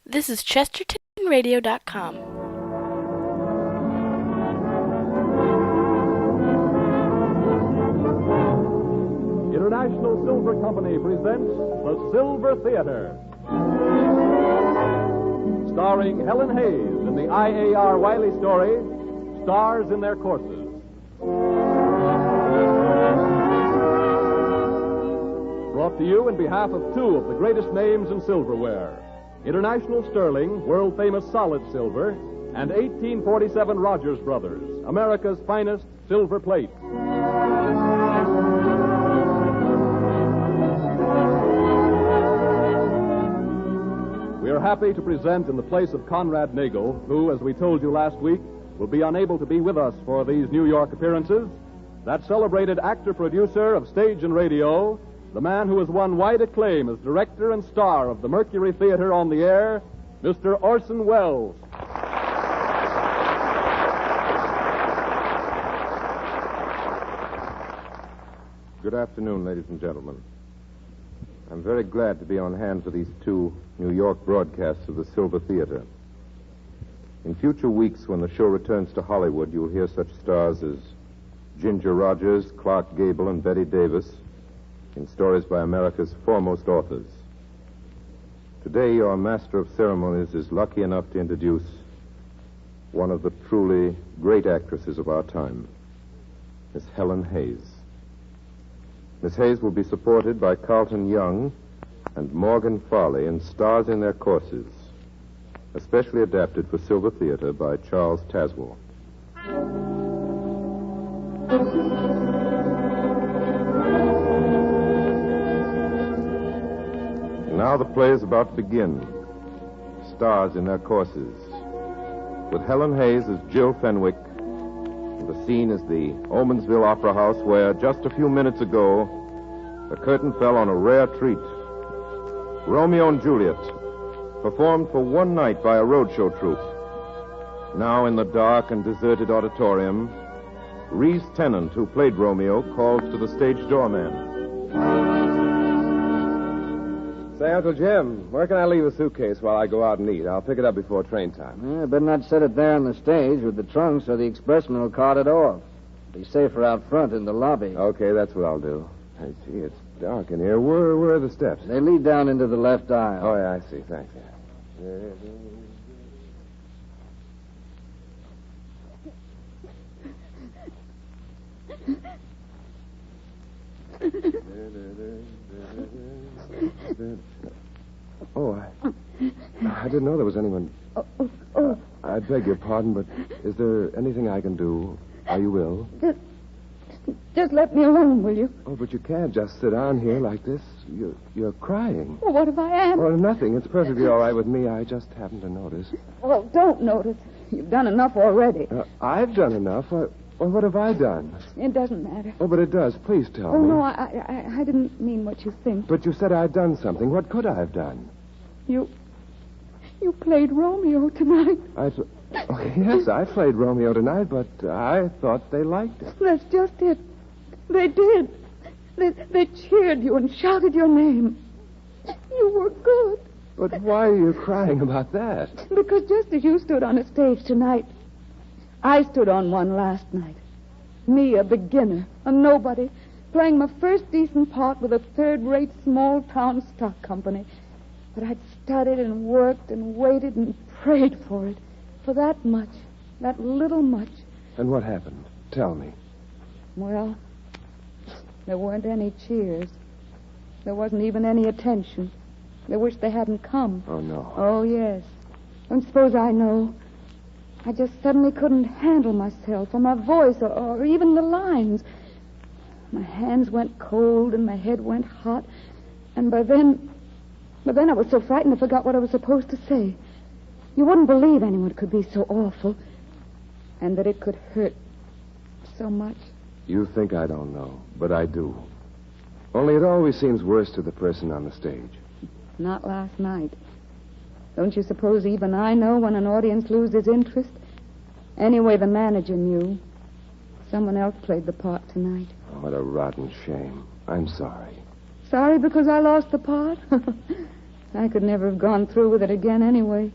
This is ChestertonRadio.com. International Silver Company presents The Silver Theatre. Starring Helen Hayes in the I.A.R. Wiley story, Stars in Their Courses. Brought to you in behalf of two of the greatest names in silverware, International Sterling, world-famous solid silver, and 1847 Rogers Brothers, America's finest silver plate. We are happy to present in the place of Conrad Nagel, who, as we told you last week, will be unable to be with us for these New York appearances, that celebrated actor-producer of stage and radio, the man who has won wide acclaim as director and star of the Mercury Theater on the air, Mr. Orson Welles. Good afternoon, ladies and gentlemen. I'm very glad to be on hand for these two New York broadcasts of the Silver Theater. In future weeks, when the show returns to Hollywood, you'll hear such stars as Ginger Rogers, Clark Gable, and Betty Davis in stories by America's foremost authors. Today, your master of ceremonies is lucky enough to introduce one of the truly great actresses of our time, Miss Helen Hayes. Miss Hayes will be supported by Carlton Young and Morgan Farley in Stars in Their Courses, especially adapted for Silver Theater by Charles Tazewell. Now the play is about to begin. Stars in Their Courses. With Helen Hayes as Jill Fenwick. The scene is the Omensville Opera House, where just a few minutes ago, the curtain fell on a rare treat. Romeo and Juliet, performed for one night by a roadshow troupe. Now in the dark and deserted auditorium, Reese Tennant, who played Romeo, calls to the stage doorman. Say, Uncle Jim, where can I leave a suitcase while I go out and eat? I'll pick it up before train time. Yeah, better not set it there on the stage with the trunk so the expressman will cart it off. Be safer out front in the lobby. Okay, that's what I'll do. Hey, gee, it's dark in here. Where are the steps? They lead down into the left aisle. Oh, yeah, I see. Thanks. Oh, I didn't know there was anyone. I beg your pardon, but is there anything I can do? Are you ill? Just let me alone, will you? Oh, but you can't just sit down here like this. You're crying. Well, what if I am? Oh, nothing. It's perfectly all right with me. I just happened to notice. Well, don't notice. You've done enough already. I've done enough. What have I done? It doesn't matter. Oh, but it does. Please tell me. Oh, no, I didn't mean what you think. But you said I'd done something. What could I have done? You played Romeo tonight. Yes, I played Romeo tonight, but I thought they liked it. That's just it. They did. They cheered you and shouted your name. You were good. But why are you crying about that? Because just as you stood on a stage tonight, I stood on one last night. Me, a beginner, a nobody, playing my first decent part with a third-rate small-town stock company. But I'd studied and worked and waited and prayed for it. For that much, that little much. And what happened? Tell me. Well, there weren't any cheers. There wasn't even any attention. They wished they hadn't come. Oh, no. Oh, yes. Don't suppose I know. I just suddenly couldn't handle myself or my voice or even the lines. My hands went cold and my head went hot. And by then I was so frightened I forgot what I was supposed to say. You wouldn't believe anyone could be so awful and that it could hurt so much. You think I don't know, but I do. Only it always seems worse to the person on the stage. Not last night. Don't you suppose even I know when an audience loses interest? Anyway, the manager knew. Someone else played the part tonight. Oh, what a rotten shame. I'm sorry. Sorry because I lost the part? I could never have gone through with it again anyway.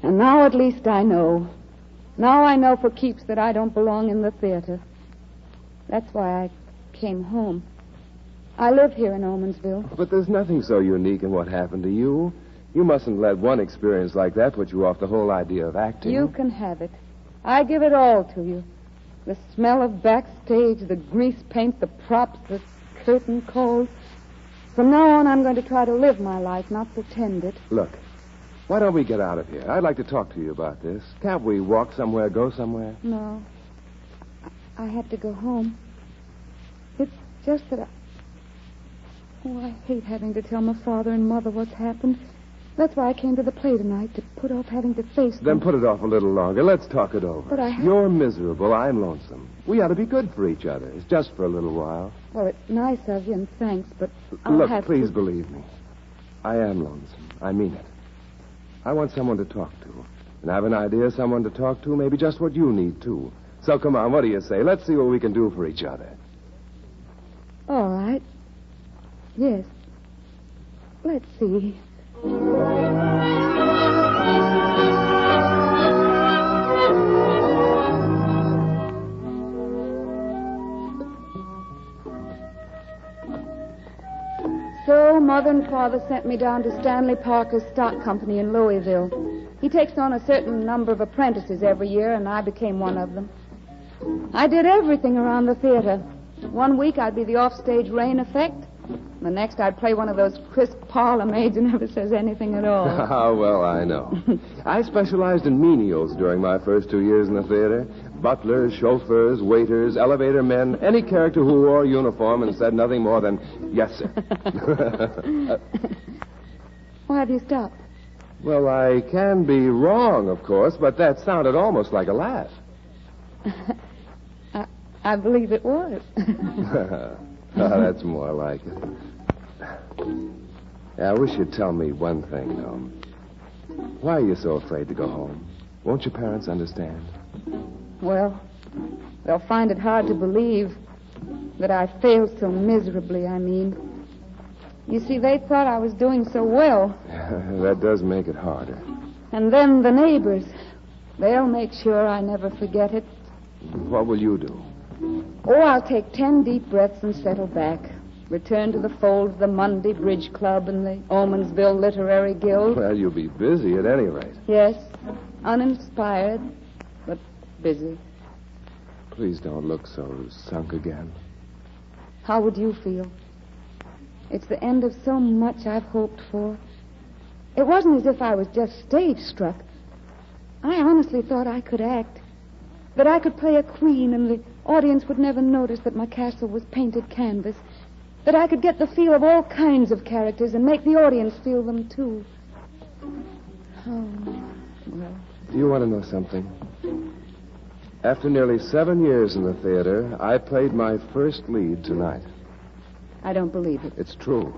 And now at least I know. Now I know for keeps that I don't belong in the theater. That's why I came home. I live here in Omensville. But there's nothing so unique in what happened to you. You mustn't let one experience like that put you off the whole idea of acting. You can have it. I give it all to you. The smell of backstage, the grease paint, the props, the curtain calls. From now on, I'm going to try to live my life, not pretend it. Look, why don't we get out of here? I'd like to talk to you about this. Can't we walk somewhere, go somewhere? No. I have to go home. It's just that I hate having to tell my father and mother what's happened. That's why I came to the play tonight, to put off having to face them. Then put it off a little longer. Let's talk it over. But You're miserable. I'm lonesome. We ought to be good for each other. It's just for a little while. Well, it's nice of you, and thanks, but I'll Look, have please to... believe me. I am lonesome. I mean it. I want someone to talk to. And I have an idea of someone to talk to, maybe just what you need, too. So come on, what do you say? Let's see what we can do for each other. All right. Yes. Let's see. So, Mother and Father sent me down to Stanley Parker's stock company in Louisville. He takes on a certain number of apprentices every year, and I became one of them. I did everything around the theater. One week I'd be the offstage rain effect. The next I'd play one of those crisp parlor maids who never says anything at all. Oh, well, I know. I specialized in menials during my first 2 years in the theater. Butlers, chauffeurs, waiters, elevator men, any character who wore a uniform and said nothing more than, yes, sir. Why have you stopped? Well, I can be wrong, of course, but that sounded almost like a laugh. I believe it was. That's more like it. Yeah, I wish you'd tell me one thing, though. Why are you so afraid to go home? Won't your parents understand? Well, they'll find it hard to believe that I failed so miserably, I mean. You see, they thought I was doing so well. That does make it harder. And then the neighbors. They'll make sure I never forget it. What will you do? Oh, I'll take 10 deep breaths and settle back. Return to the fold of the Monday Bridge Club and the Omensville Literary Guild. Well, you'll be busy at any rate. Yes, uninspired, but busy. Please don't look so sunk again. How would you feel? It's the end of so much I've hoped for. It wasn't as if I was just stage struck. I honestly thought I could act. That I could play a queen and the audience would never notice that my castle was painted canvas. That I could get the feel of all kinds of characters and make the audience feel them, too. Oh, well. Do you want to know something? After nearly 7 years in the theater, I played my first lead tonight. I don't believe it. It's true.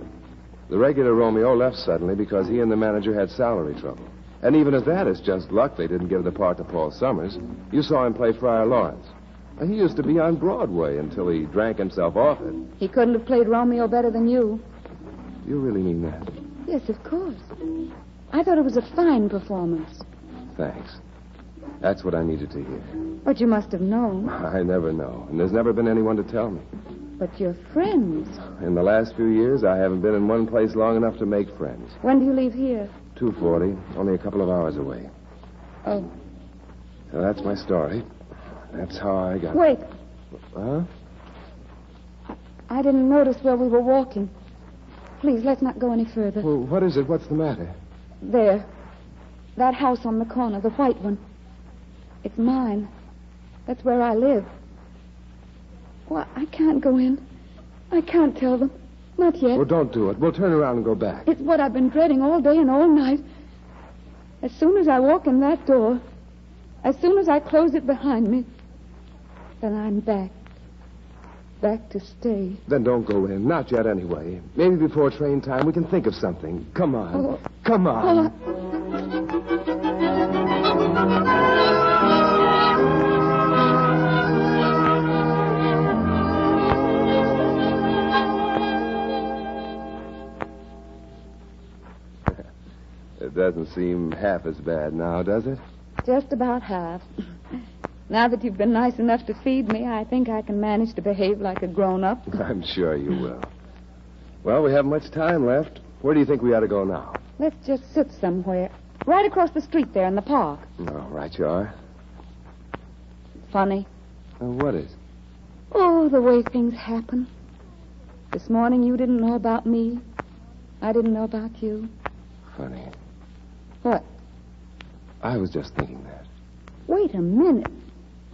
The regular Romeo left suddenly because he and the manager had salary trouble. And even at that, it's just luck they didn't give the part to Paul Summers. You saw him play Friar Lawrence. He used to be on Broadway until he drank himself off it. He couldn't have played Romeo better than you. You really mean that? Yes, of course. I thought it was a fine performance. Thanks. That's what I needed to hear. But you must have known. I never know, and there's never been anyone to tell me. But you're friends. In the last few years, I haven't been in one place long enough to make friends. When do you leave here? 2:40, only a couple of hours away. Oh. So that's my story. That's how I got... Wait. Huh? I didn't notice where we were walking. Please, let's not go any further. Well, what is it? What's the matter? There. That house on the corner, the white one. It's mine. That's where I live. Well, I can't go in. I can't tell them. Not yet. Well, don't do it. We'll turn around and go back. It's what I've been dreading all day and all night. As soon as I walk in that door, as soon as I close it behind me, then I'm back. Back to stay. Then don't go in. Not yet, anyway. Maybe before train time we can think of something. Come on. Oh. Come on. It doesn't seem half as bad now, does it? Just about half. Now that you've been nice enough to feed me, I think I can manage to behave like a grown-up. I'm sure you will. Well, we haven't much time left. Where do you think we ought to go now? Let's just sit somewhere. Right across the street there in the park. Oh, right you are. Funny. What is? Oh, the way things happen. This morning you didn't know about me. I didn't know about you. Funny. What? I was just thinking that. Wait a minute.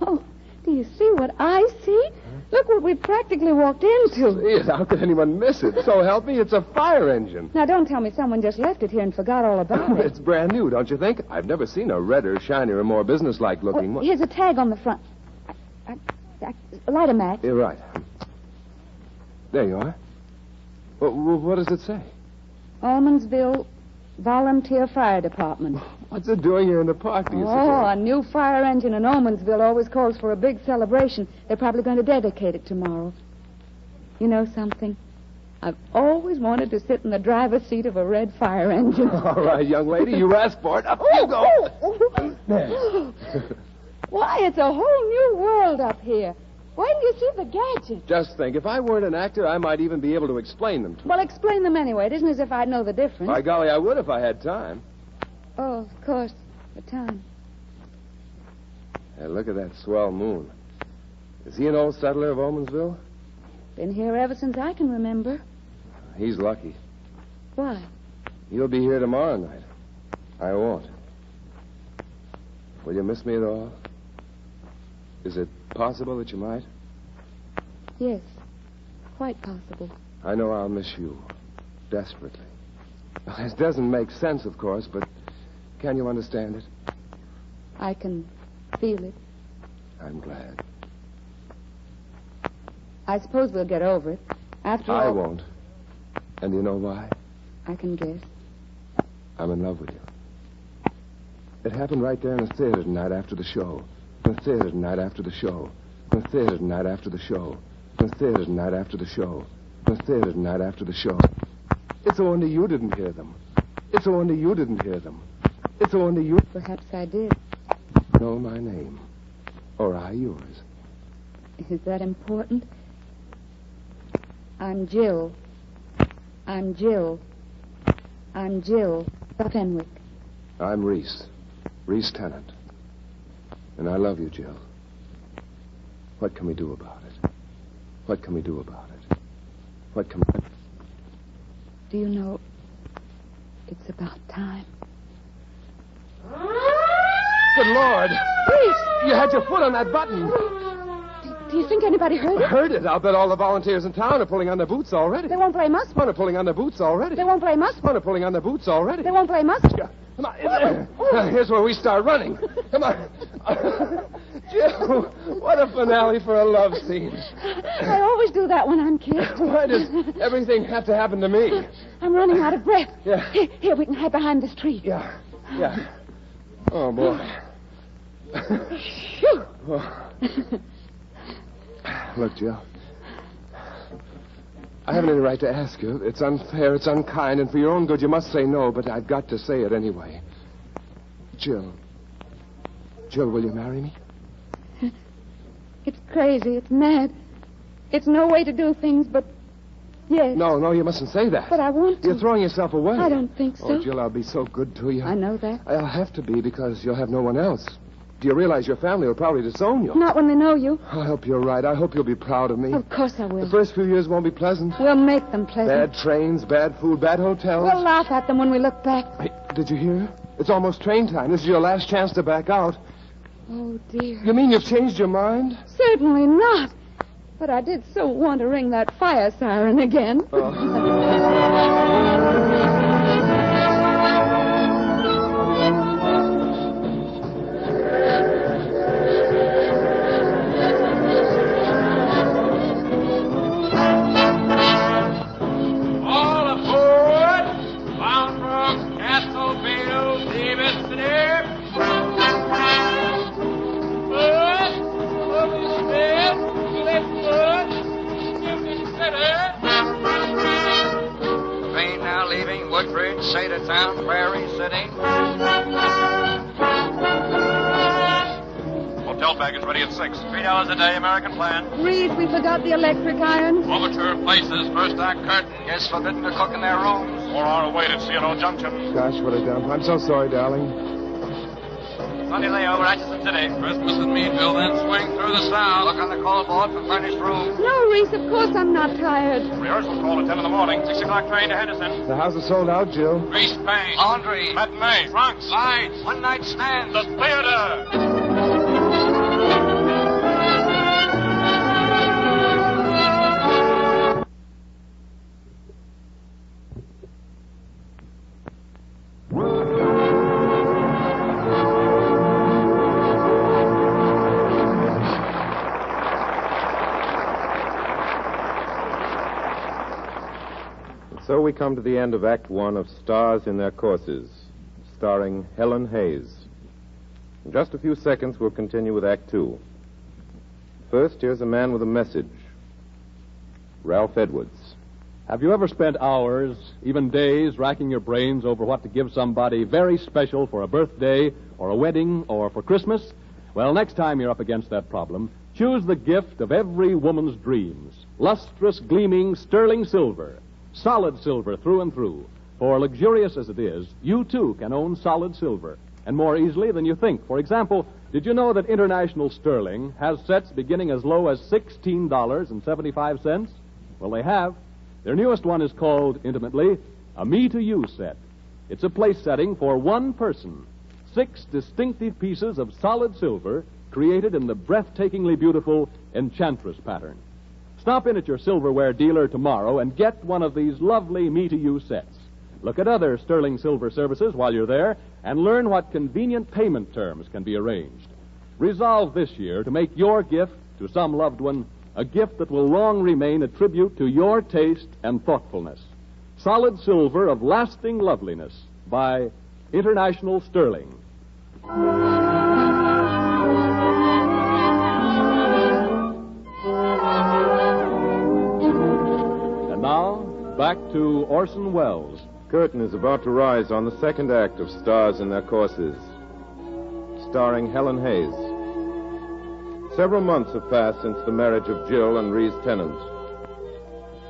Oh, do you see what I see? Look what we practically walked into. Gee, how could anyone miss it? So help me, it's a fire engine. Now, don't tell me someone just left it here and forgot all about it. It's brand new, don't you think? I've never seen a redder, shinier, more businesslike looking one. Here's a tag on the front. Light a match. You're right. There you are. What does it say? Almondsville Volunteer Fire Department. What's it doing here in the park, do you Oh, a suppose? new fire engine in Almondsville always calls for a big celebration. They're probably going to dedicate it tomorrow. You know something? I've always wanted to sit in the driver's seat of a red fire engine. All right, young lady, you asked for it. Up you go. There. Why, it's a whole new world up here. Why do you see the gadgets? Just think, if I weren't an actor, I might even be able to explain them to you. Well, explain them anyway. It isn't as if I'd know the difference. By golly, I would if I had time. Oh, of course. The time. Hey, look at that swell moon. Is he an old settler of Almondsville? Been here ever since I can remember. He's lucky. Why? You'll be here tomorrow night. I won't. Will you miss me at all? Is it possible that you might? Yes. Quite possible. I know I'll miss you. Desperately. This doesn't make sense, of course, but can you understand it? I can feel it. I'm glad. I suppose we'll get over it. After all... I won't. And you know why? I can guess. I'm in love with you. It happened right there in the theater tonight after the show. In the theater tonight after the show. In the theater tonight after the show. In the theater tonight after the show. In the theater tonight after the show. It's a wonder you didn't hear them. It's a wonder you didn't hear them. It's a wonder you... Perhaps I did. know my name. Or I yours. Is that important? I'm Jill. I'm Jill. I'm Jill Fenwick. I'm Reese. Reese Tennant. And I love you, Jill. What can we do about it? What can we do about it? What can we... Do you know, it's about time. Good Lord! Reese! You had your foot on that button. Do you think anybody heard it? Heard it. I'll bet all the volunteers in town are pulling on their boots already. They won't blame us. Some are pulling on their boots already. They won't blame us. Some are pulling on their boots already. They won't blame us. Come on. Here's where we start running. Come on. Jill, what a finale for a love scene. I always do that when I'm kissed. Why does everything have to happen to me? I'm running out of breath. Yeah. Here, we can hide behind this tree. Yeah. Oh, boy. Phew. Look, Jill. I haven't any right to ask you. It's unfair, it's unkind, and for your own good, you must say no, but I've got to say it anyway. Jill. Jill, will you marry me? It's crazy. It's mad. It's no way to do things, but yes. No, you mustn't say that. But I want to. You're throwing yourself away. I don't think so. Oh, Jill, I'll be so good to you. I know that. I'll have to be because you'll have no one else. Do you realize your family will probably disown you? Not when they know you. I hope you're right. I hope you'll be proud of me. Of course I will. The first few years won't be pleasant. We'll make them pleasant. Bad trains, bad food, bad hotels. We'll laugh at them when we look back. Hey, did you hear? It's almost train time. This is your last chance to back out. Oh, dear. You mean you've changed your mind? Certainly not. But I did so want to ring that fire siren again. Prairie City. Hotel baggage ready at 6. $3 a day, American plan. Reed, we forgot the electric iron. Overture places, first act curtain. Guests forbidden to cook in their rooms. 4 hour wait at C&O Junction. Gosh, what a dump. I'm so sorry, darling. Sunday layover, Atchison City. Christmas in Meadville, then swing through the south. Look on the call board for furnished rooms. No, Reese, of course I'm not tired. Rehearsal call at 10 in the morning. 6 o'clock train to Henderson. The house is sold out, Jill. Grease paint. Laundry. Matinee. Trunks. Lights. One night stand. The theater. So we come to the end of Act One of Stars in Their Courses, starring Helen Hayes. In just a few seconds, we'll continue with Act Two. First, here's a man with a message. Ralph Edwards. Have you ever spent hours, even days, racking your brains over what to give somebody very special for a birthday or a wedding or for Christmas? Well, next time you're up against that problem, choose the gift of every woman's dreams. Lustrous, gleaming, sterling silver. Solid silver through and through. For luxurious as it is, you too can own solid silver. And more easily than you think. For example, did you know that International Sterling has sets beginning as low as $16.75? Well, they have. Their newest one is called, intimately, a Me to You set. It's a place setting for one person. 6 distinctive pieces of solid silver created in the breathtakingly beautiful Enchantress pattern. Stop in at your silverware dealer tomorrow and get one of these lovely Me to You sets. Look at other sterling silver services while you're there and learn what convenient payment terms can be arranged. Resolve this year to make your gift to some loved one a gift that will long remain a tribute to your taste and thoughtfulness. Solid silver of lasting loveliness by International Sterling. And now, back to Orson Welles. Curtain is about to rise on the second act of Stars in Their Courses, starring Helen Hayes. Several months have passed since the marriage of Jill and Reese Tennant.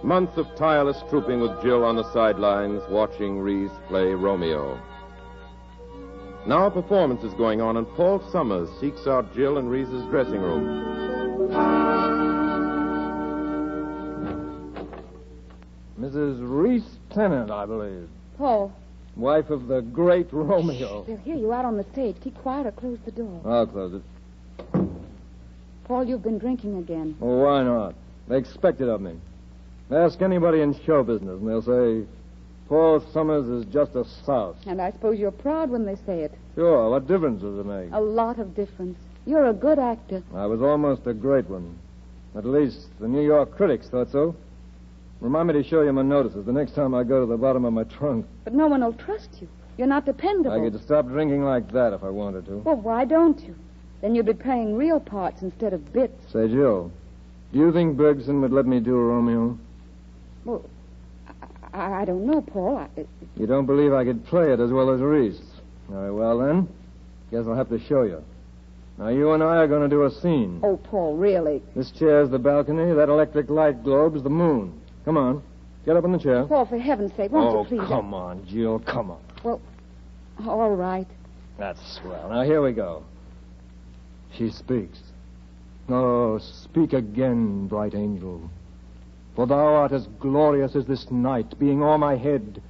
Months of tireless trooping with Jill on the sidelines, watching Reese play Romeo. Now a performance is going on, and Paul Summers seeks out Jill in Reese's dressing room. Mrs. Reese Tennant, I believe. Paul, Wife of the great Romeo. they'll hear you out on the stage. Keep quiet or close the door. I'll close it. Paul, you've been drinking again. Well, why not? They expect it of me. Ask anybody in show business, and they'll say, Paul Summers is just a souse. And I suppose you're proud when they say it. Sure, what difference does it make? A lot of difference. You're a good actor. I was almost a great one. At least the New York critics thought so. Remind me to show you my notices the next time I go to the bottom of my trunk. But no one will trust you. You're not dependable. I could stop drinking like that if I wanted to. Well, why don't you? Then you'd be playing real parts instead of bits. Say, Jill, do you think Bergson would let me do Romeo? Well, I don't know, Paul. You don't believe I could play it as well as Reese? Very well, then. Guess I'll have to show you. Now, you and I are going to do a scene. Oh, Paul, really? This chair's the balcony. That electric light globe's the moon. Come on. Get up in the chair. Paul, for heaven's sake, won't you please? Come on, Jill. Come on. Well, all right. That's swell. Now, here we go. She speaks. Oh, speak again, bright angel. For thou art as glorious as this night, being o'er my head.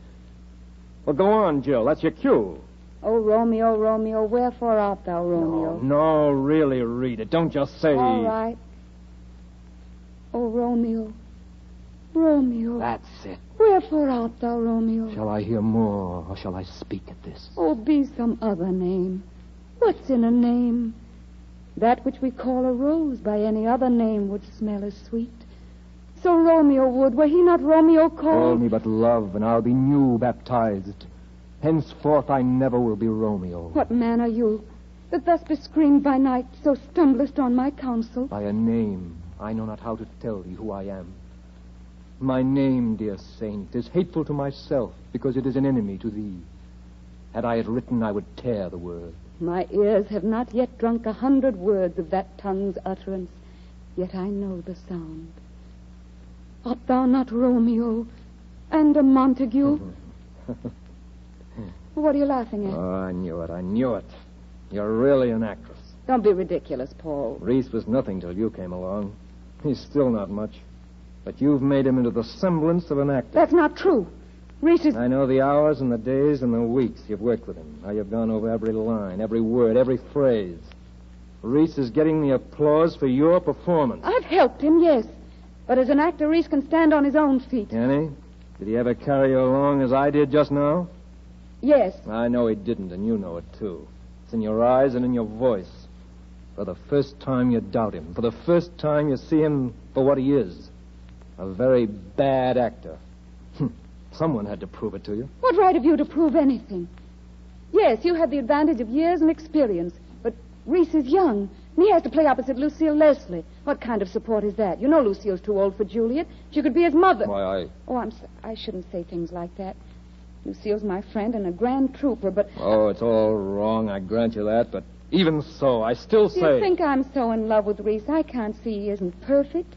Well, go on, Jill. That's your cue. Oh, Romeo, Romeo, wherefore art thou, Romeo? No, really read it. Don't just say... All right. Oh, Romeo, Romeo. That's it. Wherefore art thou, Romeo? Shall I hear more, or shall I speak at this? Oh, be some other name. What's in a name? That which we call a rose by any other name would smell as sweet. So Romeo would, were he not Romeo Call called? me but love, and I'll be new baptized. Henceforth I never will be Romeo. What man are you, that thus bescreened by night, so stumblest on my counsel? By a name, I know not how to tell thee who I am. My name, dear saint, is hateful to myself, because it is an enemy to thee. Had I it written, I would tear the word. My ears have not yet drunk 100 words of that tongue's utterance, yet I know the sound. Art thou not Romeo and a Montague? What are you laughing at? Oh, I knew it. You're really an actress. Don't be ridiculous, Paul. Reese was nothing till you came along. He's still not much. But you've made him into the semblance of an actor. That's not true. Reese is... I know the hours and the days and the weeks you've worked with him. How you've gone over every line, every word, every phrase. Reese is getting the applause for your performance. I've helped him, yes. But as an actor, Reese can stand on his own feet. Can he? Did he ever carry you along as I did just now? Yes. I know he didn't, and you know it, too. It's in your eyes and in your voice. For the first time you doubt him. For the first time you see him for what he is. A very bad actor. Someone had to prove it to you. What right have you to prove anything? Yes, you have the advantage of years and experience, but Reese is young, and he has to play opposite Lucille Leslie. What kind of support is that? You know Lucille's too old for Juliet. She could be his mother. Why, Oh, I shouldn't say things like that. Lucille's my friend and a grand trooper, but... Oh, it's all wrong, I grant you that, but even so, I still say... Do you think I'm so in love with Reese? I can't see he isn't perfect.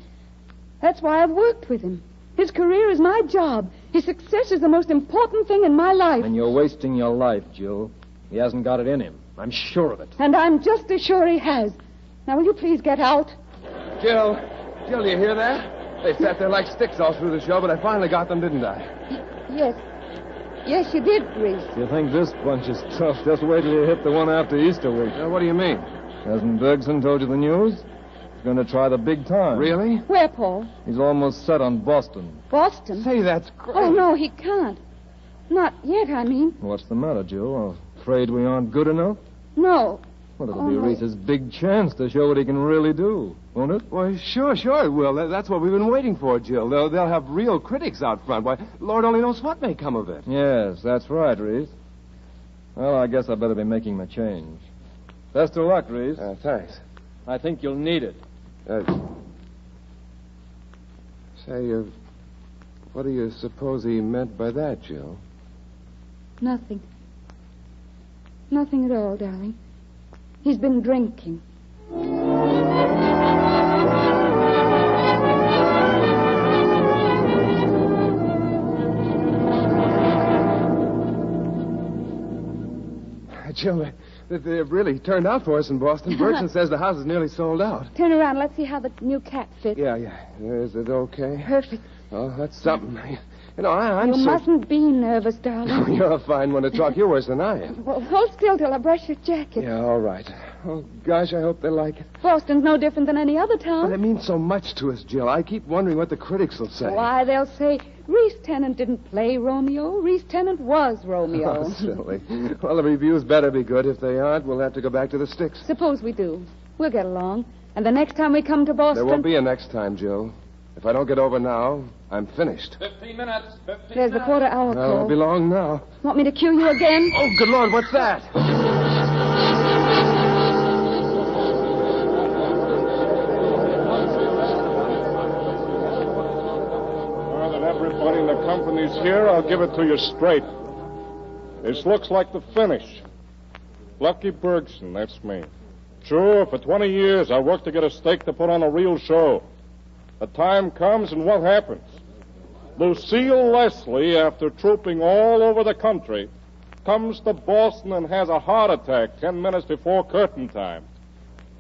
That's why I've worked with him. His career is my job. His success is the most important thing in my life. And you're wasting your life, Jill. He hasn't got it in him. I'm sure of it. And I'm just as sure he has. Now, will you please get out? Jill, do you hear that? They sat there like sticks all through the show, but I finally got them, didn't I? Yes. Yes, you did, Reese. You think this bunch is tough? Just wait till you hit the one after Easter week. What do you mean? Hasn't Bergson told you the news? He's going to try the big time. Really? Where, Paul? He's almost set on Boston. Boston? Say, that's great. Oh, no, he can't. Not yet, I mean. What's the matter, Jill? Afraid we aren't good enough? No. Well, it'll Oh, be no. Reese's big chance to show what he can really do, won't it? Well, sure it will. That's what we've been waiting for, Jill. They'll have real critics out front. Why, Lord only knows what may come of it. Yes, that's right, Reese. Well, I guess I better be making my change. Best of luck, Reese. Thanks. I think you'll need it. Say, what do you suppose he meant by that, Jill? Nothing. Nothing at all, darling. He's been drinking. Jill, they really turned out for us in Boston. Bergson says the house is nearly sold out. Turn around. Let's see how the new cat fits. Yeah. Is it okay? Perfect. Oh, that's something. You know, I'm You mustn't be nervous, darling. You're a fine one to talk. You're worse than I am. Well, hold still till I brush your jacket. Yeah, all right. Oh, gosh, I hope they like it. Boston's no different than any other town. But it means so much to us, Jill. I keep wondering what the critics will say. Why, they'll say, Reese Tennant didn't play Romeo. Reese Tennant was Romeo. Oh, silly. Well, the reviews better be good. If they aren't, we'll have to go back to the sticks. Suppose we do. We'll get along. And the next time we come to Boston... There won't be a next time, Jill. If I don't get over now, I'm finished. 15 minutes. 15 There's the minutes. quarter-hour Well, it call. won't be long now. Want me to cue you again? Oh, good Lord, what's that? Now that everybody in the company's here, I'll give it to you straight. This looks like the finish. Lucky Bergson, that's me. Sure, for 20 years I worked to get a stake to put on a real show. The time comes and what happens? Lucille Leslie, after trooping all over the country, comes to Boston and has a heart attack 10 minutes before curtain time.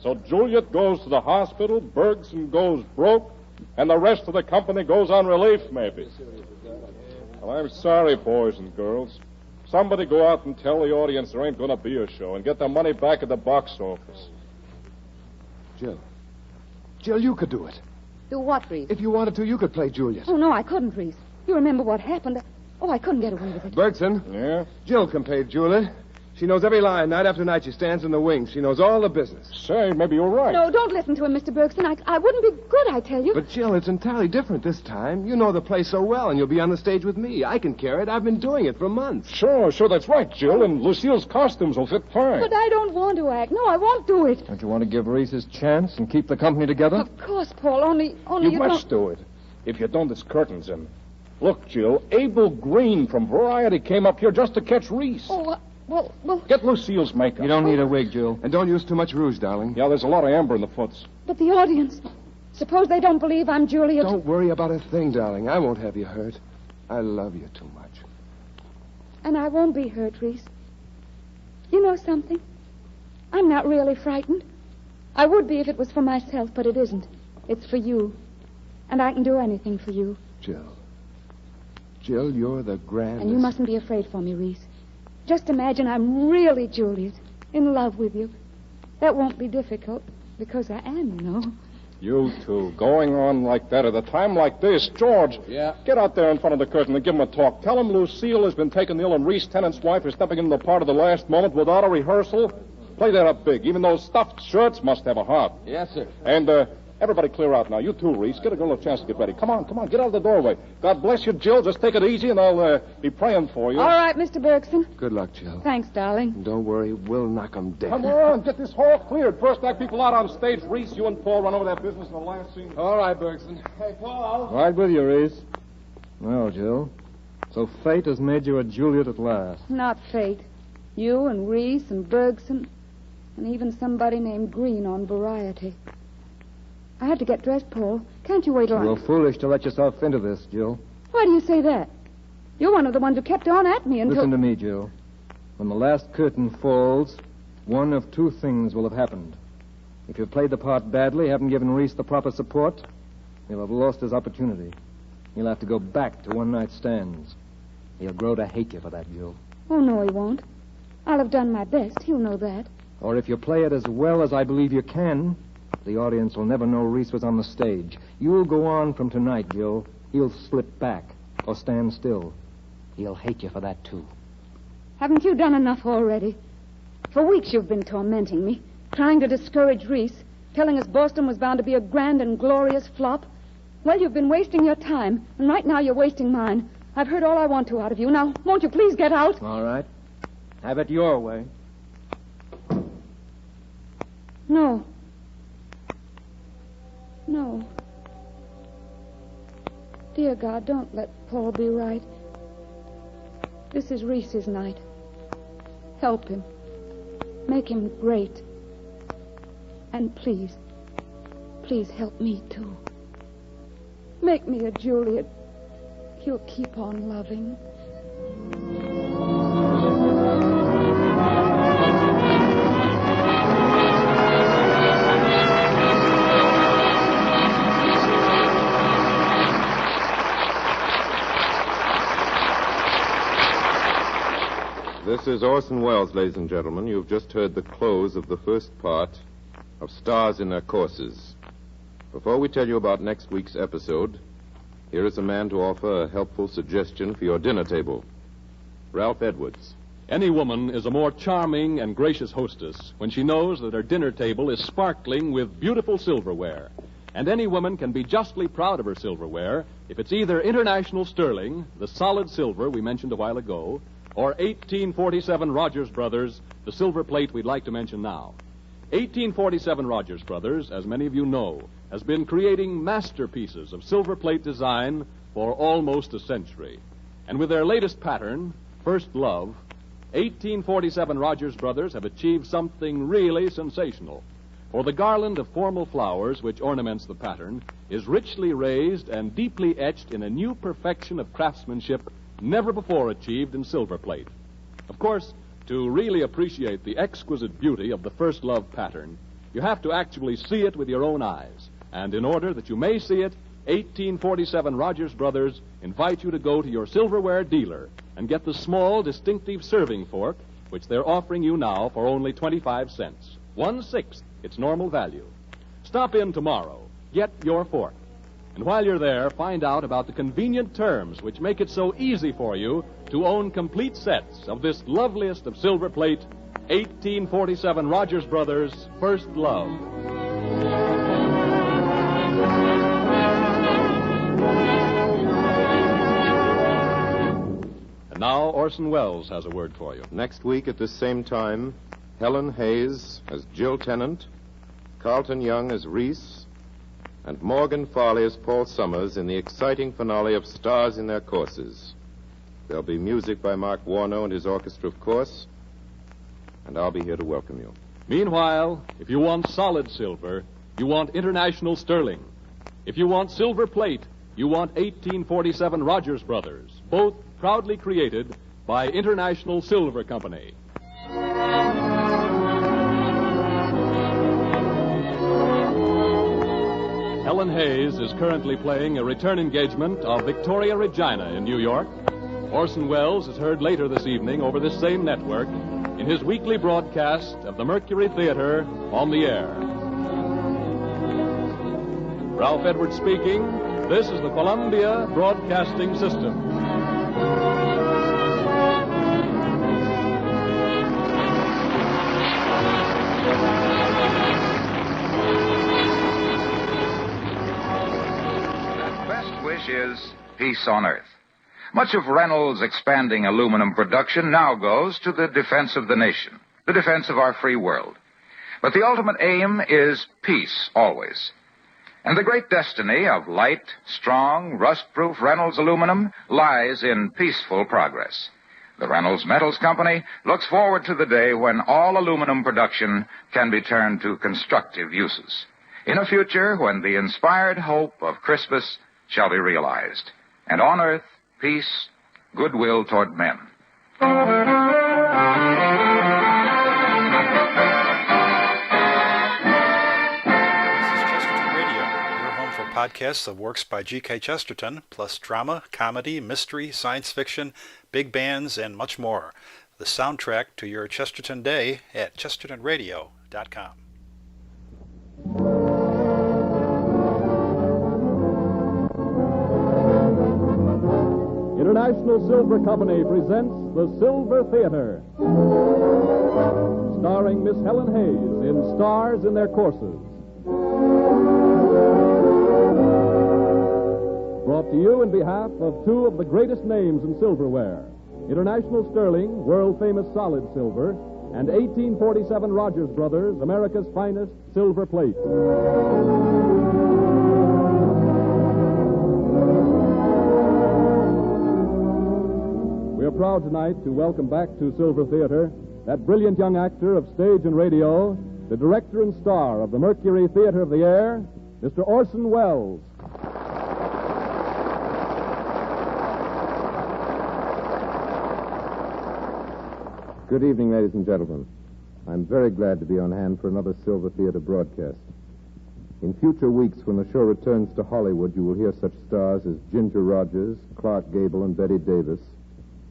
So Juliet goes to the hospital, Bergson goes broke, and the rest of the company goes on relief, maybe. Well, I'm sorry, boys and girls. Somebody go out and tell the audience there ain't going to be a show and get the money back at the box office. Jill, you could do it. Do what, Reese? If you wanted to, you could play Juliet. Oh, no, I couldn't, Reese. You remember what happened. Oh, I couldn't get away with it. Bergson, Yeah? Jill can play Juliet. She knows every line. Night after night, she stands in the wings. She knows all the business. Say, maybe you're right. No, don't listen to him, Mr. Bergson. I wouldn't be good, I tell you. But, Jill, it's entirely different this time. You know the play so well, and you'll be on the stage with me. I can carry it. I've been doing it for months. Sure, that's right, Jill, and Lucille's costumes will fit fine. But I don't want to act. No, I won't do it. Don't you want to give Reese his chance and keep the company together? Of course, Paul. Only You you must do it. If you don't, it's curtains in. Look, Jill, Abel Green from Variety came up here just to catch Reese. Oh, Well... Get Lucille's makeup. You don't need a wig, Jill. And don't use too much rouge, darling. Yeah, there's a lot of amber in the foots. But the audience... Suppose they don't believe I'm Juliet. Don't worry about a thing, darling. I won't have you hurt. I love you too much. And I won't be hurt, Reese. You know something? I'm not really frightened. I would be if it was for myself, but it isn't. It's for you. And I can do anything for you. Jill. Jill, you're the grandest... And you mustn't be afraid for me, Reese. Just imagine I'm really Juliet, in love with you. That won't be difficult, because I am, you know. You two, going on like that at a time like this. George. Yeah? Get out there in front of the curtain and give him a talk. Tell him Lucille has been taken ill and Reese, Tennant's wife, is stepping into the part of the last moment without a rehearsal. Play that up big. Even those stuffed shirts must have a heart. Yes, sir. And, everybody clear out now. You too, Reese. Get a girl a chance to get ready. Come on. Get out of the doorway. God bless you, Jill. Just take it easy, and I'll be praying for you. All right, Mr. Bergson. Good luck, Jill. Thanks, darling. And don't worry, we'll knock 'em dead. Come on, get this hall cleared. First act people out on stage. Reese, you and Paul run over that business in the last scene. All right, Bergson. Hey, Paul. Right with you, Reese. Well, Jill, so fate has made you a Juliet at last. Not fate. You and Reese and Bergson, and even somebody named Green on Variety. I have to get dressed, Paul. Can't you wait till You're foolish to let yourself into this, Jill. Why do you say that? You're one of the ones who kept on at me until... Listen to me, Jill. When the last curtain falls, one of two things will have happened. If you've played the part badly, haven't given Reese the proper support, he'll have lost his opportunity. He'll have to go back to one-night stands. He'll grow to hate you for that, Jill. Oh, no, he won't. I'll have done my best. He'll know that. Or if you play it as well as I believe you can, the audience will never know Reese was on the stage. You'll go on from tonight, Jill. He'll slip back or stand still. He'll hate you for that, too. Haven't you done enough already? For weeks you've been tormenting me, trying to discourage Reese, telling us Boston was bound to be a grand and glorious flop. Well, you've been wasting your time, and right now you're wasting mine. I've heard all I want to out of you. Now, won't you please get out? All right. Have it your way. No. No. Dear God, don't let Paul be right. This is Reese's night. Help him. Make him great. And please help me, too. Make me a Juliet he'll keep on loving. This is Orson Welles, ladies and gentlemen. You've just heard the close of the first part of Stars in Their Courses. Before we tell you about next week's episode, here is a man to offer a helpful suggestion for your dinner table. Ralph Edwards. Any woman is a more charming and gracious hostess when she knows that her dinner table is sparkling with beautiful silverware. And any woman can be justly proud of her silverware if it's either international sterling, the solid silver we mentioned a while ago, or 1847 Rogers Brothers, the silver plate we'd like to mention now. 1847 Rogers Brothers, as many of you know, has been creating masterpieces of silver plate design for almost a century. And with their latest pattern, First Love, 1847 Rogers Brothers have achieved something really sensational. For the garland of formal flowers which ornaments the pattern is richly raised and deeply etched in a new perfection of craftsmanship never before achieved in silver plate. Of course, to really appreciate the exquisite beauty of the First Love pattern, you have to actually see it with your own eyes. And in order that you may see it, 1847 Rogers Brothers invite you to go to your silverware dealer and get the small, distinctive serving fork, which they're offering you now for only 25 cents. 1/6 its normal value. Stop in tomorrow. Get your fork. And while you're there, find out about the convenient terms which make it so easy for you to own complete sets of this loveliest of silver plate, 1847 Rogers Brothers, First Love. And now Orson Welles has a word for you. Next week at the same time, Helen Hayes as Jill Tennant, Carlton Young as Reese, and Morgan Farley as Paul Summers in the exciting finale of Stars in Their Courses. There'll be music by Mark Warno and his orchestra, of course, and I'll be here to welcome you. Meanwhile, if you want solid silver, you want international sterling. If you want silver plate, you want 1847 Rogers Brothers, both proudly created by International Silver Company. Helen Hayes is currently playing a return engagement of Victoria Regina in New York. Orson Welles is heard later this evening over this same network in his weekly broadcast of the Mercury Theatre on the Air. Ralph Edwards speaking. This is the Columbia Broadcasting System. Is peace on earth. Much of Reynolds' expanding aluminum production now goes to the defense of the nation, the defense of our free world. But the ultimate aim is peace, always. And the great destiny of light, strong, rust-proof Reynolds aluminum lies in peaceful progress. The Reynolds Metals Company looks forward to the day when all aluminum production can be turned to constructive uses. In a future when the inspired hope of Christmas shall be realized, and on earth, peace, goodwill toward men. This is Chesterton Radio, your home for podcasts of works by G.K. Chesterton, plus drama, comedy, mystery, science fiction, big bands, and much more. The soundtrack to your Chesterton day at chestertonradio.com. International Silver Company presents the Silver Theatre, starring Miss Helen Hayes in Stars in Their Courses. Brought to you in behalf of two of the greatest names in silverware, International Sterling, world-famous solid silver, and 1847 Rogers Brothers, America's finest silver plate. We are proud tonight to welcome back to Silver Theatre that brilliant young actor of stage and radio, the director and star of the Mercury Theatre of the Air, Mr. Orson Welles. Good evening, ladies and gentlemen. I'm very glad to be on hand for another Silver Theatre broadcast. In future weeks, when the show returns to Hollywood, you will hear such stars as Ginger Rogers, Clark Gable, and Betty Davis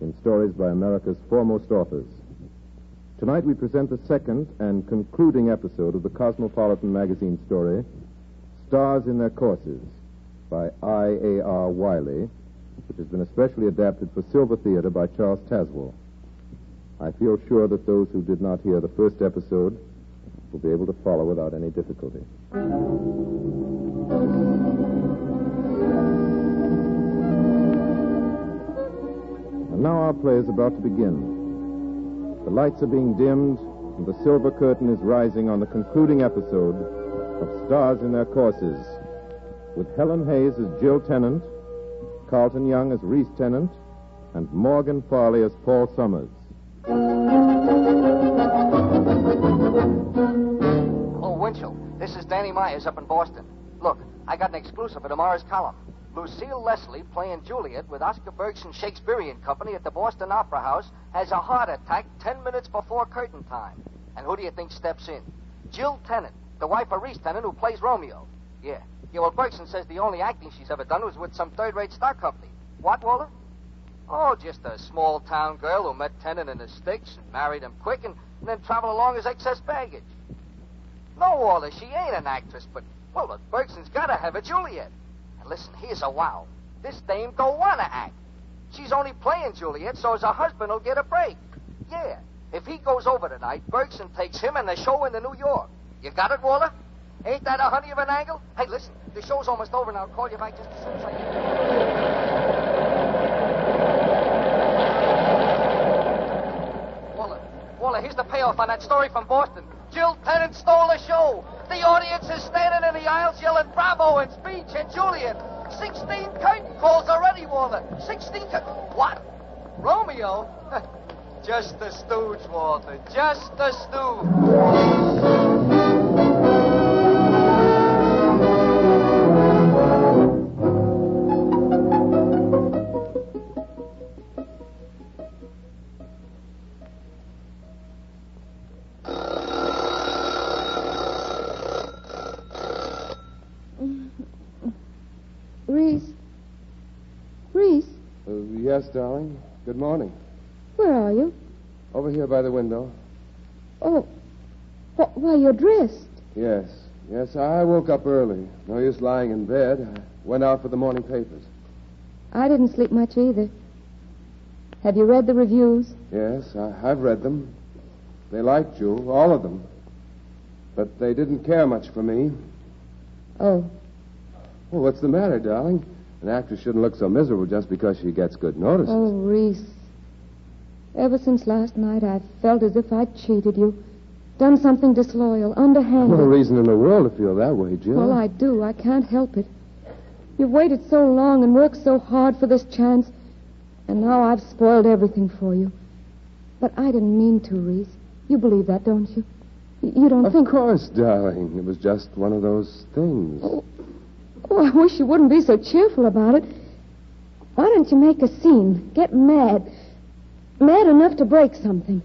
in stories by America's foremost authors. Tonight we present the second and concluding episode of the Cosmopolitan magazine story, Stars in Their Courses, by I.A.R. Wiley, which has been especially adapted for Silver Theatre by Charles Tazewell. I feel sure that those who did not hear the first episode will be able to follow without any difficulty. And now our play is about to begin. The lights are being dimmed, and the silver curtain is rising on the concluding episode of Stars in Their Courses, with Helen Hayes as Jill Tennant, Carlton Young as Reese Tennant, and Morgan Farley as Paul Summers. Hello, Winchell. This is Danny Myers up in Boston. Look, I got an exclusive for tomorrow's column. Lucille Leslie, playing Juliet with Oscar Bergson Shakespearean Company at the Boston Opera House, has a heart attack 10 minutes before curtain time. And who do you think steps in? Jill Tennant, the wife of Reese Tennant, who plays Romeo. Yeah, well, Bergson says the only acting she's ever done was with some third-rate star company. What, Walter? Oh, just a small-town girl who met Tennant in the sticks and married him quick and then traveled along as excess baggage. No, Walter, she ain't an actress, but Bergson's got to have a Juliet. And listen, here's a wow. This dame don't want to act. She's only playing Juliet so as her husband will get a break. Yeah, if he goes over tonight, Bergson takes him and the show into New York. You got it, Walter? Ain't that a honey of an angle? Hey, listen, the show's almost over and I'll call you back just as soon as I can. Walter, here's the payoff on that story from Boston. Jill Tennant stole the show. The audience is standing in the aisles yelling bravo and speech and Juliet. 16 curtain calls already, Walter. 16 What? Romeo? Just a stooge, Walter. Just a stooge. Reese, Yes, darling. Good morning. where are you? Over here by the window. Oh, why, you're dressed. Yes. Yes, I woke up early. No use lying in bed. I went out for the morning papers. I didn't sleep much either. Have you read the reviews? Yes, I've read them. They liked you, all of them. But they didn't care much for me. Oh, Well, what's the matter, darling? An actress shouldn't look so miserable just because she gets good notices. oh, Reese. Ever since last night, I've felt as if I'd cheated you. Done something disloyal, underhanded. No reason in the world to feel that way, Jill. Well, I do. I can't help it. You've waited so long and worked so hard for this chance, and now I've spoiled everything for you. But I didn't mean to, Reese. You believe that, don't you? You don't think... Of course, darling. It was just one of those things. Oh, I wish you wouldn't be so cheerful about it. Why don't you make a scene? Get mad. Mad enough to break something.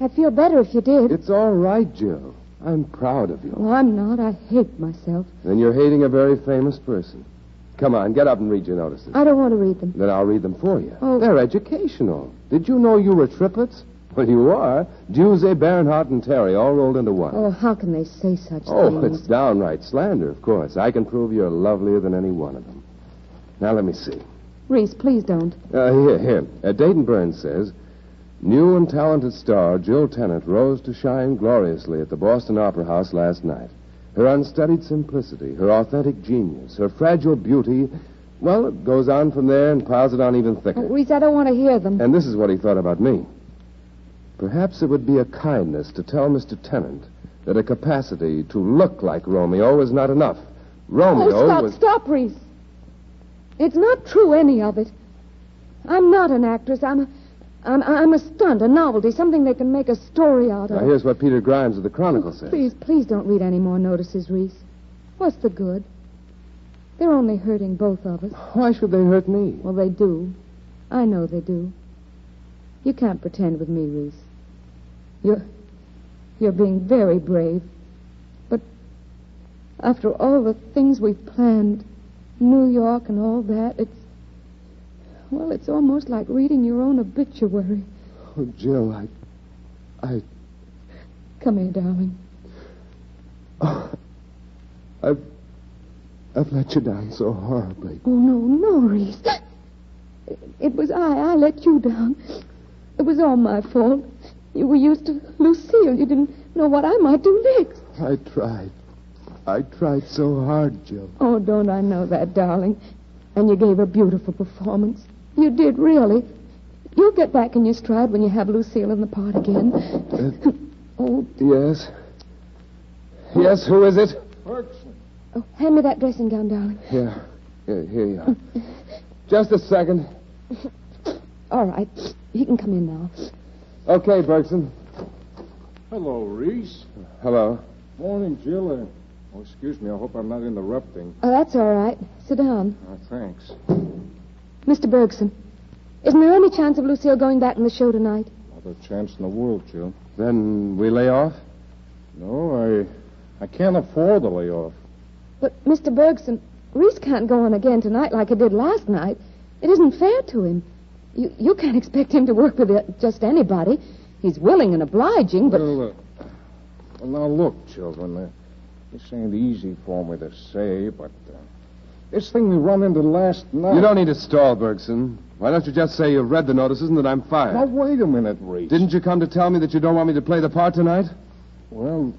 I'd feel better if you did. It's all right, Jill. I'm proud of you. Oh, I'm not. I hate myself. Then you're hating a very famous person. Come on, get up and read your notices. I don't want to read them. Then I'll read them for you. Oh. They're educational. Did you know you were triplets? Well, you are. Giuseppe, Bernhardt, and Terry all rolled into one. Oh, how can they say such Oh, things? it's downright slander, of course. I can prove you're lovelier than any one of them. Now, let me see. Reese, please don't. Here. Dayton Burns says, new and talented star Jill Tennant rose to shine gloriously at the Boston Opera House last night. Her unstudied simplicity, her authentic genius, her fragile beauty, well, it goes on from there and piles it on even thicker. Oh, Reese, I don't want to hear them. And this is what he thought about me. Perhaps it would be a kindness to tell Mr. Tennant that a capacity to look like Romeo is not enough. Romeo Stop, Reese. It's not true, any of it. I'm not an actress. I'm a stunt, a novelty, something they can make a story out of. Now, here's what Peter Grimes of the Chronicle says. Please don't read any more notices, Reese. What's the good? They're only hurting both of us. Why should they hurt me? Well, they do. I know they do. You can't pretend with me, Reese. You're being very brave. But after all the things we've planned, New York and all that, it's almost like reading your own obituary. Oh, Jill, I... Come here, darling. Oh, I've let you down so horribly. Oh, no, Reese. It was I let you down. It was all my fault. You were used to Lucille. You didn't know what I might do next. I tried so hard, Jill. Oh, don't I know that, darling? And you gave a beautiful performance. You did, really. You'll get back in your stride when you have Lucille in the part again. Oh. Yes? Yes, who is it? Ferguson. Oh, hand me that dressing gown, darling. Here you are. Just a second. All right. He can come in now. Okay, Bergson. Hello, Reese. Hello. Morning, Jill. Excuse me. I hope I'm not interrupting. Oh, that's all right. Sit down. Thanks. Mr. Bergson, isn't there any chance of Lucille going back in the show tonight? Not a chance in the world, Jill. Then we lay off? No, I can't afford to lay off. But, Mr. Bergson, Reese can't go on again tonight like he did last night. It isn't fair to him. You can't expect him to work with just anybody. He's willing and obliging, but... Well, now look, children. This ain't easy for me to say, but this thing we run into last night... You don't need to stall, Bergson. Why don't you just say you've read the notices and that I'm fired? Now, wait a minute, Reese. Didn't you come to tell me that you don't want me to play the part tonight? Well,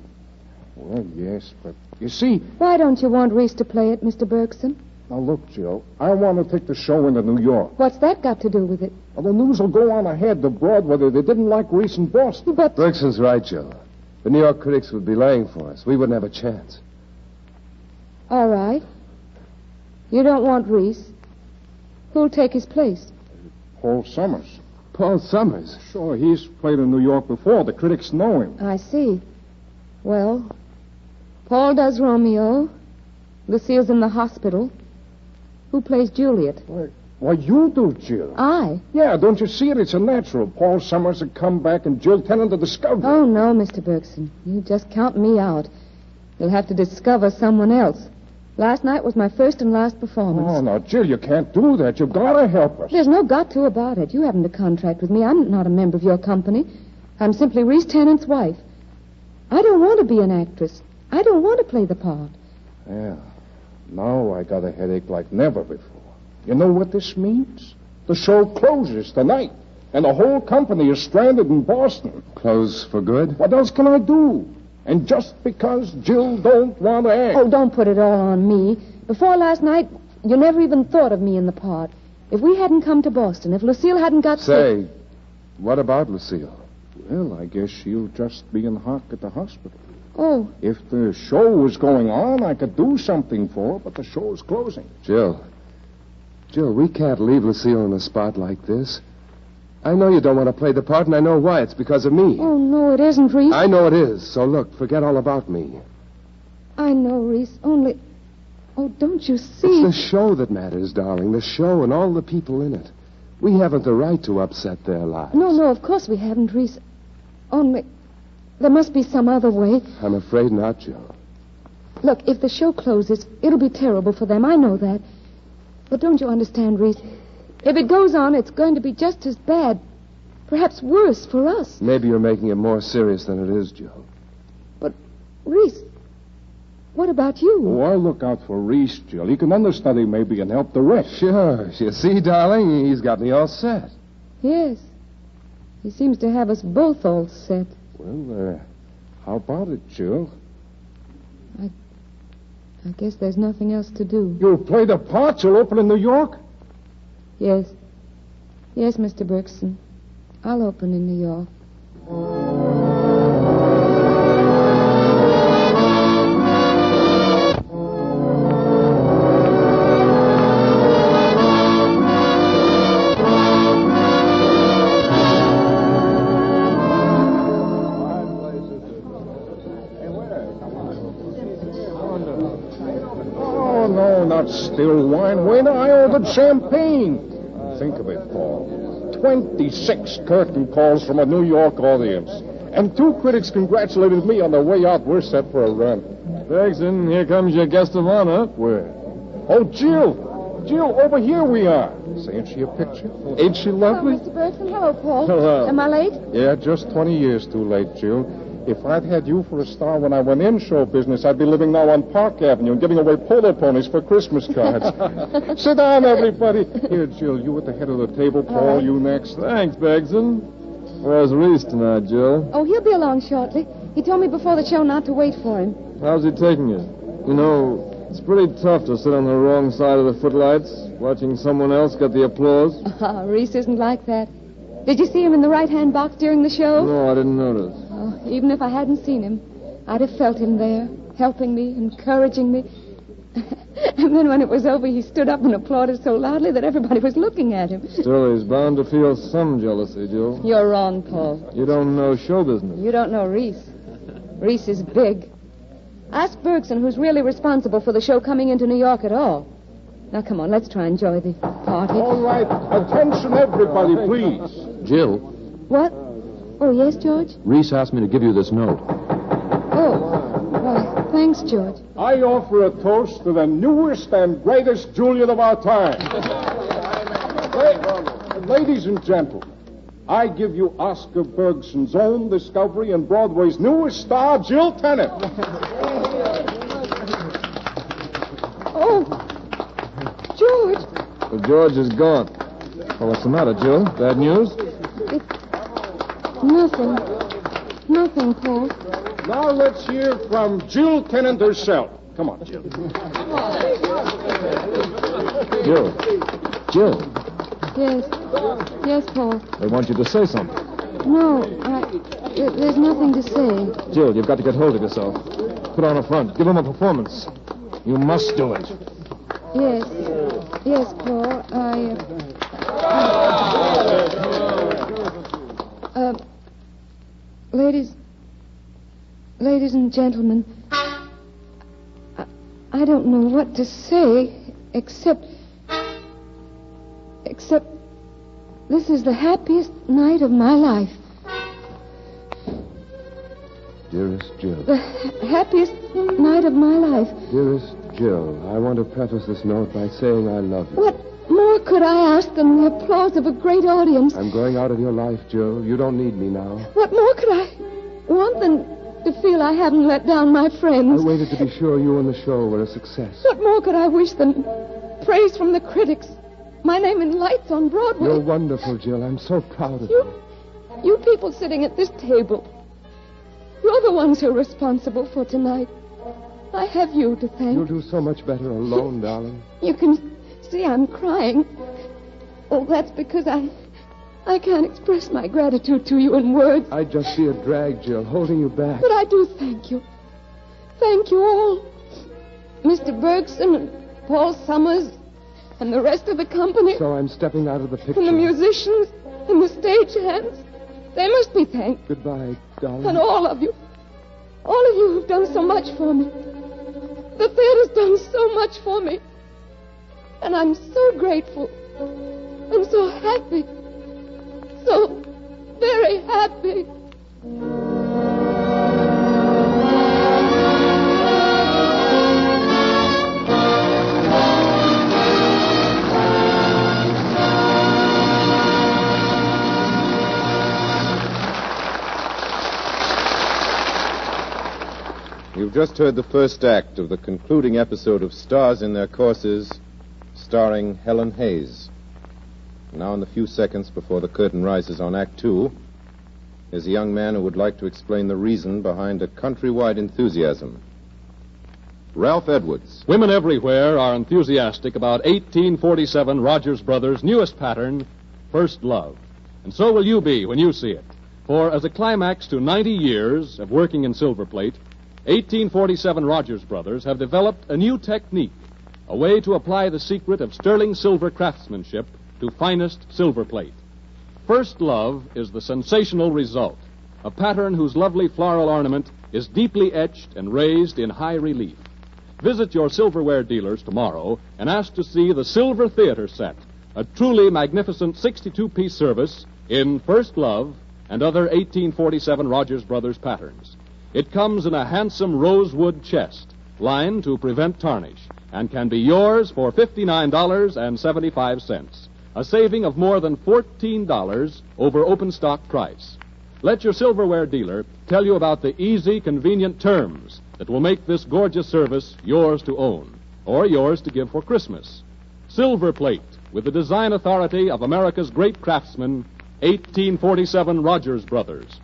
yes, but you see... Why don't you want Reese to play it, Mr. Bergson? Now, look, Jill, I want to take the show into New York. What's that got to do with it? Well, the news will go on ahead to Broadway. They didn't like Reese in Boston. But... Bergson's right, Jill. The New York critics would be laying for us. We wouldn't have a chance. All right. You don't want Reese. Who'll take his place? Paul Summers. Paul Summers. Sure, he's played in New York before. The critics know him. I see. Well, Paul does Romeo. Lucille's in the hospital. Who plays Juliet? Why, you do, Jill. I? Yeah, don't you see it? It's a natural. Paul Summers had come back and Jill Tennant the discovery. Oh, no, Mr. Bergson. You just count me out. You'll have to discover someone else. Last night was my first and last performance. Oh, now, Jill, you can't do that. You've got to help us. There's no got to about it. You haven't a contract with me. I'm not a member of your company. I'm simply Reese Tennant's wife. I don't want to be an actress. I don't want to play the part. Yeah. Now I got a headache like never before. You know what this means? The show closes tonight, and the whole company is stranded in Boston. Close for good? What else can I do? And just because Jill don't want to act. Oh, don't put it all on me. Before last night, you never even thought of me in the part. If we hadn't come to Boston, if Lucille hadn't got Say, what about Lucille? Well, I guess she'll just be in hock at the hospital. Oh. If the show was going on, I could do something for her, but the show is closing. Jill, we can't leave Lucille in a spot like this. I know you don't want to play the part, and I know why. It's because of me. Oh, no, it isn't, Reese. I know it is. So, look, forget all about me. I know, Reese. Only... Oh, don't you see? It's the show that matters, darling. The show and all the people in it. We haven't the right to upset their lives. No, of course we haven't, Reese. Only... There must be some other way. I'm afraid not, Jill. Look, if the show closes, it'll be terrible for them. I know that. But don't you understand, Reese? If it goes on, it's going to be just as bad. Perhaps worse for us. Maybe you're making it more serious than it is, Jill. But, Reese, what about you? Oh, I'll look out for Reese, Jill. He can understudy maybe and help the rest. Sure. You see, darling, he's got me all set. Yes. He seems to have us both all set. Well, how about it, Jill? I guess there's nothing else to do. You'll play the part you'll open in New York? Yes. Yes, Mr. Bergson. I'll open in New York. Still wine. Waiter, I ordered champagne. Think of it, Paul. 26 curtain calls from a New York audience. And 2 critics congratulated me on the way out. We're set for a run. Bergson, here comes your guest of honor. Where? Oh, Jill. Jill, over here we are. Say, ain't she a picture? Ain't she lovely? Hello, Mr. Bergson. Hello, Paul. Hello. Am I late? Yeah, just 20 years too late, Jill. If I'd had you for a star when I went in show business, I'd be living now on Park Avenue and giving away polo ponies for Christmas cards. Sit down, everybody. Here, Jill, you at the head of the table. Paul, you next. Thanks, Bergson. Where's Reese tonight, Jill? Oh, he'll be along shortly. He told me before the show not to wait for him. How's he taking it? You know, it's pretty tough to sit on the wrong side of the footlights, watching someone else get the applause. Reese isn't like that. Did you see him in the right-hand box during the show? No, I didn't notice. Oh, even if I hadn't seen him, I'd have felt him there, helping me, encouraging me. And then when it was over, he stood up and applauded so loudly that everybody was looking at him. Still, he's bound to feel some jealousy, Jill. You're wrong, Paul. You don't know show business. You don't know Reese. Reese is big. Ask Bergson, who's really responsible for the show coming into New York at all. Now, come on, let's try and enjoy the party. All right. Attention, everybody, please. Jill, What? Oh, yes, George? Reese asked me to give you this note. Oh, why, thanks, George. I offer a toast to the newest and greatest Juliet of our time. Ladies and gentlemen, I give you Oscar Bergson's own discovery and Broadway's newest star, Jill Tennant. Oh, George. Well, George is gone. Well, what's the matter, Jill? Bad news? Nothing. Nothing, Paul. Now let's hear from Jill Tennant herself. Come on, Jill. Jill. Yes. Yes, Paul. They want you to say something. No, there's nothing to say. Jill, you've got to get hold of yourself. Put on a front. Give them a performance. You must do it. Yes. Yes, Paul. Ladies and gentlemen, I don't know what to say except this is the happiest night of my life. Dearest Jill. The happiest night of my life. Dearest Jill, I want to preface this note by saying I love you. What more could I ask than the applause of a great audience? I'm going out of your life, Jill. You don't need me now. What more could I want than to feel I haven't let down my friends? I waited to be sure you and the show were a success. What more could I wish than praise from the critics? My name in lights on Broadway. You're wonderful, Jill. I'm so proud of you. You people sitting at this table. You're the ones who are responsible for tonight. I have you to thank. You'll do so much better alone, darling. You can see I'm crying. Oh, that's because I can't express my gratitude to you in words. I'd just be a drag, Jill, holding you back. But I do thank you. Thank you all. Mr. Bergson and Paul Summers and the rest of the company. So I'm stepping out of the picture. And the musicians and the stagehands. They must be thanked. Goodbye, darling. And all of you. All of you who've done so much for me. The theater's done so much for me. And I'm so grateful. I'm so happy. So very happy. You've just heard the first act of the concluding episode of Stars in Their Courses, starring Helen Hayes. Now, in the few seconds before the curtain rises on Act 2, is a young man who would like to explain the reason behind a countrywide enthusiasm. Ralph Edwards. Women everywhere are enthusiastic about 1847 Rogers Brothers' newest pattern, First Love. And so will you be when you see it. For as a climax to 90 years of working in silver plate, 1847 Rogers Brothers have developed a new technique, a way to apply the secret of sterling silver craftsmanship to finest silver plate. First Love is the sensational result, a pattern whose lovely floral ornament is deeply etched and raised in high relief. Visit your silverware dealers tomorrow and ask to see the Silver Theatre set, a truly magnificent 62-piece service in First Love and other 1847 Rogers Brothers patterns. It comes in a handsome rosewood chest, lined to prevent tarnish, and can be yours for $59.75, a saving of more than $14 over open stock price. Let your silverware dealer tell you about the easy, convenient terms that will make this gorgeous service yours to own, or yours to give for Christmas. Silver plate, with the design authority of America's great craftsmen, 1847 Rogers Brothers.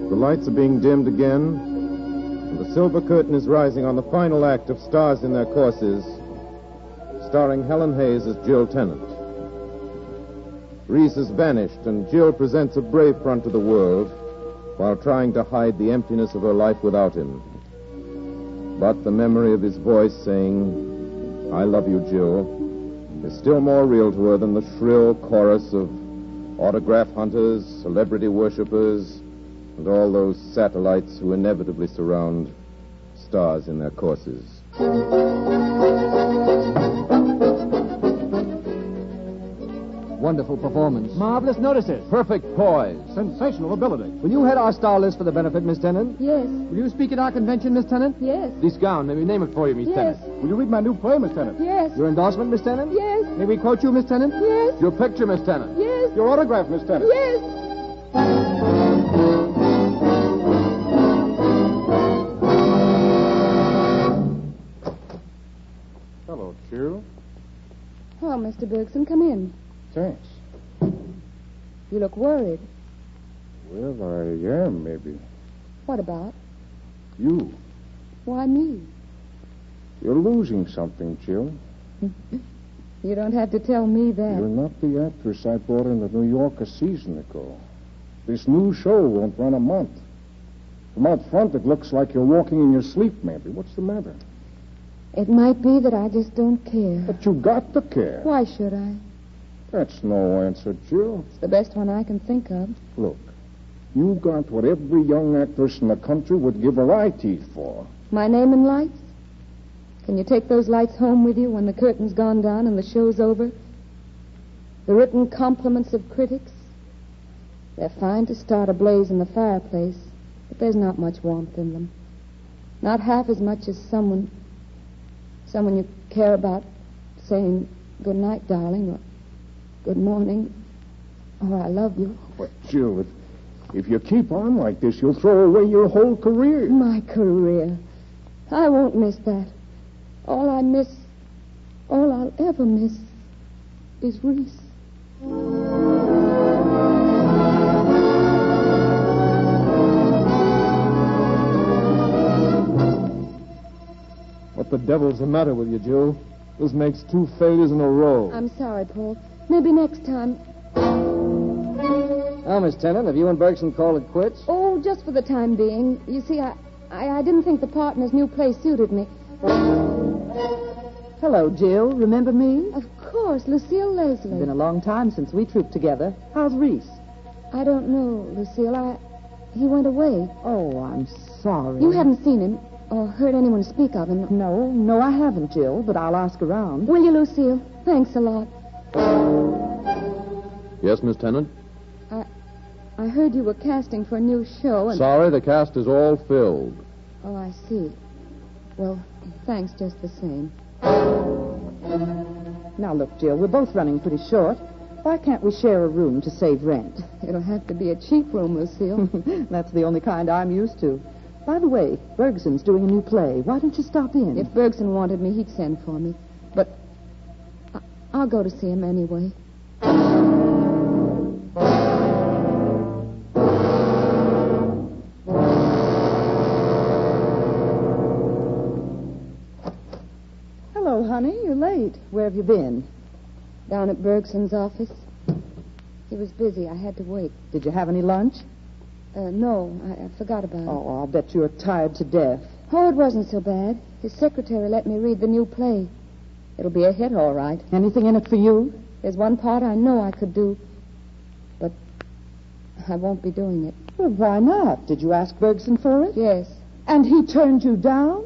The lights are being dimmed again, and the silver curtain is rising on the final act of Stars in Their Courses, starring Helen Hayes as Jill Tennant. Reese has vanished, and Jill presents a brave front to the world while trying to hide the emptiness of her life without him. But the memory of his voice saying, "I love you, Jill," is still more real to her than the shrill chorus of autograph hunters, celebrity worshippers, and all those satellites who inevitably surround Stars in Their Courses. Wonderful performance. Marvelous notices. Perfect poise. Sensational ability. Will you head our star list for the benefit, Miss Tennant? Yes. Will you speak at our convention, Miss Tennant? Yes. This gown, may we name it for you, Miss Yes. Tennant? Will you read my new play, Miss Tennant? Yes. Your endorsement, Miss Tennant? Yes. May we quote you, Miss Tennant? Yes. Your picture, Miss Tennant? Yes. Your autograph, Miss Tennant? Yes. Hello, Jill. Oh, Mr. Bergson, come in. Thanks. You look worried. Well, I am, maybe. What about? You. Why me? You're losing something, Jill. You don't have to tell me that. You're not the actress I brought into New York a season ago. This new show won't run a month. From out front, it looks like you're walking in your sleep, maybe. What's the matter? It might be that I just don't care. But you got to care. Why should I? That's no answer, Jill. It's the best one I can think of. Look, you got what every young actress in the country would give her eye teeth for. My name and lights? Can you take those lights home with you when the curtain's gone down and the show's over? The written compliments of critics? They're fine to start a blaze in the fireplace, but there's not much warmth in them. Not half as much as someone you care about saying good night, darling, or good morning, or I love you. But, Jill, if you keep on like this, you'll throw away your whole career. My career. I won't miss that. All I'll ever miss is Reese. What the devil's the matter with you, Jill? This makes 2 failures in a row. I'm sorry, Paul. Maybe next time. Now, Miss Tennant, have you and Bergson called it quits? Oh, just for the time being. You see, I didn't think the part in his new play suited me. Hello, Jill. Remember me? Of course, Lucille Leslie. It's been a long time since we trooped together. How's Reese? I don't know, Lucille. He went away. Oh, I'm sorry. You haven't seen him or heard anyone speak of him? No, I haven't, Jill, but I'll ask around. Will you, Lucille? Thanks a lot. Yes, Miss Tennant? I heard you were casting for a new show and... Sorry, the cast is all filled. Oh, I see. Well, thanks just the same. Now, look, Jill, we're both running pretty short. Why can't we share a room to save rent? It'll have to be a cheap room, Lucille. That's the only kind I'm used to. By the way, Bergson's doing a new play. Why don't you stop in? If Bergson wanted me, he'd send for me. But I'll go to see him anyway. Hello, honey. You're late. Where have you been? Down at Bergson's office. He was busy. I had to wait. Did you have any lunch? No, I forgot about it. Oh, I'll bet you're tired to death. Oh, it wasn't so bad. His secretary let me read the new play. It'll be a hit, all right. Anything in it for you? There's one part I know I could do, but I won't be doing it. Well, why not? Did you ask Bergson for it? Yes. And he turned you down?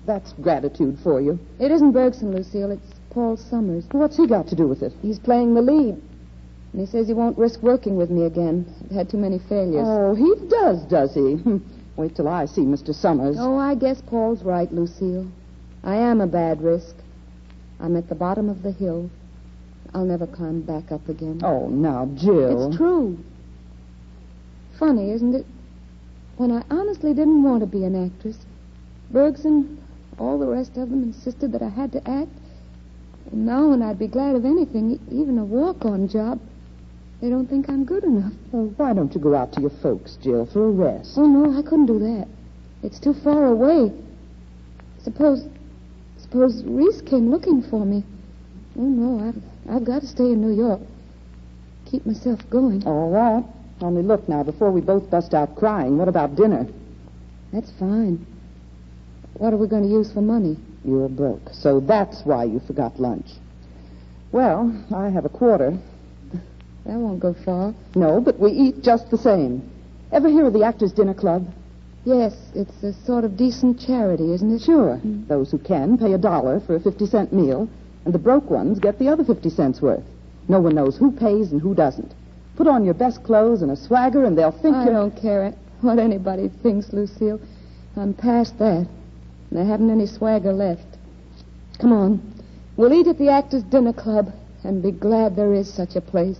That's gratitude for you. It isn't Bergson, Lucille. It's Paul Summers. What's he got to do with it? He's playing the lead. And he says he won't risk working with me again. I've had too many failures. Oh, he does he? Wait till I see Mr. Summers. Oh, I guess Paul's right, Lucille. I am a bad risk. I'm at the bottom of the hill. I'll never climb back up again. Oh, now, Jill. It's true. Funny, isn't it? When I honestly didn't want to be an actress, Bergson, all the rest of them insisted that I had to act. And now when I'd be glad of anything, even a walk-on job, they don't think I'm good enough. Well, why don't you go out to your folks, Jill, for a rest? Oh, no, I couldn't do that. It's too far away. Suppose Reese came looking for me. Oh, no, I've got to stay in New York. Keep myself going. All right. Only look now, before we both bust out crying, what about dinner? That's fine. What are we going to use for money? You're broke, so that's why you forgot lunch. Well, I have a quarter. That won't go far. No, but we eat just the same. Ever hear of the Actors' Dinner Club? Yes, it's a sort of decent charity, isn't it? Sure. Those who can pay $1 for a 50-cent meal, and the broke ones get the other 50 cents worth. No one knows who pays and who doesn't. Put on your best clothes and a swagger, and they'll think I don't care what anybody thinks, Lucille. I'm past that. And I haven't any swagger left. Come on. We'll eat at the Actors' Dinner Club and be glad there is such a place.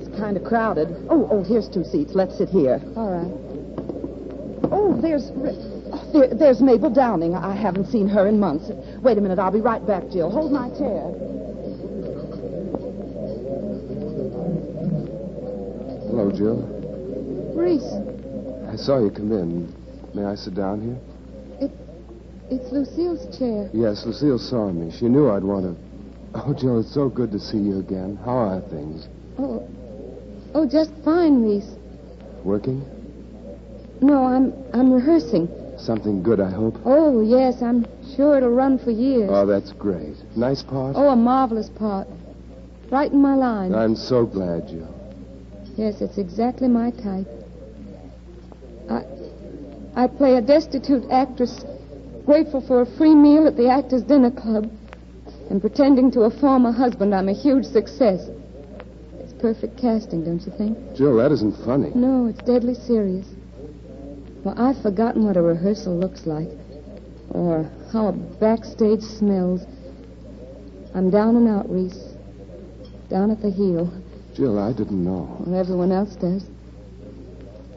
It's kind of crowded. Oh, here's 2 seats. Let's sit here. All right. Oh, there's Mabel Downing. I haven't seen her in months. Wait a minute. I'll be right back, Jill. Hold my chair. Hello, Jill. Reese. I saw you come in. May I sit down here? It's Lucille's chair. Yes, Lucille saw me. She knew I'd want to... Oh, Jill, it's so good to see you again. How are things? Oh, just fine, Reese. Working? No, I'm rehearsing. Something good, I hope. Oh, yes, I'm sure it'll run for years. Oh, that's great. Nice part? Oh, a marvelous part. Right in my line. I'm so glad, Jill. Yes, it's exactly my type. I play a destitute actress, grateful for a free meal at the Actors' Dinner Club, and pretending to a former husband I'm a huge success. It's perfect casting, don't you think? Jill, that isn't funny. No, it's deadly serious. Well, I've forgotten what a rehearsal looks like, or how a backstage smells. I'm down and out, Reese. Down at the heel. Jill, I didn't know. Well, everyone else does.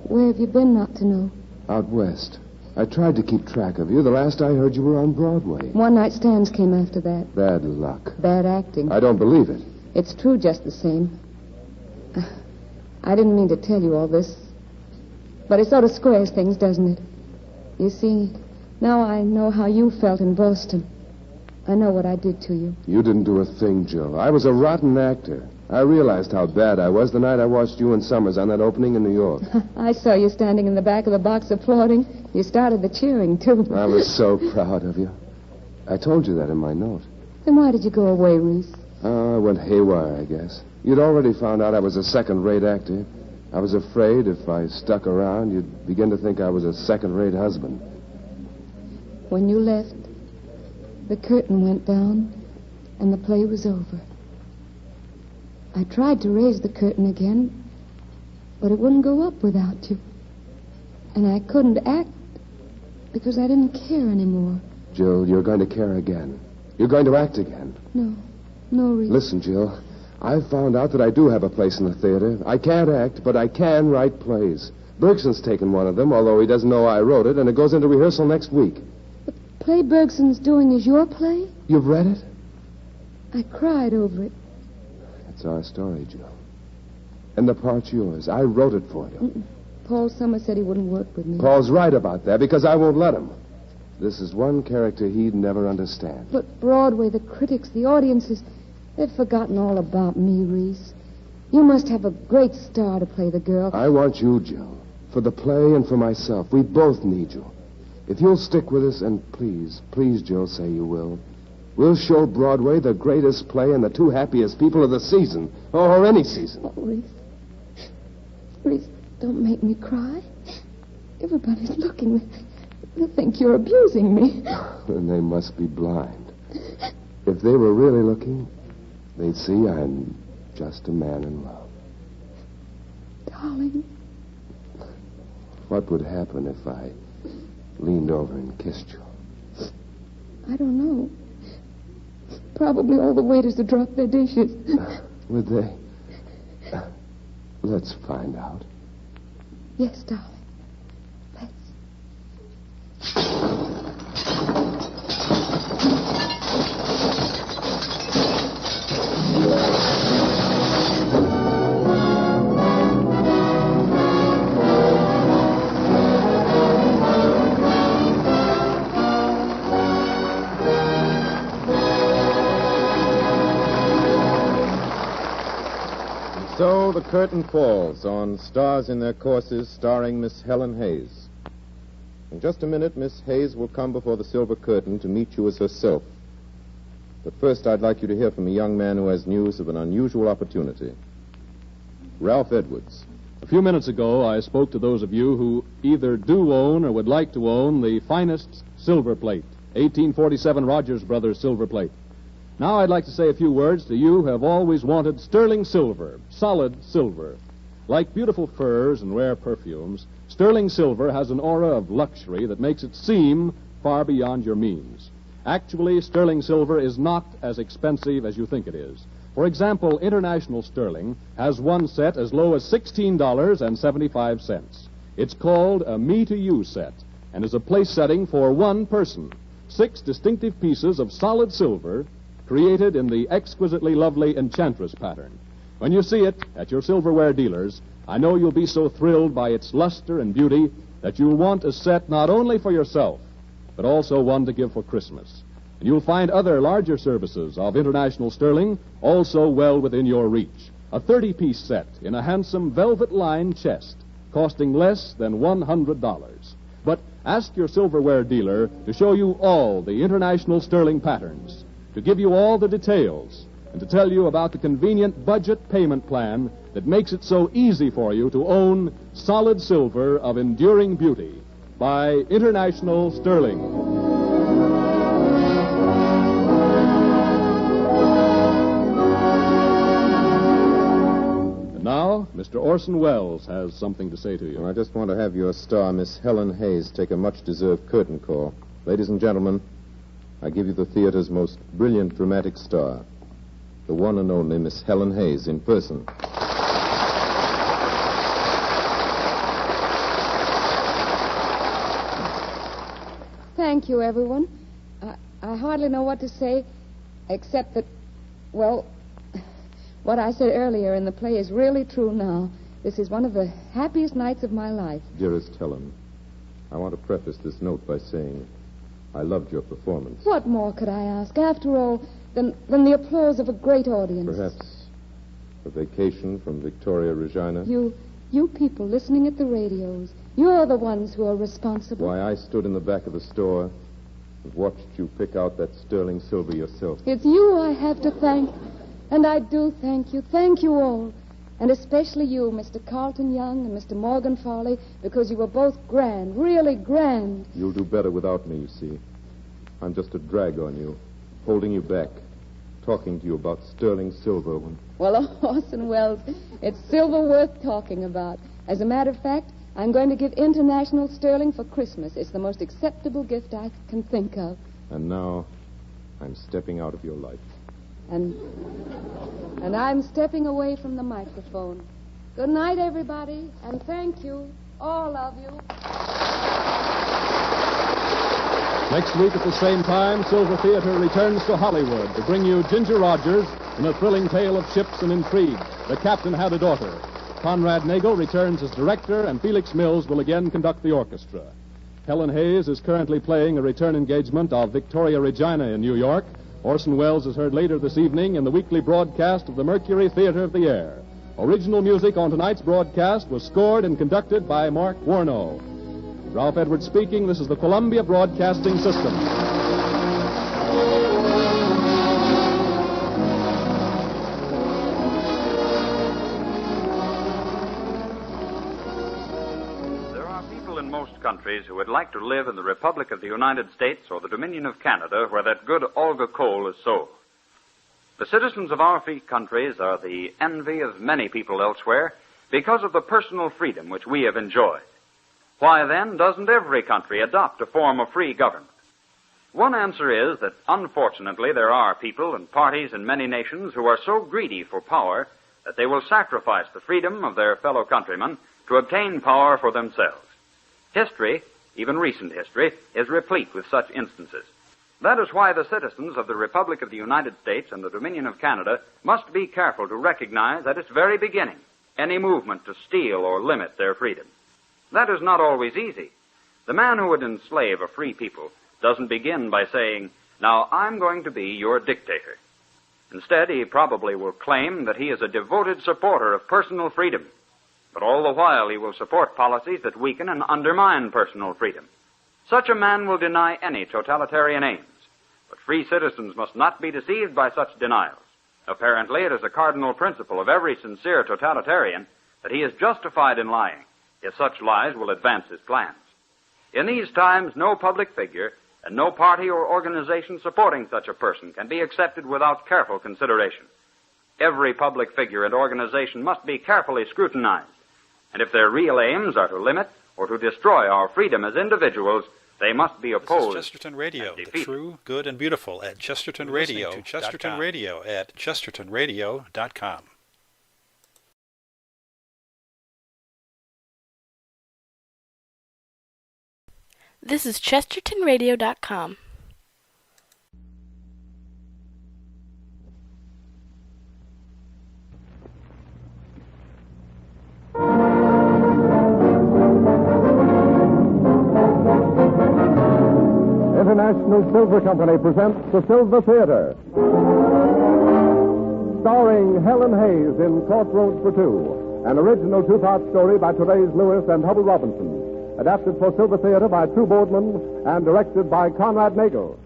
Where have you been not to know? Out west. I tried to keep track of you. The last I heard, you were on Broadway. One-night stands came after that. Bad luck. Bad acting. I don't believe it. It's true just the same. I didn't mean to tell you all this, but it sort of squares things, doesn't it? You see, now I know how you felt in Boston. I know what I did to you. You didn't do a thing, Jill. I was a rotten actor. I realized how bad I was the night I watched you and Summers on that opening in New York. I saw you standing in the back of the box applauding. You started the cheering, too. I was so proud of you. I told you that in my note. Then why did you go away, Reese? I went haywire, I guess. You'd already found out I was a second-rate actor. I was afraid if I stuck around, you'd begin to think I was a second-rate husband. When you left, the curtain went down, and the play was over. I tried to raise the curtain again, but it wouldn't go up without you. And I couldn't act because I didn't care anymore. Jill, you're going to care again. You're going to act again. No, Reese. Listen, Jill, I've found out that I do have a place in the theater. I can't act, but I can write plays. Bergson's taken one of them, although he doesn't know I wrote it, and it goes into rehearsal next week. The play Bergson's doing is your play? You've read it? I cried over it. It's our story, Jill. And the part's yours. I wrote it for you. Paul Summers said he wouldn't work with me. Paul's right about that, because I won't let him. This is one character he'd never understand. But Broadway, the critics, the audiences, they've forgotten all about me, Reese. You must have a great star to play the girl. I want you, Jill. For the play and for myself. We both need you. If you'll stick with us, and please, Jill, say you will. We'll show Broadway the greatest play and the two happiest people of the season, or any season. Oh, Reese, don't make me cry. Everybody's looking. They'll think you're abusing me. Then they must be blind. If they were really looking, they'd see I'm just a man in love. Darling. What would happen if I leaned over and kissed you? I don't know. Probably all the waiters would drop their dishes. Would they? Let's find out. Yes, darling. So the curtain falls on Stars in Their Courses, starring Miss Helen Hayes. In just a minute, Miss Hayes will come before the silver curtain to meet you as herself. But first, I'd like you to hear from a young man who has news of an unusual opportunity. Ralph Edwards. A few minutes ago, I spoke to those of you who either do own or would like to own the finest silver plate, 1847 Rogers Brothers silver plate. Now I'd like to say a few words to you who have always wanted sterling silver, solid silver. Like beautiful furs and rare perfumes, sterling silver has an aura of luxury that makes it seem far beyond your means. Actually, sterling silver is not as expensive as you think it is. For example, international sterling has one set as low as $16.75. It's called a me-to-you set and is a place setting for one person. 6 distinctive pieces of solid silver created in the exquisitely lovely enchantress pattern. When you see it at your silverware dealers, I know you'll be so thrilled by its luster and beauty that you'll want a set not only for yourself, but also one to give for Christmas. And you'll find other larger services of international sterling also well within your reach. A 30-piece set in a handsome velvet-lined chest, costing less than $100. But ask your silverware dealer to show you all the international sterling patterns, to give you all the details, and to tell you about the convenient budget payment plan that makes it so easy for you to own solid silver of enduring beauty by International Sterling. Now, Mr. Orson Welles has something to say to you. I just want to have your star, Miss Helen Hayes, take a much-deserved curtain call. Ladies and gentlemen, I give you the theater's most brilliant dramatic star, the one and only Miss Helen Hayes in person. Thank you, everyone. I hardly know what to say, except that, well, what I said earlier in the play is really true now. This is one of the happiest nights of my life. Dearest Helen, I want to preface this note by saying I loved your performance. What more could I ask, after all, than the applause of a great audience? Perhaps a vacation from Victoria Regina? You people listening at the radios, you're the ones who are responsible. Why, I stood in the back of the store and watched you pick out that sterling silver yourself. It's you I have to thank. And I do thank you. Thank you all. And especially you, Mr. Carlton Young and Mr. Morgan Farley, because you were both grand, really grand. You'll do better without me, you see. I'm just a drag on you, holding you back, talking to you about sterling silver when... Well, Orson Welles, it's silver worth talking about. As a matter of fact, I'm going to give international sterling for Christmas. It's the most acceptable gift I can think of. And now, I'm stepping out of your life. And I'm stepping away from the microphone. Good night, everybody, and thank you, all of you. Next week at the same time, Silver Theatre returns to Hollywood to bring you Ginger Rogers in a thrilling tale of ships and intrigue. The Captain Had a Daughter. Conrad Nagel returns as director, and Felix Mills will again conduct the orchestra. Helen Hayes is currently playing a return engagement of Victoria Regina in New York. Orson Welles is heard later this evening in the weekly broadcast of the Mercury Theater of the Air. Original music on tonight's broadcast was scored and conducted by Mark Warnow. Ralph Edwards speaking. This is the Columbia Broadcasting System. There are people in most countries who would like to live in the Republic of the United States or the Dominion of Canada, where that good Olga coal is sold. The citizens of our free countries are the envy of many people elsewhere because of the personal freedom which we have enjoyed. Why, then, doesn't every country adopt a form of free government? One answer is that, unfortunately, there are people and parties in many nations who are so greedy for power that they will sacrifice the freedom of their fellow countrymen to obtain power for themselves. History, even recent history, is replete with such instances. That is why the citizens of the Republic of the United States and the Dominion of Canada must be careful to recognize at its very beginning any movement to steal or limit their freedom. That is not always easy. The man who would enslave a free people doesn't begin by saying, "Now I'm going to be your dictator." Instead, he probably will claim that he is a devoted supporter of personal freedom, but all the while he will support policies that weaken and undermine personal freedom. Such a man will deny any totalitarian aims, but free citizens must not be deceived by such denials. Apparently, it is a cardinal principle of every sincere totalitarian that he is justified in lying if such lies will advance his plans. In these times, no public figure and no party or organization supporting such a person can be accepted without careful consideration. Every public figure and organization must be carefully scrutinized, and if their real aims are to limit or to destroy our freedom as individuals, they must be opposed. This is Chesterton Radio, the true, good, and beautiful at Chesterton Radio. To Chesterton Radio at chestertonradio.com. This is chestertonradio.com. International Silver Company presents the Silver Theatre. Starring Helen Hayes in Crossroads for Two, an original two-part story by Therese Lewis and Hubble Robinson, adapted for Silver Theatre by True Boardman and directed by Conrad Nagel.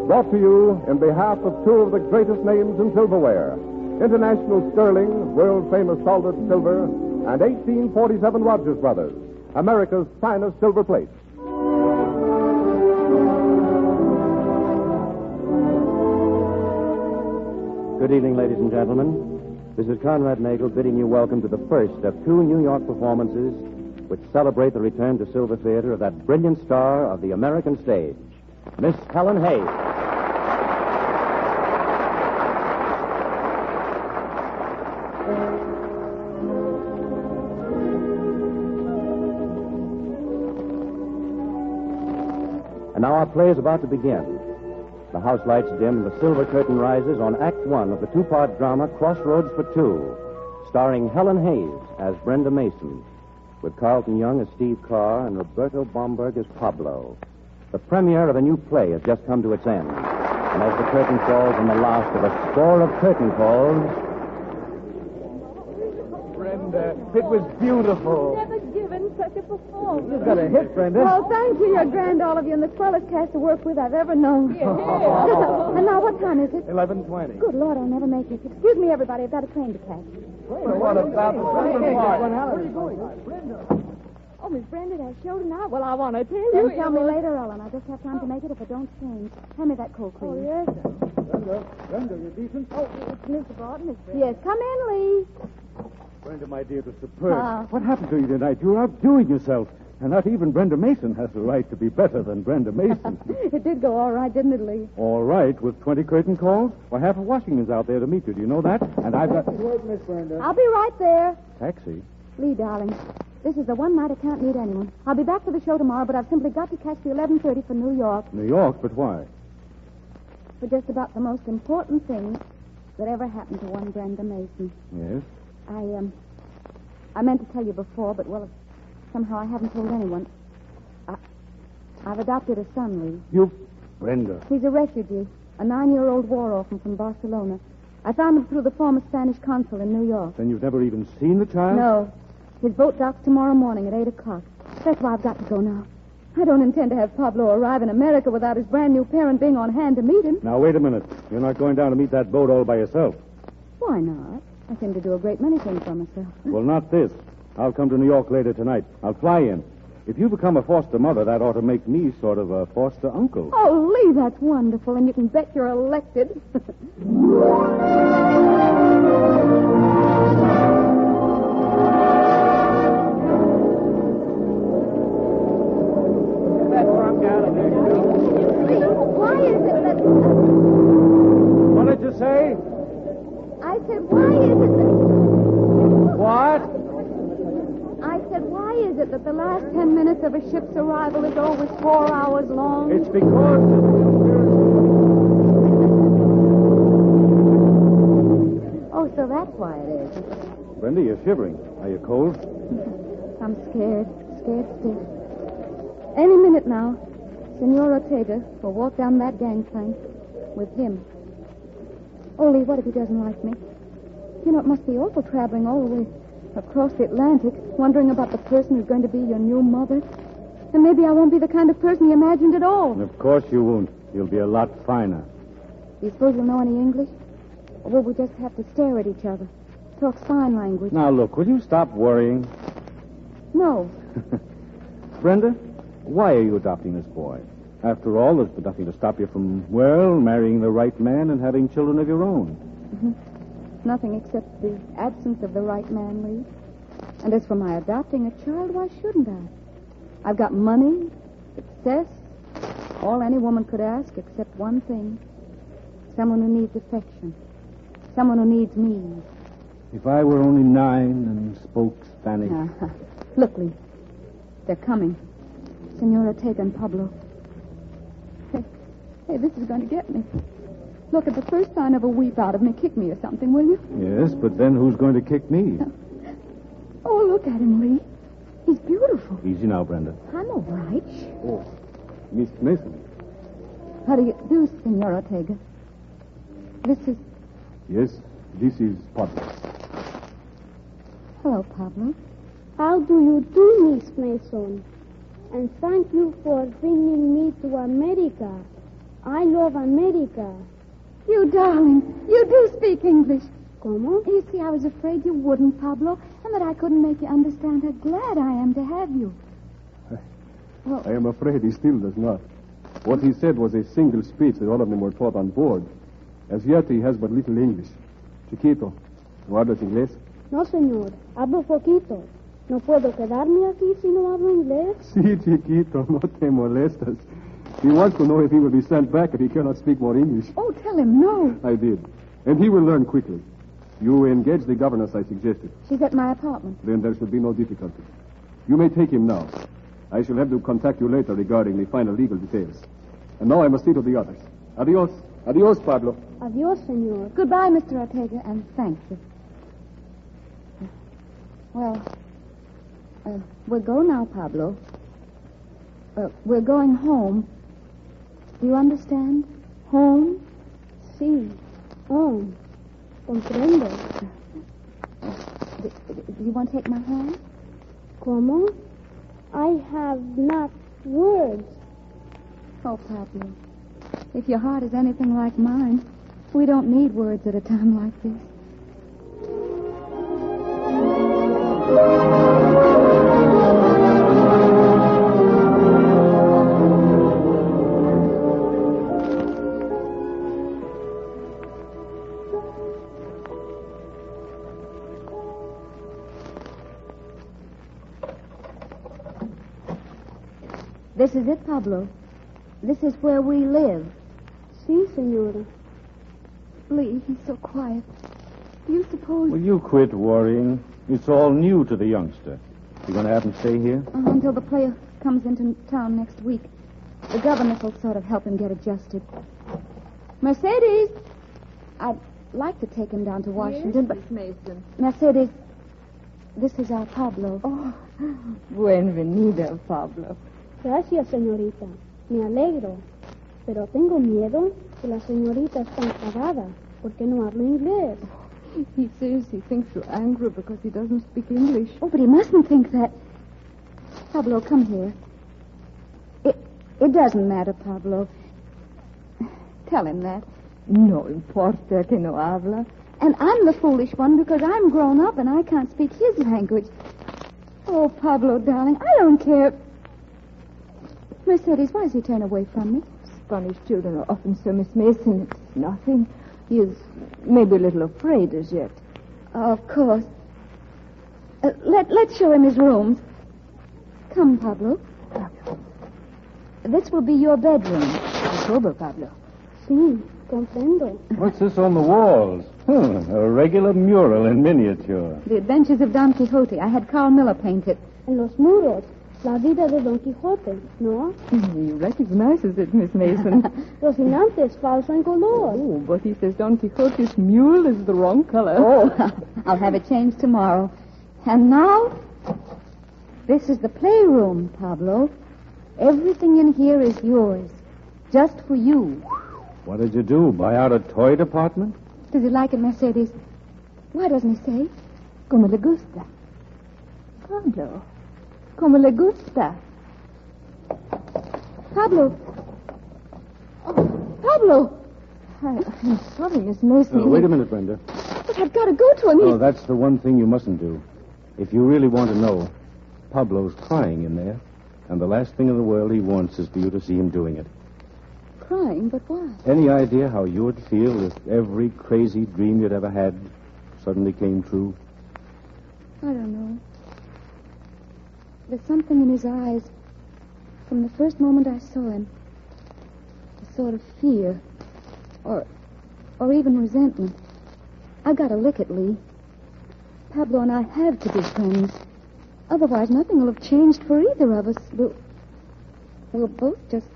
Brought to you in behalf of two of the greatest names in silverware, International Sterling, world-famous soldered silver, and 1847 Rogers Brothers, America's finest silver plate. Good evening, ladies and gentlemen. This is Conrad Nagel bidding you welcome to the first of two New York performances which celebrate the return to Silver Theatre of that brilliant star of the American stage, Miss Helen Hayes. And now our play is about to begin. The house lights dim, the silver curtain rises on Act One of the two-part drama Crossroads for Two, starring Helen Hayes as Brenda Mason, with Carlton Young as Steve Carr and Roberto Bomberg as Pablo. The premiere of a new play has just come to its end. And as the curtain falls on the last of a score of curtain calls... Brenda, it was beautiful. Never given such a performance. You've got a hit, Brenda. Well, thank you. You're grand, all of you, and the swellest cast of work with I've ever known. And now, what time is it? 11:20. Good Lord, I'll never make it. Excuse me, everybody. I've got a train to catch. What about the second part? Where are you going? Oh, Miss Brenda, that show tonight? Well, I want to tell you. Then tell me later, Ellen. I just have time to make it if I don't change. Hand me that cold cream. Oh, yes. Brenda, you decent? Oh, it's Mr. Barton, Miss Brenda. Yes, come in, Lee. Brenda, my dear, it was superb. What happened to you tonight? You were outdoing yourself. And not even Brenda Mason has the right to be better than Brenda Mason. It did go all right, didn't it, Lee? All right, with 20 curtain calls? Why, half of Washington's out there to meet you. Do you know that? And I've got... Wait, Miss Brenda. I'll be right there. Taxi? Lee, darling, this is the one night I can't meet anyone. I'll be back for the show tomorrow, but I've simply got to catch the 11:30 for New York. New York? But why? For just about the most important thing that ever happened to one Brenda Mason. Yes? I meant to tell you before, but, well, somehow I haven't told anyone. I've adopted a son, Lee. You... Brenda. He's a refugee, a 9-year-old war orphan from Barcelona. I found him through the former Spanish consul in New York. Then you've never even seen the child? No. His boat docks tomorrow morning at 8 o'clock. That's why I've got to go now. I don't intend to have Pablo arrive in America without his brand new parent being on hand to meet him. Now, wait a minute. You're not going down to meet that boat all by yourself. Why not? I seem to do a great many things for myself. Well, not this. I'll come to New York later tonight. I'll fly in. If you become a foster mother, that ought to make me sort of a foster uncle. Oh, Lee, that's wonderful, and you can bet you're elected. Why is it that... What did you say? I said, why is it that... What? I said, why is it that the last 10 minutes of a ship's arrival is always 4 hours long? It's because... Oh, so that's why it is. Brenda, you're shivering. Are you cold? I'm scared stiff. Any minute now, Senor Ortega will walk down that gangplank with him. Oh, Lee, what if he doesn't like me? You know, it must be awful traveling all the way across the Atlantic, wondering about the person who's going to be your new mother. And maybe I won't be the kind of person he imagined at all. Of course you won't. You'll be a lot finer. Do you suppose you'll know any English? Or will we just have to stare at each other? Talk sign language? Now, look, will you stop worrying? No. Brenda, why are you adopting this boy? After all, there's been nothing to stop you from, well, marrying the right man and having children of your own. Mm-hmm. Nothing except the absence of the right man, Lee. And as for my adopting a child, why shouldn't I? I've got money, success, all any woman could ask except one thing. Someone who needs affection. Someone who needs me. If I were only 9 and spoke Spanish. Look, Lee. They're coming. Senor Ortega and Pablo. Hey, this is going to get me. Look, at the first sign of a weep out of me, kick me or something, will you? Yes, but then who's going to kick me? Oh, look at him, Lee. He's beautiful. Easy now, Brenda. I'm all right. Oh, Miss Mason. How do you do, Senor Ortega? This is... Yes, this is Pablo. Hello, Pablo. How do you do, Miss Mason? And thank you for bringing me to America. I love America. You darling, you do speak English. ¿Cómo? You see, I was afraid you wouldn't, Pablo, and that I couldn't make you understand how glad I am to have you. Well, I am afraid he still does not. What he said was a single speech that all of them were taught on board. As yet, he has but little English. Chiquito, ¿no hablas inglés? No, señor. Hablo poquito. ¿No puedo quedarme aquí si no hablo inglés? Sí, Chiquito, no te molestas. He wants to know if he will be sent back if he cannot speak more English. Oh, tell him no. I did. And he will learn quickly. You engage the governess I suggested. She's at my apartment. Then there should be no difficulty. You may take him now. I shall have to contact you later regarding the final legal details. And now I must see to the others. Adios. Adios, Pablo. Adios, señor. Goodbye, Mr. Ortega, and thank you. Well, we'll go now, Pablo. We're going home. Do you understand? Home? Sí. Home. Comprendo. Do you want to take my hand? ¿Cómo? I have not words. Oh, Pablo, if your heart is anything like mine, we don't need words at a time like this. This is it, Pablo. This is where we live. Sí, señora. Lee, he's so quiet. Do you suppose... Will you quit worrying? It's all new to the youngster. You going to have him stay here? Until the player comes into town next week. The governess will sort of help him get adjusted. Mercedes! I'd like to take him down to Washington, Yes, but... Miss Mason. Mercedes, this is our Pablo. Oh, bienvenido, Pablo. Gracias, señorita. Me alegro. Pero tengo miedo que la señorita está enfadada porque no hablo inglés. He says he thinks you're angry because he doesn't speak English. Oh, but he mustn't think that. Pablo, come here. It doesn't matter, Pablo. Tell him that. No importa que no habla. And I'm the foolish one because I'm grown up and I can't speak his language. Oh, Pablo, darling, I don't care. Mercedes, why does he turn away from me? Spanish children are often so Miss Mason. It's nothing. He is maybe a little afraid as yet. Of course. Let's show him his rooms. Come, Pablo. This will be your bedroom. Sober, Pablo. Sí, comprendo. What's this on the walls? A regular mural in miniature. The Adventures of Don Quixote. I had Carl Miller paint it. En los muros, la vida de Don Quijote, ¿no? He recognizes it, Miss Mason. Rocinante es falso en color. Oh, but he says Don Quixote's mule is the wrong color. Oh, I'll have it changed tomorrow. And now, this is the playroom, Pablo. Everything in here is yours. Just for you. What did you do? Buy out a toy department? Does he like it, Mercedes? Why doesn't he say? Como le gusta. Pablo. Como le gusta. Pablo. Oh, Pablo. I'm sorry, Miss Mason. Wait a minute, Brenda. But I've got to go to him. Oh, that's the one thing you mustn't do. If you really want to know, Pablo's crying in there. And the last thing in the world he wants is for you to see him doing it. Crying? But why? Any idea how you would feel if every crazy dream you'd ever had suddenly came true? I don't know. There's something in his eyes. From the first moment I saw him. A sort of fear. Or even resentment. I've got to lick it, Lee. Pablo and I have to be friends. Otherwise, nothing will have changed for either of us. We'll both just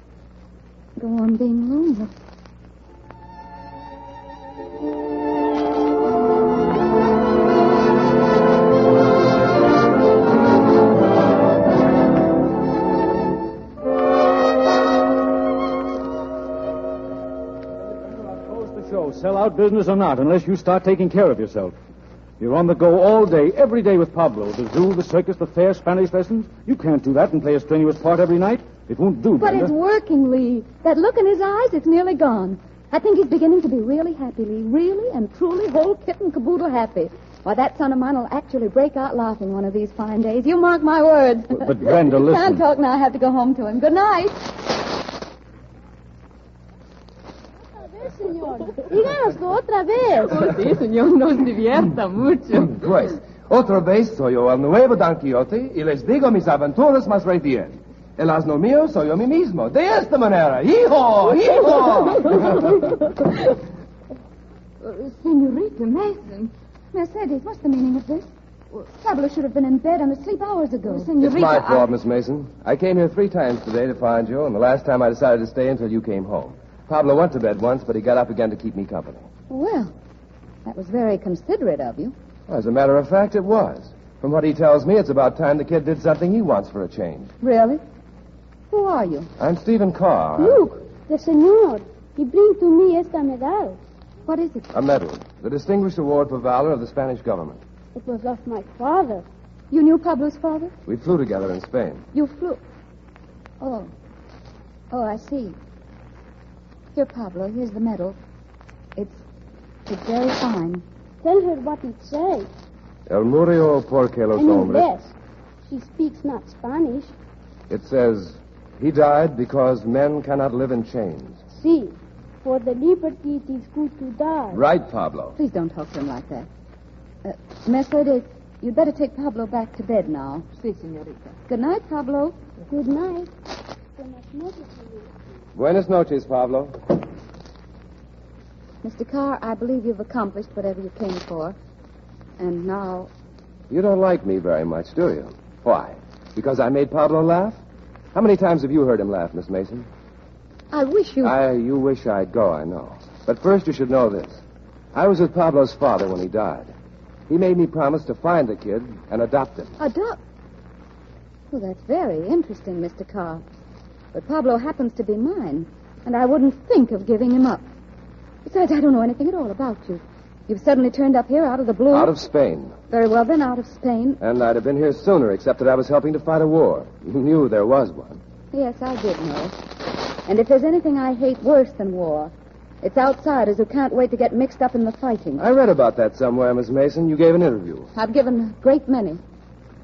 go on being lonely. sell out business or not, unless you start taking care of yourself. You're on the go all day, every day with Pablo. The zoo, the circus, the fair, Spanish lessons. You can't do that and play a strenuous part every night. It won't do, But Brenda. it's working, Lee. That look in his eyes, it's nearly gone. I think he's beginning to be really happy, Lee. Really and truly whole kit and caboodle happy. Why, that son of mine will actually break out laughing one of these fine days. You mark my words. But Brenda, listen. Can't talk now. I have to go home to him. Good night. Díganos otra vez. Oh, sí, señor, nos divierta mucho. Pues, otra vez soy yo el nuevo Don Quixote y les digo mis aventuras más recientes. El asno mío soy yo mí mismo. De esta manera. ¡Hijo! ¡Hijo! Senorita Mason. Mercedes, what's the meaning of this? Pablo should have been in bed and asleep hours ago. It's my fault, Miss Mason. I came here 3 times today to find you, and the last time I decided to stay until you came home. Pablo went to bed once, but he got up again to keep me company. Well, that was very considerate of you. Well, as a matter of fact, it was. From what he tells me, it's about time the kid did something he wants for a change. Really? Who are you? I'm Stephen Carr. Look, the señor. He bring to me esta medal. What is it? A medal. The Distinguished Award for Valor of the Spanish government. It was of my father. You knew Pablo's father? We flew together in Spain. You flew. Oh, I see. Here, Pablo, here's the medal. It's very fine. Tell her what it says. El murió porque los En hombres. inglés. She speaks not Spanish. It says, he died because men cannot live in chains. See, for the liberty it is good to die. Right, Pablo. Please don't talk to him like that. Mercedes, you'd better take Pablo back to bed now. Sí, señorita. Good night, Pablo. Good night. Buenas noches, señor. Buenas noches, Pablo. Mr. Carr, I believe you've accomplished whatever you came for. And now... You don't like me very much, do you? Why? Because I made Pablo laugh? How many times have you heard him laugh, Miss Mason? I wish you... You wish I'd go, I know. But first you should know this. I was with Pablo's father when he died. He made me promise to find the kid and adopt him. Adopt? Well, that's very interesting, Mr. Carr. But Pablo happens to be mine, and I wouldn't think of giving him up. Besides, I don't know anything at all about you. You've suddenly turned up here out of the blue. Out of Spain. Very well, then, out of Spain. And I'd have been here sooner, except that I was helping to fight a war. You knew there was one. Yes, I did know. And if there's anything I hate worse than war, it's outsiders who can't wait to get mixed up in the fighting. I read about that somewhere, Miss Mason. You gave an interview. I've given a great many.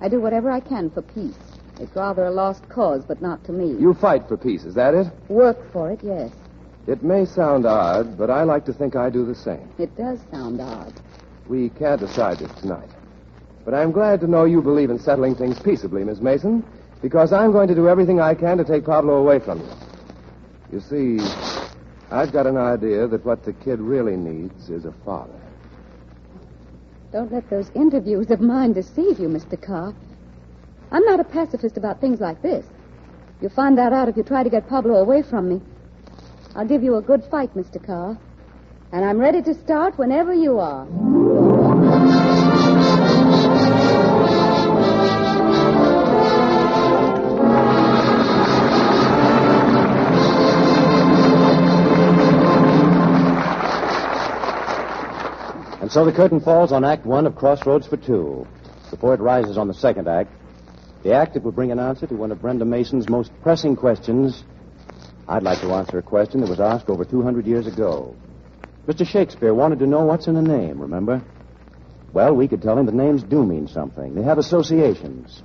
I do whatever I can for peace. It's rather a lost cause, but not to me. You fight for peace, is that it? Work for it, yes. It may sound odd, but I like to think I do the same. It does sound odd. We can't decide this tonight. But I'm glad to know you believe in settling things peaceably, Miss Mason, because I'm going to do everything I can to take Pablo away from you. You see, I've got an idea that what the kid really needs is a father. Don't let those interviews of mine deceive you, Mr. Carr. I'm not a pacifist about things like this. You'll find that out if you try to get Pablo away from me. I'll give you a good fight, Mr. Carr. And I'm ready to start whenever you are. And so the curtain falls on Act 1 of Crossroads for Two. Before it rises on the second act, the act that will bring an answer to one of Brenda Mason's most pressing questions. I'd like to answer a question that was asked over 200 years ago. Mr. Shakespeare wanted to know what's in a name, remember? Well, we could tell him that names do mean something. They have associations.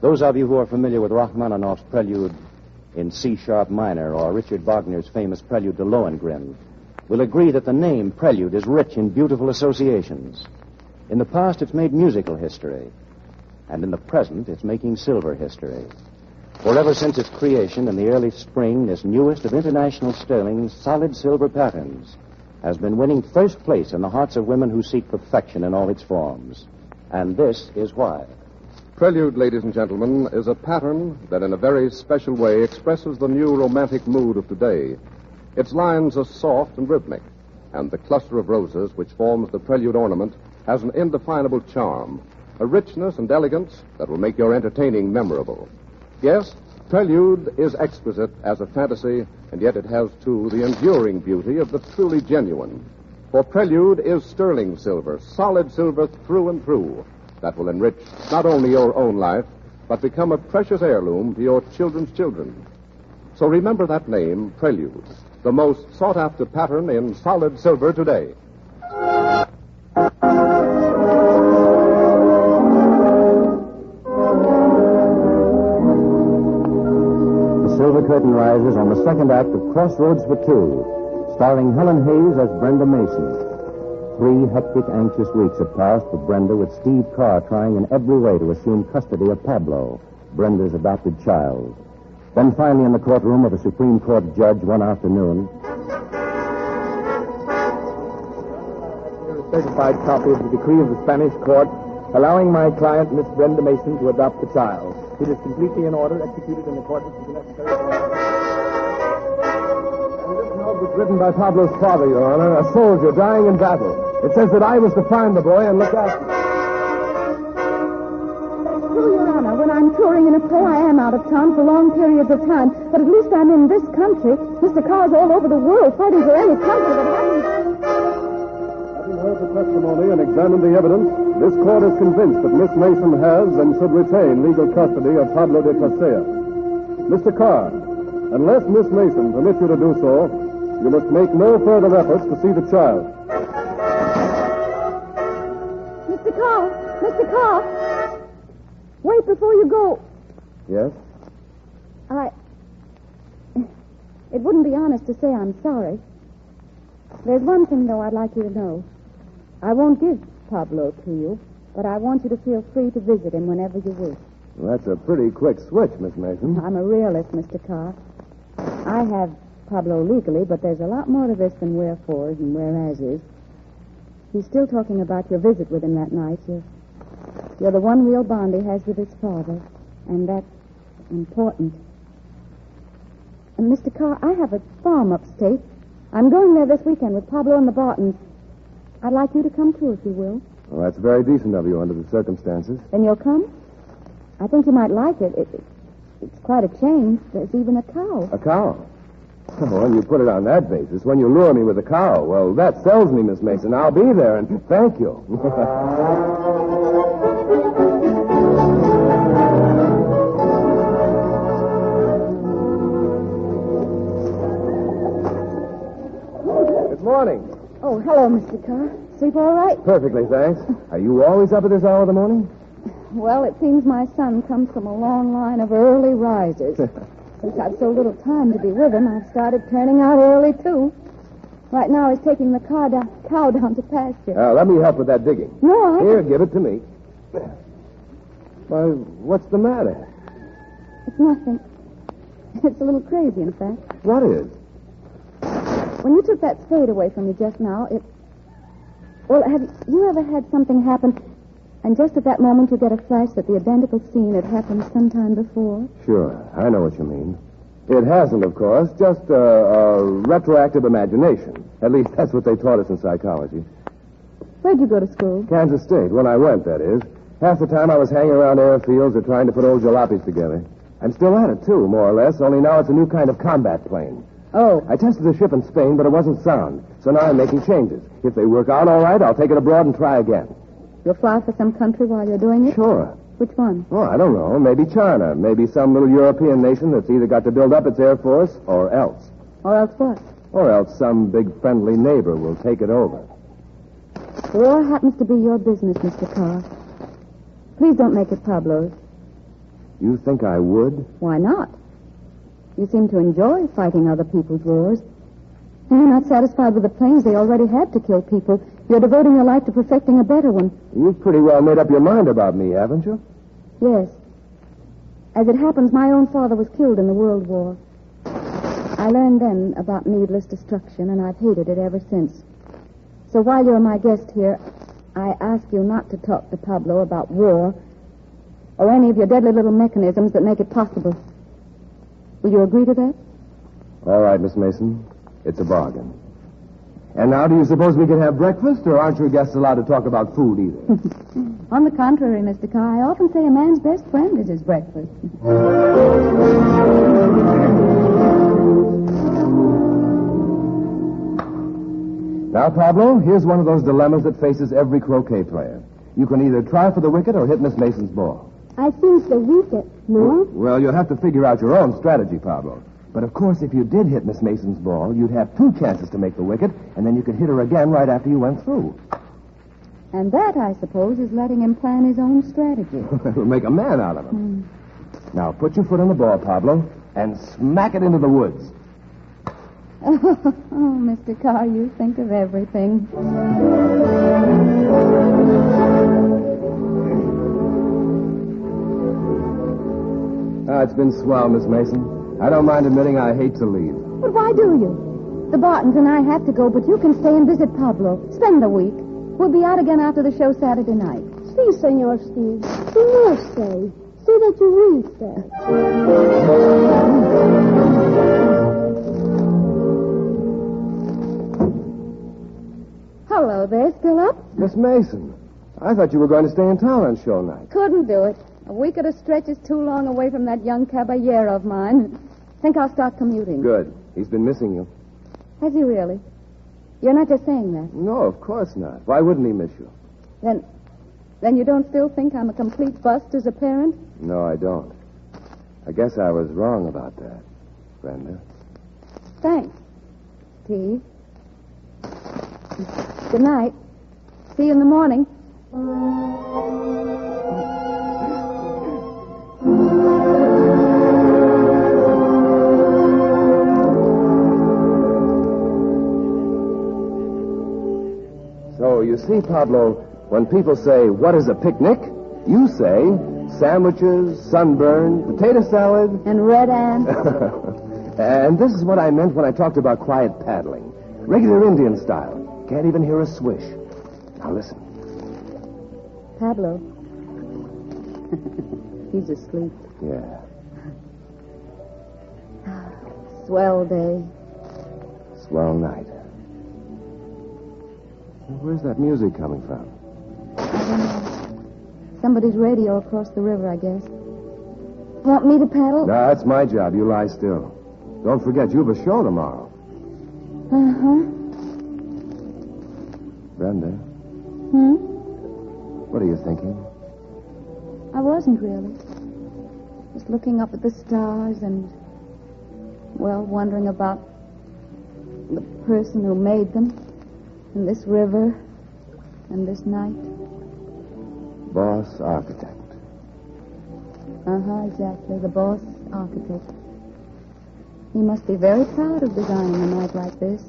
Those of you who are familiar with Rachmaninoff's prelude in C-sharp minor or Richard Wagner's famous prelude to Lohengrin will agree that the name prelude is rich in beautiful associations. In the past, it's made musical history. And in the present, it's making silver history. For ever since its creation in the early spring, this newest of International Sterling's solid silver patterns has been winning first place in the hearts of women who seek perfection in all its forms. And this is why. Prelude, ladies and gentlemen, is a pattern that in a very special way expresses the new romantic mood of today. Its lines are soft and rhythmic, and the cluster of roses which forms the prelude ornament has an indefinable charm, a richness and elegance that will make your entertaining memorable. Yes, Prelude is exquisite as a fantasy, and yet it has, too, the enduring beauty of the truly genuine. For Prelude is sterling silver, solid silver through and through, that will enrich not only your own life, but become a precious heirloom to your children's children. So remember that name, Prelude, the most sought-after pattern in solid silver today. The silver curtain rises on the second act of Crossroads for Two, starring Helen Hayes as Brenda Mason. 3 hectic, anxious weeks have passed for Brenda, with Steve Carr trying in every way to assume custody of Pablo, Brenda's adopted child. Then finally in the courtroom of a Supreme Court judge one afternoon. Here is a certified copy of the decree of the Spanish court allowing my client, Miss Brenda Mason, to adopt the child. It is completely in order, executed in accordance with the necessary It was written by Pablo's father, Your Honor, a soldier dying in battle. It says that I was to find the boy and look after him. That's true, Your Honor. When I'm touring in a play, I am out of town for long periods of time. But at least I'm in this country. Mr. Carr's all over the world fighting for any country that hasn't... Having heard the testimony and examined the evidence, this court is convinced that Miss Mason has and should retain legal custody of Pablo de Casea. Mr. Carr, unless Miss Mason permits you to do so, you must make no further efforts to see the child. Mr. Carr! Mr. Carr! Wait before you go. Yes? It wouldn't be honest to say I'm sorry. There's one thing, though, I'd like you to know. I won't give Pablo to you, but I want you to feel free to visit him whenever you wish. Well, that's a pretty quick switch, Miss Mason. I'm a realist, Mr. Carr. I have Pablo legally, but there's a lot more to this than wherefores and whereases. He's still talking about your visit with him that night. You're the one real bond he has with his father, and that's important. And, Mr. Carr, I have a farm upstate. I'm going there this weekend with Pablo and the Bartons. I'd like you to come, too, if you will. Well, that's very decent of you under the circumstances. Then you'll come? I think you might like it. It's quite a change. There's even a cow. A cow? Oh, when you put it on that basis, when you lure me with a cow, well, that sells me, Miss Mason. I'll be there, and thank you. Good morning. Oh, hello, Mr. Carr. Sleep all right? Perfectly, thanks. Are you always up at this hour of the morning? Well, it seems my son comes from a long line of early risers. Since I've so little time to be with him, I've started turning out early, too. Right now, he's taking the cow down to pasture. Let me help with that digging. No, Here, give it to me. Why, what's the matter? It's nothing. It's a little crazy, in fact. What is? When you took that spade away from me just now, Well, have you ever had something happen, and just at that moment you get a flash that the identical scene had happened sometime before? Sure, I know what you mean. It hasn't, of course, just a retroactive imagination. At least that's what they taught us in psychology. Where'd you go to school? Kansas State, when I went, that is. Half the time I was hanging around airfields or trying to put old jalopies together. I'm still at it, too, more or less, only now it's a new kind of combat plane. Oh. I tested the ship in Spain, but it wasn't sound. So now I'm making changes. If they work out all right, I'll take it abroad and try again. You'll fly for some country while you're doing it? Sure. Which one? Oh, I don't know. Maybe China. Maybe some little European nation that's either got to build up its air force or else. Or else what? Or else some big friendly neighbor will take it over. War happens to be your business, Mr. Carr. Please don't make it Pablo's. You think I would? Why not? You seem to enjoy fighting other people's wars. And you're not satisfied with the planes they already had to kill people. You're devoting your life to perfecting a better one. You've pretty well made up your mind about me, haven't you? Yes. As it happens, my own father was killed in the World War. I learned then about needless destruction, and I've hated it ever since. So while you're my guest here, I ask you not to talk to Pablo about war or any of your deadly little mechanisms that make it possible. Will you agree to that? All right, Miss Mason. It's a bargain. And now, do you suppose we can have breakfast, or aren't your guests allowed to talk about food either? On the contrary, Mr. Carr, I often say a man's best friend is his breakfast. Now, Pablo, here's one of those dilemmas that faces every croquet player. You can either try for the wicket or hit Miss Mason's ball. I think the wicket, no? Well, you'll have to figure out your own strategy, Pablo. But, of course, if you did hit Miss Mason's ball, you'd have 2 chances to make the wicket, and then you could hit her again right after you went through. And that, I suppose, is letting him plan his own strategy. It'll make a man out of him. Now, put your foot on the ball, Pablo, and smack it into the woods. Oh, Mr. Carr, you think of everything. It's been swell, Miss Mason. I don't mind admitting I hate to leave. But why do you? The Bartons and I have to go, but you can stay and visit Pablo. Spend the week. We'll be out again after the show Saturday night. Si, Senor Steve. Senor say. Say that you will stay. Hello there, still up? Miss Mason, I thought you were going to stay in town on show night. Couldn't do it. A week at a stretch is too long away from that young caballero of mine. Think I'll start commuting. Good. He's been missing you. Has he really? You're not just saying that. No, of course not. Why wouldn't he miss you? Then you don't still think I'm a complete bust as a parent? No, I don't. I guess I was wrong about that, Brenda. Thanks, Steve. Good night. See you in the morning. So, you see, Pablo, when people say, what is a picnic? You say, sandwiches, sunburn, potato salad. And red ants. And this is what I meant when I talked about quiet paddling. Regular Indian style. Can't even hear a swish. Now listen. Pablo. He's asleep. Yeah. Swell day. Swell night. Where's that music coming from? I don't know. Somebody's radio across the river, I guess. Want me to paddle? No, that's my job. You lie still. Don't forget, you have a show tomorrow. Uh-huh. Brenda, what are you thinking? I wasn't really. Just looking up at the stars and, well, wondering about the person who made them, and this river, and this night. Boss architect. Uh-huh, exactly. The boss architect. He must be very proud of designing a night like this.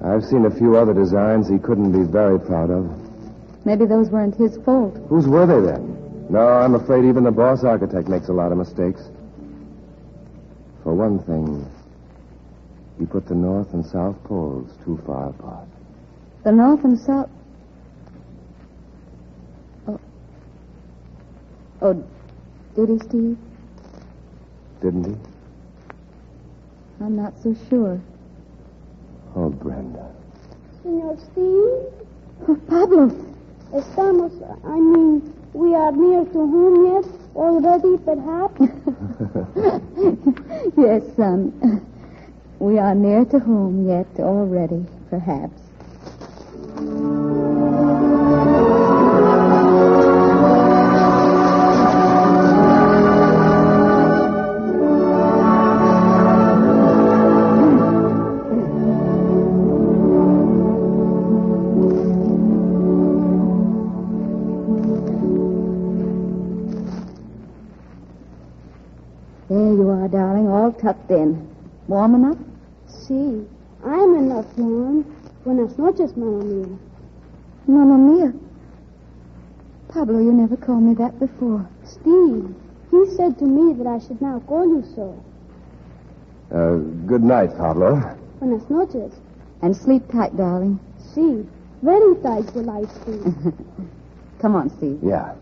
I've seen a few other designs he couldn't be very proud of. Maybe those weren't his fault. Whose were they then? No, I'm afraid even the boss architect makes a lot of mistakes. For one thing, he put the North and South poles too far apart. The North and South... Oh, did he, Steve? Didn't he? I'm not so sure. Oh, Brenda. Senor Steve? Oh, Pablo. We are near to home yet? Already, perhaps? Yes, son. We are near to home yet already, perhaps. There you are, darling, all tucked in. Warm enough? Sí, I'm enough warm. Buenas noches, Mamma Mia. Mamma Mia. Pablo, you never called me that before. Steve, he said to me that I should now call you so. Good night, Pablo. Buenas noches. And sleep tight, darling. Sí, very tight will I sleep. Come on, Steve. Yeah.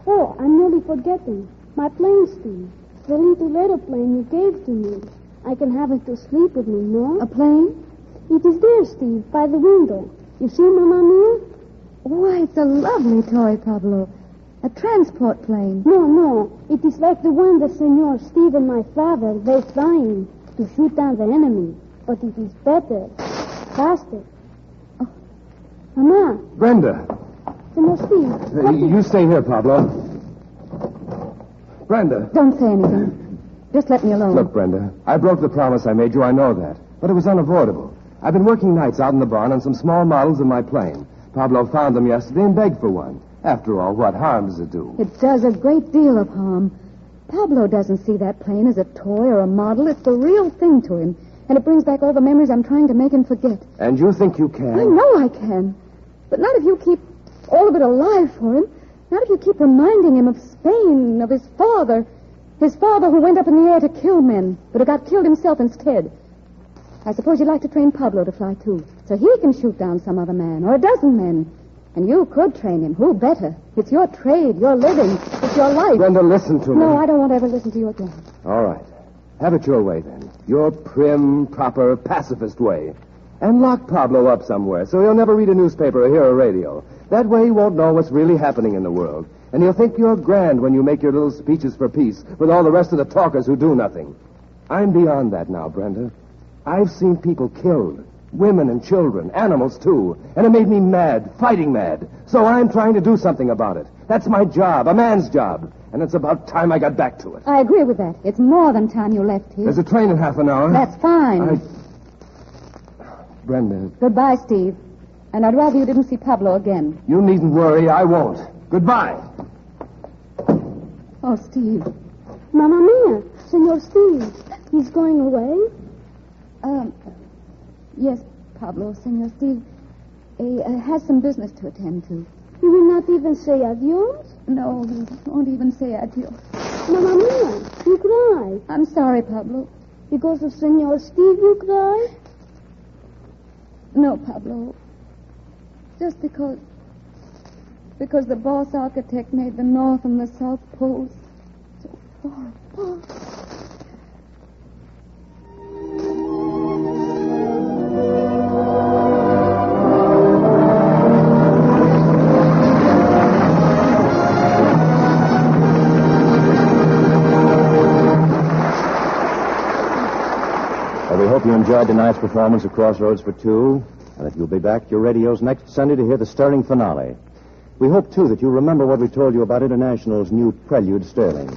Oh, I'm nearly forgetting. My plane, Steve. The little aeroplane you gave to me. I can have it to sleep with me, no? A plane? It is there, Steve, by the window. You see, Mamma Mia? Why, it's a lovely toy, Pablo. A transport plane. No. It is like the one that Senor Steve and my father, they're flying to shoot down the enemy. But it is better, faster. Oh, Mama, Brenda, Senor Steve. you stay here, Pablo. Brenda. Don't say anything. Just let me alone. Look, Brenda, I broke the promise I made you, I know that. But it was unavoidable. I've been working nights out in the barn on some small models of my plane. Pablo found them yesterday and begged for one. After all, what harm does it do? It does a great deal of harm. Pablo doesn't see that plane as a toy or a model. It's the real thing to him. And it brings back all the memories I'm trying to make him forget. And you think you can? I know I can. But not if you keep all of it alive for him. Not if you keep reminding him of Spain, of his father. His father who went up in the air to kill men, but who got killed himself instead. I suppose you'd like to train Pablo to fly, too, so he can shoot down some other man, or a dozen men. And you could train him. Who better? It's your trade, your living. It's your life. Brenda, listen to me. No, I don't want to ever listen to you again. All right. Have it your way, then. Your prim, proper, pacifist way. And lock Pablo up somewhere so he'll never read a newspaper or hear a radio. That way he won't know what's really happening in the world. And he'll think you're grand when you make your little speeches for peace with all the rest of the talkers who do nothing. I'm beyond that now, Brenda. I've seen people killed. Women and children, animals too. And it made me mad, fighting mad. So I'm trying to do something about it. That's my job, a man's job. And it's about time I got back to it. I agree with that. It's more than time you left here. There's a train in half an hour. That's fine. Brenda, Goodbye, Steve. And I'd rather you didn't see Pablo again. you needn't worry. I won't. Goodbye. Oh, Steve. Mamma mia, Senor Steve. He's going away? Yes, Pablo, Senor Steve. He has some business to attend to. He will not even say adios? No, he won't even say adios. Mamma mia, you cry. I'm sorry, Pablo. Because of Senor Steve you cry? No, Pablo. Just because the boss architect made the North and the South Poles so far apart. Well, we hope you enjoyed tonight's performance of Crossroads for Two, and that you'll be back to your radios next Sunday to hear the Sterling finale. We hope, too, that you remember what we told you about International's new Prelude Sterling.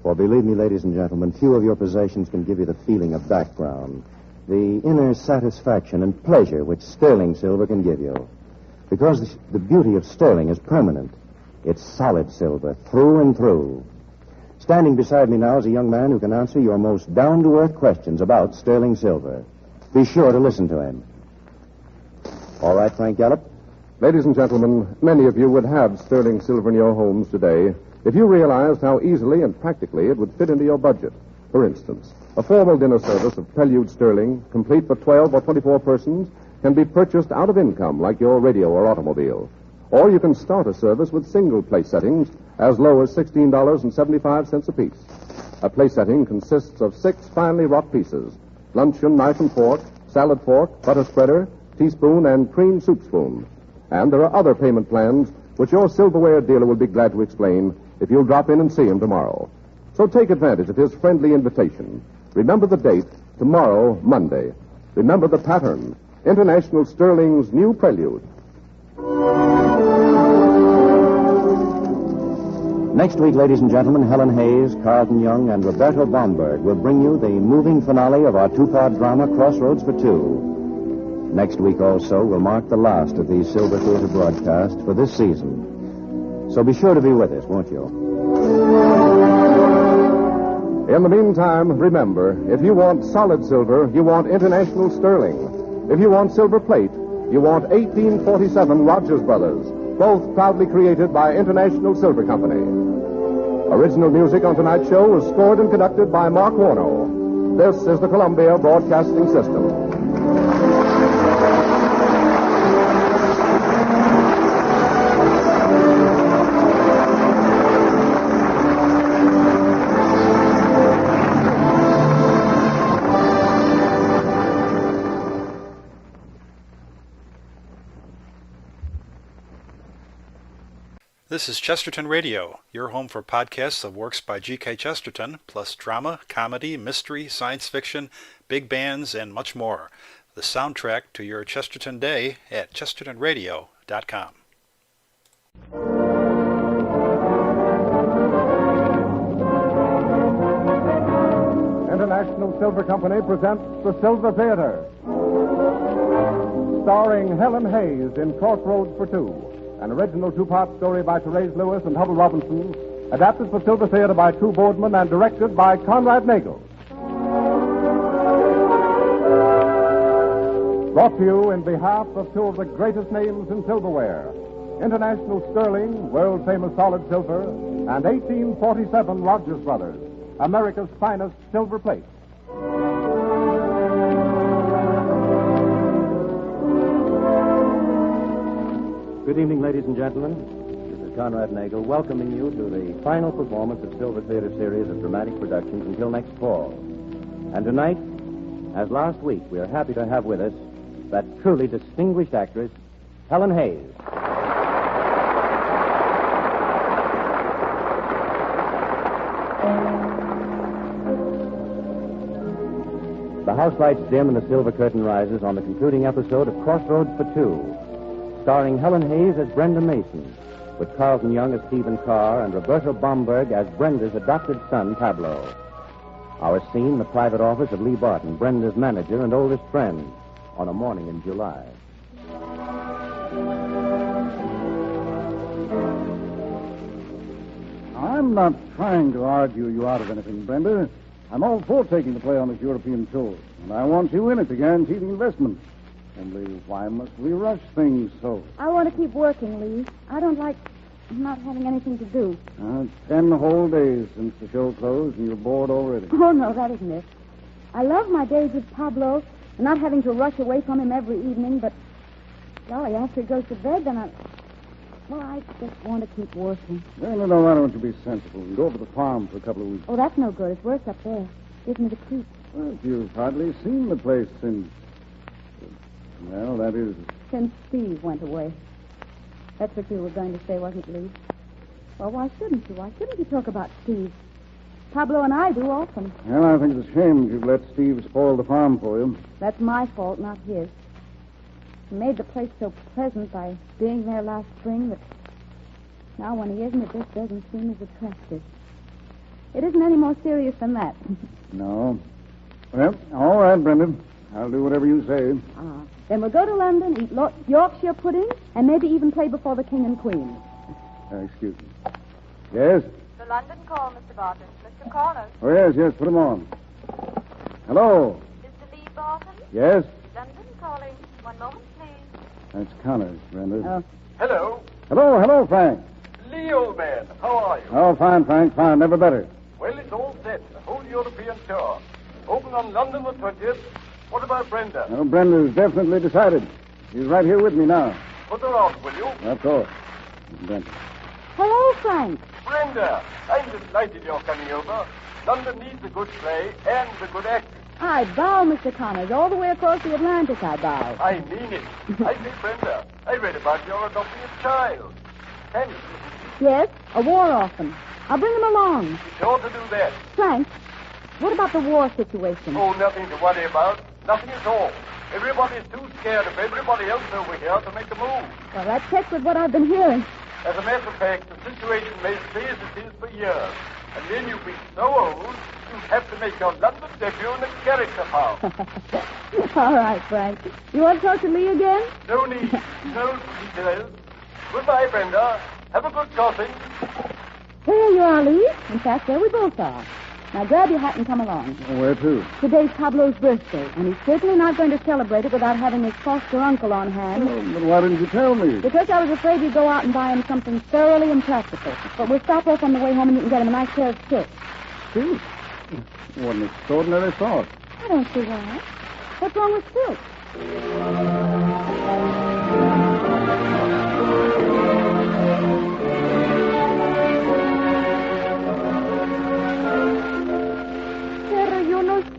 For believe me, ladies and gentlemen, few of your possessions can give you the feeling of background, the inner satisfaction and pleasure which sterling silver can give you. Because the beauty of sterling is permanent. It's solid silver, through and through. Standing beside me now is a young man who can answer your most down-to-earth questions about sterling silver. Be sure to listen to him. All right, Frank Gallup? Ladies and gentlemen, many of you would have sterling silver in your homes today if you realized how easily and practically it would fit into your budget. For instance, a formal dinner service of Prelude sterling, complete for 12 or 24 persons, can be purchased out of income like your radio or automobile. Or you can start a service with single place settings as low as $16.75 apiece. A place setting consists of 6 finely wrought pieces: luncheon knife and fork, salad fork, butter spreader, teaspoon, and cream soup spoon. And there are other payment plans which your silverware dealer will be glad to explain if you'll drop in and see him tomorrow. So take advantage of his friendly invitation. Remember the date, tomorrow, Monday. Remember the pattern, International Sterling's new Prelude. Next week, ladies and gentlemen, Helen Hayes, Carlton Young, and Roberto Bomberg will bring you the moving finale of our two-part drama, Crossroads for Two. Next week also will mark the last of these Silver Theatre broadcasts for this season. So be sure to be with us, won't you? In the meantime, remember, if you want solid silver, you want International Sterling. If you want silver plate, you want 1847 Rogers Brothers, both proudly created by International Silver Company. Original music on tonight's show was scored and conducted by Mark Warno. This is the Columbia Broadcasting System. This is Chesterton Radio, your home for podcasts of works by G.K. Chesterton, plus drama, comedy, mystery, science fiction, big bands, and much more. the soundtrack to your Chesterton day at chestertonradio.com. International Silver Company presents the Silver Theatre, starring Helen Hayes in Crossroads for Two, an original two-part story by Therese Lewis and Hubble Robinson, adapted for Silver Theatre by True Boardman and directed by Conrad Nagel. Brought to you in behalf of two of the greatest names in silverware, International Sterling, world-famous solid silver, and 1847 Rogers Brothers, America's finest silver plate. Good evening, ladies and gentlemen. This is Conrad Nagel welcoming you to the final performance of Silver Theatre series of dramatic productions until next fall. And tonight, as last week, we are happy to have with us that truly distinguished actress, Helen Hayes. The house lights dim and the silver curtain rises on the concluding episode of Crossroads for Two, starring Helen Hayes as Brenda Mason, with Carlton Young as Stephen Carr and Roberto Bomberg as Brenda's adopted son, Pablo. Our scene, the private office of Lee Barton, Brenda's manager and oldest friend, on a morning in July. I'm not trying to argue you out of anything, Brenda. I'm all for taking the play on this European tour, and I want you in it to guarantee the investment. Only why must we rush things so? I want to keep working, Lee. I don't like not having anything to do. It's 10 whole days since the show closed, and you're bored already. Oh, no, that isn't it. I love my days with Pablo, and not having to rush away from him every evening, but, golly, after he goes to bed, then I just want to keep working. No, why don't you be sensible and go over to the farm for a couple of weeks? Oh, that's no good. It's worse up there. Gives me the creep. Well, you've hardly seen the place since... Well, that is... Since Steve went away. That's what you were going to say, wasn't it, Lee? Well, why shouldn't you? Why shouldn't you talk about Steve? Pablo and I do often. Well, I think it's a shame you've let Steve spoil the farm for you. That's my fault, not his. He made the place so pleasant by being there last spring that now when he isn't, it just doesn't seem as attractive. It isn't any more serious than that. No. Well, all right, Brendan. I'll do whatever you say. Then we'll go to London, eat Yorkshire pudding, and maybe even play before the King and Queen. Excuse me. Yes? The London call, Mr. Barton. Mr. Connors. Oh, yes, put him on. Hello? Mr. Lee Barton? Yes? London calling. One moment, please. That's Connors, Brenda. Hello. Hello, Frank. Lee, old man. How are you? Oh, fine, Frank, fine. Never better. Well, it's all set. The whole European tour. Open on London the 20th. What about Brenda? Oh, Brenda's definitely decided. She's right here with me now. Put her on, will you? Of course. Brenda. Hello, Frank. Brenda, I'm delighted you're coming over. London needs a good play and a good actress. I bow, Mr. Connors. All the way across the Atlantic, I bow. I mean it. I say, Brenda, I read about your adopting a child. Can you? Yes, a war orphan. I'll bring him along. Be sure to do that. Frank, what about the war situation? Oh, nothing to worry about. Nothing at all. Everybody's too scared of everybody else over here to make a move. Well, that checks with what I've been hearing. As a matter of fact, the situation may stay as it is for years. And then you'll be so old, you have to make your London debut in a character part. All right, Frank. You want to talk to Lee again? No need. No details. Goodbye, Brenda. Have a good crossing. There you are, Lee. In fact, there we both are. Now grab your hat and come along. Where to? Today's Pablo's birthday, and he's certainly not going to celebrate it without having his foster uncle on hand. Oh, but why didn't you tell me? Because I was afraid you'd go out and buy him something thoroughly impractical. But we'll stop off on the way home and you can get him a nice pair of sticks. Stilts? What an extraordinary thought. I don't see why. What's wrong with stilts?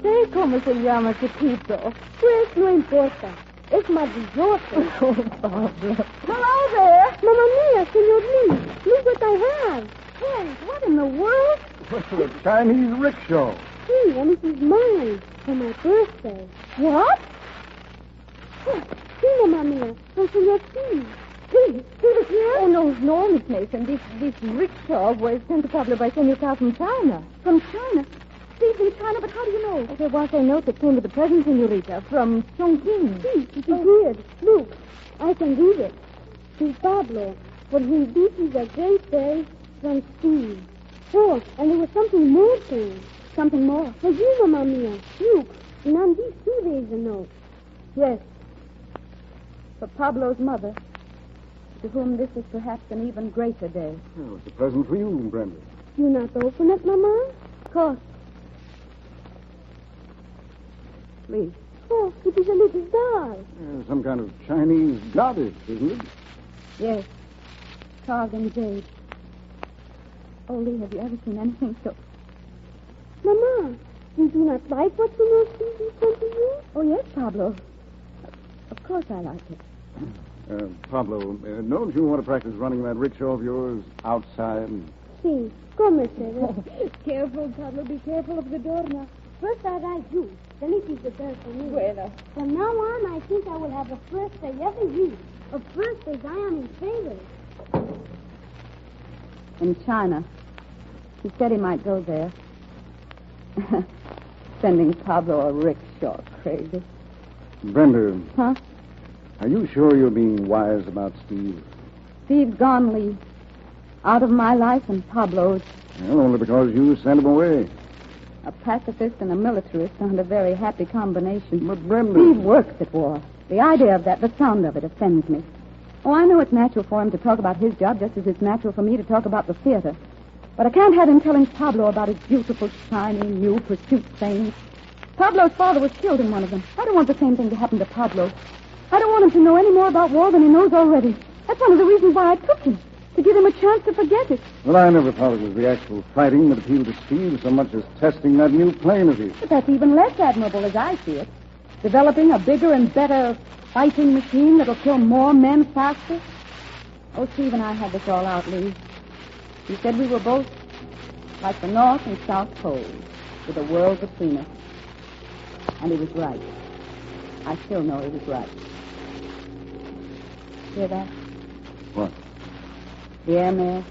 sé cómo se llama, chiquito. Pues no importa. Es maravilloso. Oh, Pablo. Hello there. Mamma mia, Senor Lee. Look what I have. Hey, what in the world? A Chinese rickshaw. See, and it is mine for my birthday. What? See, Mamma Mia. Don't you see? See the piano? Oh, no, Miss Mason. This rickshaw was sent to Pablo by Senor Carl from China. From China? See, from China, but how do you know? There was a note that came with the present, Senorita, from Chongqing. See, it is weird. Look, I can read it. To Pablo, for whom this is a great day from Steve. Oh, and there was something more saying. Something more? For you, Mamma Mia. Look, and on this too there is a note. Yes. For Pablo's mother, to whom this is perhaps an even greater day. Oh, it's a present for you, Brenda. You not open it, Mamma? Of course. Please. Oh, it is a little doll. Some kind of Chinese goddess, isn't it? Yes. Carved in jade. Oh, Lee, have you ever seen anything so... Mamma, you do not like what Senor Steve sent to you? Oh, yes, Pablo. Of course I like it. Pablo, don't you want to practice running that rickshaw of yours outside? Si. Come, Mercedes. Careful, Pablo. Be careful of the door now. First I ride you. Then it is the turn for me. Bueno. From now on, I think I will have a first day every week. A first as I am in favor. In China. He said he might go there. Sending Pablo a rickshaw. Crazy. Brenda. Huh? Are you sure you're being wise about Steve? Steve's gone, Lee. Out of my life and Pablo's. Well, only because you sent him away. A pacifist and a militarist aren't a very happy combination. But Brenda... Steve works at war. The idea of that, the sound of it, offends me. Oh, I know it's natural for him to talk about his job just as it's natural for me to talk about the theater. But I can't have him telling Pablo about his beautiful, shiny, new pursuit things. Pablo's father was killed in one of them. I don't want the same thing to happen to Pablo. I don't want him to know any more about war than he knows already. That's one of the reasons why I took him. To give him a chance to forget it. Well, I never thought it was the actual fighting that appealed to Steve so much as testing that new plane of his. But that's even less admirable as I see it. Developing a bigger and better fighting machine that'll kill more men faster. Oh, Steve and I had this all out, Lee. He said we were both like the North and South Poles, with a world between us. And he was right. I still know he was right. Hear that? What? The air mail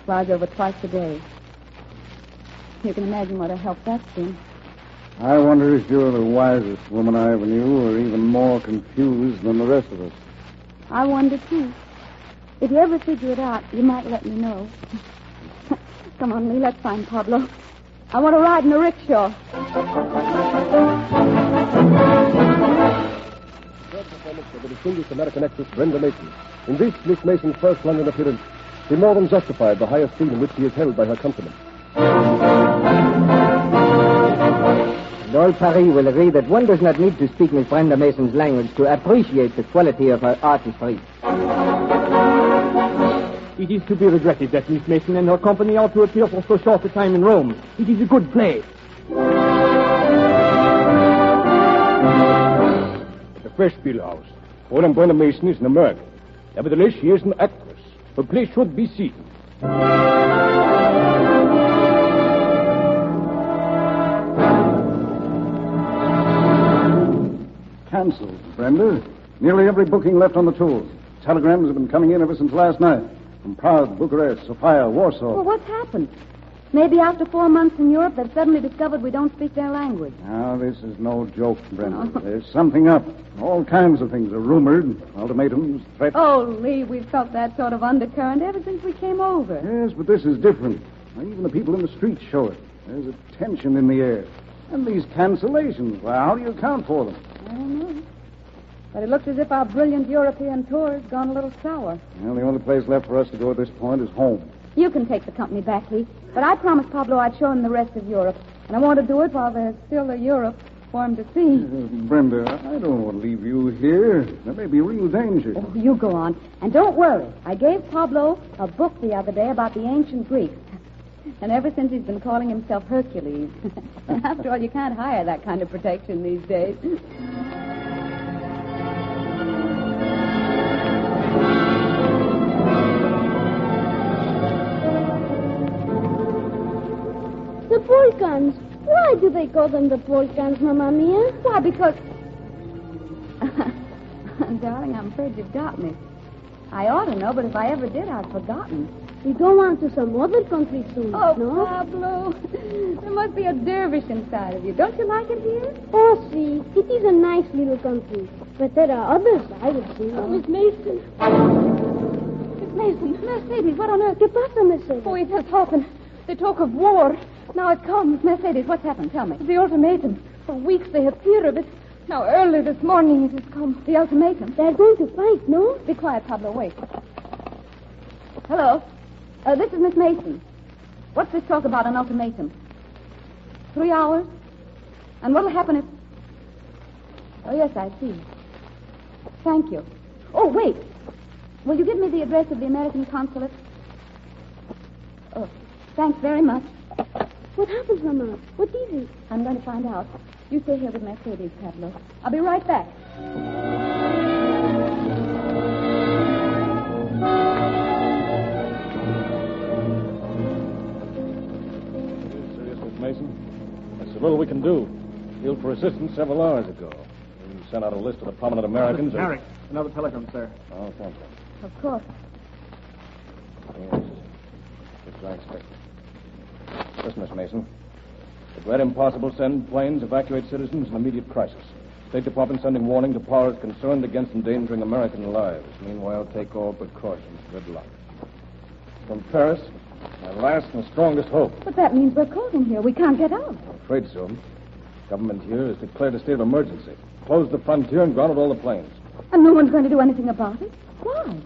flies over twice a day. You can imagine what a help that's been. I wonder if you're the wisest woman I ever knew, or even more confused than the rest of us. I wonder, too. If you ever figure it out, you might let me know. Come on, Lee, let's find Pablo. I want to ride in a rickshaw. Performance of the distinguished American actress Brenda Mason. In this, Miss Mason's first London appearance, she more than justified the high esteem in which she is held by her countrymen. And all Paris will agree that one does not need to speak Miss Brenda Mason's language to appreciate the quality of her artistry. It is to be regretted that Miss Mason and her company ought to appear for so short a time in Rome. It is a good play. The Fresh Bill House. Madame Brenda Mason is an American. Nevertheless, she is an actress. Her play should be seen. Cancelled, Brenda. Nearly every booking left on the tours. Telegrams have been coming in ever since last night. From Prague, Bucharest, Sofia, Warsaw. Well, what's happened? Maybe after 4 months in Europe, they've suddenly discovered we don't speak their language. Now, this is no joke, Brenda. There's something up. All kinds of things are rumored. Ultimatums, threats. Oh, Lee, we've felt that sort of undercurrent ever since we came over. Yes, but this is different. Even the people in the streets show it. There's a tension in the air. And these cancellations, well, how do you account for them? I don't know. But it looks as if our brilliant European tour has gone a little sour. Well, the only place left for us to go at this point is home. You can take the company back, Lee. But I promised Pablo I'd show him the rest of Europe. And I want to do it while there's still a Europe for him to see. Brenda, I don't want to leave you here. There may be real danger. Oh, you go on. And don't worry. I gave Pablo a book the other day about the ancient Greeks. And ever since he's been calling himself Hercules. After all, you can't hire that kind of protection these days. The Balkans. Why do they call them the Balkans, Mamma Mia? Why, because... Darling, I'm afraid you've got me. I ought to know, but if I ever did, I've forgotten. We go on to some other country soon, Oh, no? Pablo, there must be a dervish inside of you. Don't you like it here? Oh, see, it is a nice little country. But there are others I would see. Oh, Miss Mason. Miss Mason, Mercedes, what on earth? ¿Qué pasa, Mercedes? Oh, it has happened. They talk of war. Now it comes. Mercedes, what's happened? Tell me. The ultimatum. For weeks they have feared of it. Now, early this morning it has come. The ultimatum. They're going to fight, no? Be quiet, Pablo. Wait. Hello. This is Miss Mason. What's this talk about an ultimatum? 3 hours? And what'll happen if... Oh, yes, I see. Thank you. Oh, wait. Will you give me the address of the American consulate? Oh, thanks very much. What happens, Mama? What is it? I'm going to find out. You stay here with Mercedes, Pablo. I'll be right back. Serious, Miss Mason? There's so little we can do. Appealed for assistance several hours ago. We sent out a list of the prominent Americans. Carrick, another telegram, sir. Oh, thank you. Of course. Yes. Just I expected. Listen, Miss Mason. Declared impossible, send planes, evacuate citizens in immediate crisis. State Department sending warning to powers concerned against endangering American lives. Meanwhile, take all precautions. Good luck. From Paris, my last and strongest hope. But that means we're caught in here. We can't get out. I'm afraid so. Government here has declared a state of emergency. Closed the frontier and grounded all the planes. And no one's going to do anything about it? Why?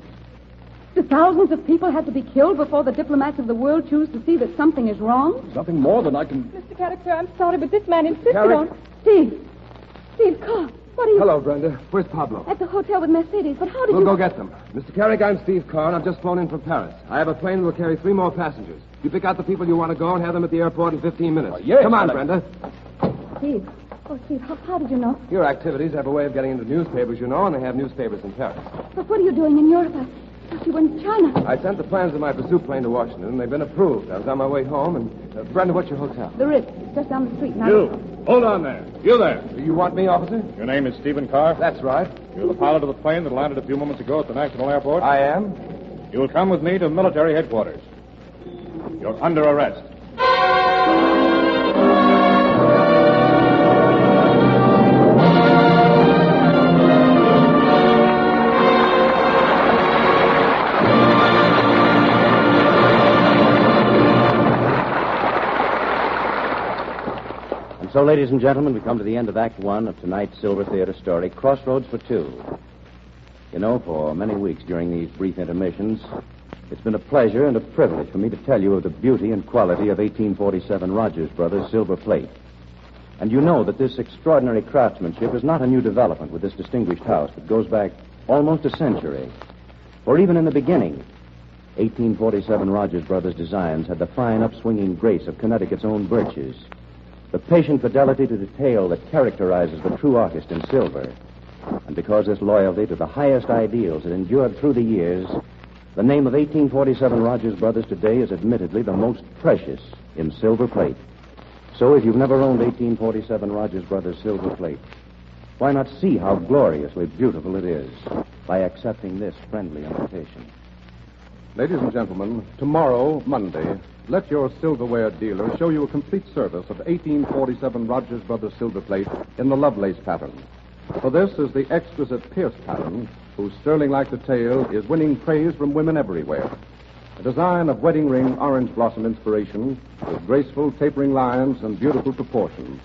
Do thousands of people have to be killed before the diplomats of the world choose to see that something is wrong? Nothing more than I can... Mr. Carrick, sir, I'm sorry, but this man insisted Carrick? on... Steve Carr, what are you... Hello, Brenda. Where's Pablo? At the hotel with Mercedes, but how did We'll you... go get them. Mr. Carrick, I'm Steve Carr, and I've just flown in from Paris. I have a plane that will carry 3 more passengers. You pick out the people you want to go and have them at the airport in 15 minutes. yes, Come on, Brenda. Brenda. Steve. Oh, Steve, how did you know? Your activities have a way of getting into newspapers, you know, and they have newspapers in Paris. But what are you doing in Europe? I thought you were in China. I sent the plans of my pursuit plane to Washington, and they've been approved. I was on my way home, and... Brenda, what's your hotel? The Ritz. It's just down the street. Now. You! Hold on there. You there. Do you want me, officer? Your name is Stephen Carr? That's right. You're the pilot of the plane that landed a few moments ago at the National Airport? I am. You will come with me to military headquarters. You're under arrest. So, ladies and gentlemen, we come to the end of Act One of tonight's Silver Theater story, Crossroads for Two. You know, for many weeks during these brief intermissions, it's been a pleasure and a privilege for me to tell you of the beauty and quality of 1847 Rogers Brothers silver plate. And you know that this extraordinary craftsmanship is not a new development with this distinguished house, but goes back almost a century. For even in the beginning, 1847 Rogers Brothers designs had the fine upswinging grace of Connecticut's own birches, the patient fidelity to detail that characterizes the true artist in silver. And because this loyalty to the highest ideals had endured through the years, the name of 1847 Rogers Brothers today is admittedly the most precious in silver plate. So if you've never owned 1847 Rogers Brothers silver plate, why not see how gloriously beautiful it is by accepting this friendly invitation? Ladies and gentlemen, tomorrow, Monday, let your silverware dealer show you a complete service of 1847 Rogers Brothers silver plate in the Lovelace pattern. For this is the exquisite Pierce pattern, whose sterling-like detail is winning praise from women everywhere. A design of wedding ring orange blossom inspiration with graceful tapering lines and beautiful proportions.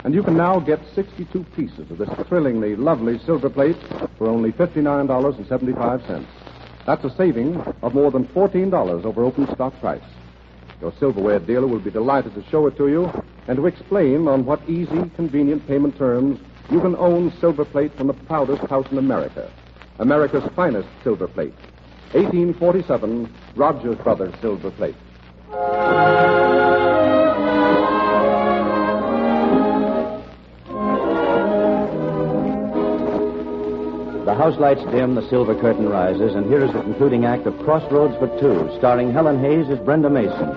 And you can now get 62 pieces of this thrillingly lovely silver plate for only $59.75. That's a saving of more than $14 over open stock price. Your silverware dealer will be delighted to show it to you and to explain on what easy, convenient payment terms you can own silver plate from the proudest house in America. America's finest silver plate. 1847 Rogers Brothers silver plate. The house lights dim, the silver curtain rises, and here is the concluding act of Crossroads for Two, starring Helen Hayes as Brenda Mason.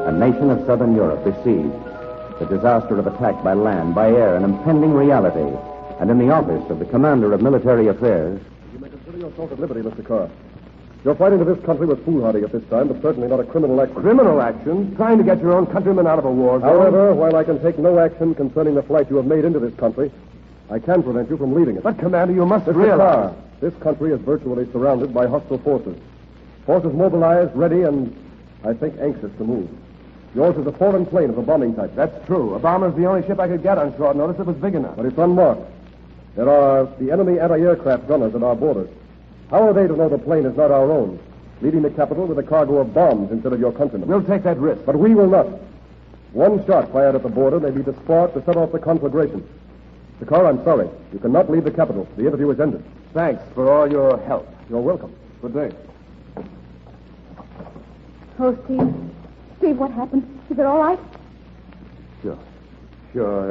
A nation of southern Europe besieged. The disaster of attack by land, by air, an impending reality. And in the office of the commander of military affairs... You may consider yourself at liberty, Mr. Carr. You're fighting to this country with foolhardy at this time, but certainly not a criminal action. Criminal action? Trying to get your own countrymen out of a war zone? However, while I can take no action concerning the flight you have made into this country, I can prevent you from leaving it. But, Commander, you must Mr. realize... Carr, this country is virtually surrounded by hostile forces. Forces mobilized, ready, and, I think, anxious to move. Yours is a foreign plane of the bombing type. That's true. A bomber's the only ship I could get on short notice that was big enough. But it's unmarked. There are the enemy anti-aircraft gunners at our borders. How are they to know the plane is not our own, leaving the capital with a cargo of bombs instead of your countrymen? We'll take that risk. But we will not. One shot fired at the border may be the spark to set off the conflagration. Mr. Carr, I'm sorry. You cannot leave the capital. The interview is ended. Thanks for all your help. You're welcome. Good day. Oh, Steve. Steve, what happened? Is it all right? Sure.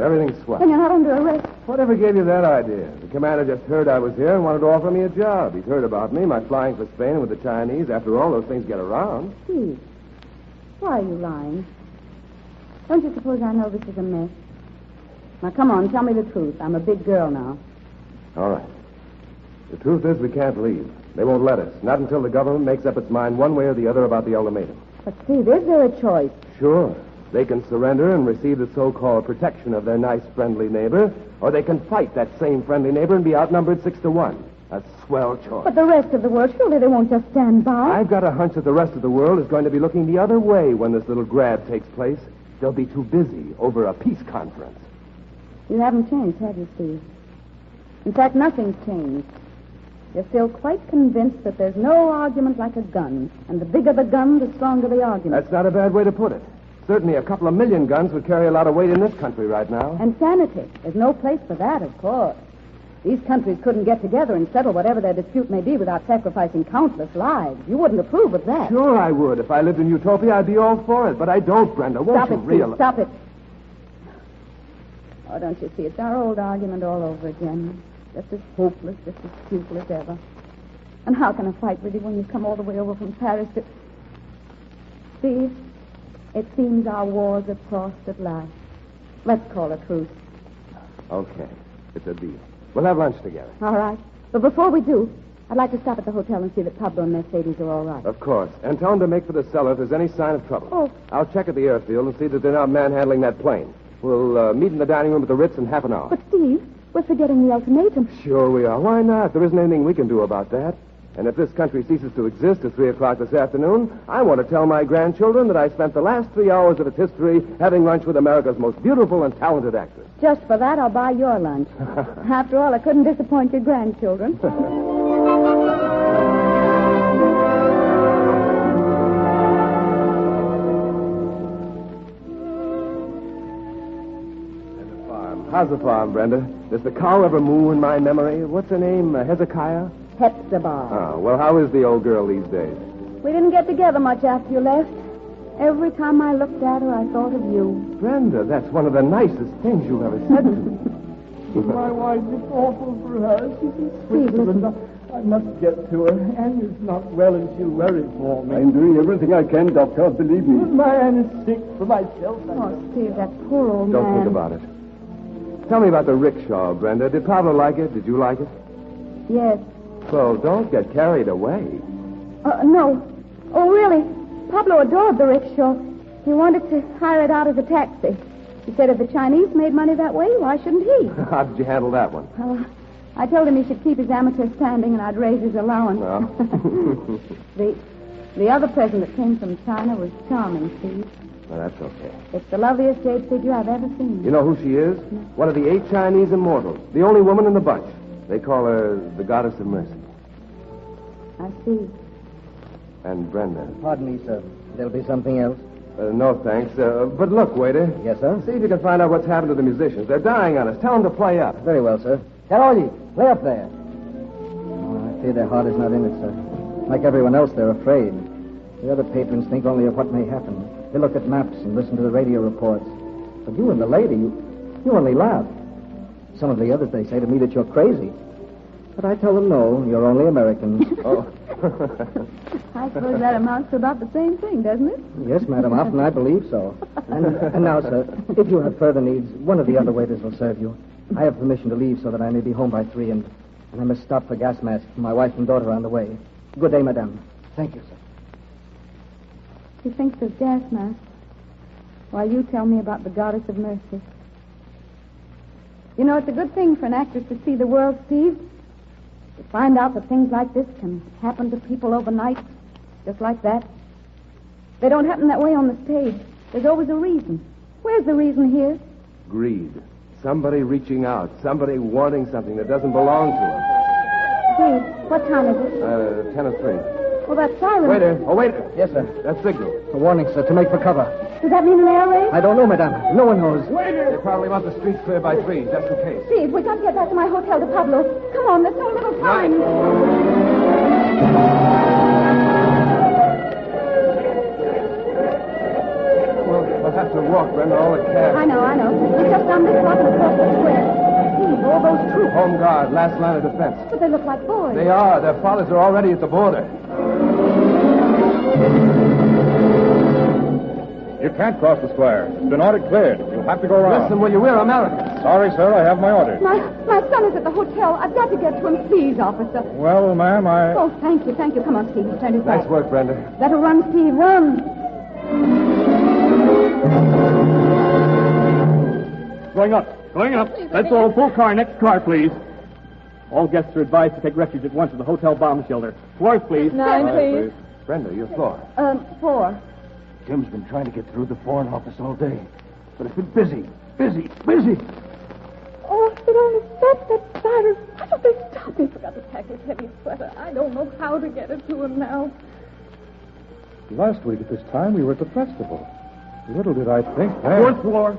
Everything's swell. And you're not under arrest? Whatever gave you that idea? The commander just heard I was here and wanted to offer me a job. He's heard about me, my flying for Spain with the Chinese. After all, those things get around. Steve, why are you lying? Don't you suppose I know this is a mess? Now, come on, tell me the truth. I'm a big girl now. All right. The truth is we can't leave. They won't let us. Not until the government makes up its mind one way or the other about the ultimatum. But, Steve, is there a choice? Sure. They can surrender and receive the so-called protection of their nice, friendly neighbor, or they can fight that same friendly neighbor and be outnumbered 6-1. A swell choice. But the rest of the world, surely they won't just stand by. I've got a hunch that the rest of the world is going to be looking the other way when this little grab takes place. They'll be too busy over a peace conference. You haven't changed, have you, Steve? In fact, nothing's changed. You're still quite convinced that there's no argument like a gun, and the bigger the gun, the stronger the argument. That's not a bad way to put it. Certainly a couple of million guns would carry a lot of weight in this country right now. And sanity. There's no place for that, of course. These countries couldn't get together and settle whatever their dispute may be without sacrificing countless lives. You wouldn't approve of that. Sure I would. If I lived in Utopia, I'd be all for it. But I don't, Brenda. Won't you realize? Stop it. Oh, don't you see? It's our old argument all over again. Just as hopeless, just as futile as ever. And how can a fight really when you come all the way over from Paris to... Steve, it seems our wars are crossed at last. Let's call a truce. Okay. It's a deal. We'll have lunch together. All right. But before we do, I'd like to stop at the hotel and see that Pablo and Mercedes are all right. Of course. And tell them to make for the cellar if there's any sign of trouble. Oh. I'll check at the airfield and see that they're not manhandling that plane. We'll meet in the dining room at the Ritz in half an hour. But, Steve, we're forgetting the ultimatum. Sure we are. Why not? There isn't anything we can do about that. And if this country ceases to exist at 3 o'clock this afternoon, I want to tell my grandchildren that I spent the last 3 hours of its history having lunch with America's most beautiful and talented actress. Just for that, I'll buy your lunch. After all, I couldn't disappoint your grandchildren. How's the farm, Brenda? Does the cow ever moo in my memory? What's her name? Hezekiah? Hepzibah. Oh, well, how is the old girl these days? We didn't get together much after you left. Every time I looked at her, I thought of you. Brenda, that's one of the nicest things you've ever said to me. My wife is awful for her. She's in Switzerland. I must get to her. Anne is not well and she'll worry for me. I'm doing everything I can, Doctor. Believe me. My Anne is sick for myself. Oh, Steve, that poor old Don't man. think about it. Tell me about the rickshaw, Brenda. Did Pablo like it? Did you like it? Yes. Well, don't get carried away. No. Oh, really? Pablo adored the rickshaw. He wanted to hire it out as a taxi. He said if the Chinese made money that way, why shouldn't he? How did you handle that one? I told him he should keep his amateur standing and I'd raise his allowance. Well. The other present that came from China was charming, Steve. Well, that's okay. It's the loveliest jade figure I've ever seen. You know who she is? No. One of the 8 Chinese immortals. The only woman in the bunch. They call her the goddess of mercy. I see. And Brenda. Pardon me, sir. There'll be something else? No, thanks. But look, waiter. Yes, sir? See if you can find out what's happened to the musicians. They're dying on us. Tell them to play up. Very well, sir. Karoli, play up there. Oh, I fear their heart is not in it, sir. Like everyone else, they're afraid. The other patrons think only of what may happen. They look at maps and listen to the radio reports. But you and the lady, you only laugh. Some of the others, they say to me that you're crazy. But I tell them no, you're only Americans. I suppose that amounts to about the same thing, doesn't it? Yes, madam, often I believe so. And now, sir, if you have further needs, one of the other waiters will serve you. I have permission to leave so that I may be home by 3, and I must stop for gas masks. My wife and daughter are on the way. Good day, madam. Thank you, sir. He thinks of gas masks while you tell me about the goddess of mercy. You know, it's a good thing for an actress to see the world, Steve. To find out that things like this can happen to people overnight, just like that. They don't happen that way on the stage. There's always a reason. Where's the reason here? Greed. Somebody reaching out. Somebody wanting something that doesn't belong to them. Steve, what time is it? 10 or 3. Well, that siren... Waiter. Oh, waiter. Yes, sir. That signal. A warning, sir, to make for cover. Does that mean an air raid? I don't know, madame. No one knows. They probably want the streets cleared by 3, just in case. Steve, we got to get back to my hotel to Pablo. Come on, there's so little time. We'll have to walk, Brenda, all the cabs. I know. It's just down this block and across the square. Steve, all those troops. Home guard, last line of defense. But they look like boys. They are. Their fathers are already at the border. You can't cross the square. It's been ordered cleared. You'll have to go around. Listen, will you? We're Americans. Sorry, sir. I have my orders. My son is at the hotel. I've got to get to him, please, officer. Well, ma'am, Oh, thank you. Come on, Steve. Turn his back. Nice work, Brenda. Better run, Steve. Run. Going up. Let's all full car. Next car, please. All guests are advised to take refuge at once at the hotel bomb shelter. Floors, please. 9, please. Brenda, your floor. 4. Tim's been trying to get through the Foreign Office all day. But it's been busy. Oh, if it only stopped that siren. Why don't they stop? They forgot to pack his heavy sweater. I don't know how to get it to him now. Last week at this time, we were at the festival. Little did I think... Fourth floor.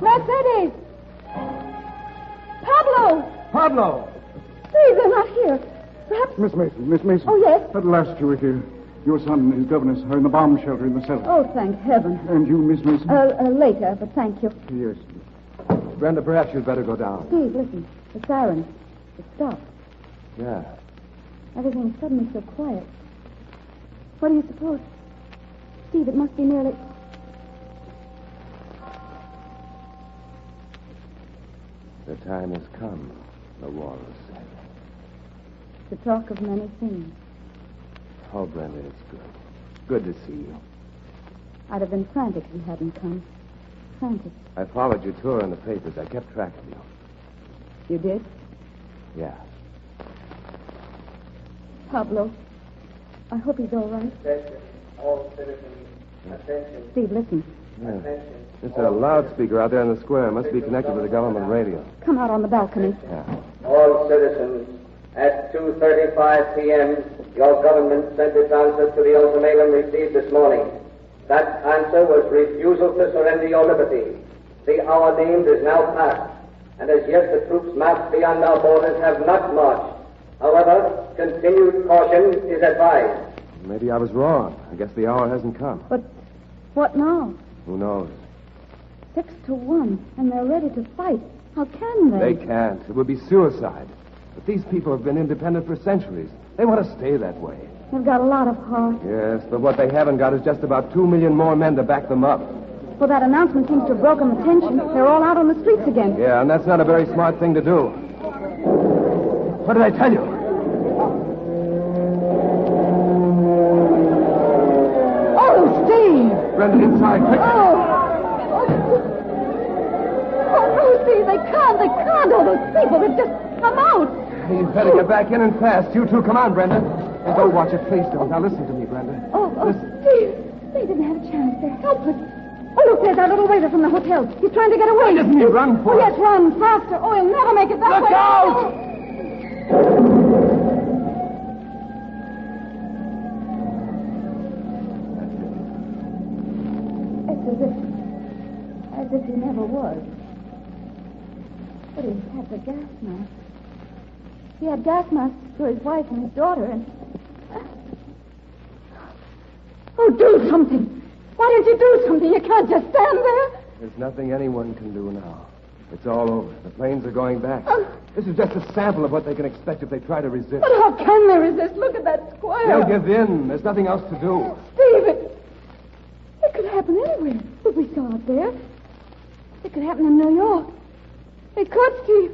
Mercedes! Pablo! Steve, they're not here. Perhaps... Miss Mason. Oh, yes? At last you were here. Your son and his governess are in the bomb shelter in the cellar. Oh, thank heaven. And you, Miss Mason? Later, but thank you. Yes. Brenda, perhaps you'd better go down. Steve, listen. The siren. It stopped. Yeah. Everything's suddenly so quiet. What do you suppose? Steve, it must be nearly... The time has come, the walrus said. To talk of many things. Oh, Brenda, it's good. Good to see you. I'd have been frantic if you hadn't come. Frantic. I followed your tour in the papers. I kept track of you. You did? Yeah. Pablo, I hope he's all right. Attention, all citizens. Attention. Steve, listen. Yeah. There's a loudspeaker out there in the square. It must be connected with the government radio. Come out on the balcony. Yeah. All citizens, at 2:35 p.m., your government sent its answer to the ultimatum received this morning. That answer was refusal to surrender your liberty. The hour named is now past, and as yet the troops massed beyond our borders have not marched. However, continued caution is advised. Maybe I was wrong. I guess the hour hasn't come. But what now? Who knows? 6-1, and they're ready to fight. How can they? They can't. It would be suicide. But these people have been independent for centuries. They want to stay that way. They've got a lot of heart. Yes, but what they haven't got is just about 2 million more men to back them up. Well, that announcement seems to have broken the tension. They're all out on the streets again. Yeah, and that's not a very smart thing to do. What did I tell you? Oh, Steve! Brenda, inside, quick. Oh, Steve, they can't. All those people have just come out. You'd better get back in and fast. You two, come on, Brenda. And don't watch it, please don't. Now listen to me, Brenda. Steve, they didn't have a chance. They're helpless. Oh, look, there's our little waiter from the hotel. He's trying to get away. Why doesn't he run for Oh, it? yes, run faster. Oh, he'll never make it that way. Look out! It's as if he never was. But he had the gas mask. He had gas masks for his wife and his daughter, and... Oh, do something! Why don't you do something? You can't just stand there. There's nothing anyone can do now. It's all over. The planes are going back. This is just a sample of what they can expect if they try to resist. But how can they resist? Look at that square. They'll give in. There's nothing else to do. Steve, it could happen anywhere. But we saw it there. It could happen in New York. It could, Steve.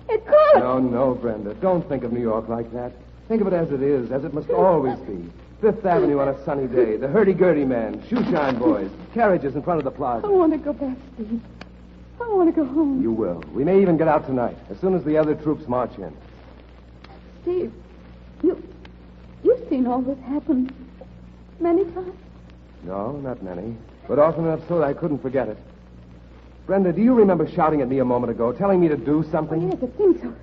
It could. No, Brenda. Don't think of New York like that. Think of it as it is, as it must always be. Fifth Avenue on a sunny day. The hurdy-gurdy man, shoeshine boys, carriages in front of the plaza. I want to go back, Steve. I want to go home. You will. We may even get out tonight, as soon as the other troops march in. Steve, you've seen all this happen many times. No, not many. But often enough so that I couldn't forget it. Brenda, do you remember shouting at me a moment ago, telling me to do something? Oh, yes, it seemed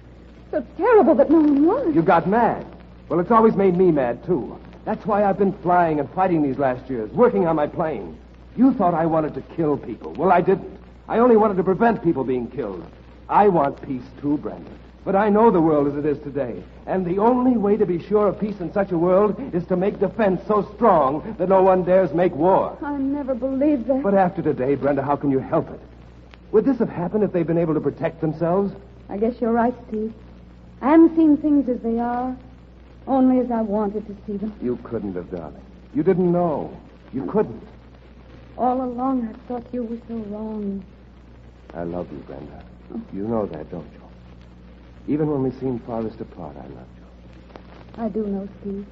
so terrible that no one was. You got mad. Well, it's always made me mad, too. That's why I've been flying and fighting these last years, working on my plane. You thought I wanted to kill people. Well, I didn't. I only wanted to prevent people being killed. I want peace, too, Brenda. But I know the world as it is today. And the only way to be sure of peace in such a world is to make defense so strong that no one dares make war. I never believed that. But after today, Brenda, how can you help it? Would this have happened if they'd been able to protect themselves? I guess you're right, Steve. I haven't seen things as they are, only as I wanted to see them. You couldn't have, darling. You didn't know. You couldn't. All along, I thought you were so wrong. I love you, Brenda. Oh. You know that, don't you? Even when we seemed farthest apart, I loved you. I do know, Steve.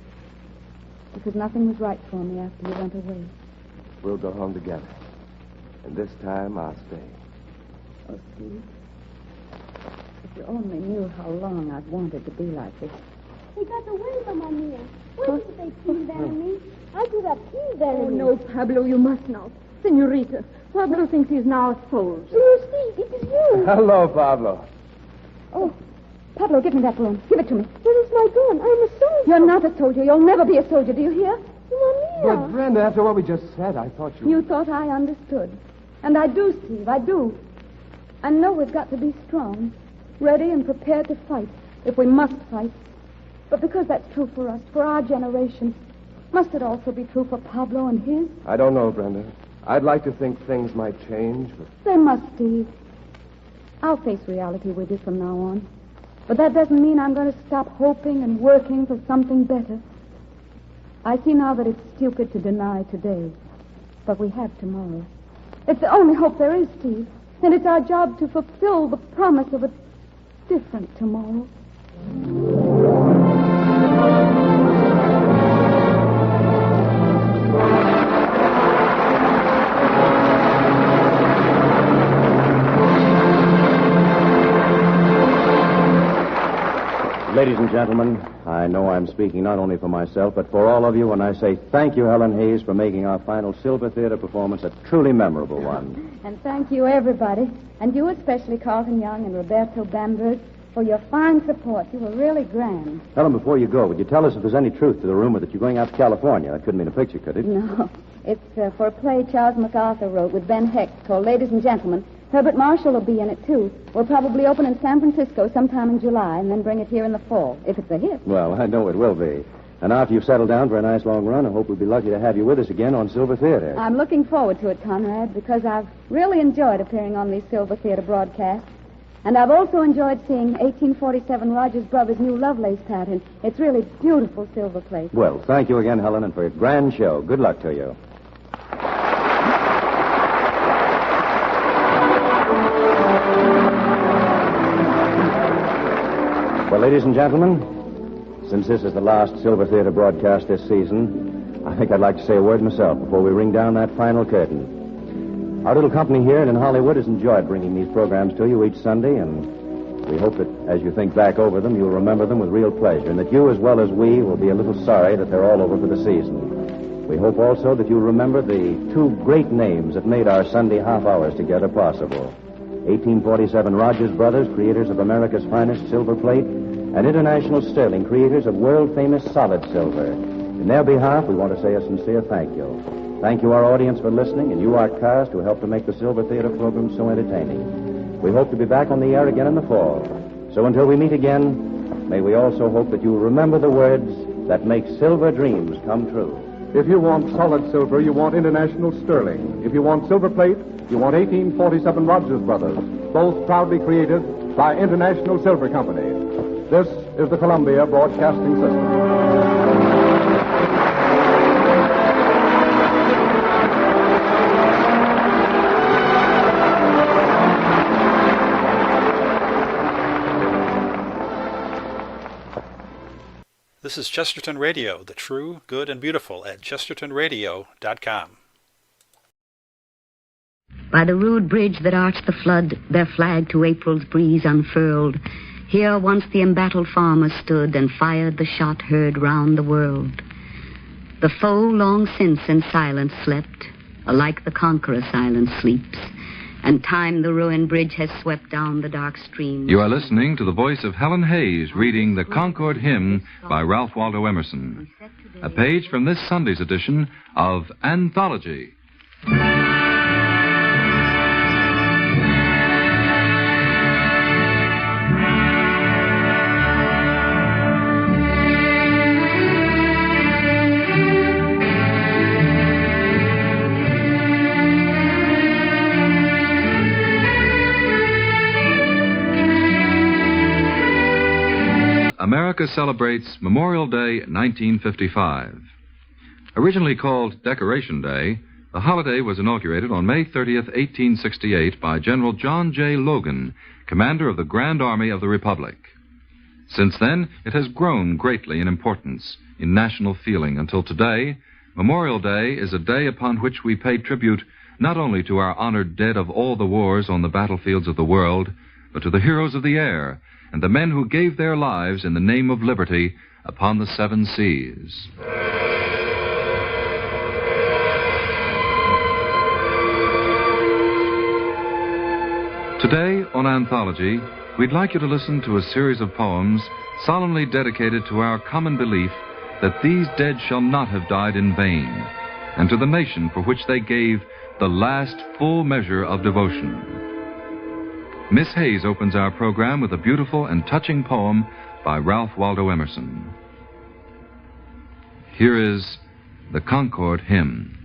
Because nothing was right for me after you went away. We'll go home together. And this time, I'll stay. Oh, Steve. If you only knew how long I've wanted to be like this. They got the wind from my meal. Where did they pee there in me? I do that pee there in me. No, Pablo, you must not. Senorita, Pablo thinks he's now a soldier. Steve, it is you. Hello, Pablo. Oh, Pablo, give me that balloon. Give it to me. Where is my gun? I'm a soldier. You're not a soldier. You'll never be a soldier. Do you hear? But, Brenda, after what we just said, I thought you... You thought I understood. And I do, Steve. I do. I know we've got to be strong, ready and prepared to fight, if we must fight. But because that's true for us, for our generation, must it also be true for Pablo and his? I don't know, Brenda. I'd like to think things might change, but... They must, Steve. I'll face reality with you from now on. But that doesn't mean I'm going to stop hoping and working for something better. I see now that it's stupid to deny today. But we have tomorrow. It's the only hope there is, Steve. And it's our job to fulfill the promise of a different tomorrow. Ladies and gentlemen, I know I'm speaking not only for myself, but for all of you when I say thank you, Helen Hayes, for making our final Silver Theatre performance a truly memorable one. And thank you, everybody. And you especially, Carlton Young and Roberto Bamberg, for your fine support. You were really grand. Helen, before you go, would you tell us if there's any truth to the rumor that you're going out to California? That couldn't mean a picture, could it? No. It's for a play Charles MacArthur wrote with Ben Hecht called Ladies and Gentlemen. Herbert Marshall will be in it, too. We'll probably open in San Francisco sometime in July and then bring it here in the fall, if it's a hit. Well, I know it will be. And after you've settled down for a nice long run, I hope we'll be lucky to have you with us again on Silver Theatre. I'm looking forward to it, Conrad, because I've really enjoyed appearing on these Silver Theatre broadcasts. And I've also enjoyed seeing 1847 Rogers Brothers' new Lovelace pattern. It's really beautiful silver plate. Well, thank you again, Helen, and for a grand show. Good luck to you. Well, ladies and gentlemen, since this is the last Silver Theatre broadcast this season, I think I'd like to say a word myself before we ring down that final curtain. Our little company here in Hollywood has enjoyed bringing these programs to you each Sunday, and we hope that as you think back over them, you'll remember them with real pleasure, and that you, as well as we, will be a little sorry that they're all over for the season. We hope also that you'll remember the two great names that made our Sunday half hours together possible. 1847 Rogers Brothers, creators of America's finest silver plate, and International Sterling, creators of world-famous solid silver. In their behalf, we want to say a sincere thank you. Thank you, our audience, for listening, and you, our cast, who helped to make the Silver Theatre program so entertaining. We hope to be back on the air again in the fall. So until we meet again, may we also hope that you'll remember the words that make silver dreams come true. If you want solid silver, you want International Sterling. If you want silver plate, you want 1847 Rogers Brothers, both proudly created by International Silver Company. This is the Columbia Broadcasting System. This is Chesterton Radio, the true, good, and beautiful at chestertonradio.com. By the rude bridge that arched the flood, their flag to April's breeze unfurled, here once the embattled farmers stood and fired the shot heard round the world. The foe long since in silence slept, alike the conqueror silence sleeps, and time the ruined bridge has swept down the dark stream. You are listening to the voice of Helen Hayes reading the Concord Hymn by Ralph Waldo Emerson, a page from this Sunday's edition of Anthology. America celebrates Memorial Day 1955. Originally called Decoration Day, the holiday was inaugurated on May 30th, 1868 by General John J. Logan, commander of the Grand Army of the Republic. Since then, it has grown greatly in importance, in national feeling, until today, Memorial Day is a day upon which we pay tribute not only to our honored dead of all the wars on the battlefields of the world, but to the heroes of the air, and the men who gave their lives in the name of liberty upon the seven seas. Today, on Anthology, we'd like you to listen to a series of poems solemnly dedicated to our common belief that these dead shall not have died in vain, and to the nation for which they gave the last full measure of devotion. Miss Hayes opens our program with a beautiful and touching poem by Ralph Waldo Emerson. Here is the Concord Hymn.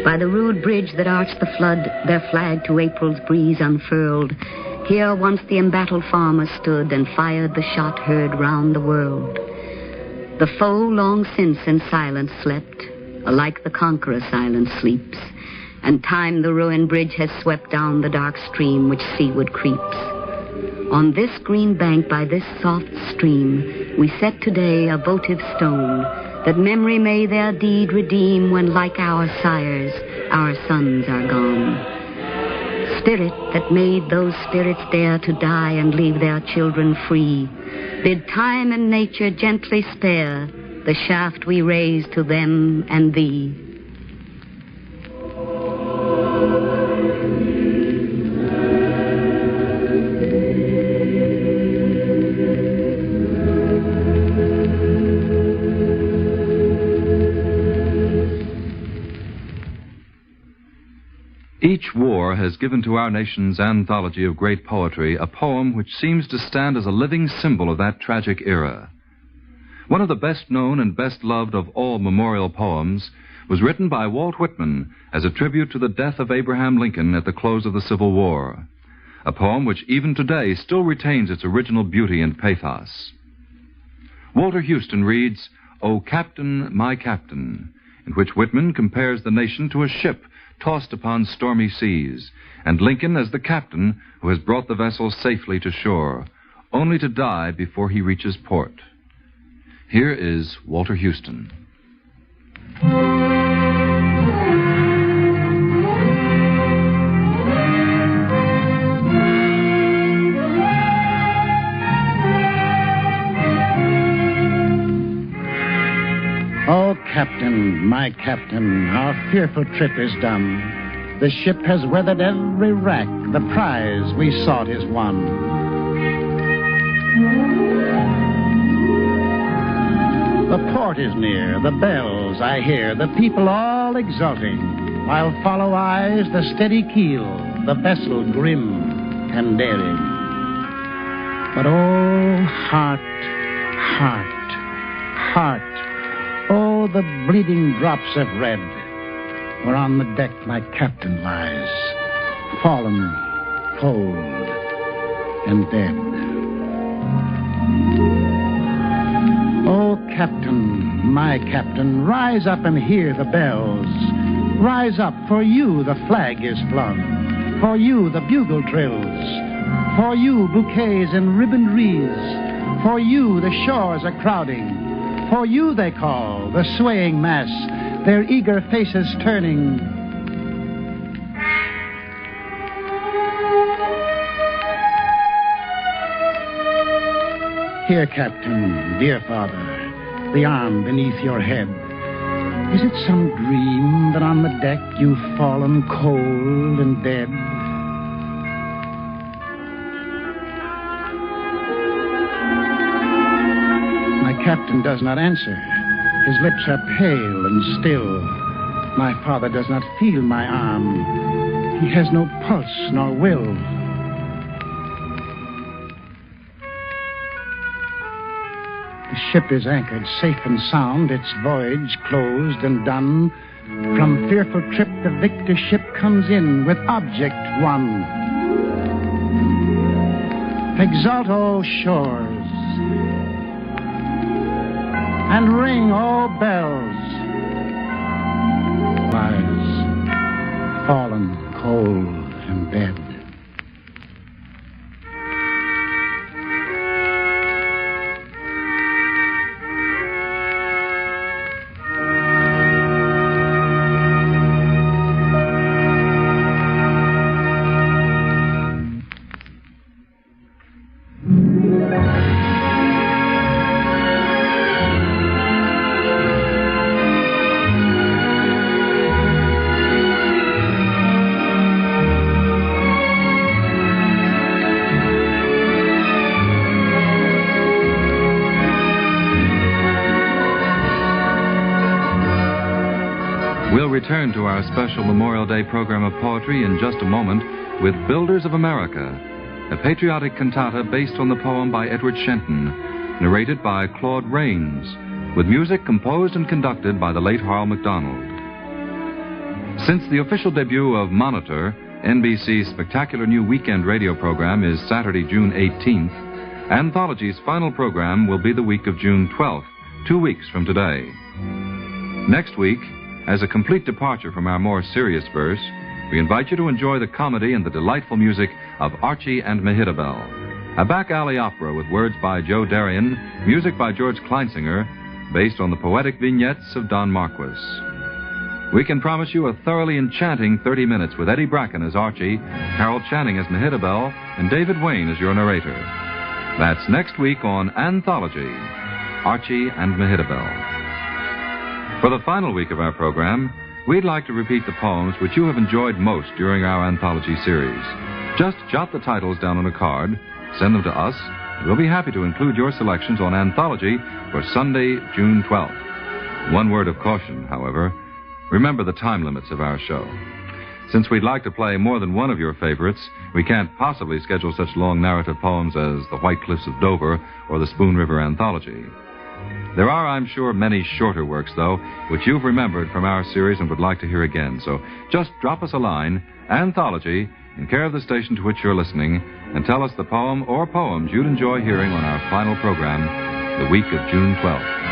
By the rude bridge that arched the flood, their flag to April's breeze unfurled, here once the embattled farmers stood and fired the shot heard round the world. The foe long since in silence slept, alike the conqueror silence sleeps, and time the ruined bridge has swept down the dark stream which seaward creeps. On this green bank by this soft stream, we set today a votive stone, that memory may their deed redeem when, like our sires, our sons are gone. Spirit that made those spirits dare to die and leave their children free, bid time and nature gently spare the shaft we raise to them and thee. Each war has given to our nation's anthology of great poetry a poem which seems to stand as a living symbol of that tragic era. One of the best known and best loved of all memorial poems was written by Walt Whitman as a tribute to the death of Abraham Lincoln at the close of the Civil War, a poem which even today still retains its original beauty and pathos. Walter Houston reads, "O Captain, my Captain," in which Whitman compares the nation to a ship tossed upon stormy seas, and Lincoln as the captain who has brought the vessel safely to shore, only to die before he reaches port. Here is Walter Houston. Oh, Captain, my Captain, our fearful trip is done. The ship has weathered every wreck. The prize we sought is won. The port is near, the bells I hear, the people all exulting, while follow eyes the steady keel, the vessel grim and daring. But oh, heart, heart, heart, oh, the bleeding drops of red, where on the deck my captain lies, fallen, cold, and dead. Oh, Captain, my Captain, rise up and hear the bells. Rise up, for you the flag is flung. For you the bugle trills. For you bouquets and ribboned wreaths. For you the shores are crowding. For you they call, the swaying mass, their eager faces turning. Here, Captain, dear father, the arm beneath your head. Is it some dream that on the deck you've fallen cold and dead? My captain does not answer. His lips are pale and still. My father does not feel my arm. He has no pulse nor will. The ship is anchored safe and sound, its voyage closed and done. From fearful trip the victor ship comes in with object won. Exult, O shores, and ring, O bells. Lies fallen cold and dead. We'll return to our special Memorial Day program of poetry in just a moment with Builders of America, a patriotic cantata based on the poem by Edward Shenton, narrated by Claude Rains, with music composed and conducted by the late Harl MacDonald. Since the official debut of Monitor, NBC's spectacular new weekend radio program, is Saturday, June 18th, Anthology's final program will be the week of June 12th, 2 weeks from today. Next week, as a complete departure from our more serious verse, we invite you to enjoy the comedy and the delightful music of Archie and Mehitabel, a back alley opera with words by Joe Darien, music by George Kleinsinger, based on the poetic vignettes of Don Marquis. We can promise you a thoroughly enchanting 30 minutes with Eddie Bracken as Archie, Carol Channing as Mehitabel, and David Wayne as your narrator. That's next week on Anthology, Archie and Mehitabel. For the final week of our program, we'd like to repeat the poems which you have enjoyed most during our anthology series. Just jot the titles down on a card, send them to us, and we'll be happy to include your selections on Anthology for Sunday, June 12th. One word of caution, however. Remember the time limits of our show. Since we'd like to play more than one of your favorites, we can't possibly schedule such long narrative poems as The White Cliffs of Dover or The Spoon River Anthology. There are, I'm sure, many shorter works, though, which you've remembered from our series and would like to hear again. So just drop us a line, Anthology, in care of the station to which you're listening, and tell us the poem or poems you'd enjoy hearing on our final program, the week of June 12th.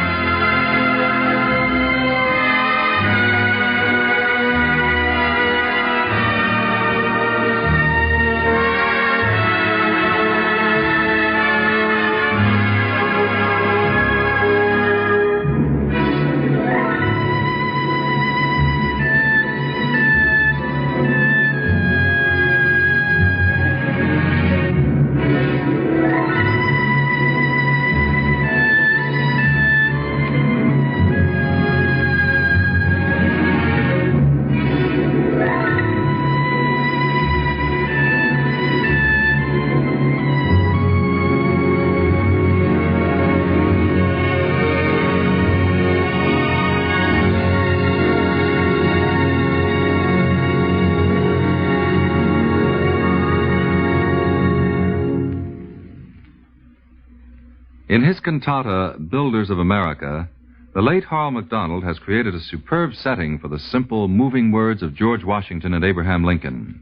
In his cantata, Builders of America, the late Harl MacDonald has created a superb setting for the simple, moving words of George Washington and Abraham Lincoln.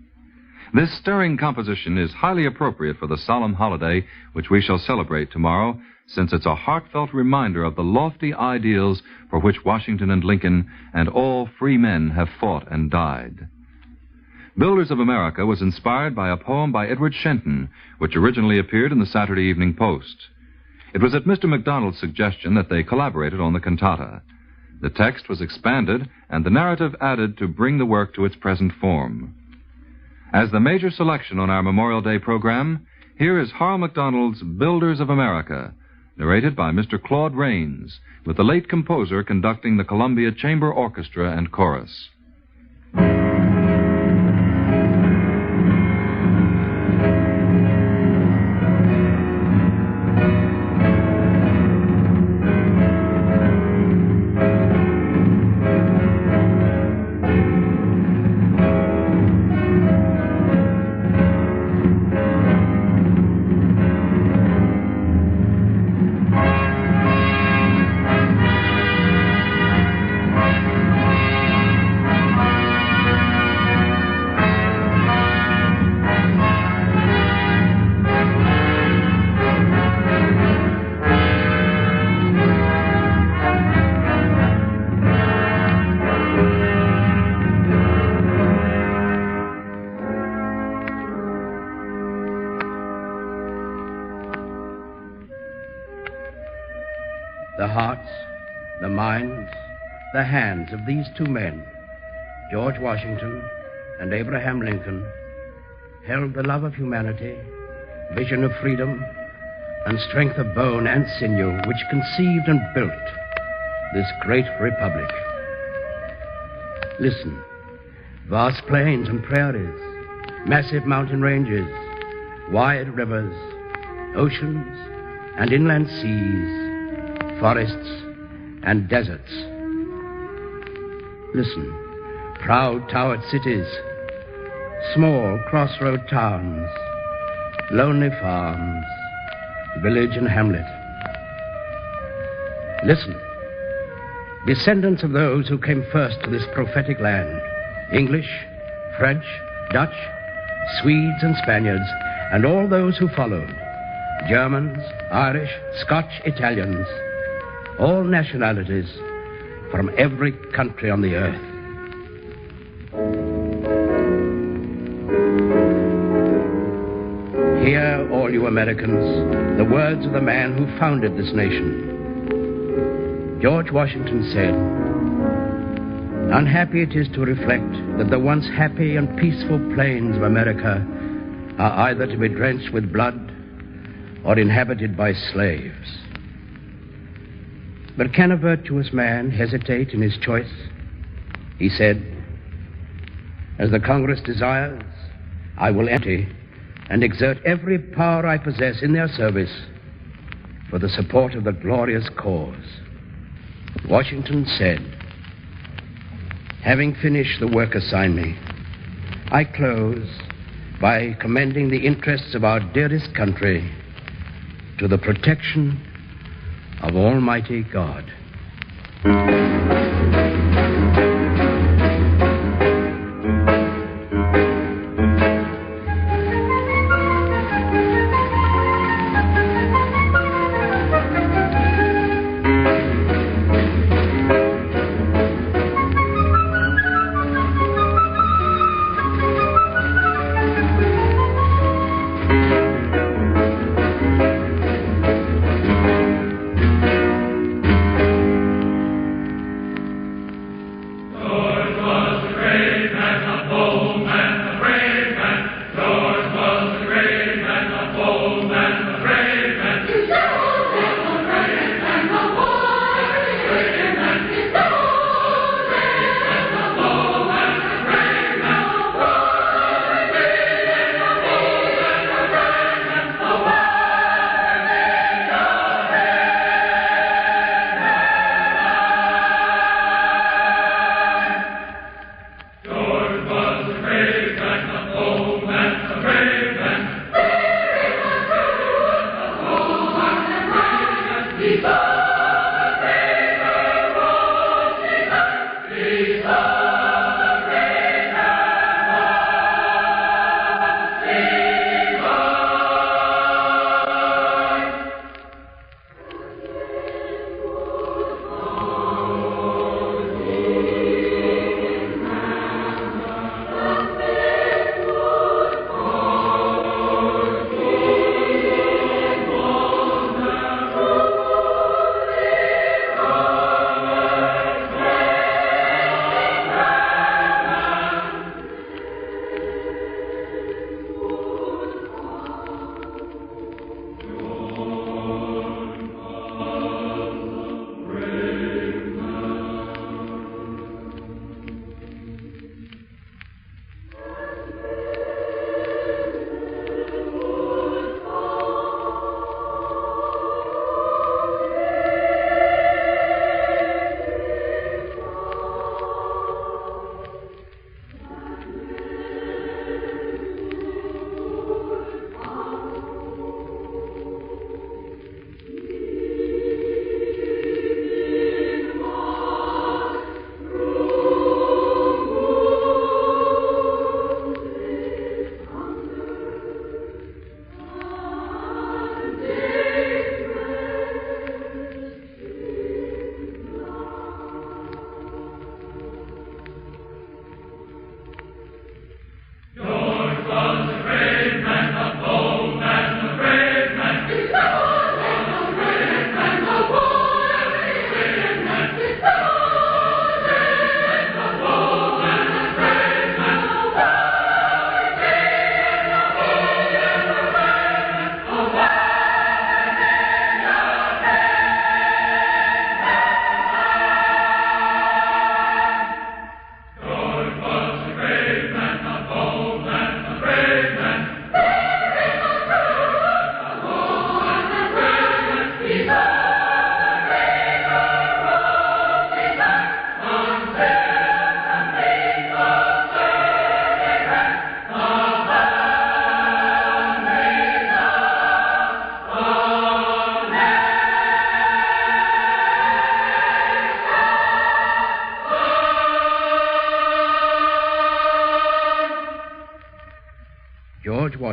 This stirring composition is highly appropriate for the solemn holiday which we shall celebrate tomorrow, since it's a heartfelt reminder of the lofty ideals for which Washington and Lincoln and all free men have fought and died. Builders of America was inspired by a poem by Edward Shenton, which originally appeared in the Saturday Evening Post. It was at Mr. MacDonald's suggestion that they collaborated on the cantata. The text was expanded and the narrative added to bring the work to its present form. As the major selection on our Memorial Day program, here is Harl MacDonald's Builders of America, narrated by Mr. Claude Rains, with the late composer conducting the Columbia Chamber Orchestra and Chorus. The hearts, the minds, the hands of these two men, George Washington and Abraham Lincoln, held the love of humanity, vision of freedom, and strength of bone and sinew which conceived and built this great republic. Listen, vast plains and prairies, massive mountain ranges, wide rivers, oceans and inland seas, forests and deserts. Listen, proud towered cities, small crossroad towns, lonely farms, village and hamlet. Listen, descendants of those who came first to this prophetic land, English, French, Dutch, Swedes and Spaniards, and all those who followed, Germans, Irish, Scotch, Italians, all nationalities from every country on the earth. Hear, all you Americans, the words of the man who founded this nation. George Washington said, "Unhappy it is to reflect that the once happy and peaceful plains of America are either to be drenched with blood or inhabited by slaves." But can a virtuous man hesitate in his choice? He said, "As the Congress desires, I will enter and exert every power I possess in their service for the support of the glorious cause." Washington said, "Having finished the work assigned me, I close by commending the interests of our dearest country to the protection of Almighty God."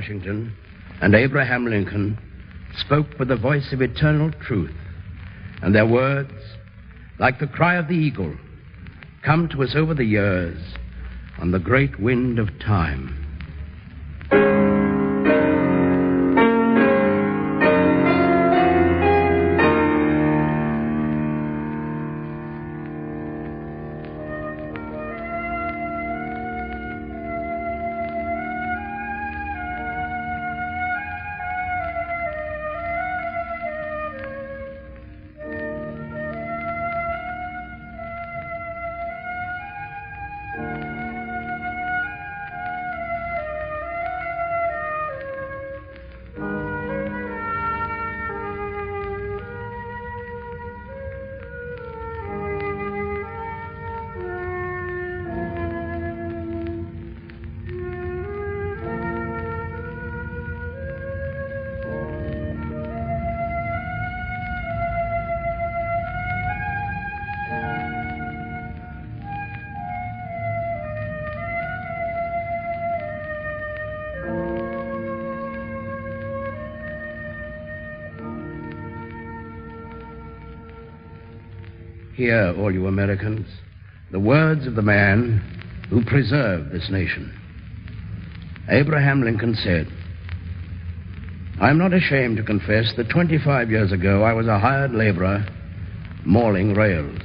Washington and Abraham Lincoln spoke with the voice of eternal truth, and their words, like the cry of the eagle, come to us over the years on the great wind of time. Hear, all you Americans, the words of the man who preserved this nation. Abraham Lincoln said, "I'm not ashamed to confess that 25 years ago I was a hired laborer mauling rails,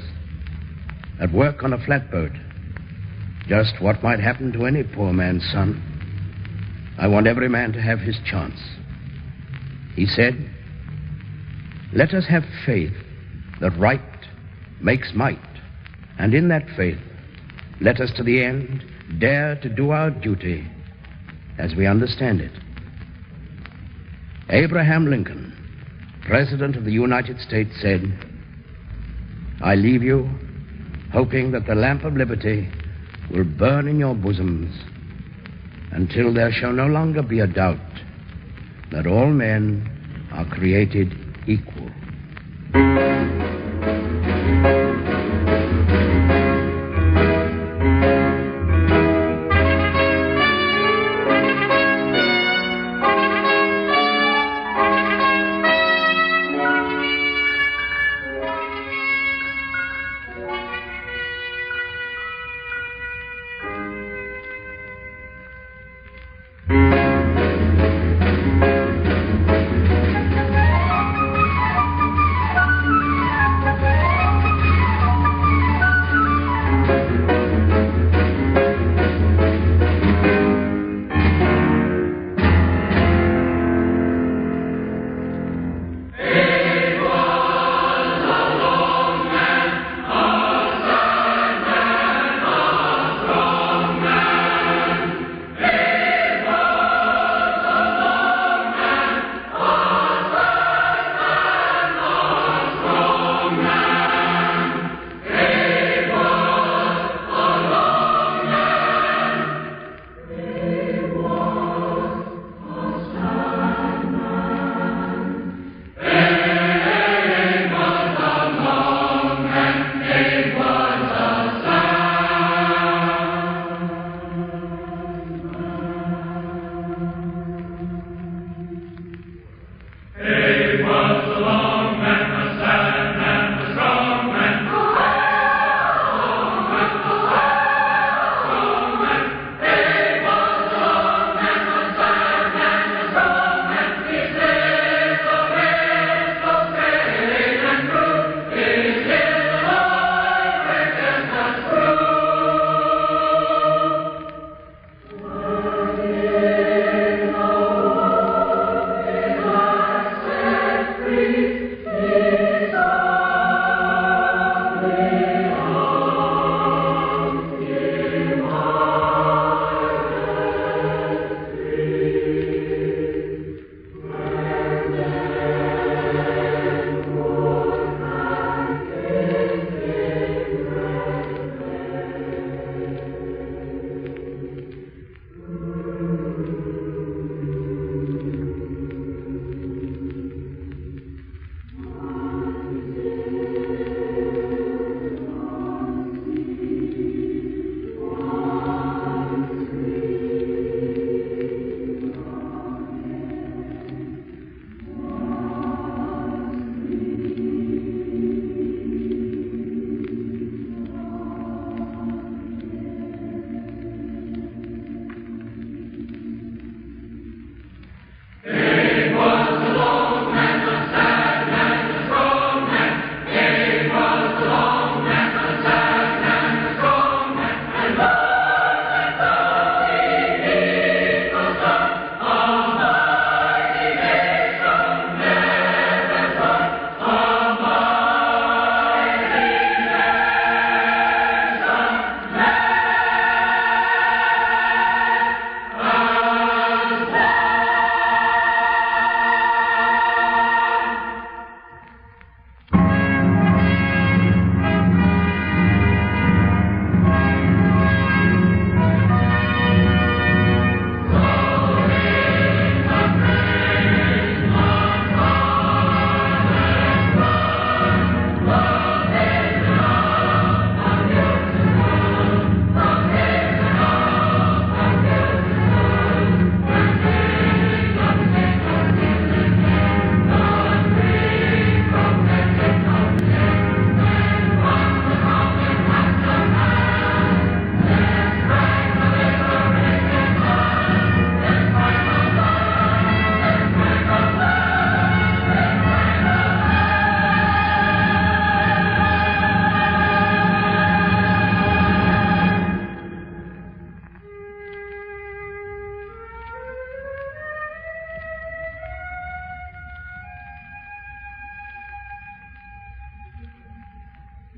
at work on a flatboat, just what might happen to any poor man's son. I want every man to have his chance." He said, "Let us have faith that right makes might, and in that faith, let us to the end dare to do our duty as we understand it." Abraham Lincoln, President of the United States, said, "I leave you hoping that the lamp of liberty will burn in your bosoms until there shall no longer be a doubt that all men are created equal."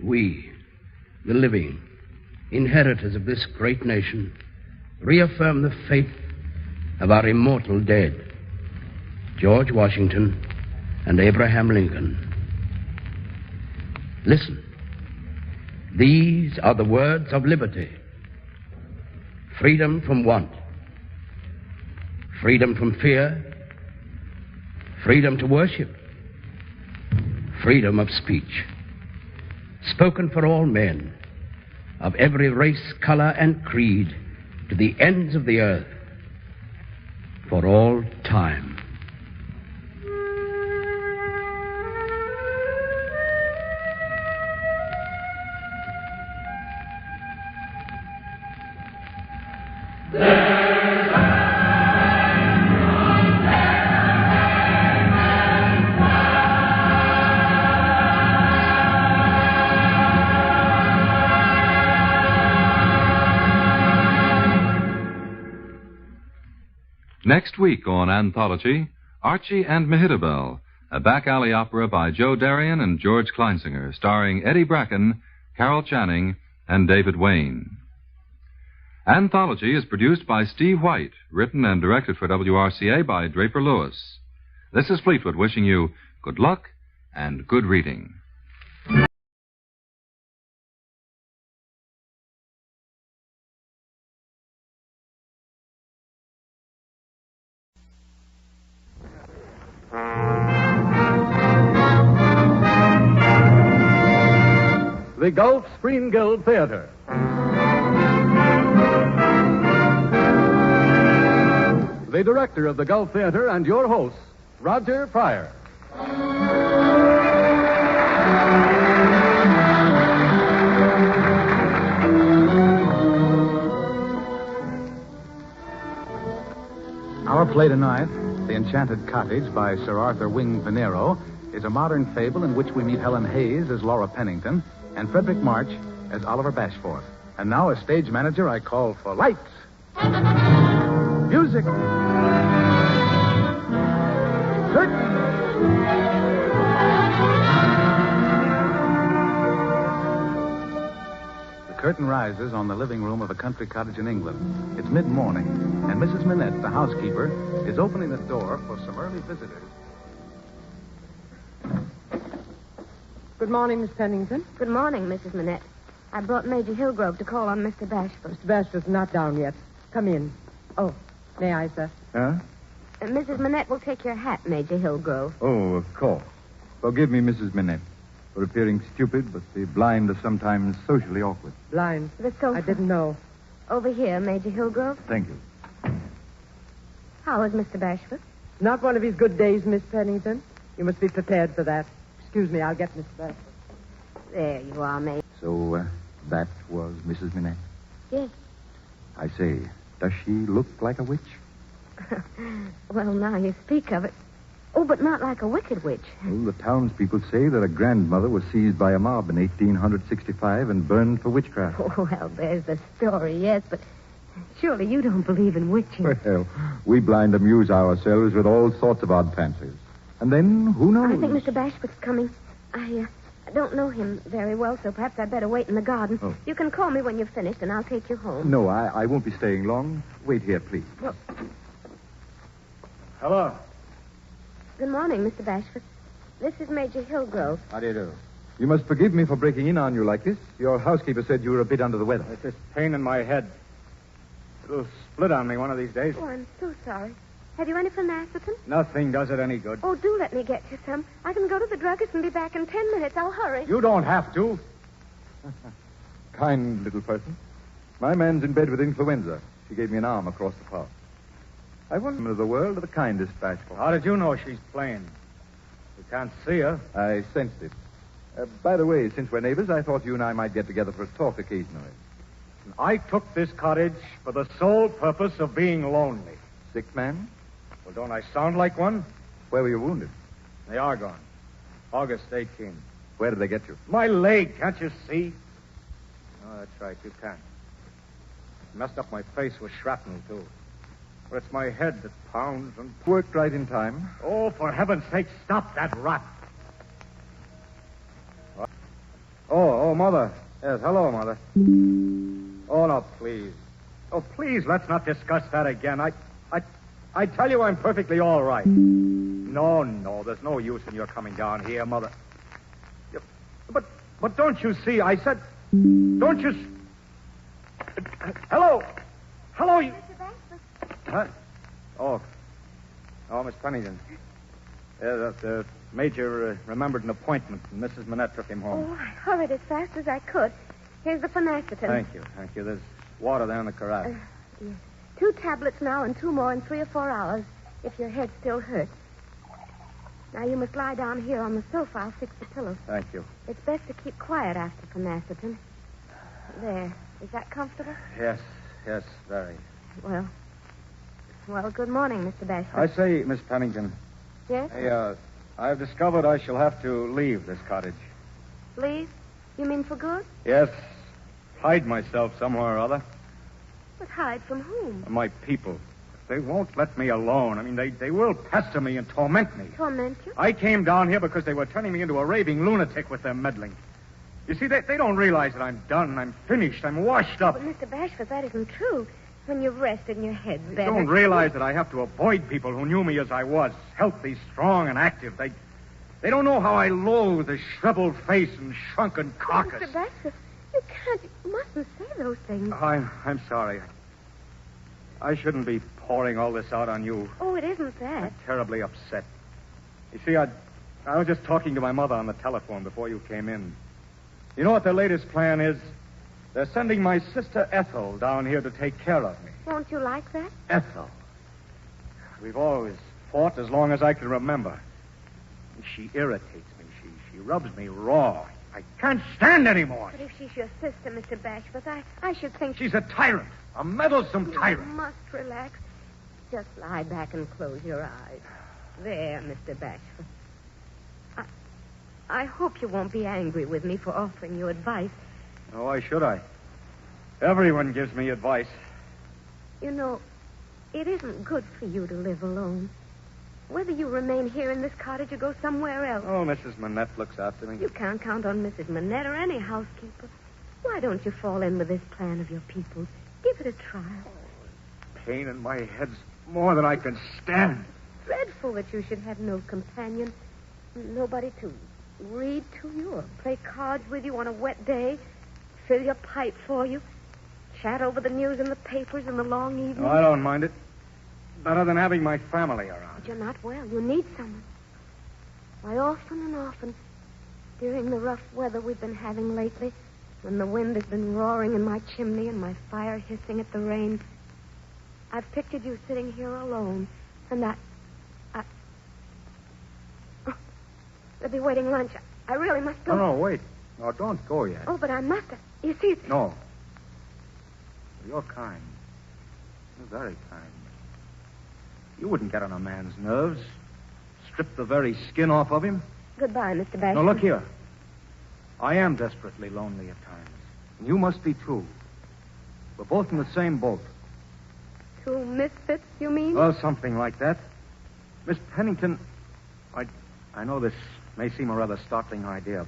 We, the living, inheritors of this great nation, reaffirm the faith of our immortal dead, George Washington and Abraham Lincoln. Listen. These are the words of liberty. Freedom from want. Freedom from fear. Freedom to worship. Freedom of speech. Spoken for all men, of every race, color, and creed, to the ends of the earth, for all time. Next week on Anthology, Archie and Mehitabel, a back alley opera by Joe Darien and George Kleinsinger, starring Eddie Bracken, Carol Channing, and David Wayne. Anthology is produced by Steve White, written and directed for WRCA by Draper Lewis. This is Fleetwood wishing you good luck and good reading. The Gulf Screen Guild Theater. The director of the Gulf Theater and your host, Roger Pryor. Our play tonight, The Enchanted Cottage by Sir Arthur Wing Pinero, is a modern fable in which we meet Helen Hayes as Laura Pennington and Frederick March as Oliver Bashforth. And now, as stage manager, I call for lights, music, curtain. The curtain rises on the living room of a country cottage in England. It's mid-morning, and Mrs. Minette, the housekeeper, is opening the door for some early visitors. Good morning, Miss Pennington. Good morning, Mrs. Minette. I brought Major Hillgrove to call on Mr. Bashford. Mr. Bashford's not down yet. Come in. Oh, may I, sir? Huh? Mrs. Minette will take your hat, Major Hillgrove. Oh, of course. Forgive me, Mrs. Minette, for appearing stupid, but the blind are sometimes socially awkward. Blind? The sofa. I didn't know. Over here, Major Hillgrove. Thank you. How is Mr. Bashford? Not one of his good days, Miss Pennington. You must be prepared for that. Excuse me, I'll get Mr. Bashford. There you are, Major. So, that was Mrs. Minette? Yes. I say, does she look like a witch? Well, now you speak of it. Oh, but not like a wicked witch. Well, the townspeople say that a grandmother was seized by a mob in 1865 and burned for witchcraft. Oh, well, there's the story, yes, but surely you don't believe in witching. Well, we blind amuse ourselves with all sorts of odd fancies. And then, who knows? I think Mr. Bashford's coming. I don't know him very well, so perhaps I'd better wait in the garden. Oh. You can call me when you've finished, and I'll take you home. No, I won't be staying long. Wait here, please. Well, Hello. good morning, Mr. Bashford. This is Major Hillgrove. How do you do? You must forgive me for breaking in on you like this. Your housekeeper said you were a bit under the weather. It's this pain in my head. It'll split on me one of these days. Oh, I'm so sorry. Have you any phenacetin? Nothing does it any good. Oh, do let me get you some. I can go to the druggist and be back in 10 minutes. I'll hurry. You don't have to. Kind little person. My man's in bed with influenza. She gave me an arm across the path. I wonder if the world are the kindest, Bashford. How did you know she's plain? You can't see her. I sensed it. By the way, since we're neighbors, I thought you and I might get together for a talk occasionally. I took this cottage for the sole purpose of being lonely. Sick man? Well, don't I sound like one? Where were you wounded? They are gone. August 18. Where did they get you? My leg, can't you see? Oh, that's right, you can't. Messed up my face with shrapnel, too. But it's my head that pounds and... Worked right in time. Oh, for heaven's sake, stop that rot. Oh, Oh, Mother. Yes, hello, Mother. Oh, no, please. Oh, please, let's not discuss that again. I tell you I'm perfectly all right. No, there's no use in your coming down here, Mother. But don't you see, I said... Don't you... Hello? Hello, you... Huh? Oh, Miss Pennington. The Major remembered an appointment, and Mrs. Manette took him home. Oh, I hurried as fast as I could. Here's the philanthropist. Thank you. There's water there in the carafe. Yes. 2 tablets now and 2 more in 3 or 4 hours, if your head still hurts. Now, you must lie down here on the sofa. I'll fix the pillows. Thank you. It's best to keep quiet after philanthropy. There. Is that comfortable? Yes, very. Well, good morning, Mr. Bashford. I say, Miss Pennington. Yes? Hey, I've discovered I shall have to leave this cottage. Leave? You mean for good? Yes. Hide myself somewhere or other. But hide from whom? My people. They won't let me alone. I mean, they will pester me and torment me. Torment you? I came down here because they were turning me into a raving lunatic with their meddling. You see, they don't realize that I'm done, I'm finished, I'm washed up. But, Mr. Bashford, that isn't true. When you've rested and your head's They better... don't realize that I have to avoid people who knew me as I was, healthy, strong, and active. They don't know how I loathe the shriveled face and shrunken carcass. Mr. Bashford, you mustn't say those things. I'm sorry. I shouldn't be pouring all this out on you. Oh, it isn't that. I'm terribly upset. You see, I was just talking to my mother on the telephone before you came in. You know what their latest plan is? They're sending my sister Ethel down here to take care of me. Won't you like that? Ethel. We've always fought as long as I can remember. She irritates me. She rubs me raw. I can't stand anymore. But if she's your sister, Mr. Bashford, I should think... She's a tyrant. A meddlesome tyrant. You must relax. Just lie back and close your eyes. There, Mr. Bashford. I hope you won't be angry with me for offering you advice. Oh, why should I? Everyone gives me advice. You know, it isn't good for you to live alone. Whether you remain here in this cottage or go somewhere else. Oh, Mrs. Manette looks after me. You can't count on Mrs. Manette or any housekeeper. Why don't you fall in with this plan of your people's? Give it a try. Pain in my head's more than I can stand. Dreadful that you should have no companion. Nobody to read to you or play cards with you on a wet day. Fill your pipe for you. Chat over the news in the papers in the long evenings. Oh, I don't mind it. Better than having my family around. But you're not well. You need someone. Why, often and often, during the rough weather we've been having lately, when the wind has been roaring in my chimney and my fire hissing at the rain, I've pictured you sitting here alone, and they'll be waiting lunch. I really must go. No, wait. No, don't go yet. Oh, but I must. You see, it's... No. You're kind. You're very kind. You wouldn't get on a man's nerves. Strip the very skin off of him. Goodbye, Mr. Bashford. Now, look here. I am desperately lonely at times. And you must be, too. We're both in the same boat. 2 misfits, you mean? Well, something like that. Miss Pennington, I know this may seem a rather startling idea,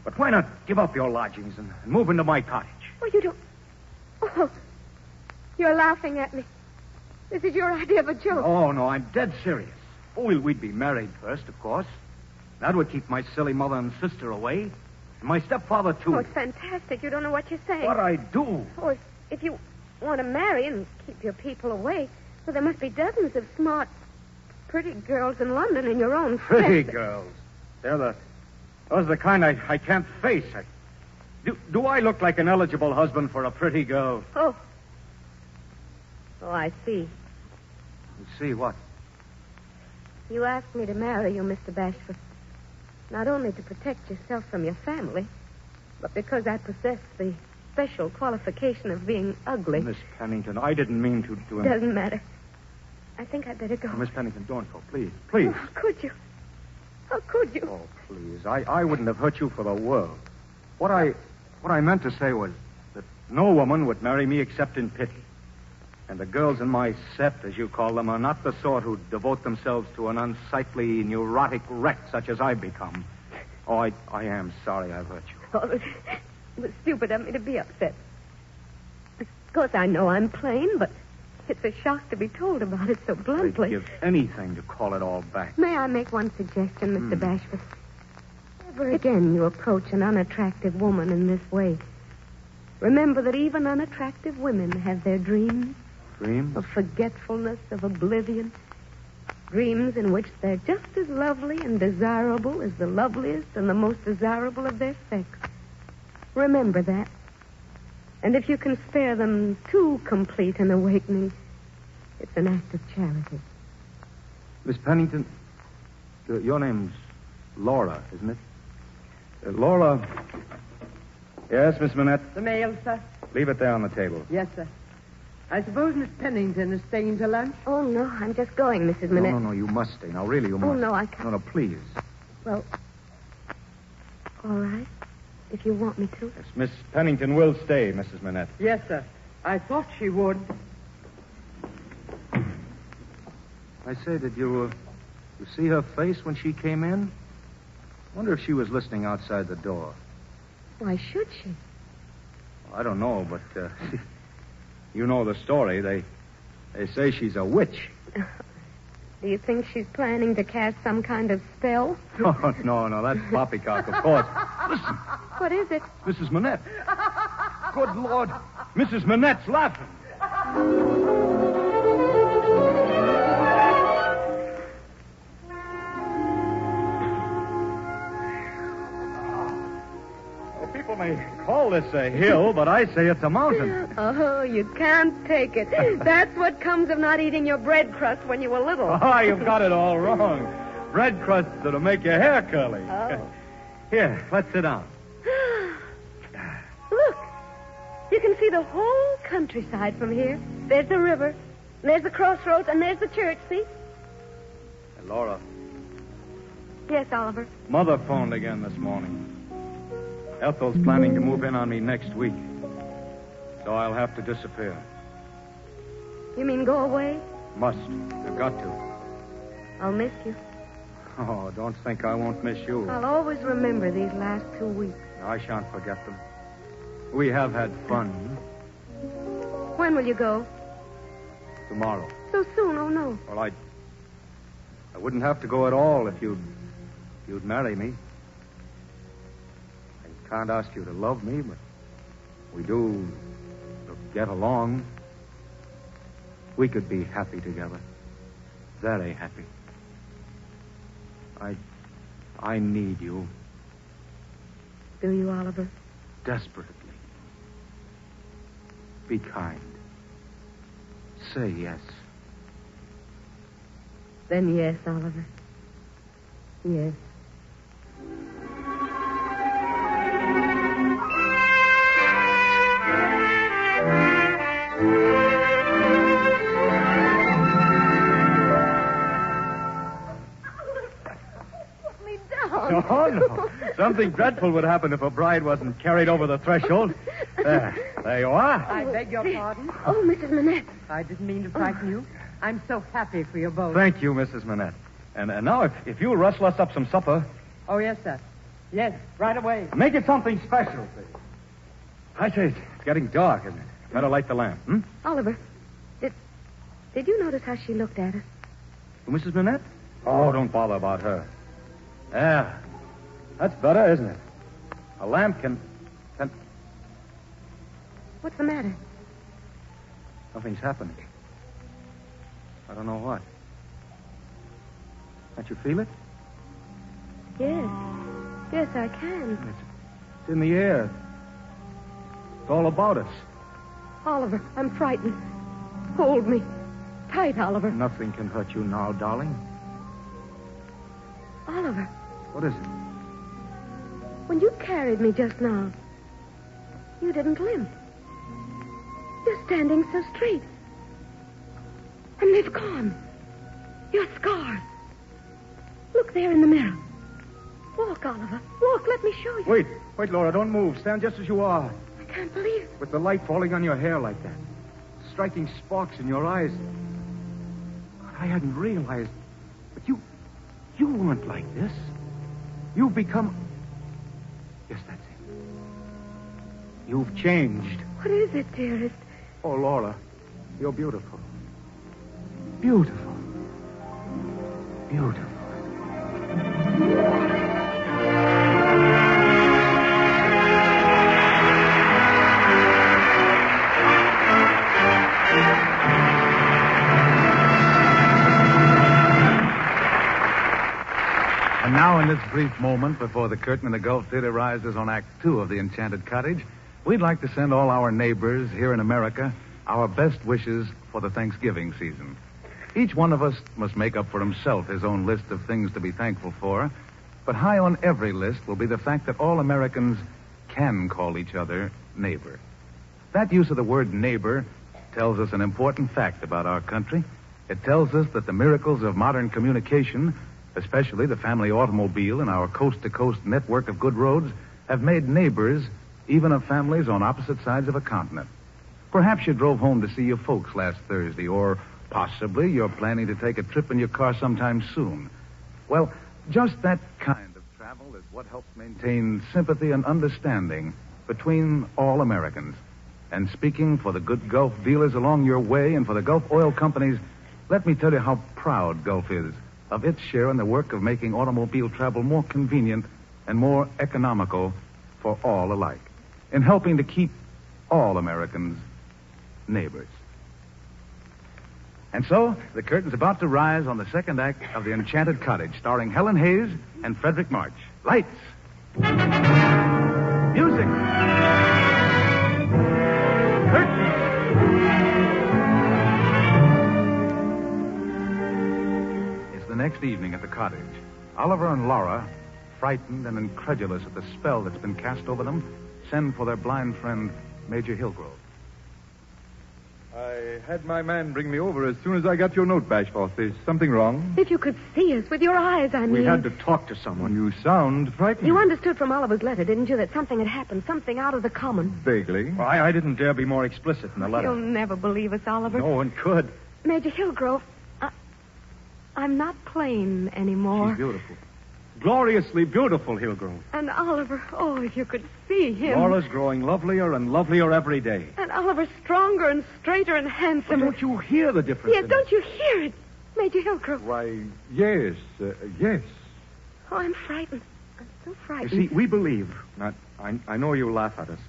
but why not give up your lodgings and move into my cottage? Oh, you don't... Oh, you're laughing at me. This is your idea of a joke. Oh, no, I'm dead serious. Oh, we'd be married first, of course. That would keep my silly mother and sister away. And my stepfather, too. Oh, it's fantastic. You don't know what you're saying. What I do? Oh, if you want to marry and keep your people away, well, there must be dozens of smart, pretty girls in London in your own Pretty set. girls. Those are the kind I can't face. Do I look like an eligible husband for a pretty girl? Oh, I see. You see what? You asked me to marry you, Mr. Bashford. Not only to protect yourself from your family, but because I possess the special qualification of being ugly. Miss Pennington, I didn't mean to... Doesn't matter. I think I'd better go. Miss Pennington, don't go, please. Please. Oh, how could you? How could you? Oh, please. I wouldn't have hurt you for the world. What I meant to say was that no woman would marry me except in pity. And the girls in my set, as you call them, are not the sort who devote themselves to an unsightly, neurotic wreck such as I've become. Oh, I am sorry I've hurt you. Oh, it was stupid of me to be upset. Of course, I know I'm plain, but it's a shock to be told about it so bluntly. I'd give anything to call it all back. May I make one suggestion, Mr. Bashford? Never again you approach an unattractive woman in this way. Remember that even unattractive women have their dreams. Dreams? Of forgetfulness, of oblivion. Dreams in which they're just as lovely and desirable as the loveliest and the most desirable of their sex. Remember that. And if you can spare them too complete an awakening, it's an act of charity. Miss Pennington, your name's Laura, isn't it? Laura. Yes, Miss Manette? The mail, sir? Leave it there on the table. Yes, sir. I suppose Miss Pennington is staying to lunch? Oh, no, I'm just going, Mrs. Manette. No, you must stay. Now, really, you must. Oh, no, I can't. No, please. Well, all right, if you want me to. Yes, Miss Pennington will stay, Mrs. Manette. Yes, sir. I thought she would. I say, did you see her face when she came in? Wonder if she was listening outside the door. Why should she? I don't know, but you know the story. They say she's a witch. Do you think she's planning to cast some kind of spell? Oh, no, that's poppycock, of course. Listen. What is it? Mrs. Manette. Good Lord. Mrs. Manette's laughing. People may call this a hill, but I say it's a mountain. Oh, you can't take it. That's what comes of not eating your bread crust when you were little. Oh, you've got it all wrong. Bread crusts that'll make your hair curly. Oh. Here, let's sit down. Look. You can see the whole countryside from here. There's the river, there's the crossroads, and there's the church, see? Hey, Laura. Yes, Oliver. Mother phoned again this morning. Ethel's planning to move in on me next week. So I'll have to disappear. You mean go away? Must. I've got to. I'll miss you. Oh, don't think I won't miss you. I'll always remember these last 2 weeks. I shan't forget them. We have had fun. When will you go? Tomorrow. So soon? Oh, no. Well, I wouldn't have to go at all if you'd marry me. I can't ask you to love me, but we do get along. We could be happy together. Very happy. I need you. Do you, Oliver? Desperately. Be kind. Say yes. Then yes, Oliver. Yes. Oh, no. Something dreadful would happen if a bride wasn't carried over the threshold. There you are. I beg your pardon? Oh, Mrs. Manette. I didn't mean to frighten you. I'm so happy for you both. Thank you, Mrs. Manette. And now, if you'll rustle us up some supper. Oh, yes, sir. Yes, right away. Make it something special, please. I say, it's getting dark, isn't it? Better light the lamp, hmm? Oliver, did you notice how she looked at us? Who, Mrs. Manette? Oh, don't bother about her. Yeah, that's better, isn't it? A lamp can... What's the matter? Nothing's happening. I don't know what. Can't you feel it? Yes. Yes, I can. It's in the air. It's all about us. Oliver, I'm frightened. Hold me. Tight, Oliver. Nothing can hurt you now, darling. Oliver. What is it? When you carried me just now, you didn't limp. You're standing so straight. And they've gone. Your scars. Look there in the mirror. Walk, Oliver. Walk, let me show you. Wait, Laura, don't move. Stand just as you are. I can't believe it. With the light falling on your hair like that. Striking sparks in your eyes. I hadn't realized. But you weren't like this. You've become... Yes, that's it. You've changed. What is it, dearest? Oh, Laura, you're beautiful. Beautiful. Beautiful. And now, in this brief moment before the curtain in the Gulf Theater rises on Act 2 of The Enchanted Cottage, we'd like to send all our neighbors here in America our best wishes for the Thanksgiving season. Each one of us must make up for himself his own list of things to be thankful for, but high on every list will be the fact that all Americans can call each other neighbor. That use of the word neighbor tells us an important fact about our country. It tells us that the miracles of modern communication, especially the family automobile and our coast-to-coast network of good roads, have made neighbors even of families on opposite sides of a continent. Perhaps you drove home to see your folks last Thursday, or possibly you're planning to take a trip in your car sometime soon. Well, just that kind of travel is what helps maintain sympathy and understanding between all Americans. And speaking for the good Gulf dealers along your way and for the Gulf oil companies, let me tell you how proud Gulf is of its share in the work of making automobile travel more convenient and more economical for all alike, in helping to keep all Americans neighbors. And so, the curtain's about to rise on the second act of The Enchanted Cottage, starring Helen Hayes and Frederick March. Lights! Music! Curtain! It's the next evening at the cottage. Oliver and Laura, frightened and incredulous at the spell that's been cast over them, send for their blind friend, Major Hillgrove. I had my man bring me over as soon as I got your note, Bashforth. Is something wrong? If you could see us with your eyes, I mean. We had to talk to someone. You sound frightened. You understood from Oliver's letter, didn't you, that something had happened, something out of the common? Vaguely. Well, I didn't dare be more explicit in the letter. You'll never believe us, Oliver. No one could. Major Hillgrove, I'm not plain anymore. She's beautiful. Gloriously beautiful, Hillgrove. And Oliver, oh, if you could see him. Laura's growing lovelier and lovelier every day. And Oliver's stronger and straighter and handsomer. Don't you hear the difference? Yes, don't you hear it, Major Hillgrove? Why, yes, yes. Oh, I'm frightened. I'm so frightened. You see, we believe. I know you laugh at us,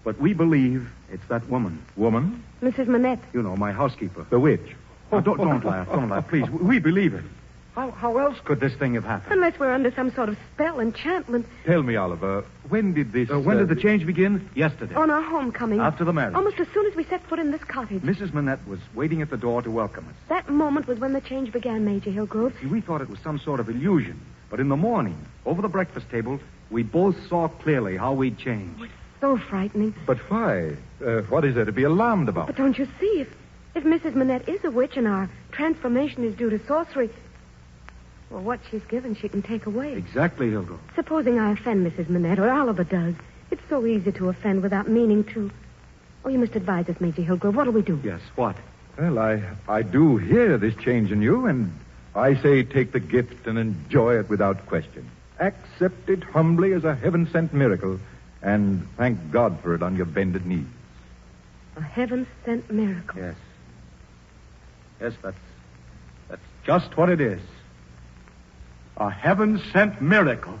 but we believe it's that woman. Woman? Mrs. Manette. You know, my housekeeper. The witch. Oh, don't laugh. Don't laugh, please. We believe it. How else could this thing have happened? Unless we're under some sort of spell, enchantment. Tell me, Oliver, when did this... when did the change begin? Yesterday. On our homecoming. After the marriage. Almost as soon as we set foot in this cottage. Mrs. Manette was waiting at the door to welcome us. That moment was when the change began, Major Hillgrove. See, we thought it was some sort of illusion. But in the morning, over the breakfast table, we both saw clearly how we'd changed. Oh, it's so frightening. But why? What is there to be alarmed about? But don't you see, if Mrs. Manette is a witch and our transformation is due to sorcery... Well, what she's given, she can take away. Exactly, Hilda. Supposing I offend Mrs. Manette, or Oliver does. It's so easy to offend without meaning to. Oh, you must advise us, Major Hillgrove. What'll we do? Yes, what? Well, I do hear this change in you, and I say take the gift and enjoy it without question. Accept it humbly as a heaven-sent miracle, and thank God for it on your bended knees. A heaven-sent miracle. Yes. Yes, that's just what it is. A heaven-sent miracle.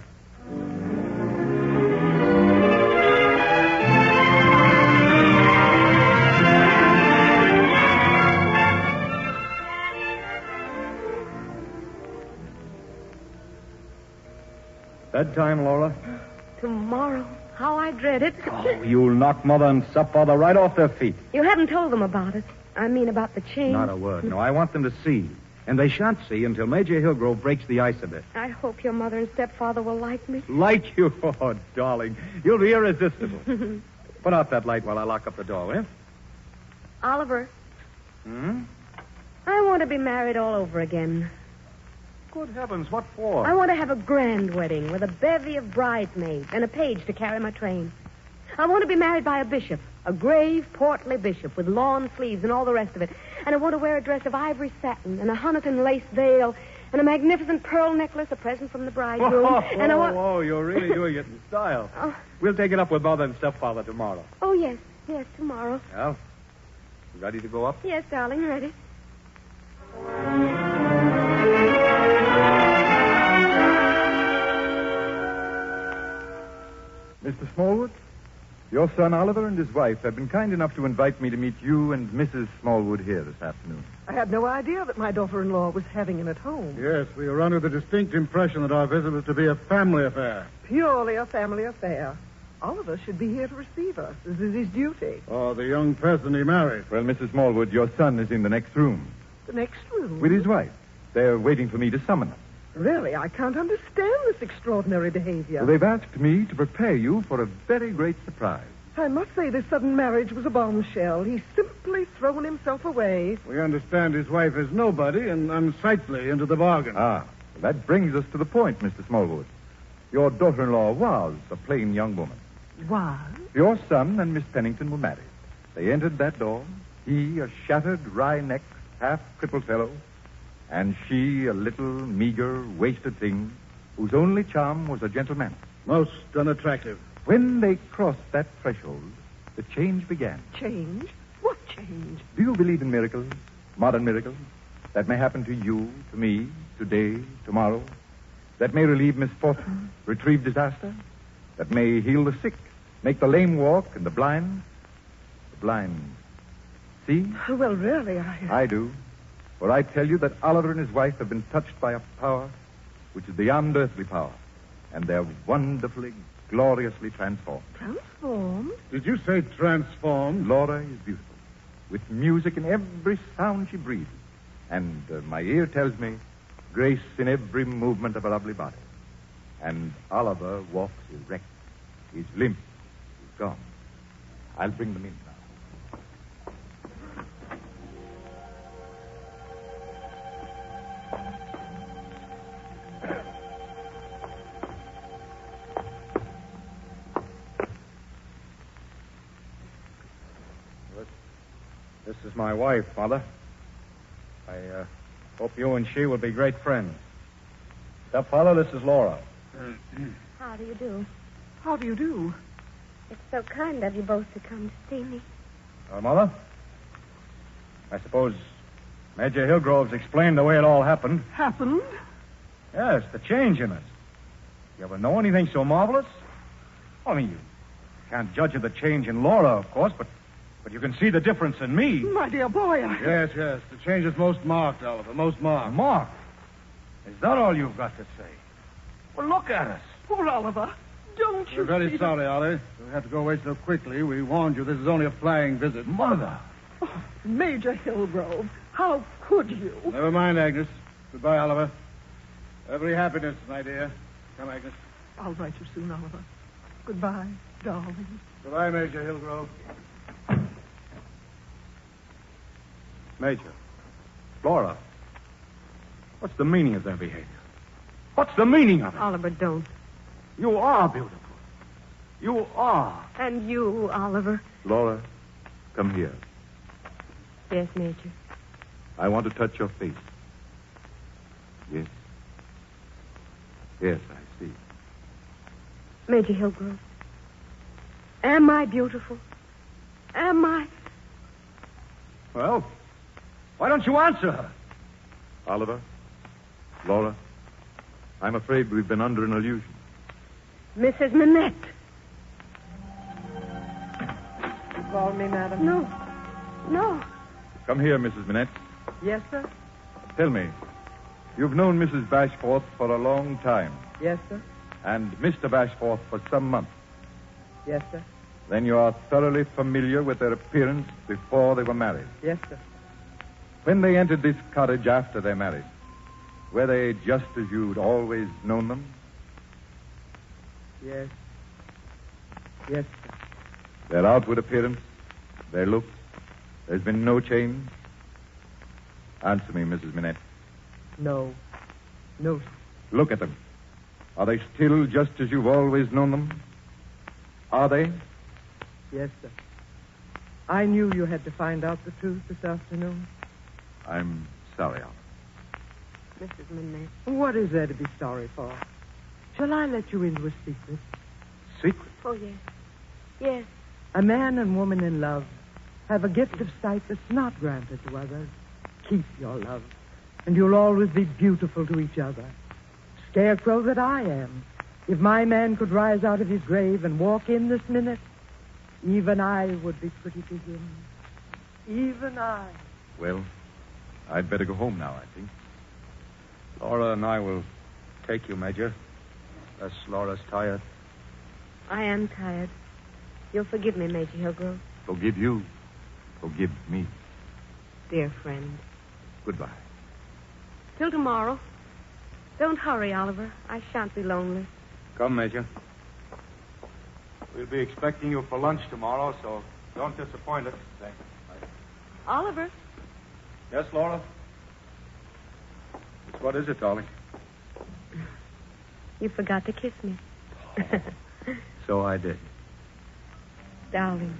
Bedtime, Laura? Tomorrow. How I dread it. Oh, you'll knock Mother and Stepfather right off their feet. You haven't told them about it. I mean about the change. Not a word. No, I want them to see. And they shan't see until Major Hillgrove breaks the ice a bit. I hope your mother and stepfather will like me. Like you? Oh, darling. You'll be irresistible. Put out that light while I lock up the door, will you? Oliver. Hmm? I want to be married all over again. Good heavens, what for? I want to have a grand wedding with a bevy of bridesmaids and a page to carry my train. I want to be married by a bishop, a grave, portly bishop with lawn sleeves and all the rest of it. And I want to wear a dress of ivory satin and a Honiton lace veil and a magnificent pearl necklace, a present from the bridegroom, and I want... Oh, you're really doing it in style. We'll take it up with Mother and Stepfather tomorrow. Oh, yes, tomorrow. Well, you ready to go up? Yes, darling, ready. Mr. Smallwood, your son Oliver and his wife have been kind enough to invite me to meet you and Mrs. Smallwood here this afternoon. I had no idea that my daughter-in-law was having him at home. Yes, we were under the distinct impression that our visit was to be a family affair. Purely a family affair. Oliver should be here to receive us. This is his duty. Oh, the young person he married. Well, Mrs. Smallwood, your son is in the next room. The next room? With his wife. They're waiting for me to summon them. Really, I can't understand this extraordinary behavior. Well, they've asked me to prepare you for a very great surprise. I must say this sudden marriage was a bombshell. He's simply thrown himself away. We understand his wife is nobody and unsightly into the bargain. Ah, well, that brings us to the point, Mr. Smallwood. Your daughter-in-law was a plain young woman. Was? Your son and Miss Pennington were married. They entered that door, he a shattered, wry-necked, half-crippled fellow, and she a little, meager, wasted thing whose only charm was a gentle manner. Most unattractive. When they crossed that threshold, the change began. Change? What change? Do you believe in miracles, modern miracles, that may happen to you, to me, today, tomorrow, that may relieve misfortune, retrieve disaster, that may heal the sick, make the lame walk and the blind see? Well, really, I do. For I tell you that Oliver and his wife have been touched by a power which is beyond earthly power, and they're wonderfully, gloriously transformed. Transformed? Did you say transformed? Laura is beautiful, with music in every sound she breathes, and my ear tells me grace in every movement of her lovely body. And Oliver walks erect. He's limp. He's gone. I'll bring them in now. This is my wife, Mother. I hope you and she will be great friends. Stepfather, this is Laura. How do you do? How do you do? It's so kind of you both to come to see me. Mother? I suppose Major Hillgrove's explained the way it all happened. Happened? Yes, the change in us. You ever know anything so marvelous? I mean, you can't judge of the change in Laura, of course, but you can see the difference in me. My dear boy, Yes. The change is most marked, Oliver, most marked. Marked? Is that all you've got to say? Well, look at us. Poor Oliver. Don't you We're very sorry, Ollie. We had to go away so quickly. We warned you this is only a flying visit. Mother. Oh, Major Hillgrove, how could you? Never mind, Agnes. Goodbye, Oliver. Every happiness, my dear. Come, Agnes. I'll write you soon, Oliver. Goodbye, darling. Goodbye, Major Hillgrove. Major. Laura. What's the meaning of their behavior? What's the meaning of it? Oliver, don't. You are beautiful. You are. And you, Oliver. Laura, come here. Yes, Major. I want to touch your face. Yes. Yes, I see. Major Hillgrove. Am I beautiful? Am I? Well, why don't you answer her? Oliver, Laura, I'm afraid we've been under an illusion. Mrs. Minette. You called me, madam? No. Come here, Mrs. Minette. Yes, sir? Tell me, you've known Mrs. Bashforth for a long time, Yes, sir? and Mr. Bashforth for some months. Yes, sir? Then you are thoroughly familiar with their appearance before they were married. Yes, sir. When they entered this cottage after their marriage, were they just as you'd always known them? Yes. Yes, sir. Their outward appearance, their looks, there's been no change? Answer me, Mrs. Minette. No. No, sir. Look at them. Are they still just as you've always known them? Are they? Yes, sir. I knew you had to find out the truth this afternoon. I'm sorry, Oliver. Mrs. Manette. What is there to be sorry for? Shall I let you into a secret? Secret? Oh, yes. Yes. A man and woman in love have a gift of sight that's not granted to others. Keep your love, and you'll always be beautiful to each other. Scarecrow that I am. If my man could rise out of his grave and walk in this minute, even I would be pretty to him. Even I. Well, I'd better go home now, I think. Laura and I will take you, Major. Unless Laura's tired. I am tired. You'll forgive me, Major Hillgrove. Forgive you. Forgive me. Dear friend. Goodbye. Till tomorrow. Don't hurry, Oliver. I shan't be lonely. Come, Major. We'll be expecting you for lunch tomorrow, so don't disappoint us. Thank you. Oliver. Yes, Laura? What is it, darling? You forgot to kiss me. So I did. Darling,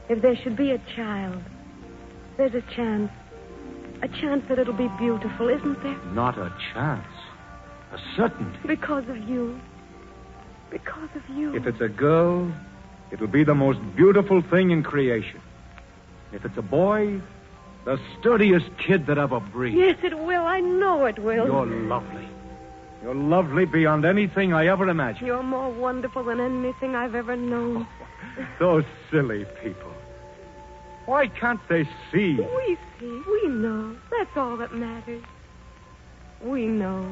if there should be a child, there's a chance that it'll be beautiful, isn't there? Not a chance. A certainty. Because of you. Because of you. If it's a girl, it'll be the most beautiful thing in creation. If it's a boy, the sturdiest kid that ever breathed. Yes, it will. I know it will. You're lovely. You're lovely beyond anything I ever imagined. You're more wonderful than anything I've ever known. Those silly people. Why can't they see? We see. We know. That's all that matters. We know.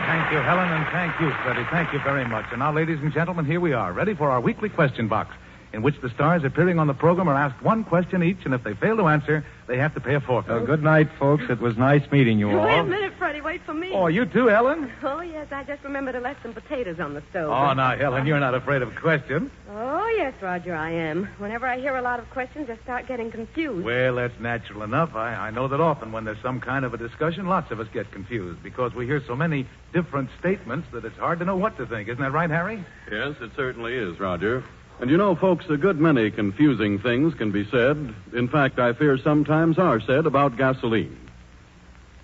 Thank you, Helen, and thank you, Freddie. Thank you very much. And now, ladies and gentlemen, here we are, ready for our weekly question box, in which the stars appearing on the program are asked one question each, and if they fail to answer, they have to pay a forfeit. Good night, folks. It was nice meeting you all. Wait a minute, Freddie. Wait for me. Oh, you too, Helen? Oh, yes. I just remembered to let some potatoes on the stove. Oh, now, Helen, you're not afraid of questions. Oh, yes, Roger, I am. Whenever I hear a lot of questions, I start getting confused. Well, that's natural enough. I know that often when there's some kind of a discussion, lots of us get confused because we hear so many different statements that it's hard to know what to think. Isn't that right, Harry? Yes, it certainly is, Roger. And you know, folks, a good many confusing things can be said. In fact, I fear sometimes are said about gasoline.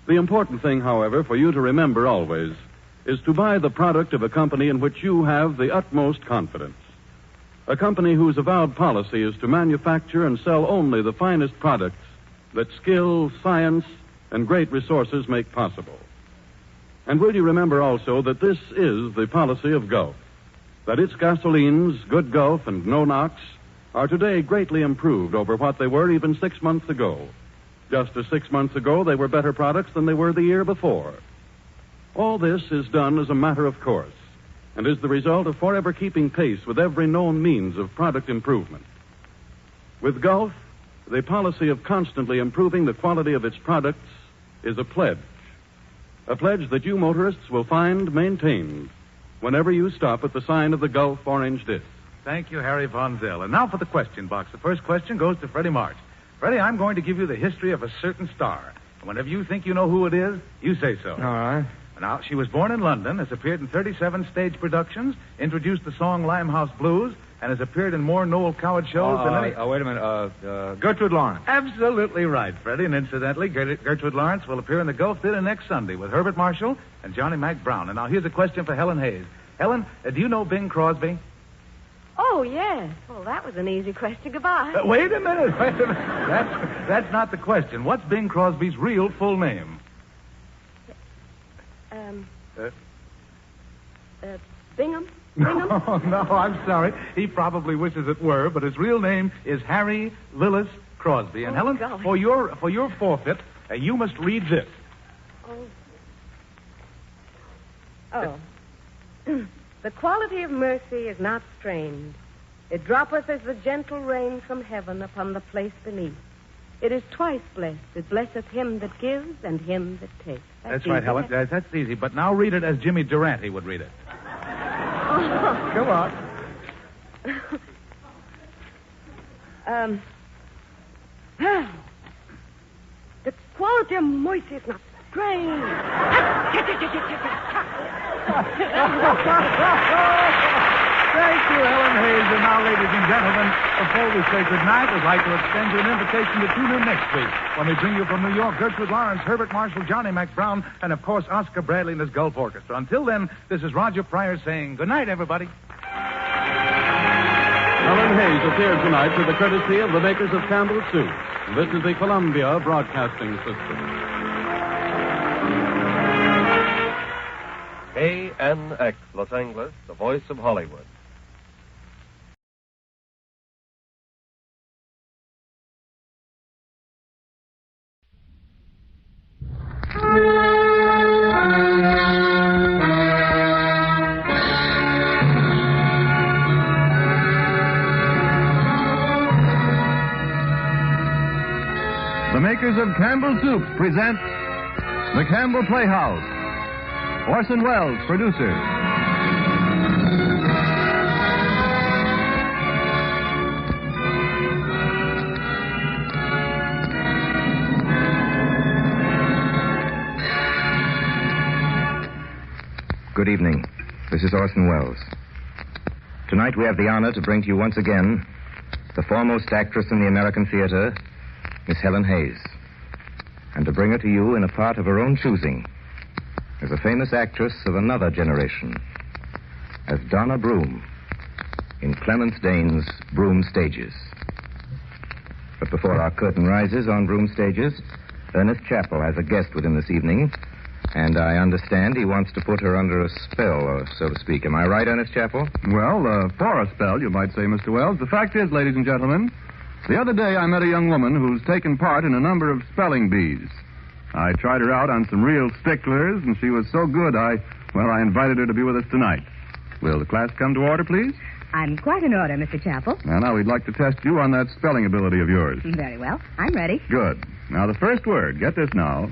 The important thing, however, for you to remember always is to buy the product of a company in which you have the utmost confidence. A company whose avowed policy is to manufacture and sell only the finest products that skill, science, and great resources make possible. And will you remember also that this is the policy of Gulf, that its gasolines, Good Gulf and No Nox, are today greatly improved over what they were even 6 months ago. Just as 6 months ago, they were better products than they were the year before. All this is done as a matter of course, and is the result of forever keeping pace with every known means of product improvement. With Gulf, the policy of constantly improving the quality of its products is a pledge that you motorists will find maintained whenever you stop at the sign of the Gulf orange disc. Thank you, Harry Von Zell. And now for the question box. The first question goes to Freddie March. Freddie, I'm going to give you the history of a certain star. And whenever you think you know who it is, you say so. All right. Now, she was born in London, has appeared in 37 stage productions, introduced the song Limehouse Blues, and has appeared in more Noel Coward shows than any... Wait a minute. Gertrude Lawrence. Absolutely right, Freddie. And incidentally, Gertrude Lawrence will appear in the Gulf Theatre next Sunday with Herbert Marshall and Johnny Mac Brown. And now here's a question for Helen Hayes. Helen, do you know Bing Crosby? Oh, yes. Well, that was an easy question. Goodbye. Wait a minute. That's not the question. What's Bing Crosby's real full name? Bingham? No, I'm sorry. He probably wishes it were, but his real name is Harry Lillis Crosby. And Helen, golly. for your forfeit, you must read this. Oh. The quality of mercy is not strained. It droppeth as the gentle rain from heaven upon the place beneath. It is twice blessed. It blesseth him that gives and him that takes. That's right, Helen. That's easy. But now read it as Jimmy Durante would read it. Come on. The quality of mercy is not strained. Thank you, Helen Hayes. And now, ladies and gentlemen, before we say goodnight, we'd like to extend you an invitation to tune in next week when we bring you from New York Gertrude Lawrence, Herbert Marshall, Johnny Mac Brown, and, of course, Oscar Bradley and his Gulf Orchestra. Until then, this is Roger Pryor saying goodnight, everybody. Helen Hayes appeared tonight through the courtesy of the makers of Campbell's Soup. This is the Columbia Broadcasting System. KNX Los Angeles, the voice of Hollywood. The makers of Campbell Soups present The Campbell Playhouse. Orson Welles, producer. Good evening. This is Orson Welles. Tonight we have the honor to bring to you once again the foremost actress in the American theater, Miss Helen Hayes, and to bring her to you in a part of her own choosing as a famous actress of another generation, as Donna Broom in Clemence Dane's Broom Stages. But before our curtain rises on Broom Stages, Ernest Chappell has a guest with him this evening, and I understand he wants to put her under a spell, so to speak. Am I right, Ernest Chappell? Well, for a spell, you might say, Mr. Wells. The fact is, ladies and gentlemen, the other day I met a young woman who's taken part in a number of spelling bees. I tried her out on some real sticklers, and she was so good, I invited her to be with us tonight. Will the class come to order, please? I'm quite in order, Mr. Chappell. Now, we'd like to test you on that spelling ability of yours. Very well. I'm ready. Good. Now, the first word, get this now.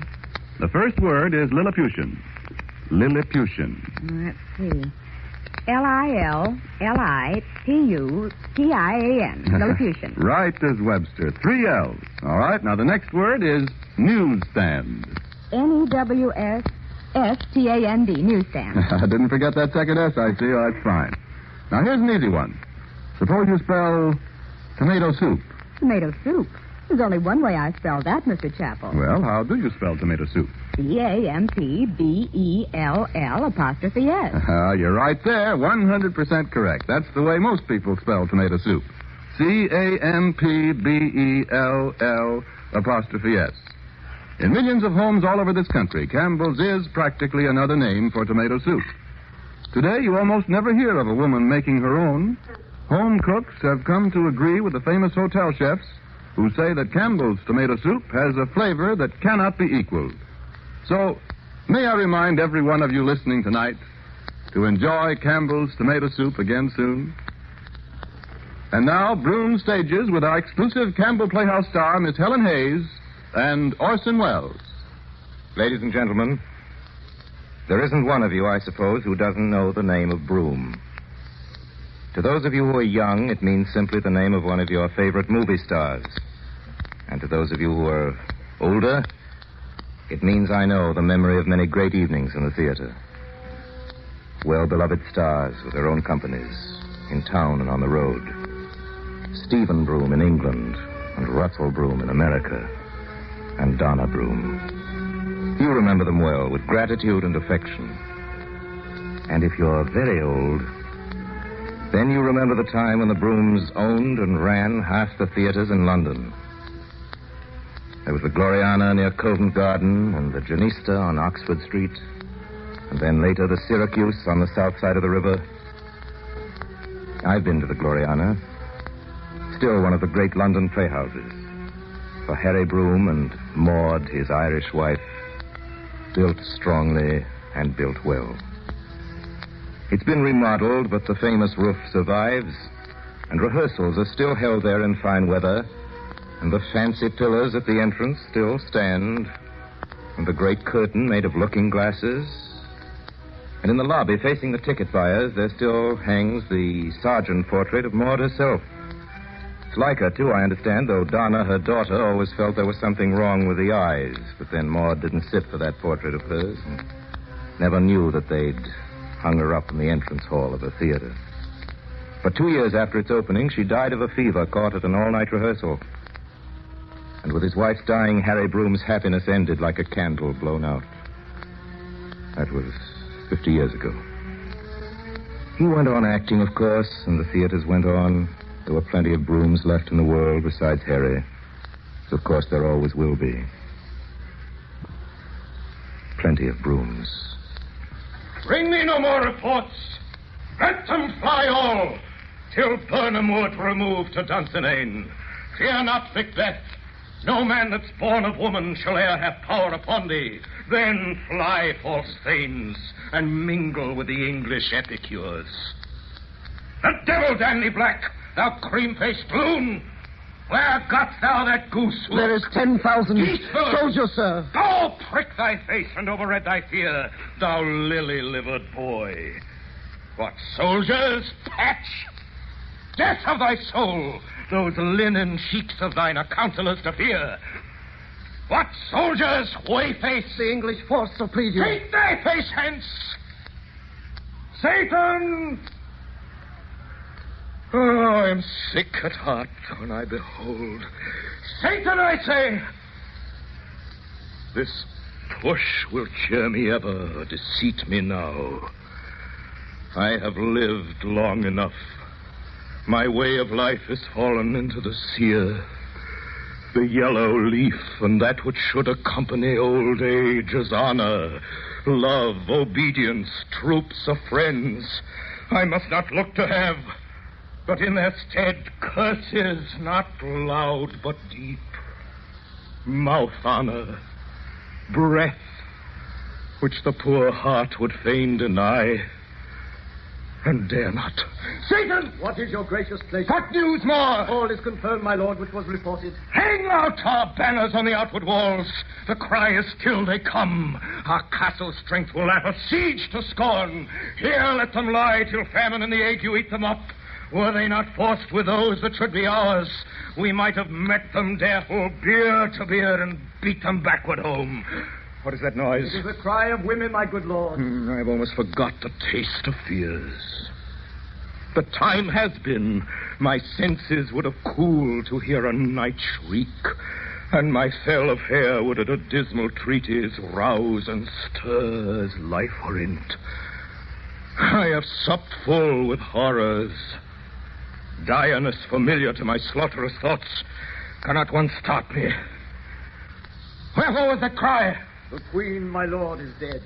The first word is Lilliputian. Lilliputian. Let's see. Lilliputian. Lilliputian. Right as Webster. 3 L's. All right. Now, the next word is newsstand. Newsstand. Newsstand. I didn't forget that second S, I see. Oh, that's fine. Now, here's an easy one. Suppose you spell tomato soup. Tomato soup? There's only one way I spell that, Mr. Chappell. Well, how do you spell tomato soup? CAMPBELL''S. You're right there. 100% correct. That's the way most people spell tomato soup. CAMPBELL''S. In millions of homes all over this country, Campbell's is practically another name for tomato soup. Today, you almost never hear of a woman making her own. Home cooks have come to agree with the famous hotel chefs who say that Campbell's tomato soup has a flavor that cannot be equaled. So, may I remind every one of you listening tonight to enjoy Campbell's tomato soup again soon? And now, Broom Stages with our exclusive Campbell Playhouse star, Miss Helen Hayes and Orson Welles. Ladies and gentlemen, there isn't one of you, I suppose, who doesn't know the name of Broom. To those of you who are young, it means simply the name of one of your favorite movie stars. And to those of you who are older, it means, I know, the memory of many great evenings in the theater. Well-beloved stars with their own companies, in town and on the road. Stephen Broom in England, and Russell Broom in America, and Donna Broom. You remember them well, with gratitude and affection. And if you're very old, then you remember the time when the Brooms owned and ran half the theaters in London. There was the Gloriana near Covent Garden, and the Janista on Oxford Street, and then later the Syracuse on the south side of the river. I've been to the Gloriana, still one of the great London playhouses, for Harry Broom and Maud, his Irish wife, built strongly and built well. It's been remodeled, but the famous roof survives, and rehearsals are still held there in fine weather, and the fancy pillars at the entrance still stand, and the great curtain made of looking glasses. And in the lobby, facing the ticket buyers, there still hangs the Sargent portrait of Maud herself. It's like her, too, I understand, though Donna, her daughter, always felt there was something wrong with the eyes. But then Maud didn't sit for that portrait of hers, and never knew that they'd hung her up in the entrance hall of the theater. For 2 years after its opening, she died of a fever caught at an all-night rehearsal. And with his wife's dying, Harry Broom's happiness ended like a candle blown out. That was 50 years ago. He went on acting, of course, and the theaters went on. There were plenty of Brooms left in the world besides Harry. So, of course, there always will be. Plenty of Brooms. Bring me no more reports. Let them fly all, till Burnham Wood remove to Dunsinane. Fear not, Macbeth. No man that's born of woman shall e'er have power upon thee. Then fly, false thanes, and mingle with the English epicures. The devil damn thee, Black, thou cream-faced loon! Where got thou that goose? There is 10,000 soldiers, sir. Go, prick thy face and overread thy fear, thou lily-livered boy. What, soldiers? Patch! Death of thy soul! Those linen cheeks of thine are counselors to fear. What, soldiers? Wayface! The English force shall plead you. Take thy face hence! Satan! Oh, I am sick at heart when I behold. Satan, I say! This push will cheer me ever, deceit me now. I have lived long enough. My way of life is fallen into the sear. The yellow leaf and that which should accompany old age is honor, love, obedience, troops of friends. I must not look to have, but in their stead curses, not loud but deep. Mouth honor, breath, which the poor heart would fain deny, and dare not. Satan! What is your gracious pleasure? What news more? All is confirmed, my lord, which was reported. Hang out our banners on the outward walls. The cry is still they come. Our castle strength will laugh a siege to scorn. Here let them lie till famine and the ague eat them up. Were they not forced with those that should be ours, we might have met them dareful, beer to beer, and beat them backward home. What is that noise? It is the cry of women, my good lord. I've almost forgot the taste of fears. The time has been. My senses would have cooled to hear a night shriek, and my fell of hair would at a dismal treatise rouse and stir as life were in't. I have supped full with horrors. Direness familiar to my slaughterous thoughts. Cannot one stop me? Wherefore was that cry? The queen, my lord, is dead.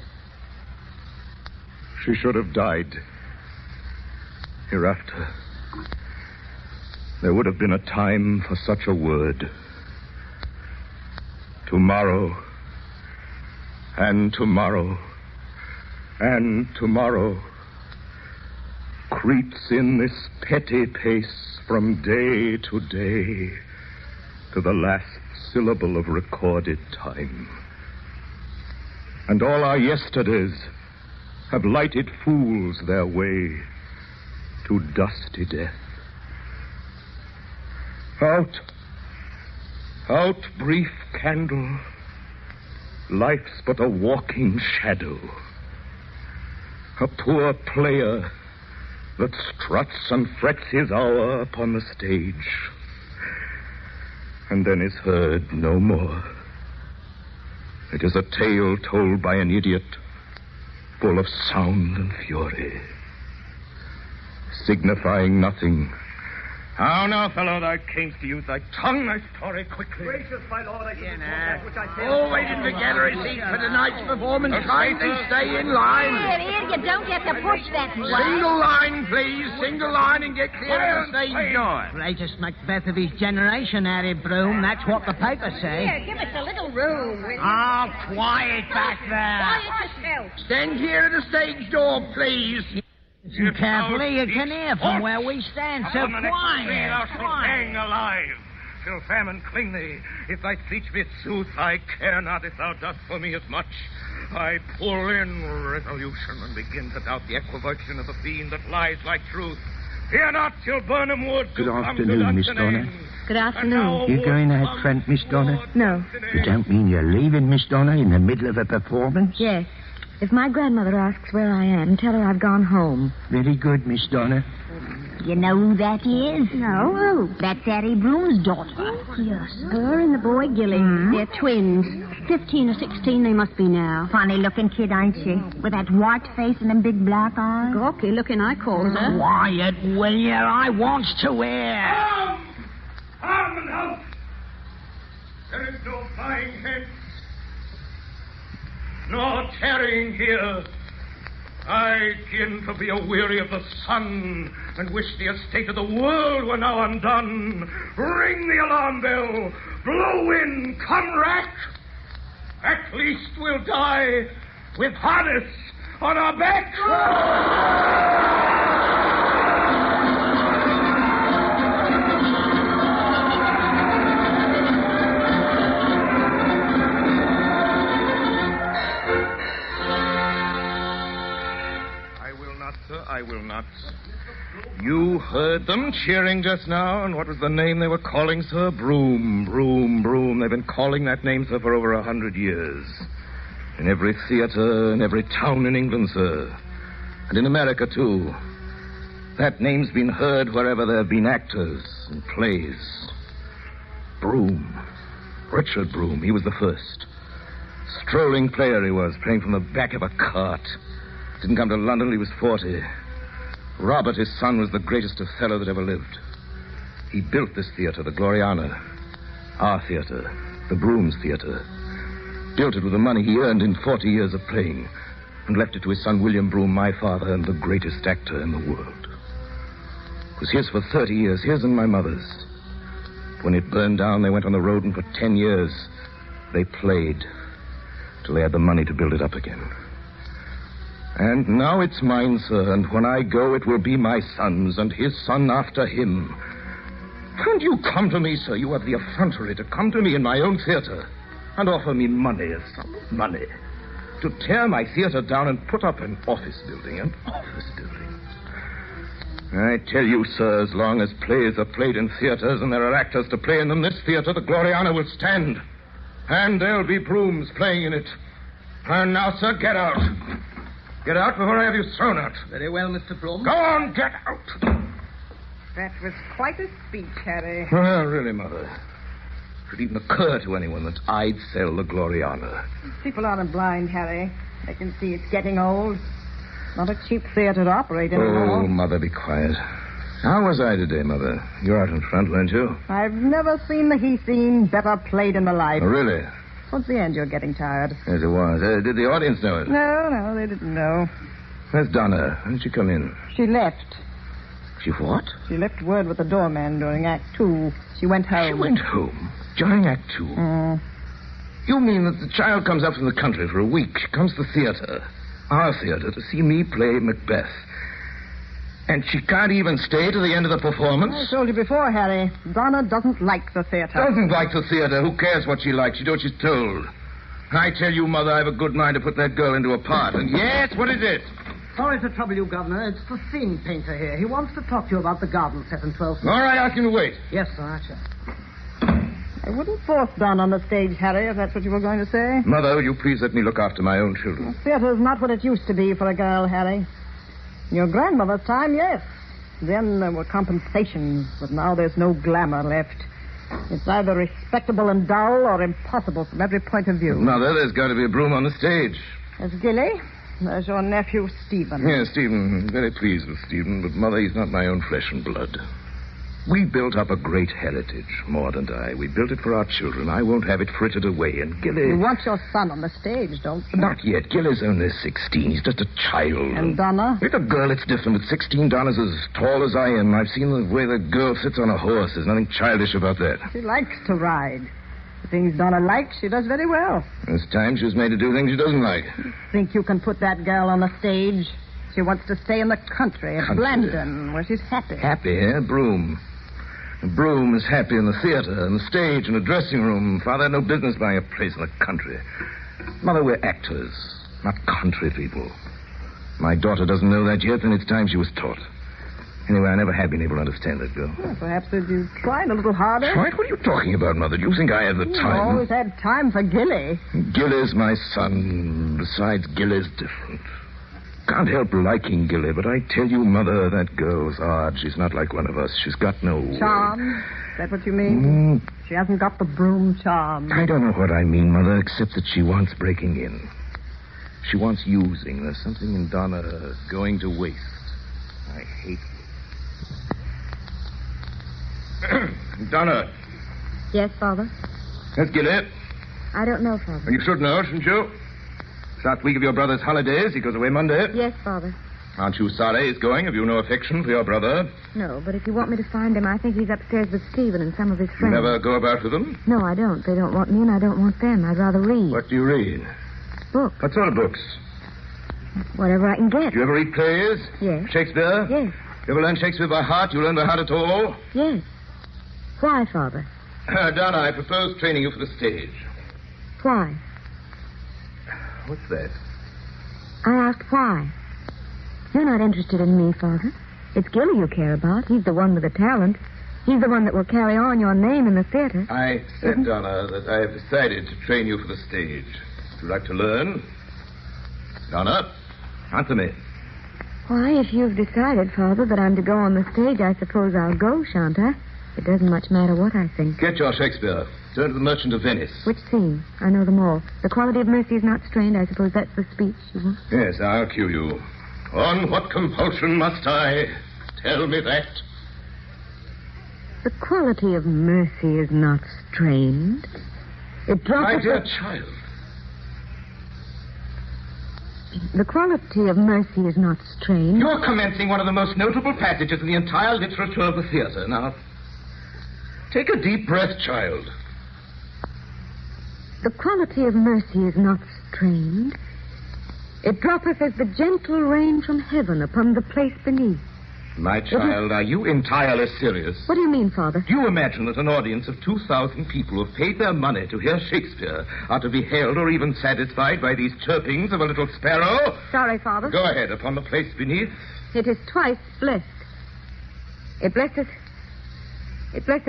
She should have died. Hereafter, there would have been a time for such a word. Tomorrow, and tomorrow, and tomorrow creeps in this petty pace from day to day to the last syllable of recorded time. And all our yesterdays have lighted fools their way to dusty death. Out, brief candle. Life's but a walking shadow. A poor player that struts and frets his hour upon the stage, and then is heard no more. It is a tale told by an idiot, full of sound and fury, signifying nothing. How now, fellow, thou camest to use thy tongue, thy story quickly. Gracious, my lord, I can that which I said. All waiting to gather a seat for tonight's performance. Kindly stay in line. Here, you don't get to push that way. Single line, please. Single line and get clear of the stage door. Greatest Macbeth of his generation, Harry Broom. That's what the papers say. Here, give us a little room, will you? Oh, quiet back there. Quiet yourself. Stand here at the stage door, please. Listen carefully. You can hear from where we stand, so Upon the next tree thou shalt quiet. hang alive, till famine cling thee. If thy speech be sooth, I care not if thou dost for me as much. I pull in resolution and begin to doubt the equivocation of the fiend that lies like truth. Fear not till Burnham Wood. Good afternoon, Miss Donna. Good afternoon. You going out front, Miss Donna? No. You don't mean you're leaving, Miss Donna, in the middle of a performance? Yes. If my grandmother asks where I am, tell her I've gone home. Very good, Miss Donna. You know who that is? No. That's Addie Broom's daughter. Yes. Her and the boy Gilly. They're twins. 15 or 16 they must be now. Funny-looking kid, ain't she? With that white face and them big black eyes. Gawky looking, I call her. Quiet, will you? I wants to hear. Arm and out! There is no flying hence, nor tarrying here. I begin to be a-weary of the sun, and wish the estate of the world were now undone. Ring the alarm bell, blow wind, come rack. At least we'll die with harness on our backs. I will not. You heard them cheering just now, and what was the name they were calling, sir? Broom, Broom, Broom. They've been calling that name, sir, for over 100 years. In every theater, in every town in England, sir. And in America, too. That name's been heard wherever there have been actors and plays. Broom. Richard Broom, he was the first. Strolling player he was, playing from the back of a cart. Didn't come to London till he was 40. Robert, his son, was the greatest Othello that ever lived. He built this theater, the Gloriana. Our theater, the Brooms' theater. Built it with the money he earned in 40 years of playing, and left it to his son, William Broom, my father, and the greatest actor in the world. It was his for 30 years, his and my mother's. When it burned down, they went on the road, and for 10 years, they played till they had the money to build it up again. And now it's mine, sir, and when I go, it will be my son's, and his son after him. And you come to me, sir, you have the effrontery to come to me in my own theater and offer me money, a sum of money, to tear my theater down and put up an office building, I tell you, sir, as long as plays are played in theaters and there are actors to play in them, this theater, the Gloriana, will stand. And there'll be Brooms playing in it. And now, sir, get out. Get out before I have you thrown out. Very well, Mr. Broom. Go on, get out. That was quite a speech, Harry. Well, really, Mother. Could it even occur to anyone that I'd sell the Gloriana? People aren't blind, Harry. They can see it's getting old. Not a cheap theater to operate anymore. Oh, Mother, be quiet. How was I today, Mother? You're out in front, weren't you? I've never seen the he scene better played in my life. Oh, really? Towards the end, you're getting tired. Yes, it was. Did the audience know it? No, they didn't know. Where's Donna? When did she come in? She left. She what? She left word with the doorman during Act 2. She went home. She went home? During Act 2? You mean that the child comes up from the country for a week? She comes to the theater, our theater, to see me play Macbeth. And she can't even stay to the end of the performance? I told you before, Harry. Donna doesn't like the theater. Doesn't like the theater? Who cares what she likes? She does what she's told. I tell you, Mother, I have a good mind to put that girl into a part. And yes, what is it? Sorry to trouble you, Governor. It's the scene painter here. He wants to talk to you about the garden set in 12th. All right, ask him to wait. Yes, sir, Archer. I wouldn't force Donna on the stage, Harry, if that's what you were going to say. Mother, will you please let me look after my own children? The theater's not what it used to be for a girl, Harry. In your grandmother's time, yes. Then there were compensations, but now there's no glamour left. It's either respectable and dull or impossible from every point of view. Mother, there's got to be a Broom on the stage. There's Gilly. There's your nephew, Stephen. Yes, Stephen. I'm very pleased with Stephen, but, Mother, he's not my own flesh and blood. We built up a great heritage, Maud and I. We built it for our children. I won't have it frittered away. And Gilly... You want your son on the stage, don't you? Not yet. Gilly's only 16. He's just a child. And Donna? With a girl, it's different. At 16, Donna's as tall as I am. I've seen the way the girl sits on a horse. There's nothing childish about that. She likes to ride. The things Donna likes, she does very well. This time she was made to do things she doesn't like. Think you can put that girl on the stage? She wants to stay in the country, at Blandon, where she's happy. Happy, eh? Broom. Broom is happy in the theater, and the stage, and the dressing room. Father had no business buying a place in the country. Mother, we're actors, not country people. My daughter doesn't know that yet, and it's time she was taught. Anyway, I never have been able to understand that girl. Well, perhaps if you tried a little harder. What are you talking about, Mother? Do you think I have the You've time? always had time for Gilly. Gilly's my son. Besides, Gilly's different. Can't help liking Gilly, but I tell you, Mother, that girl's odd. She's not like one of us. She's got no... Charm? Is that what you mean? She hasn't got the broom charm. I don't know what I mean, Mother, except that she wants breaking in. She wants using. There's something in Donna going to waste. I hate it. Donna. Yes, Father? That's Gilly. I don't know, Father. You should know, shouldn't you? It's last week of your brother's holidays. He goes away Monday. Yes, Father. Aren't you sorry he's going? Have you no affection for your brother? No, but if you want me to find him, I think he's upstairs with Stephen and some of his You friends. never go about with them? No, I don't. They don't want me, and I don't want them. I'd rather read. What do you read? Books. What sort of books? Whatever I can get. Do you ever read plays? Yes. Shakespeare? Yes. You ever learn Shakespeare by heart? You learn by heart at all? Yes. Why, Father? Donna, I propose training you for the stage. Why? What's that? I asked why. You're not interested in me, Father. It's Gilly you care about. He's the one with the talent. He's the one that will carry on your name in the theater. I said, Donna, that I have decided to train you for the stage. Would you like to learn? Donna, answer me. Why, if you've decided, Father, that I'm to go on the stage, I suppose I'll go, shan't I? It doesn't much matter what I think. Get your Shakespeare. Turn to the Merchant of Venice. Which scene? I know them all. The quality of mercy is not strained. I suppose that's the speech you want. Yes, I'll cue you. On what compulsion must I? Tell me that. The quality of mercy is not strained. It drops... My dear child. The quality of mercy is not strained. You're commencing one of the most notable passages in the entire literature of the theater. Now, take a deep breath, child. The quality of mercy is not strained. It droppeth as the gentle rain from heaven upon the place beneath. My child, are you entirely serious? What do you mean, Father? Do you imagine that an audience of 2,000 people who have paid their money to hear Shakespeare are to be hailed or even satisfied by these chirpings of a little sparrow? Sorry, Father. Go ahead, upon the place beneath. It is twice blessed. It blesseth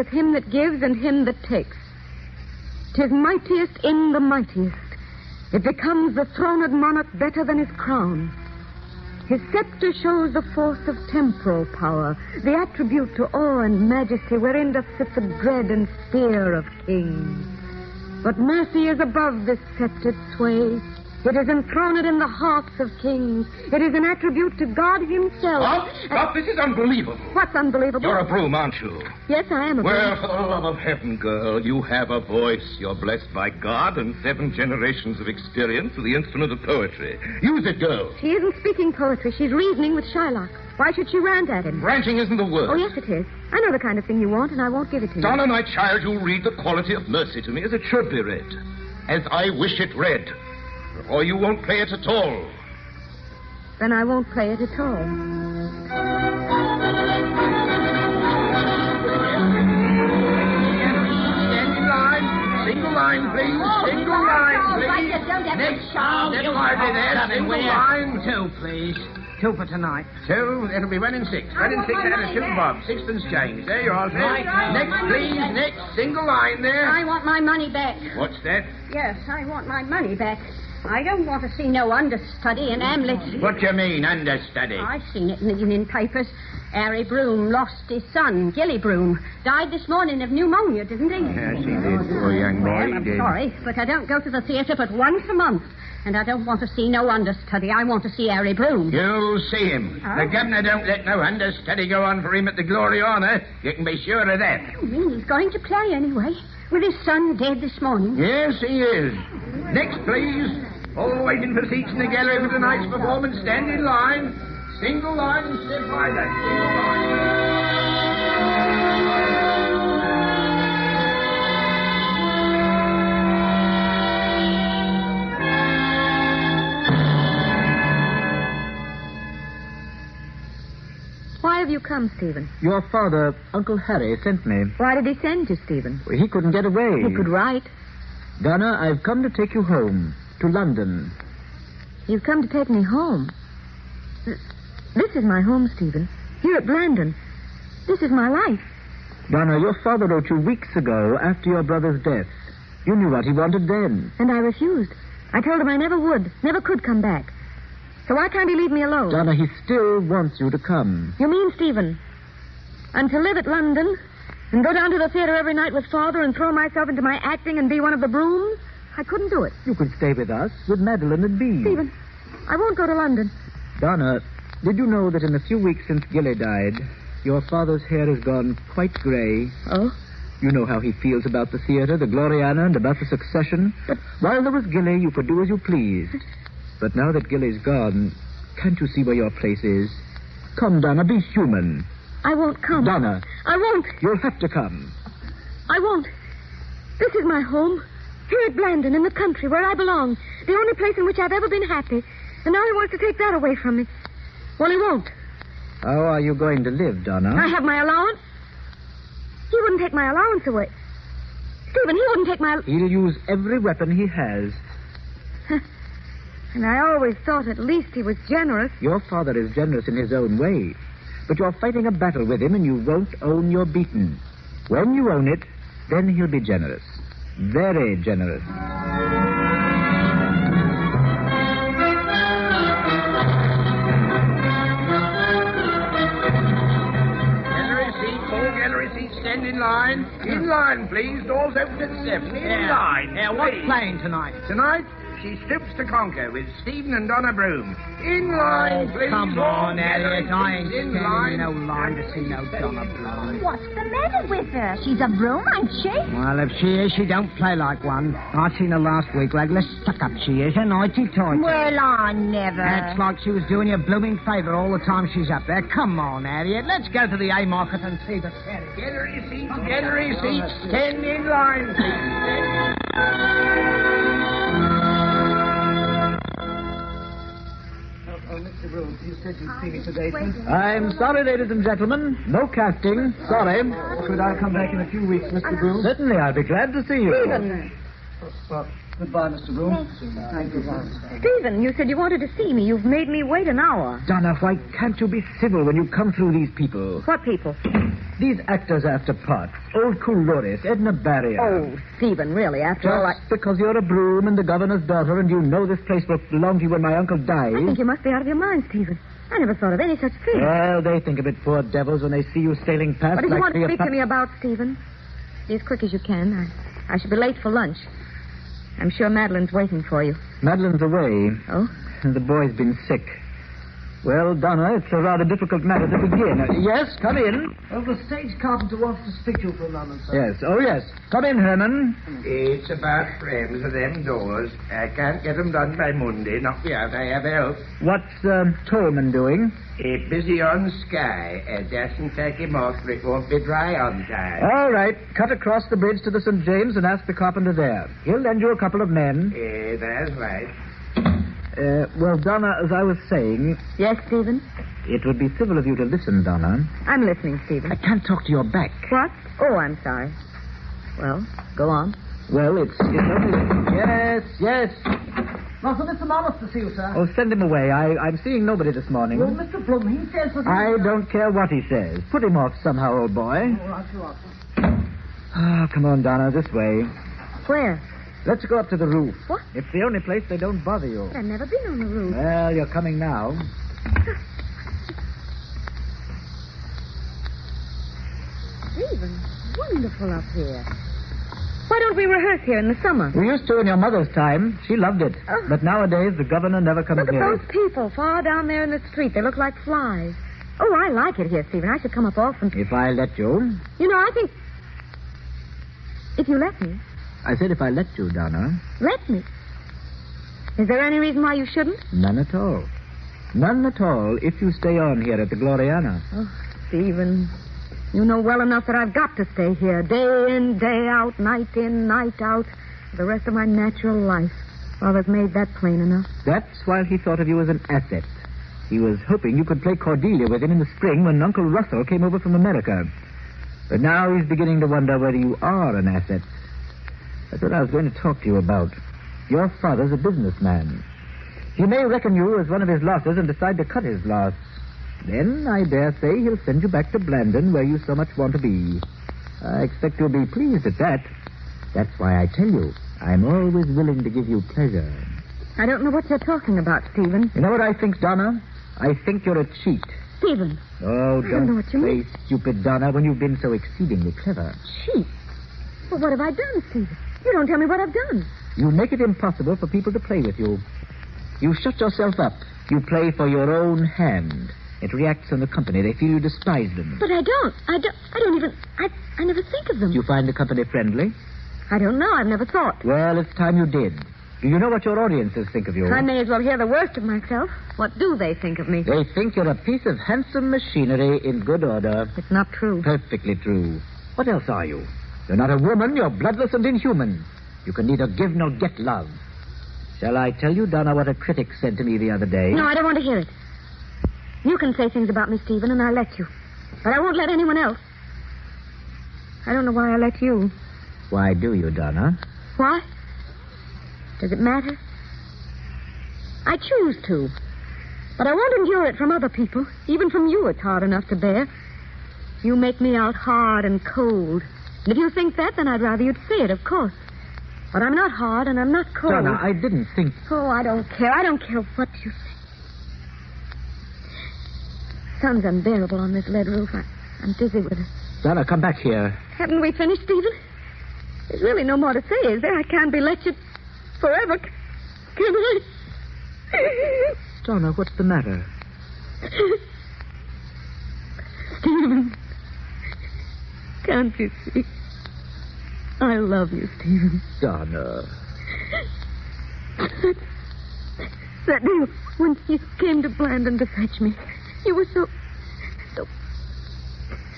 him that gives and him that takes. 'Tis mightiest in the mightiest. It becomes the throned monarch better than his crown. His scepter shows the force of temporal power, the attribute to awe and majesty wherein doth sit the dread and fear of kings. But mercy is above this sceptred sway. It is enthroned in the hearts of kings. It is an attribute to God himself. Stop. This is unbelievable. What's unbelievable? You're a broom, aren't you? Yes, I am a broom. Well, for the love of heaven, girl, you have a voice. You're blessed by God and 7 generations of experience with the instrument of poetry. Use it, girl. She isn't speaking poetry. She's reasoning with Shylock. Why should she rant at him? Ranting isn't the word. Oh, yes, it is. I know the kind of thing you want, and I won't give it to you. Donna, my child, you'll read the quality of mercy to me as it should be read. As I wish it read. Or you won't play it at all. Then I won't play it at all. Stand in line. Single line, please. Single line, please. Next. Step lively there. Single line. 2, please. 2 for tonight. 2. It'll be 1 and 6. 1 and 6 out of 2 bob. 6pence change. There you are, sir. Next, please. Next. Single line there. I want my money back. What's that? Yes, I want my money back. I don't want to see no understudy in Hamlet. What do you mean, understudy? I've seen it in the evening papers. Harry Broom lost his son, Gilly Broom. Died this morning of pneumonia, didn't he? Yes, he did. Poor young boy, Well, he I'm did. sorry, but I don't go to the theatre but once a month. And I don't want to see no understudy. I want to see Harry Broom. You'll see him. Oh. The governor don't let no understudy go on for him at the Glory Honour. You can be sure of that. You mean he's going to play anyway? With his son dead this morning? Yes, he is. Next, please. All waiting for seats in the gallery for tonight's performance. Stand in line. Single line and step by that. Single line. Why have you come, Stephen? Your father, Uncle Harry, sent me. Why did he send you, Stephen? He couldn't get away. He could write. Donna, I've come to take you home. To London. You've come to take me home. This is my home, Stephen. Here at Blandon. This is my life. Donna, your father wrote you weeks ago after your brother's death. You knew what he wanted then. And I refused. I told him I never would, never could come back. So why can't he leave me alone? Donna, he still wants you to come. You mean, Stephen, I'm to live at London and go down to the theater every night with Father and throw myself into my acting and be one of the brooms? I couldn't do it. You could stay with us, with Madeline and Bee. Stephen, I won't go to London. Donna, did you know that in the few weeks since Gilly died, your father's hair has gone quite gray? Oh? You know how he feels about the theater, the Gloriana, and about the succession. But while there was Gilly, you could do as you pleased. But now that Gilly's gone, can't you see where your place is? Come, Donna, be human. I won't come. Donna. I won't. You'll have to come. I won't. This is my home. Here at Blandon, in the country, where I belong. The only place in which I've ever been happy. And now he wants to take that away from me. Well, he won't. How are you going to live, Donna? I have my allowance. He wouldn't take my allowance away. Stephen, he wouldn't take my... He'll use every weapon he has. And I always thought at least he was generous. Your father is generous in his own way. But you're fighting a battle with him and you won't own you're beaten. When you own it, then he'll be generous. Very generous. Stand in line. In line, please. Doors open at 7. In line. What's please. playing tonight? Tonight, She Stoops to Conquer with Stephen and Donna Broom. In line, please. Come on, Elliot. I ain't in standing line. in no line to see no Donna Broom. What's the matter with her? She's a broom, ain't she? Well, if she is, she don't play like one. I seen her last week. Regular stuck-up she is, and hoity-toity. Well, I never. It's like she was doing you a blooming favour all the time she's up there. Come on, Elliot. Let's go to the Haymarket and see the theatre. Get her your seats. Get her your seats. Stand in line, please. Mr. Rhodes, you said you'd see me today, sir. I'm sorry, ladies and gentlemen. No casting. Sorry. Could I come back in a few weeks, Mr. Broom? Certainly, I'll be glad to see you. Stephen! Well, goodbye, Mr. Broom. Thank you, Stephen, you said you wanted to see me. You've made me wait an hour. Donna, why can't you be civil when you come through these people? What people? These actors after parts. Old Couloris, Edna Barrier. Oh, Stephen, really, after all, Just because you're a broom and the governor's daughter and you know this place will belong to you when my uncle dies. I think you must be out of your mind, Stephen. I never thought of any such thing. Well, they think of it, poor devils, when they see you sailing past. What do you like want to speak to me about, Stephen? Be as quick as you can. I should be late for lunch. I'm sure Madeline's waiting for you. Madeline's away. Oh? And the boy's been sick. Well, Donna, it's a rather difficult matter to begin. Yes, come in. Well, the stage carpenter wants to speak to you for a moment, sir. Yes, oh, yes. Come in, Herman. It's about frames of them doors. I can't get them done by Monday. Knock me out. I have help. What's Tolman doing? He's busy on Sky. Doesn't take him off, for it won't be dry on time. All right. Cut across the bridge to the St. James and ask the carpenter there. He'll lend you a couple of men. That's right. Well, Donna, as I was saying... Yes, Stephen? It would be civil of you to listen, Donna. I'm listening, Stephen. I can't talk to your back. What? Oh, I'm sorry. Well, go on. Well, it's only... Yes. Well, for Mr. Morris to see you, sir. Oh, send him away. I'm seeing nobody this morning. Well, Mr. Plum, he says... I don't care what he says. Put him off somehow, old boy. All right, you are, sir. Oh, come on, Donna, this way. Where? Let's go up to the roof. What? It's the only place they don't bother you. I've never been on the roof. Well, you're coming now. Stephen, wonderful up here. Why don't we rehearse here in the summer? We used to in your mother's time. She loved it. Oh. But nowadays, the governor never comes Look at near those it. people far down there in the street. They look like flies. Oh, I like it here, Stephen. I should come up often. If I let you. You know, I think... If you let me. I said if I let you, Donna. Let me. Is there any reason why you shouldn't? None at all. None at all if you stay on here at the Gloriana. Oh, Stephen, you know well enough that I've got to stay here day in, day out, night in, night out, for the rest of my natural life. Father's made that plain enough. That's why he thought of you as an asset. He was hoping you could play Cordelia with him in the spring when Uncle Russell came over from America. But now he's beginning to wonder whether you are an asset. That's what I was going to talk to you about. Your father's a businessman. He may reckon you as one of his losses and decide to cut his loss. Then I dare say he'll send you back to Blandon, where you so much want to be. I expect you'll be pleased at that. That's why I tell you, I'm always willing to give you pleasure. I don't know what you're talking about, Stephen. You know what I think, Donna? I think you're a cheat. Stephen. Oh, I don't know what you play mean. stupid, Donna, when you've been so exceedingly clever. Cheat? Well, what have I done, Stephen? You don't tell me what I've done. You make it impossible for people to play with you. You shut yourself up. You play for your own hand. It reacts on the company. They feel you despise them. But I don't. I don't even... I never think of them. You find the company friendly? I don't know. I've never thought. Well, it's time you did. Do you know what your audiences think of you? I may as well hear the worst of myself. What do they think of me? They think you're a piece of handsome machinery in good order. It's not true. Perfectly true. What else are you? You're not a woman. You're bloodless and inhuman. You can neither give nor get love. Shall I tell you, Donna, what a critic said to me the other day? No, I don't want to hear it. You can say things about me, Stephen, and I'll let you. But I won't let anyone else. I don't know why I let you. Why do you, Donna? Why? Does it matter? I choose to. But I won't endure it from other people. Even from you, it's hard enough to bear. You make me out hard and cold. And if you think that, then I'd rather you'd say it, of course. But I'm not hard and I'm not cold. Donna, I didn't think... Oh, I don't care. I don't care what you say. Sun's unbearable on this lead roof. I'm dizzy with it. Donna, come back here. Haven't we finished, Stephen? There's really no more to say, is there? I can't be lectured forever. Can I? Donna, what's the matter? Stephen, can't you see? I love you, Stephen. Donna. That day when you came to Blandon to fetch me, you were so...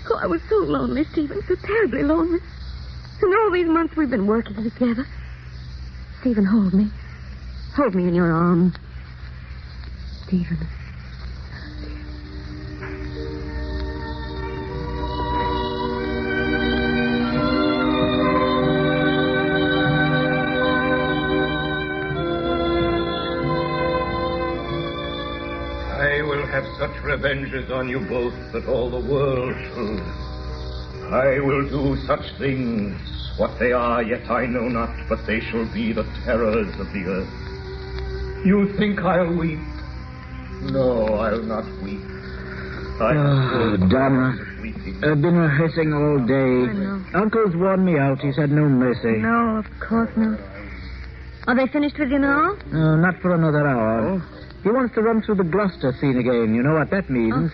Oh, I was so lonely, Stephen, so terribly lonely. And all these months we've been working together. Stephen, hold me. Hold me in your arms. Stephen. I will have such revenges on you both that all the world shall. I will do such things. What they are, yet I know not, but they shall be the terrors of the earth. You think I'll weep? No, I'll not weep. Donna, I've been rehearsing all day. I know. Uncle's warned me out. He's had no mercy. No, of course not. Are they finished with you now? No, not for another hour. He wants to run through the Gloucester scene again. You know what that means.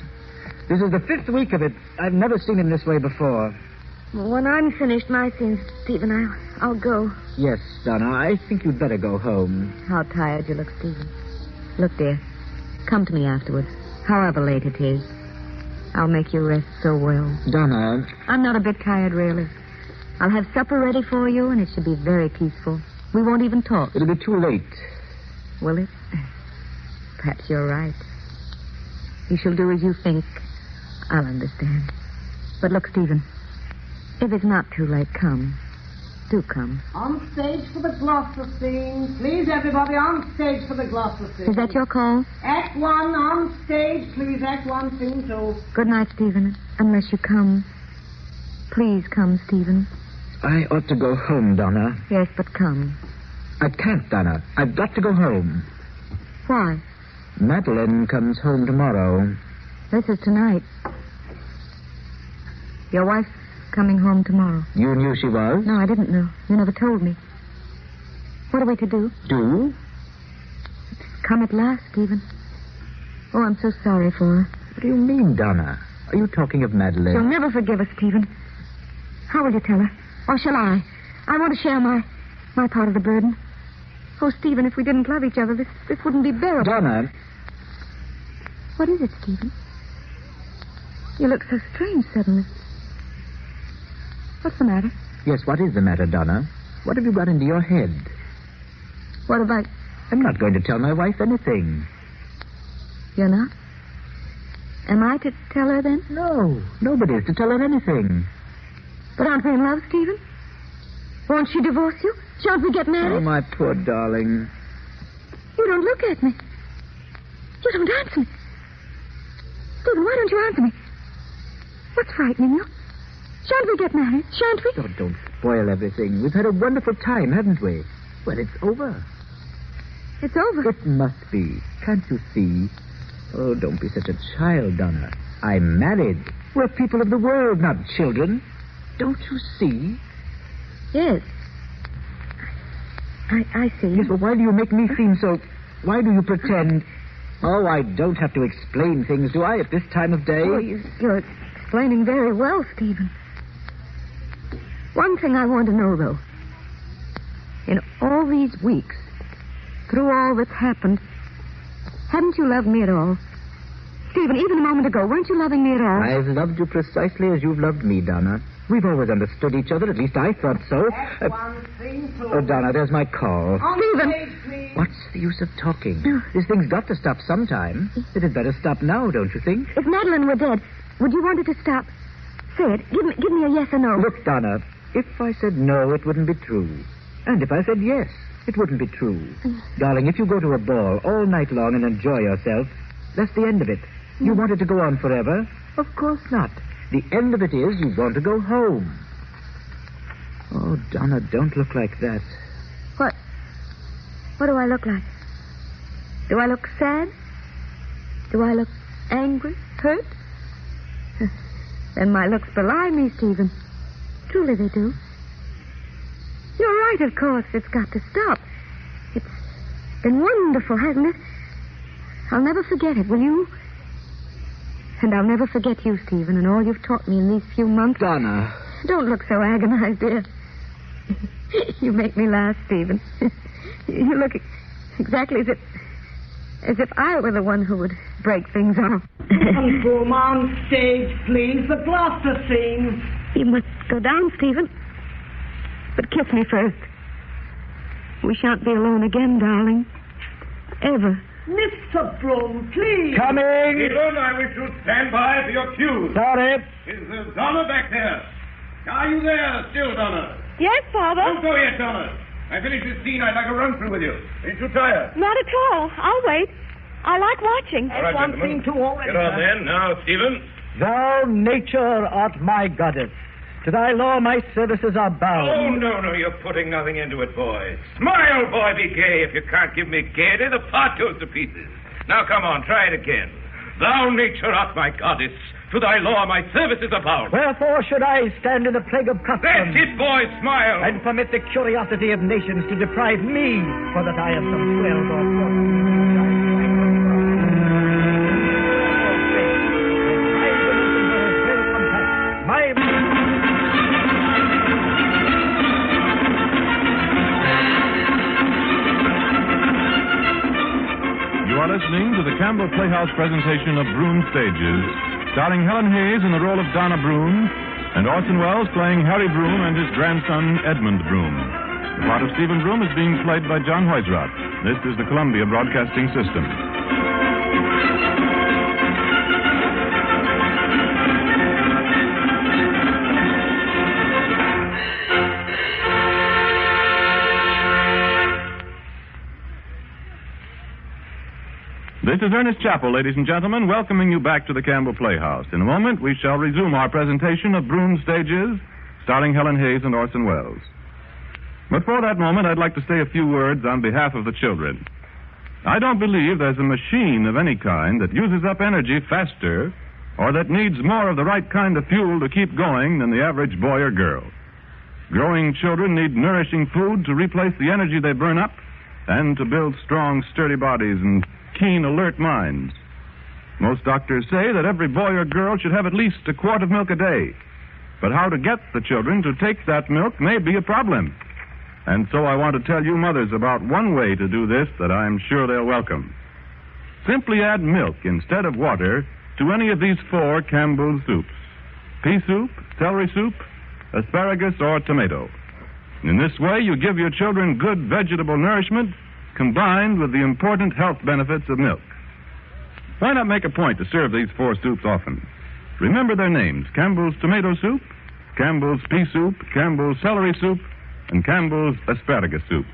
This is the 5th week of it. I've never seen him this way before. When I'm finished my scenes, Stephen, I'll go. Yes, Donna, I think you'd better go home. How tired you look, Stephen. Look, dear, come to me afterwards, however late it is. I'll make you rest so well. Donna... I'm not a bit tired, really. I'll have supper ready for you, and it should be very peaceful. We won't even talk. It'll be too late. Will it? Perhaps you're right. You shall do as you think. I'll understand. But look, Stephen, if it's not too late, come. Do come. On stage for the Gloucester scene. Please, everybody, on stage for the Gloucester scene. Is that your call? Act 1, on stage. Please, Act 1, scene 2. Good night, Stephen, unless you come. Please come, Stephen. I ought to go home, Donna. Yes, but come. I can't, Donna. I've got to go home. Why? Madeline comes home tomorrow. This is tonight. Your wife's coming home tomorrow. You knew she was? No, I didn't know. You never told me. What are we to do? Do? It's come at last, Stephen. Oh, I'm so sorry for her. What do you mean, Donna? Are you talking of Madeline? She'll never forgive us, Stephen. How will you tell her? Or shall I? I want to share my part of the burden. Oh, Stephen, if we didn't love each other, this wouldn't be bearable. Donna. What is it, Stephen? You look so strange suddenly. What's the matter? Yes, what is the matter, Donna? What have you got into your head? What about... I'm not going to tell my wife anything. You're not? Am I to tell her then? No, nobody is to tell her anything. But aren't we in love, Stephen? Won't she divorce you? Shan't we get married? Oh, my poor darling. You don't look at me. You don't answer me. Stephen, why don't you answer me? What's frightening you? Shan't we get married? Shan't we? Oh, don't spoil everything. We've had a wonderful time, haven't we? Well, it's over. It's over? It must be. Can't you see? Oh, don't be such a child, Donna. I'm married. We're people of the world, not children. Don't you see? Yes. I see. Yes, well, why do you make me seem so... Why do you pretend... Oh, I don't have to explain things, do I, at this time of day? Oh, you're explaining very well, Stephen. One thing I want to know, though. In all these weeks, through all that's happened, haven't you loved me at all? Stephen, even a moment ago, weren't you loving me at all? I've loved you precisely as you've loved me, Donna. We've always understood each other. At least I thought so. Oh, Donna, there's my call. Stephen! What's the use of talking? This thing's got to stop sometime. It had better stop now, don't you think? If Madeline were dead, would you want it to stop? Say it. Give me a yes or no. Look, Donna, if I said no, it wouldn't be true. And if I said yes, it wouldn't be true. Darling, if you go to a ball all night long and enjoy yourself, that's the end of it. You want it to go on forever? Of course not. The end of it is you want to go home. Oh, Donna, don't look like that. What? What do I look like? Do I look sad? Do I look angry? Hurt? Then my looks belie me, Stephen. Truly they do. You're right, of course. It's got to stop. It's been wonderful, hasn't it? I'll never forget it, will you? And I'll never forget you, Stephen, and all you've taught me in these few months. Donna. Don't look so agonized, dear. You make me laugh, Stephen. You look exactly as if I were the one who would break things off. And boom on stage, please. The Gloucester scene. You must go down, Stephen. But kiss me first. We shan't be alone again, darling. Ever. Mr. Broom, please. Coming. Stephen, I wish you'd stand by for your cue. Sorry. Is Donna back there? Are you there still, Donna? Yes, Father. Don't go yet, Donna. I finished this scene. I'd like to run through with you. Ain't you tired? Not at all. I'll wait. I like watching. All right, one gentlemen. thing to already. Get on then. Now, Stephen. Thou, nature, art my goddess. To thy law my services are bound. Oh, no, you're putting nothing into it, boy. Smile, boy, be gay. If you can't give me gaiety, the part goes to pieces. Now, come on, try it again. Thou, nature, art my goddess. To thy law my services are bound. Wherefore should I stand in the plague of custom? That's it, boy, smile. And permit the curiosity of nations to deprive me, for that I have some 12 or 14. You are listening to the Campbell Playhouse presentation of Broom Stages, starring Helen Hayes in the role of Donna Broom, and Orson Welles playing Harry Broom and his grandson Edmund Broom. The part of Stephen Broom is being played by John Hoysrath. This is the Columbia Broadcasting System. This is Ernest Chappell, ladies and gentlemen, welcoming you back to the Campbell Playhouse. In a moment, we shall resume our presentation of Broom Stages, starring Helen Hayes and Orson Welles. But for that moment, I'd like to say a few words on behalf of the children. I don't believe there's a machine of any kind that uses up energy faster or that needs more of the right kind of fuel to keep going than the average boy or girl. Growing children need nourishing food to replace the energy they burn up and to build strong, sturdy bodies and keen, alert minds. Most doctors say that every boy or girl should have at least a quart of milk a day. But how to get the children to take that milk may be a problem. And so I want to tell you mothers about one way to do this that I'm sure they'll welcome. Simply add milk instead of water to any of these 4 Campbell soups: pea soup, celery soup, asparagus, or tomato. In this way, you give your children good vegetable nourishment combined with the important health benefits of milk. Why not make a point to serve these 4 soups often? Remember their names: Campbell's tomato soup, Campbell's pea soup, Campbell's celery soup, and Campbell's asparagus soup.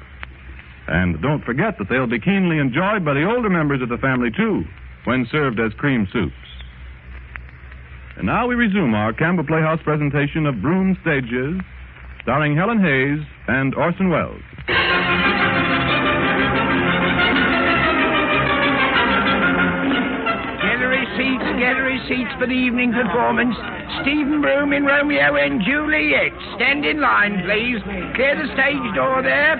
And don't forget that they'll be keenly enjoyed by the older members of the family, too, when served as cream soups. And now we resume our Campbell Playhouse presentation of Broom Stages, starring Helen Hayes and Orson Welles. Gallery seats for the evening performance. Stephen Broom in Romeo and Juliet. Stand in line, please. Clear the stage door there.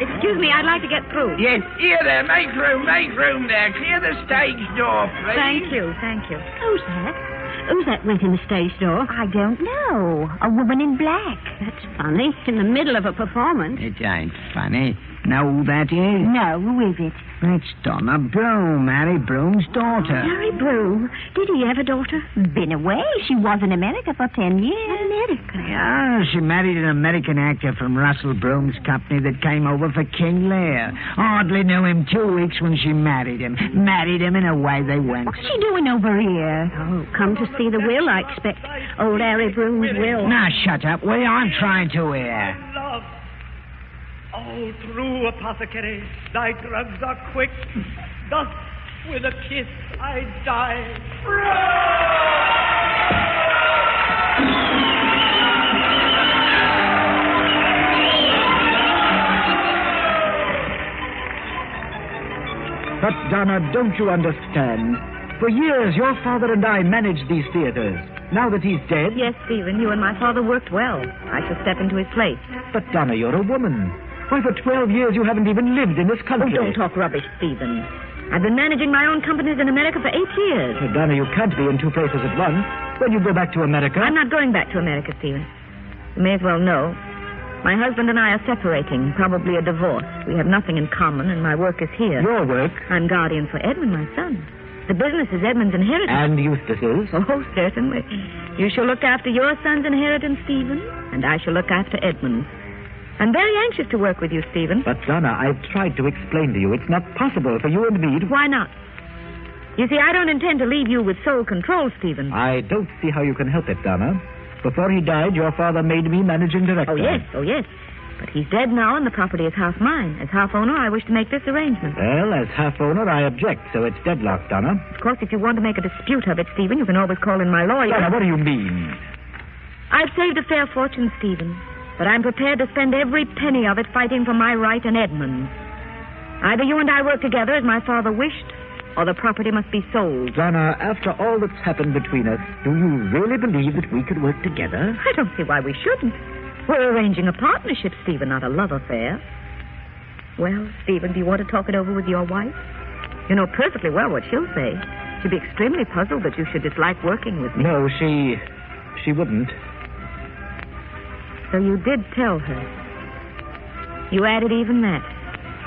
Excuse me, I'd like to get through. Yes, here there. Make room there. Clear the stage door, please. Thank you. Who's that? Who's that went in the stage door? I don't know. A woman in black. That's funny. In the middle of a performance. It ain't funny. Know who that is? No, who is it? That's Donna Broom, Harry Broom's daughter. Harry Broom? Did he have a daughter? Been away. She was in America for 10 years. America? Yeah, she married an American actor from Russell Broom's company that came over for King Lear. Hardly knew him 2 weeks when she married him. And away they went. What's she doing over here? Oh, come to see the will, I expect. Old Harry Broom's will. Now, shut up, will you? I'm trying to hear. Love. All true apothecary, thy drugs are quick. Thus, with a kiss, I die. But, Donna, don't you understand? For years, your father and I managed these theaters. Now that he's dead... Yes, Stephen, you and my father worked well. I shall step into his place. But, Donna, you're a woman. Why, for 12 years you haven't even lived in this country. Oh, don't talk rubbish, Stephen. I've been managing my own companies in America for 8 years. Well, Donna, you can't be in two places at once. When you go back to America... I'm not going back to America, Stephen. You may as well know. My husband and I are separating, probably a divorce. We have nothing in common, and my work is here. Your work? I'm guardian for Edmund, my son. The business is Edmund's inheritance. And Eustace's? Oh, certainly. You shall look after your son's inheritance, Stephen, and I shall look after Edmund's. I'm very anxious to work with you, Stephen. But, Donna, I've tried to explain to you it's not possible for you and me to... Why not? You see, I don't intend to leave you with sole control, Stephen. I don't see how you can help it, Donna. Before he died, your father made me managing director. Oh, yes. But he's dead now, and the property is half mine. As half owner, I wish to make this arrangement. Well, as half owner, I object, so it's deadlocked, Donna. Of course, if you want to make a dispute of it, Stephen, you can always call in my lawyer. Donna, what do you mean? I've saved a fair fortune, Stephen, but I'm prepared to spend every penny of it fighting for my right and Edmund's. Either you and I work together as my father wished, or the property must be sold. Donna, after all that's happened between us, do you really believe that we could work together? I don't see why we shouldn't. We're arranging a partnership, Stephen, not a love affair. Well, Stephen, do you want to talk it over with your wife? You know perfectly well what she'll say. She'll be extremely puzzled that you should dislike working with me. No, she wouldn't. So you did tell her. You added even that.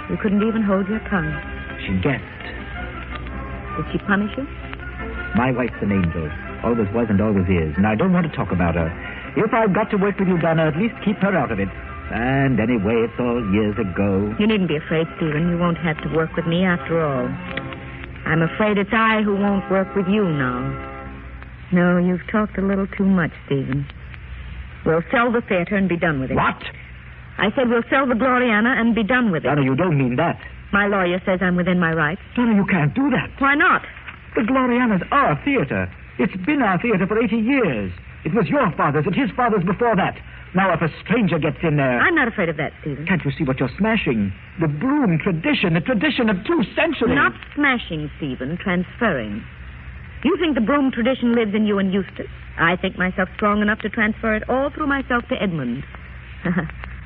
You couldn't even hold your tongue. She guessed. Did she punish you? My wife's an angel. Always was and always is. And I don't want to talk about her. If I've got to work with you, Donna, at least keep her out of it. And anyway, it's all years ago. You needn't be afraid, Stephen. You won't have to work with me after all. I'm afraid it's I who won't work with you now. No, you've talked a little too much, Stephen. We'll sell the theater and be done with it. What? I said we'll sell the Gloriana and be done with it. Donna, you don't mean that. My lawyer says I'm within my rights. Donna, you can't do that. Why not? The Gloriana's our theater. It's been our theater for 80 years. It was your father's and his father's before that. Now, if a stranger gets in there... I'm not afraid of that, Stephen. Can't you see what you're smashing? The Broom tradition, the tradition of 2 centuries. Not smashing, Stephen, transferring. You think the Broom tradition lives in you and Eustace. I think myself strong enough to transfer it all through myself to Edmund.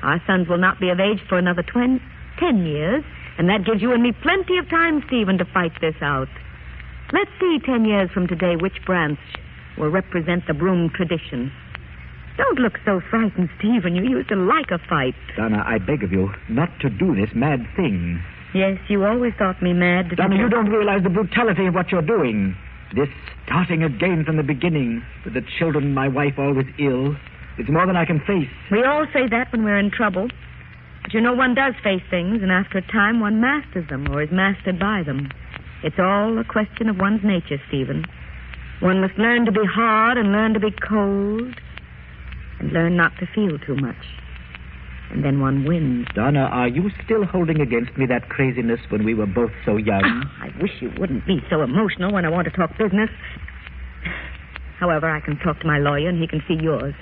Our sons will not be of age for another 10 years, and that gives you and me plenty of time, Stephen, to fight this out. Let's see 10 years from today which branch will represent the Broom tradition. Don't look so frightened, Stephen. You used to like a fight. Donna, I beg of you not to do this mad thing. Yes, you always thought me mad. Donna, you don't realize the brutality of what you're doing. This starting again from the beginning, with the children, my wife always ill. It's more than I can face. We all say that when we're in trouble. But you know, one does face things, and after a time one masters them or is mastered by them. It's all a question of one's nature, Stephen. One must learn to be hard and learn to be cold and learn not to feel too much. And then one wins. Donna, are you still holding against me that craziness when we were both so young? I wish you wouldn't be so emotional when I want to talk business. However, I can talk to my lawyer and he can see yours.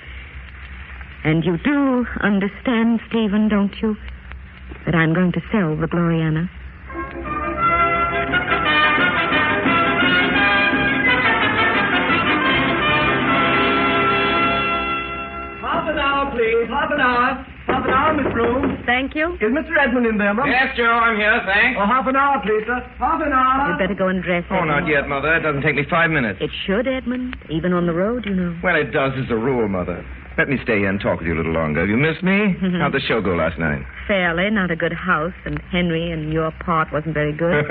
And you do understand, Stephen, don't you, that I'm going to sell the Gloriana? Half an hour, please. Half an hour. Half an hour, Miss Broom. Thank you. Is Mr. Edmund in there, Mum? Yes, Joe, I'm here, thanks. Oh, half an hour, please, sir. Half an hour. You'd better go and dress, Oh, Edmund. not yet, Mother. It doesn't take me 5 minutes. It should, Edmund. Even on the road, you know. Well, it does as a rule, Mother. Let me stay here and talk with you a little longer. Have you missed me? How'd the show go last night? Fairly. Not a good house, and Henry and your part wasn't very good.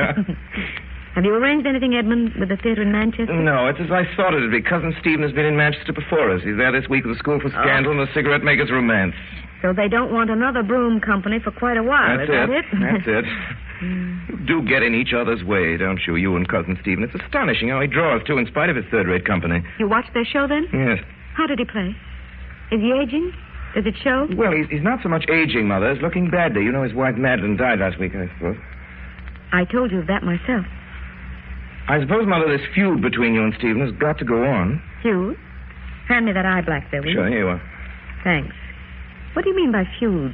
Have you arranged anything, Edmund, with the theatre in Manchester? No, it's as I thought it'd be. Cousin Stephen has been in Manchester before us. He's there this week with the School for Scandal and the Cigarette Makers' Romance. So they don't want another broom company for quite a while, That's is that it? That's it. You do get in each other's way, don't you? You and Cousin Stephen. It's astonishing how he draws, too, in spite of his third-rate company. You watched their show, then? Yes. How did he play? Is he aging? Does it show? Well, he's not so much aging, Mother, as looking badly. You know his wife, Madeline, died last week, I suppose. I told you of that myself. I suppose, Mother, this feud between you and Stephen has got to go on. Feud? Hand me that eye black there, will you? Sure, here you are. Thanks. What do you mean by feud?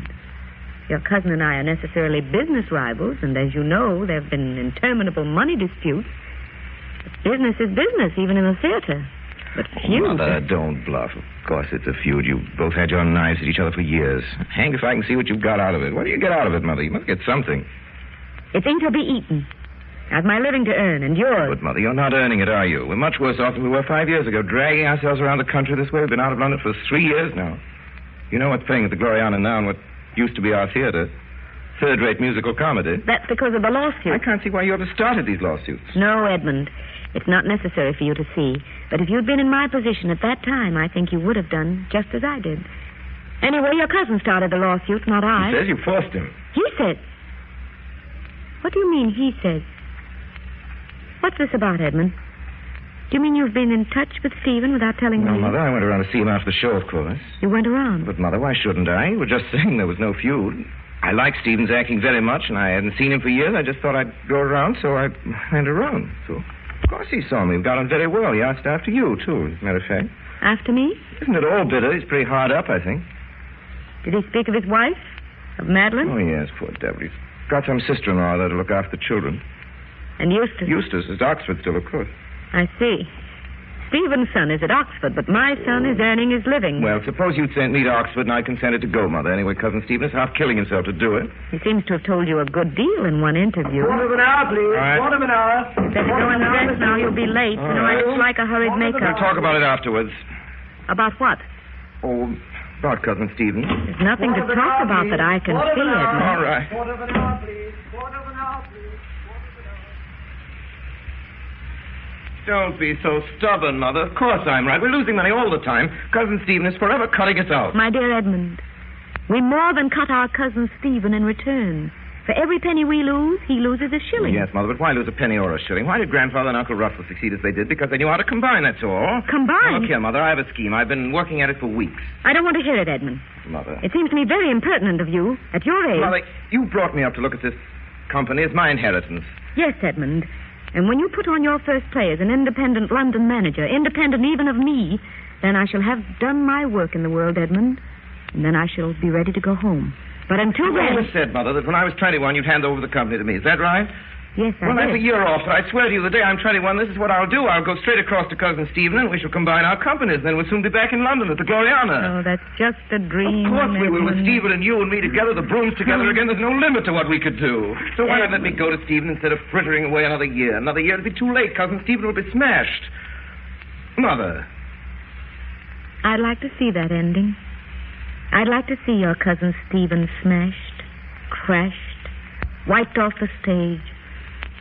Your cousin and I are necessarily business rivals, and as you know, there have been interminable money disputes. But business is business, even in the theater. But feud... Mother, don't bluff. Of course it's a feud. You've both had your knives at each other for years. Hang if I can see what you've got out of it. What do you get out of it, Mother? You must get something. It's ain't to be eaten. I've my living to earn, and yours. But, Mother, you're not earning it, are you? We're much worse off than we were 5 years ago, dragging ourselves around the country this way. We've been out of London for 3 years now. You know what's playing at the Gloriana now and what used to be our theater? Third-rate musical comedy. That's because of the lawsuit. I can't see why you ever started these lawsuits. No, Edmund. It's not necessary for you to see. But if you'd been in my position at that time, I think you would have done just as I did. Anyway, your cousin started the lawsuit, not I. He says you forced him. He said. What do you mean, he says? What's this about, Edmund? Do you mean you've been in touch with Stephen without telling me? No, Mother, I went around to see him after the show, of course. You went around? But, Mother, why shouldn't I? You were just saying there was no feud. I like Stephen's acting very much, and I hadn't seen him for years. I just thought I'd go around, so I went around. So, of course he saw me. We got on very well. He asked after you, too, as a matter of fact. After me? Isn't it all bitter? He's pretty hard up, I think. Did he speak of his wife? Of Madeline? Oh, yes, poor devil. He's got some sister-in-law there to look after the children. And Eustace? Eustace is at Oxford still, of course. I see. Stephen's son is at Oxford, but my son is earning his living. Well, suppose you'd sent me to Oxford and I consented to go, Mother. Anyway, Cousin Stephen is half killing himself to do it. He seems to have told you a good deal in one interview. Quarter of an hour, please. All right. Quarter of an hour. Better go and dress now. You'll be late. All You know, right. I dislike a hurried makeup. We'll talk about it afterwards. About what? Oh, about Cousin Stephen. There's nothing to talk about that I can see, Edmund. All right. Quarter of an hour, please. Quarter of an hour, please. Don't be so stubborn, Mother. Of course I'm right. We're losing money all the time. Cousin Stephen is forever cutting us out. My dear Edmund, we more than cut our cousin Stephen in return. For every penny we lose, he loses a shilling. Yes, Mother, but why lose a penny or a shilling? Why did Grandfather and Uncle Russell succeed as they did? Because they knew how to combine, that's all. Combine? Now, look here, Mother, I have a scheme. I've been working at it for weeks. I don't want to hear it, Edmund. Mother. It seems to me very impertinent of you, at your age. Mother, you brought me up to look at this company as my inheritance. Yes, Edmund. And when you put on your first play as an independent London manager, independent even of me, then I shall have done my work in the world, Edmund. And then I shall be ready to go home. But until You then... always said, Mother, that when I was 21, you'd hand over the company to me. Is that right? Yes, I Well, that's a did. year off, but I swear to you, the day I'm 21, this is what I'll do. I'll go straight across to Cousin Stephen, and we shall combine our companies. Then we'll soon be back in London at the Gloriana. Oh, that's just a dream. Of course we will. With Edmund. Stephen and you and me together, the brooms together again, there's no limit to what we could do. So why not let me go to Stephen instead of frittering away another year? Another year, it'll be too late. Cousin Stephen will be smashed. Mother. I'd like to see that ending. I'd like to see your cousin Stephen smashed, crashed, wiped off the stage,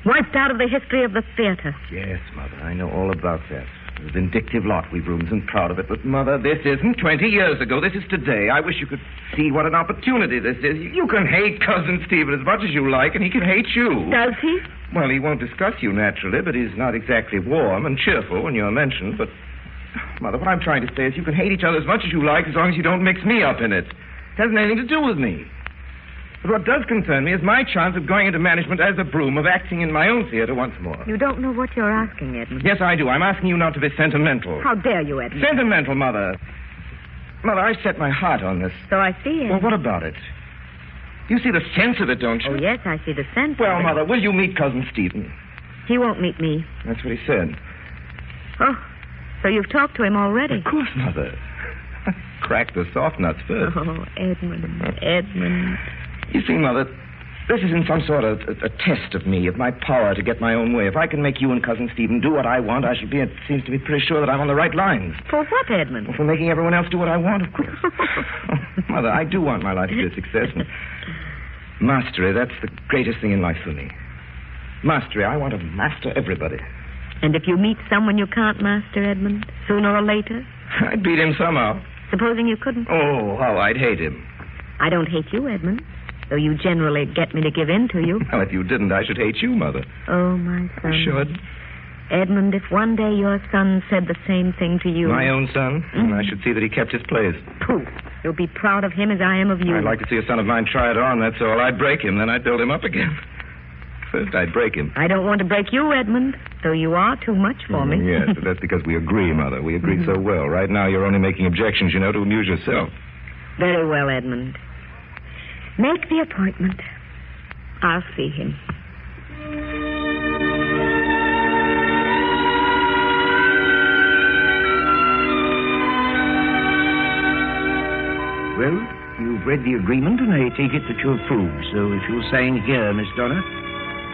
wiped out of the history of the theater. Yes, Mother, I know all about that. A vindictive lot, we brooms, and proud of it. But, Mother, this isn't 20 years ago. This is today. I wish you could see what an opportunity this is. You can hate Cousin Stephen as much as you like, and he can hate you. Does he? Well, he won't discuss you, naturally, but he's not exactly warm and cheerful when you're mentioned. But, Mother, what I'm trying to say is you can hate each other as much as you like as long as you don't mix me up in it. It hasn't anything to do with me. But what does concern me is my chance of going into management as a broom, of acting in my own theater once more. You don't know what you're asking, Edmund. Yes, I do. I'm asking you not to be sentimental. How dare you, Edmund? Sentimental, Mother. Mother, I set my heart on this. So I see it. Well, what about it? You see the sense of it, don't you? Oh, yes, I see the sense Well, of it. Mother, will you meet Cousin Stephen? He won't meet me. That's what he said. Oh, so you've talked to him already? Of course, Mother. Crack the soft nuts first. Oh, Edmund. You see, Mother, this is in some sort of a test of me, of my power to get my own way. If I can make you and Cousin Stephen do what I want, I shall be, it seems to be pretty sure that I'm on the right lines. For what, Edmund? Well, for making everyone else do what I want, of course. Mother, I do want my life to be a success. And mastery, that's the greatest thing in life for me. Mastery, I want to master everybody. And if you meet someone you can't master, Edmund, sooner or later? I'd beat him somehow. Supposing you couldn't? Oh, how I'd hate him. I don't hate you, Edmund, though you generally get me to give in to you. Well, if you didn't, I should hate you, Mother. Oh, my son. I should. Edmund, if one day your son said the same thing to you... My own son? I should see that he kept his place. Pooh. You'll be proud of him as I am of you. I'd like to see a son of mine try it on, that's all. I'd break him, then I'd build him up again. First, I'd break him. I don't want to break you, Edmund, though you are too much for me. Yes, but that's because we agree, Mother. We agreed so well. Right now, you're only making objections, you know, to amuse yourself. Very well, Edmund. Make the appointment. I'll see him. Well, you've read the agreement, and I take it that you approve. So if you'll sign here, Miss Donna.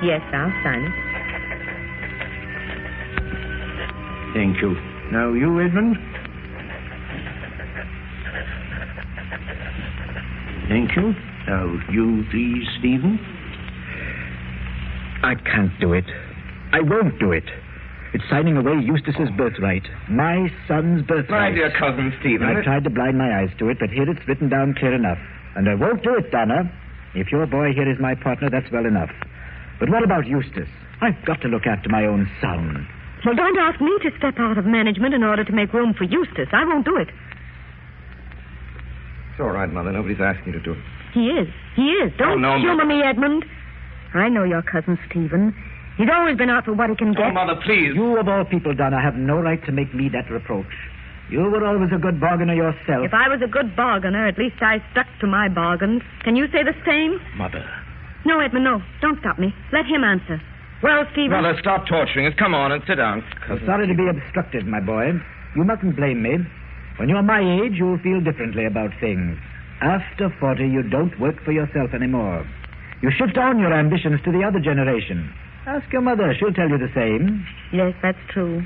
Yes, I'll sign it. Thank you. Now, you, Edmund. Thank you. Now, you, please, Stephen. I can't do it. I won't do it. It's signing away Eustace's birthright. My son's birthright. My dear Cousin Stephen. I tried to blind my eyes to it, but here it's written down clear enough. And I won't do it, Donna. If your boy here is my partner, that's well enough. But what about Eustace? I've got to look after my own son. Well, don't ask me to step out of management in order to make room for Eustace. I won't do it. It's all right, Mother. Nobody's asking you to do it. He is. Don't humor me, Edmund. I know your cousin Stephen. He's always been out for what he can get. Oh, Mother, please. You, of all people, Donna, have no right to make me that reproach. You were always a good bargainer yourself. If I was a good bargainer, at least I stuck to my bargains. Can you say the same? Mother. No, Edmund, no. Don't stop me. Let him answer. Well, Stephen... Mother, stop torturing us. Come on and sit down. I'm sorry to be obstructed, my boy. You mustn't blame me. When you're my age, you'll feel differently about things. After 40, you don't work for yourself anymore. You shift on your ambitions to the other generation. Ask your mother. She'll tell you the same. Yes, that's true.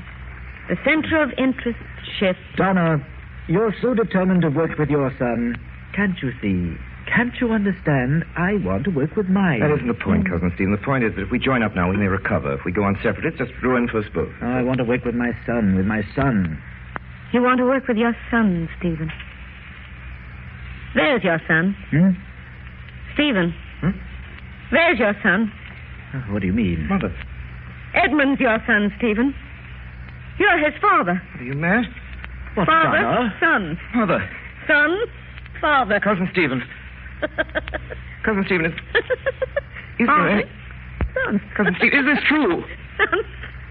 The center of interest shifts. Donna, you're so determined to work with your son. Can't you see? Can't you understand? I want to work with mine. That isn't the point, Cousin Stephen. The point is that if we join up now, we may recover. If we go on separate, it's just ruin for us both. Oh, I want to work with my son, You want to work with your son, Stephen. There's your son. Stephen. There's your son. Oh, what do you mean? Mother. Edmund's your son, Stephen. You're his father. Are you mad? What, father, Donna? son. Mother. Son, father. Cousin Stephen. Cousin Stephen, is father, son. Cousin Stephen, is this true? Son.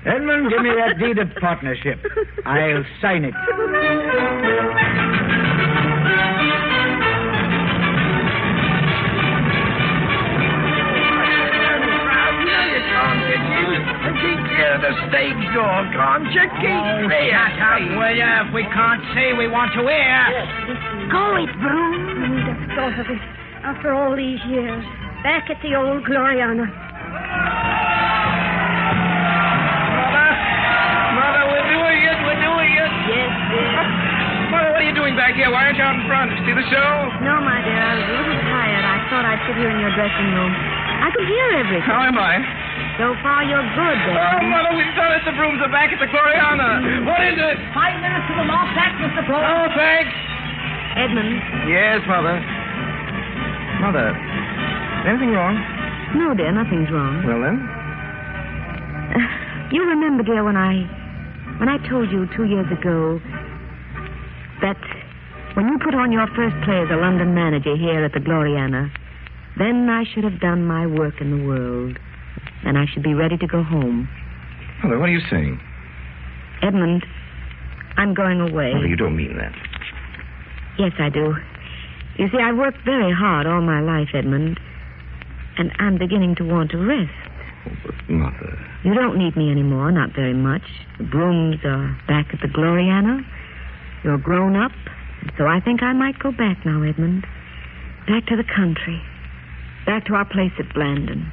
Edmund, give me that deed of partnership. I'll sign it. Keep near the stage door, can't you? Keep clear. Shut up, will you? If we can't see, we want to hear. Go it, Broom. I just thought of it. After all these years. Back at the old Gloriana. Mother, we're doing it. Yes, dear. Mother, what are you doing back here? Why aren't you out in front? See the show? No, my dear. I was a little tired. I thought I'd sit here in your dressing room. I could hear everything. How am I? So far, you're good, then. Oh, Mother, we've done it. The brooms are back at the Gloriana. What is it? 5 minutes to the lost act, Mr. Blow. Oh, thanks. Edmund. Yes, Mother. Mother, anything wrong? No, dear, nothing's wrong. Well, then? You remember, dear, when I told you 2 years ago that when you put on your first play as a London manager here at the Gloriana, Then I should have done my work in the world. And I should be ready to go home. Mother, what are you saying? Edmund, I'm going away. Mother, you don't mean that. Yes, I do. You see, I've worked very hard all my life, Edmund. And I'm beginning to want to rest. Oh, but Mother... You don't need me anymore, not very much. The Brooms are back at the Gloriana. You're grown up. So I think I might go back now, Edmund. Back to the country. Back to our place at Blandon.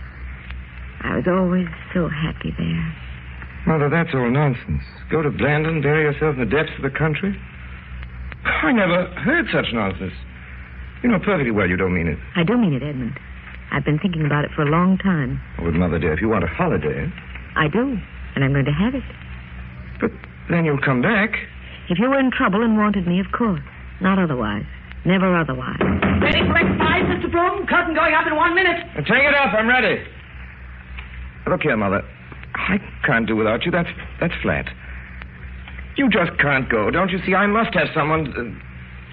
I was always so happy there. Mother, that's all nonsense. Go to Blandon, bury yourself in the depths of the country? I never heard such nonsense. You know perfectly well you don't mean it. I do mean it, Edmund. I've been thinking about it for a long time. Oh, but Mother dear, if you want a holiday... I do, and I'm going to have it. But then you'll come back. If you were in trouble and wanted me, of course. Not otherwise. Never otherwise. Ready for exercise, Mr. Broom? Curtain going up in 1 minute. Take it up, I'm ready. Look here, Mother. I can't do without you. That's flat. You just can't go. Don't you see? I must have someone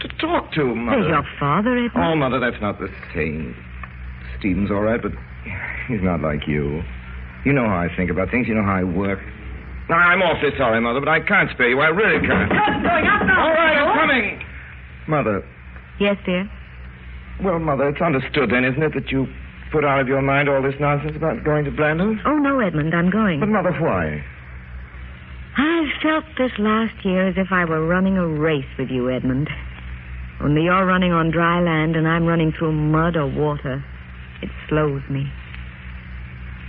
to talk to, Mother. There's your father, Edmund. Oh, Mother, that's not the same. Stephen's all right, but he's not like you. You know how I think about things. You know how I work. Now, I'm awfully sorry, Mother, but I can't spare you. I really can't. Curtain going up now. All right, I'm coming. Mother. Yes, dear? Well, Mother, it's understood then, isn't it, that you put out of your mind all this nonsense about going to Blandon? Oh, no, Edmund, I'm going. But, Mother, why? I've felt this last year as if I were running a race with you, Edmund. Only you're running on dry land and I'm running through mud or water. It slows me.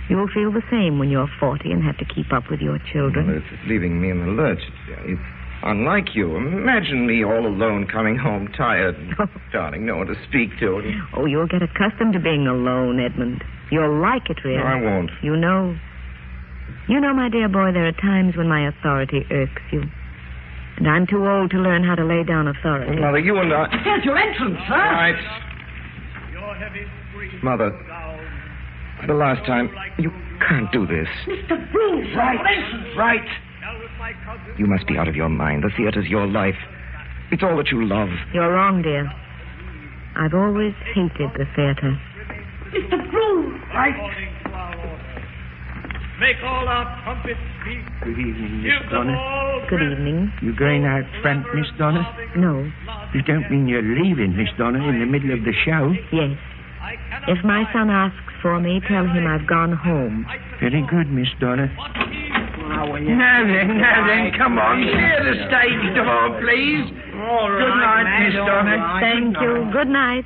You'll feel the same when you're 40 and have to keep up with your children. Mother, it's leaving me in the lurch. It's unlike you. Imagine me all alone coming home tired. Darling, no one to speak to. Oh, you'll get accustomed to being alone, Edmund. You'll like it, really. No, I won't. You know, my dear boy, there are times when my authority irks you. And I'm too old to learn how to lay down authority. Well, Mother, you and I... There's your entrance, sir. Right. Mother, for the last time, you can't do this. Mr. Broom, Right. You must be out of your mind. The theater's your life. It's all that you love. You're wrong, dear. I've always hated the theater. Mr. Broom. Make all our trumpets speak. Good evening, Miss Give them Donna. all Good evening. You going out front, Miss Donna? No. You don't mean you're leaving, Miss Donna, in the middle of the show? Yes. If my son asks for me, tell him I've gone home. Very good, Miss Donna. Now then, come on. Clear the stage door, please. All right, good night, Miss Donna. Thank you. Good night.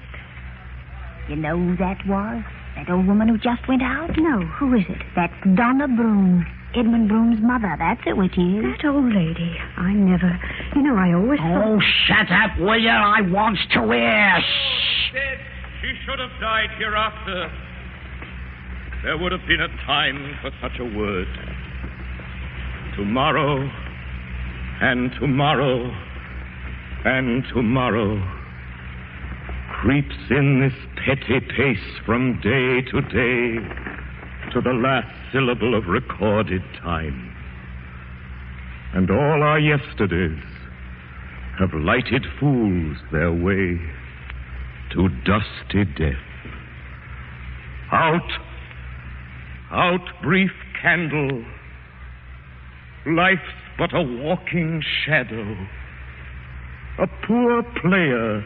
You know who that was? That old woman who just went out? No. Who is it? That's Donna Broom. Edmund Broom's mother. That's it, which is. That old lady. I never... You know, I always thought... Oh, shut up, will you? I wants to hear. Dead. She should have died hereafter. There would have been a time for such a word. Tomorrow, and tomorrow, and tomorrow creeps in this petty pace from day to day to the last syllable of recorded time. And all our yesterdays have lighted fools their way to dusty death. Out, brief candle. Life's but a walking shadow, a poor player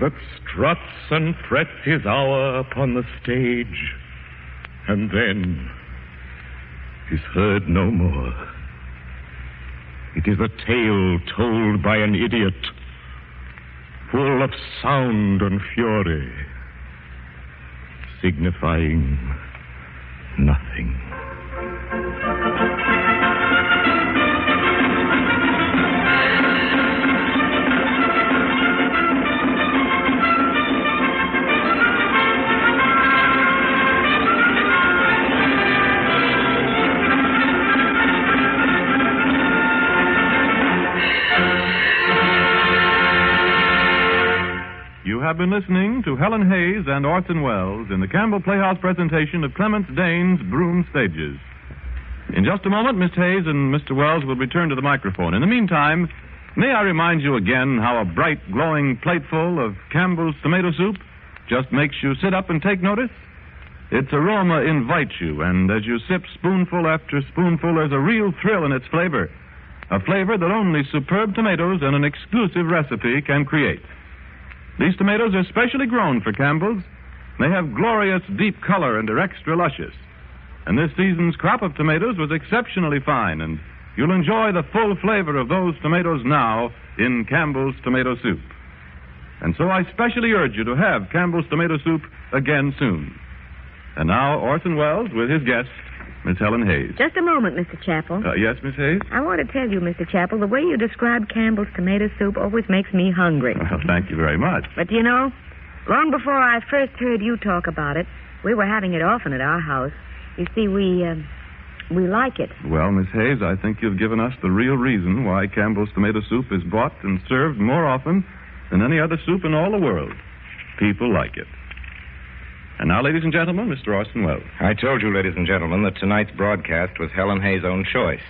that struts and frets his hour upon the stage, and then is heard no more. It is a tale told by an idiot, full of sound and fury, signifying nothing. You have been listening to Helen Hayes and Orson Welles in the Campbell Playhouse presentation of Clements Dane's Broom Stages. In just a moment, Miss Hayes and Mr. Wells will return to the microphone. In the meantime, may I remind you again how a bright, glowing plateful of Campbell's tomato soup just makes you sit up and take notice? Its aroma invites you, and as you sip spoonful after spoonful, there's a real thrill in its flavor. A flavor that only superb tomatoes and an exclusive recipe can create. These tomatoes are specially grown for Campbell's. They have glorious deep color and are extra luscious. And this season's crop of tomatoes was exceptionally fine, and you'll enjoy the full flavor of those tomatoes now in Campbell's tomato soup. And so I specially urge you to have Campbell's tomato soup again soon. And now, Orson Welles with his guest, Miss Helen Hayes. Just a moment, Mr. Chappell. Yes, Miss Hayes? I want to tell you, Mr. Chappell, the way you describe Campbell's tomato soup always makes me hungry. Well, thank you very much. But, you know, long before I first heard you talk about it, we were having it often at our house. You see, we like it. Well, Miss Hayes, I think you've given us the real reason why Campbell's tomato soup is bought and served more often than any other soup in all the world. People like it. And now, ladies and gentlemen, Mr. Orson Welles. I told you, ladies and gentlemen, that tonight's broadcast was Helen Hayes' own choice.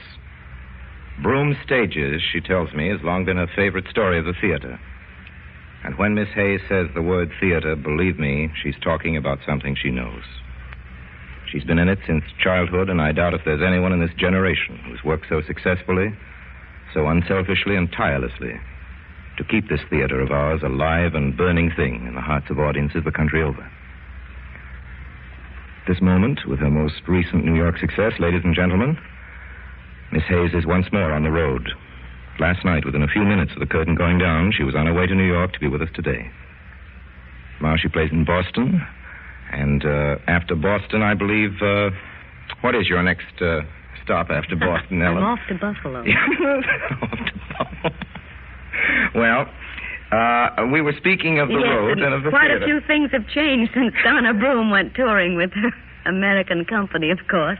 Broom Stages, she tells me, has long been her favorite story of the theater. And when Miss Hayes says the word theater, believe me, she's talking about something she knows. She's been in it since childhood, and I doubt if there's anyone in this generation who's worked so successfully, so unselfishly and tirelessly to keep this theater of ours a live and burning thing in the hearts of audiences the country over. This moment, with her most recent New York success, ladies and gentlemen, Miss Hayes is once more on the road. Last night, within a few minutes of the curtain going down, she was on her way to New York to be with us today. Now she plays in Boston, and after Boston, I believe, what is your next stop after Boston, Ellen? I'm off to Buffalo. Off to Buffalo. Well, we were speaking of the road and of the quite theater. a few things have changed since Donna Broom went touring with her American company, of course.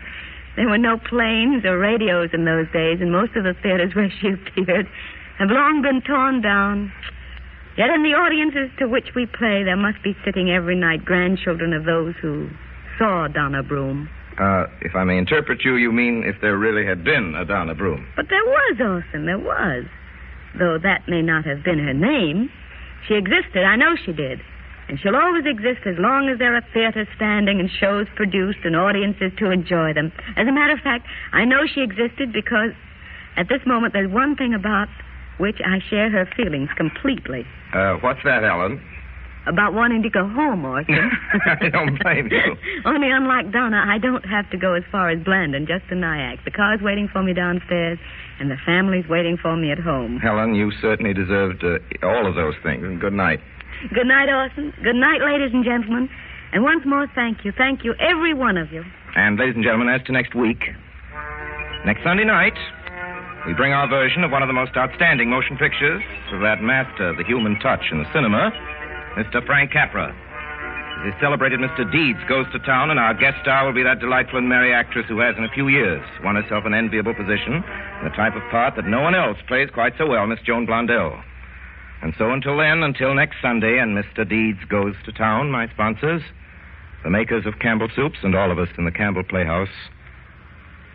There were no planes or radios in those days, and most of the theaters where she appeared have long been torn down. Yet in the audiences to which we play, there must be sitting every night grandchildren of those who saw Donna Broom. If I may interpret you, you mean if there really had been a Donna Broom. But there was, Orson, there was. Though that may not have been her name. She existed, I know she did. And she'll always exist as long as there are theaters standing and shows produced and audiences to enjoy them. As a matter of fact, I know she existed because at this moment there's one thing about which I share her feelings completely. What's that, Ellen? About wanting to go home, Orson. I don't blame you. Only unlike Donna, I don't have to go as far as Blandon, just to Nyack. The car's waiting for me downstairs, and the family's waiting for me at home. Helen, you certainly deserved all of those things. Good night. Good night, Orson. Good night, ladies and gentlemen. And once more, thank you. Thank you, every one of you. And, ladies and gentlemen, as to next week, next Sunday night, we bring our version of one of the most outstanding motion pictures of that master of the human touch in the cinema, Mr. Frank Capra. The celebrated Mr. Deeds goes to town, and our guest star will be that delightful and merry actress who has, in a few years, won herself an enviable position in the type of part that no one else plays quite so well, Miss Joan Blondell. And so until then, until next Sunday, and Mr. Deeds goes to town, my sponsors, the makers of Campbell Soups, and all of us in the Campbell Playhouse,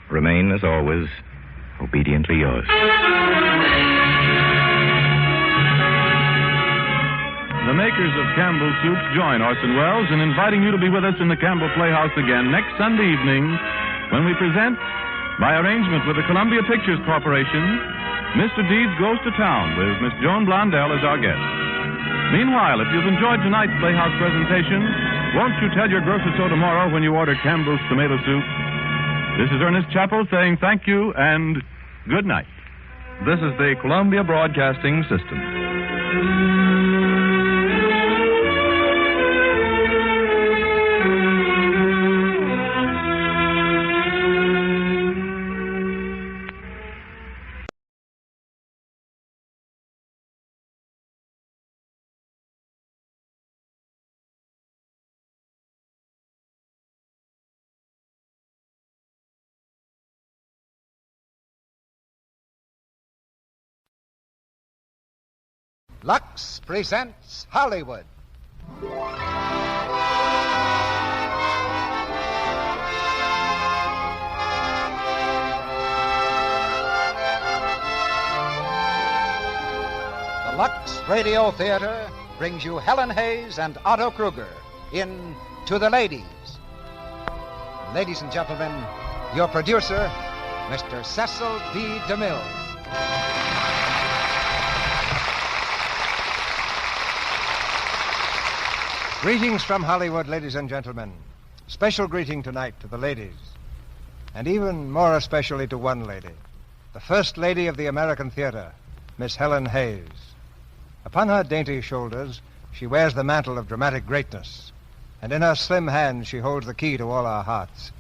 remain, as always, obediently yours. The makers of Campbell Soups join Orson Welles in inviting you to be with us in the Campbell Playhouse again next Sunday evening when we present, by arrangement with the Columbia Pictures Corporation, Mr. Deeds Goes to Town with Miss Joan Blondell as our guest. Meanwhile, if you've enjoyed tonight's Playhouse presentation, won't you tell your grocer so tomorrow when you order Campbell's tomato soup? This is Ernest Chappell saying thank you and good night. This is the Columbia Broadcasting System. Lux presents Hollywood. The Lux Radio Theater brings you Helen Hayes and Otto Kruger in To the Ladies. Ladies and gentlemen, your producer, Mr. Cecil B. DeMille. Greetings from Hollywood, ladies and gentlemen. Special greeting tonight to the ladies, and even more especially to one lady, the First Lady of the American Theater, Miss Helen Hayes. Upon her dainty shoulders, she wears the mantle of dramatic greatness, and in her slim hands she holds the key to all our hearts.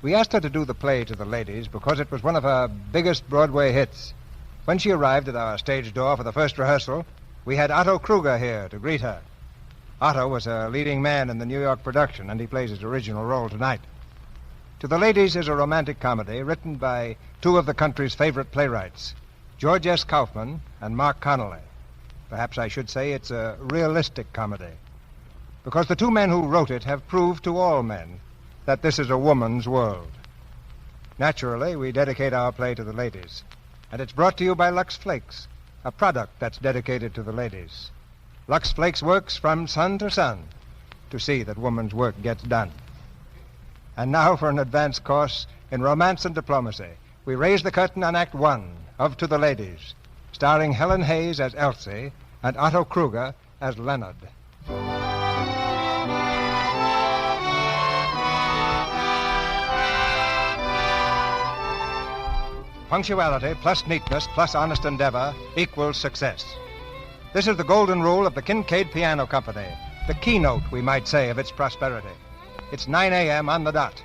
We asked her to do the play To the Ladies because it was one of her biggest Broadway hits. When she arrived at our stage door for the first rehearsal, we had Otto Kruger here to greet her. Otto was a leading man in the New York production, and he plays his original role tonight. To the Ladies is a romantic comedy written by two of the country's favorite playwrights, George S. Kaufman and Mark Connolly. Perhaps I should say it's a realistic comedy, because the two men who wrote it have proved to all men that this is a woman's world. Naturally, we dedicate our play to the ladies, and it's brought to you by Lux Flakes, a product that's dedicated to the ladies. Lux Flakes works from sun to sun to see that woman's work gets done. And now for an advanced course in romance and diplomacy, we raise the curtain on Act One of To the Ladies, starring Helen Hayes as Elsie and Otto Kruger as Leonard. Punctuality plus neatness plus honest endeavor equals success. This is the golden rule of the Kincaid Piano Company, the keynote, we might say, of its prosperity. It's 9 a.m. on the dot.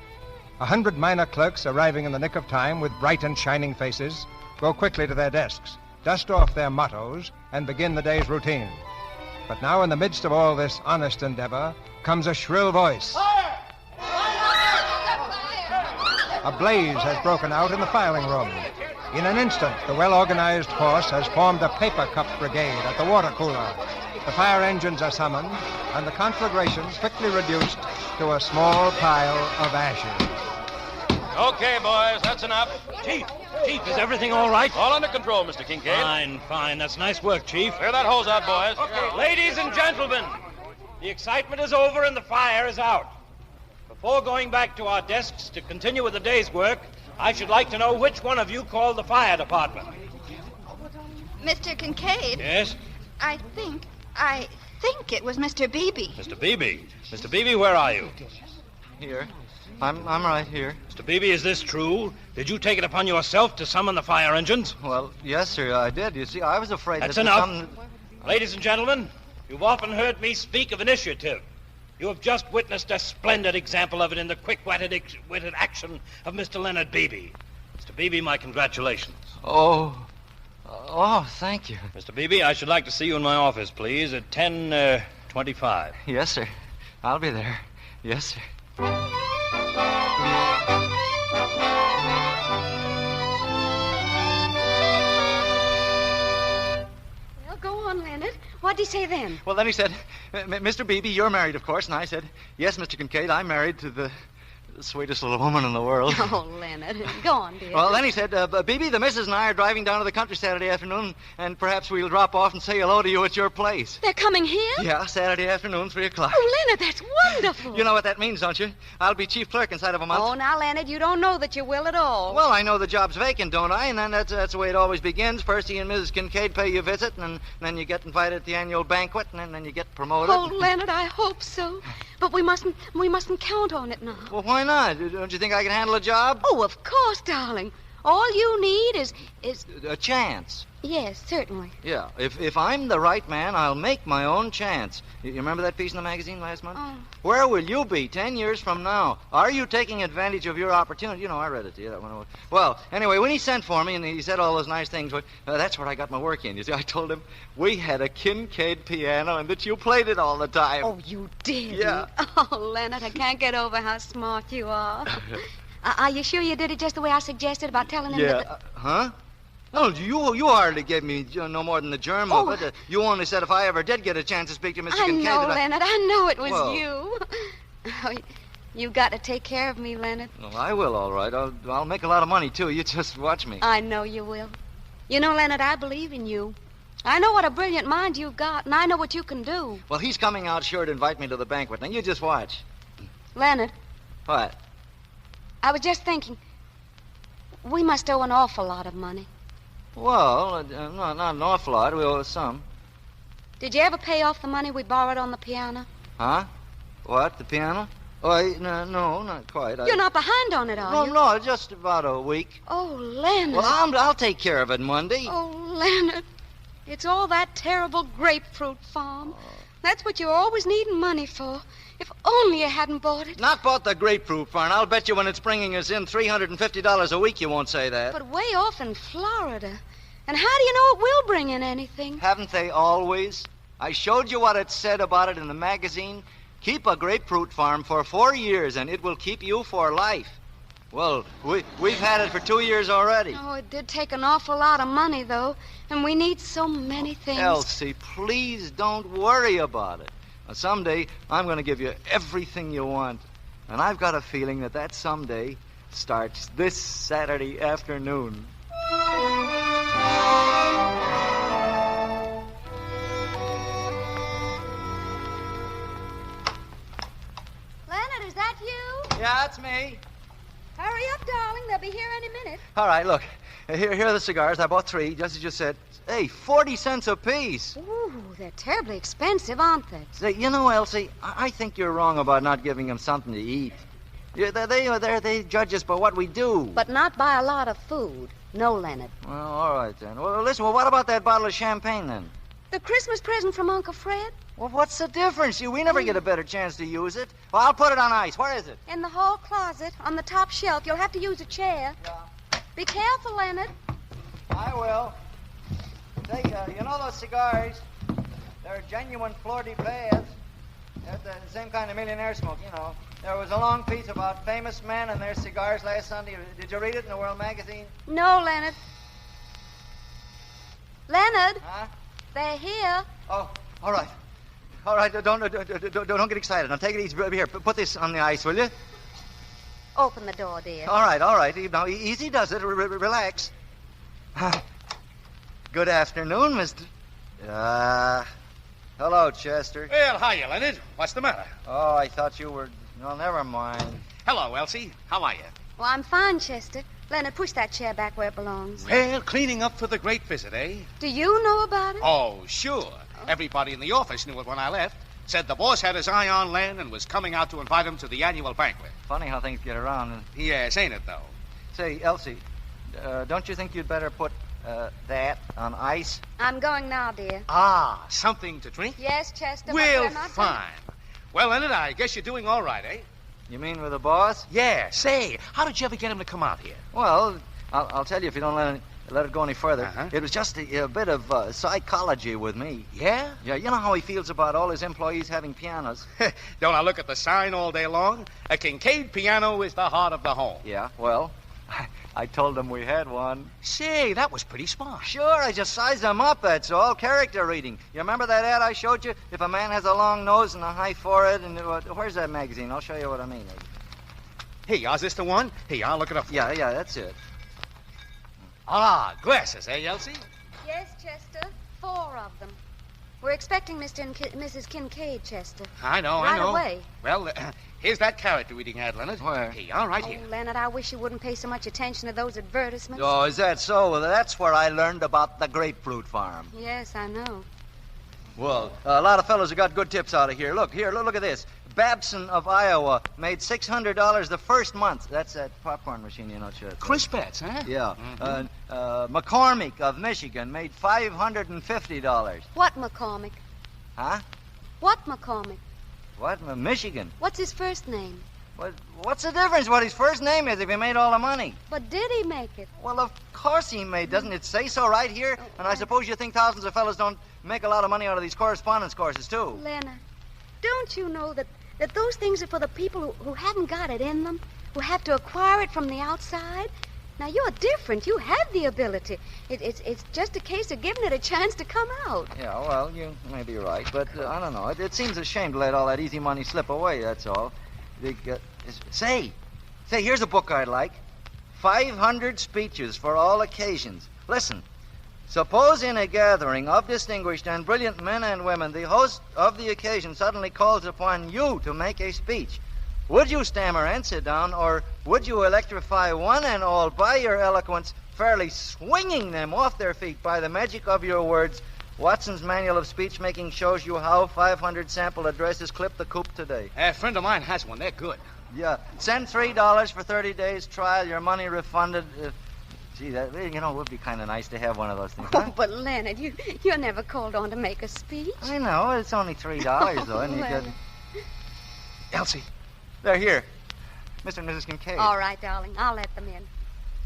100 minor clerks arriving in the nick of time with bright and shining faces go quickly to their desks, dust off their mottos, and begin the day's routine. But now in the midst of all this honest endeavor comes a shrill voice. A blaze has broken out in the filing room. In an instant, the well-organized force has formed a paper cup brigade at the water cooler. The fire engines are summoned, and the conflagrations quickly reduced to a small pile of ashes. Okay, boys, that's enough. Chief, is everything all right? All under control, Mr. Kincaid. Fine. That's nice work, Chief. Clear that hose out, boys. Okay. Ladies and gentlemen, the excitement is over and the fire is out. Before going back to our desks to continue with the day's work, I should like to know which one of you called the fire department. Mr. Kincaid? Yes? I think it was Mr. Beebe. Mr. Beebe? Mr. Beebe, where are you? Here. I'm right here. Mr. Beebe, is this true? Did you take it upon yourself to summon the fire engines? Well, yes, sir, I did. You see, I was afraid That's that... enough. Ladies and gentlemen, you've often heard me speak of initiative. You have just witnessed a splendid example of it in the quick-witted action of Mr. Leonard Beebe. Mr. Beebe, my congratulations. Oh, thank you. Mr. Beebe, I should like to see you in my office, please, at 10:25. Yes, sir. I'll be there. Yes, sir. Well, go on, Leonard. What'd he say then? Well, then he said, Mr. Beebe, you're married, of course. And I said, yes, Mr. Kincaid, I'm married to the sweetest little woman in the world. Oh, Leonard. Go on, dear. Well, then he said, Beebe, the missus and I are driving down to the country Saturday afternoon, and perhaps we'll drop off and say hello to you at your place. They're coming here? Yeah, Saturday afternoon, 3 o'clock. Oh, Leonard, that's wonderful. You know what that means, don't you? I'll be chief clerk inside of a month. Oh, now, Leonard, you don't know that you will at all. Well, I know the job's vacant, don't I? And then that's the way it always begins. First, he and Mrs. Kincaid pay you a visit, and then you get invited at the annual banquet, and then you get promoted. Oh, Leonard, I hope so. But we mustn't count on it now. Well, why not? Don't you think I can handle a job? Oh, of course, darling. All you need is... A chance. Yes, certainly. Yeah, if I'm the right man, I'll make my own chance. You remember that piece in the magazine last month? Oh. Where will you be 10 years from now? Are you taking advantage of your opportunity? You know, I read it to you. That one. Well, anyway, when he sent for me and he said all those nice things, that's where I got my work in. You see, I told him we had a Kincaid piano and that you played it all the time. Oh, you did? Yeah. Oh, Leonard, I can't get over how smart you are. Are you sure you did it just the way I suggested about telling him that... Huh? No, you hardly gave me no more than the germ of it. You only said if I ever did get a chance to speak to Mr. Kincaid... I know, Leonard. I know it was you. Oh, you've got to take care of me, Leonard. Well, I will, all right. I'll make a lot of money, too. You just watch me. I know you will. You know, Leonard, I believe in you. I know what a brilliant mind you've got, and I know what you can do. Well, he's coming out sure to invite me to the banquet. Now, you just watch. Leonard. What? I was just thinking, we must owe an awful lot of money. Well, not an awful lot. We owe some. Did you ever pay off the money we borrowed on the piano? Huh? What, the piano? Oh, no, not quite. You're not behind on it, are you? No, just about a week. Oh, Leonard. Well, I'll take care of it Monday. Oh, Leonard. It's all that terrible grapefruit farm. That's what you're always needing money for. If only you hadn't bought it. Not bought the grapefruit farm. I'll bet you when it's bringing us in $350 a week, you won't say that. But way off in Florida. And how do you know it will bring in anything? Haven't they always? I showed you what it said about it in the magazine. Keep a grapefruit farm for 4 years, and it will keep you for life. Well, we've had it for 2 years already. Oh, it did take an awful lot of money, though. And we need so many things. Elsie, please don't worry about it. Now, someday, I'm going to give you everything you want. And I've got a feeling that someday starts this Saturday afternoon. Leonard, is that you? Yeah, it's me. Hurry up, darling. They'll be here any minute. All right, look. Here are the cigars. I bought 3, just as you said. Hey, 40 cents apiece. Ooh, they're terribly expensive, aren't they? Say, you know, Elsie, I think you're wrong about not giving them something to eat. Yeah, they judge us by what we do. But not by a lot of food. No, Leonard. Well, all right, then. Well, listen, what about that bottle of champagne, then? The Christmas present from Uncle Fred? Well, what's the difference? We never get a better chance to use it. Well, I'll put it on ice. Where is it? In the hall closet, on the top shelf. You'll have to use a chair. Yeah. Be careful, Leonard. I will. Say, you know those cigars? They're genuine fleur de base. They're the same kind of millionaire smoke, you know. There was a long piece about famous men and their cigars last Sunday. Did you read it in the World magazine? No, Leonard. Leonard? Huh? They're here. Oh, all right. All right, don't get excited. Now, take it easy. Here, put this on the ice, will you? Open the door, dear. All right. Now, easy does it. Relax. Good afternoon, Mr. Hello, Chester. Well, hiya, Leonard. What's the matter? Oh, I thought you were... No, never mind. Hello, Elsie. How are you? Well, I'm fine, Chester. Leonard, push that chair back where it belongs. Well, cleaning up for the great visit, eh? Do you know about it? Oh, sure. Everybody in the office knew it when I left. Said the boss had his eye on Len and was coming out to invite him to the annual banquet. Funny how things get around. Yes, ain't it, though? Say, Elsie, don't you think you'd better put that on ice? I'm going now, dear. Ah, something to drink? Yes, Chester. Well, fine. Well, Leonard, I guess you're doing all right, eh? You mean with the boss? Yeah. Say, how did you ever get him to come out here? Well, I'll tell you if you don't let it go any further. It was just a bit of psychology with me. Yeah? Yeah, you know how he feels about all his employees having pianos. Don't I look at the sign all day long? A Kincaid piano is the heart of the home. Yeah, well, I told him we had one. Say, that was pretty smart. Sure, I just sized him up, that's all. Character reading. You remember that ad I showed you? If a man has a long nose and a high forehead and... where's that magazine? I'll show you what I mean. Hey, is this the one? Hey, I'll look it up for you. Yeah, that's it. Ah, glasses, eh, Elsie? Yes, Chester. 4 of them. We're expecting Mr. and Mrs. Kincaid, Chester. I know. Right away. Well, here's that character reading ad, Leonard. Where? Hey, all right here. Oh, Leonard, I wish you wouldn't pay so much attention to those advertisements. Oh, is that so? Well, that's where I learned about the grapefruit farm. Yes, I know. Well, a lot of fellows have got good tips out of here. Look at this. Babson of Iowa made $600 the first month. That's that popcorn machine, you know, Chester. Crispets, huh? Yeah. McCormick of Michigan made $550. What McCormick? Huh? What McCormick? What? Michigan. What's his first name? What's the difference what his first name is if he made all the money? But did he make it? Well, of course he made. Doesn't it say so right here? And I suppose you think thousands of fellas don't make a lot of money out of these correspondence courses, too. Leonard, don't you know that those things are for the people who haven't got it in them, who have to acquire it from the outside? Now, you're different. You have the ability. It's just a case of giving it a chance to come out. Yeah, well, you may be right, but I don't know. It seems a shame to let all that easy money slip away, that's all. Say, here's a book I'd like. 500 speeches for all occasions. Listen, Suppose in a gathering of distinguished and brilliant men and women, the host of the occasion suddenly calls upon you to make a speech. Would you stammer and sit down, or would you electrify one and all by your eloquence, fairly swinging them off their feet by the magic of your words? Watson's Manual of Speech-Making shows you how 500 sample addresses clip the coop today. A friend of mine has one. They're good. Yeah. Send $3 for 30 days trial, your money refunded. Gee, that, would be kind of nice to have one of those things. Huh? Oh, but Leonard, you're never called on to make a speech. I know. It's only $3, though. And you Leonard. Elsie, they're here. Mr. and Mrs. Kincaid. All right, darling. I'll let them in.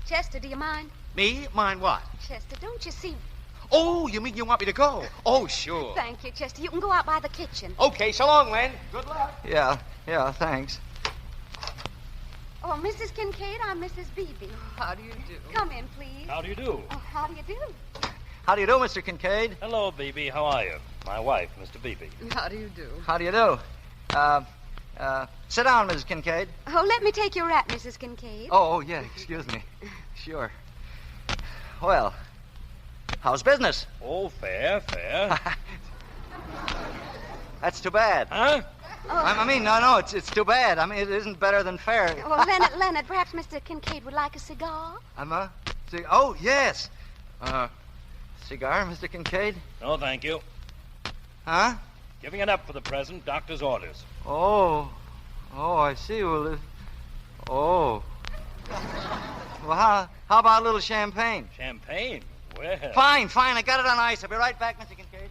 Chester, do you mind? Me? Mind what? Chester, don't you see... Oh, you mean you want me to go? Oh, sure. Thank you, Chester. You can go out by the kitchen. Okay, so long, Len. Good luck. Yeah, thanks. Oh, Mrs. Kincaid, I'm Mrs. Beebe. How do you do? Come in, please. How do you do? Oh, how do you do? How do you do, Mr. Kincaid? Hello, Beebe. How are you? My wife, Mr. Beebe. How do you do? How do you do? Sit down, Mrs. Kincaid. Oh, let me take your wrap, Mrs. Kincaid. Oh, yeah, excuse me. Sure. Well, how's business? Oh, fair. That's too bad. Huh? Oh. I mean, no, it's too bad. I mean, it isn't better than fair. Well, Leonard, perhaps Mr. Kincaid would like a cigar? Oh, yes. Cigar, Mr. Kincaid? No, thank you. Huh? Giving it up for the present. Doctor's orders. Oh, I see. Well, Well, how about a little champagne? Champagne? Well... Fine. I got it on ice. I'll be right back, Mr. Kincaid.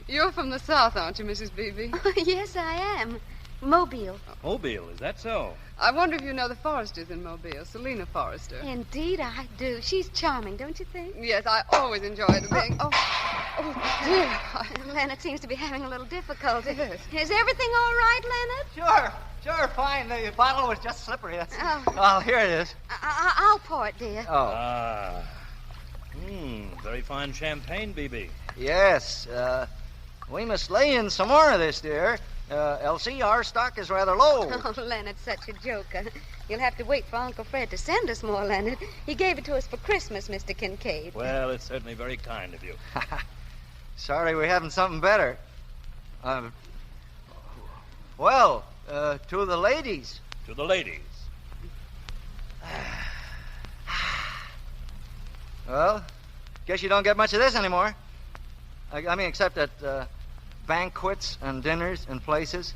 You're from the South, aren't you, Mrs. Beebe? Yes, I am. Mobile. Mobile, is that so? I wonder if you know the Forresters in Mobile, Selina Forrester. Indeed, I do. She's charming, don't you think? Yes, I always enjoyed being... Oh, dear. Leonard seems to be having a little difficulty. Yes. Is everything all right, Leonard? Sure, fine. The bottle was just slippery. Oh. Well, here it is. I'll pour it, dear. Oh. Very fine champagne, Beebe. Yes. We must lay in some more of this, dear. Elsie, our stock is rather low. Oh, Leonard's such a joker. You'll have to wait for Uncle Fred to send us more, Leonard. He gave it to us for Christmas, Mr. Kincaid. Well, it's certainly very kind of you. Sorry we haven't something better. To the ladies. To the ladies. Well, guess you don't get much of this anymore. I mean, except at banquets and dinners and places.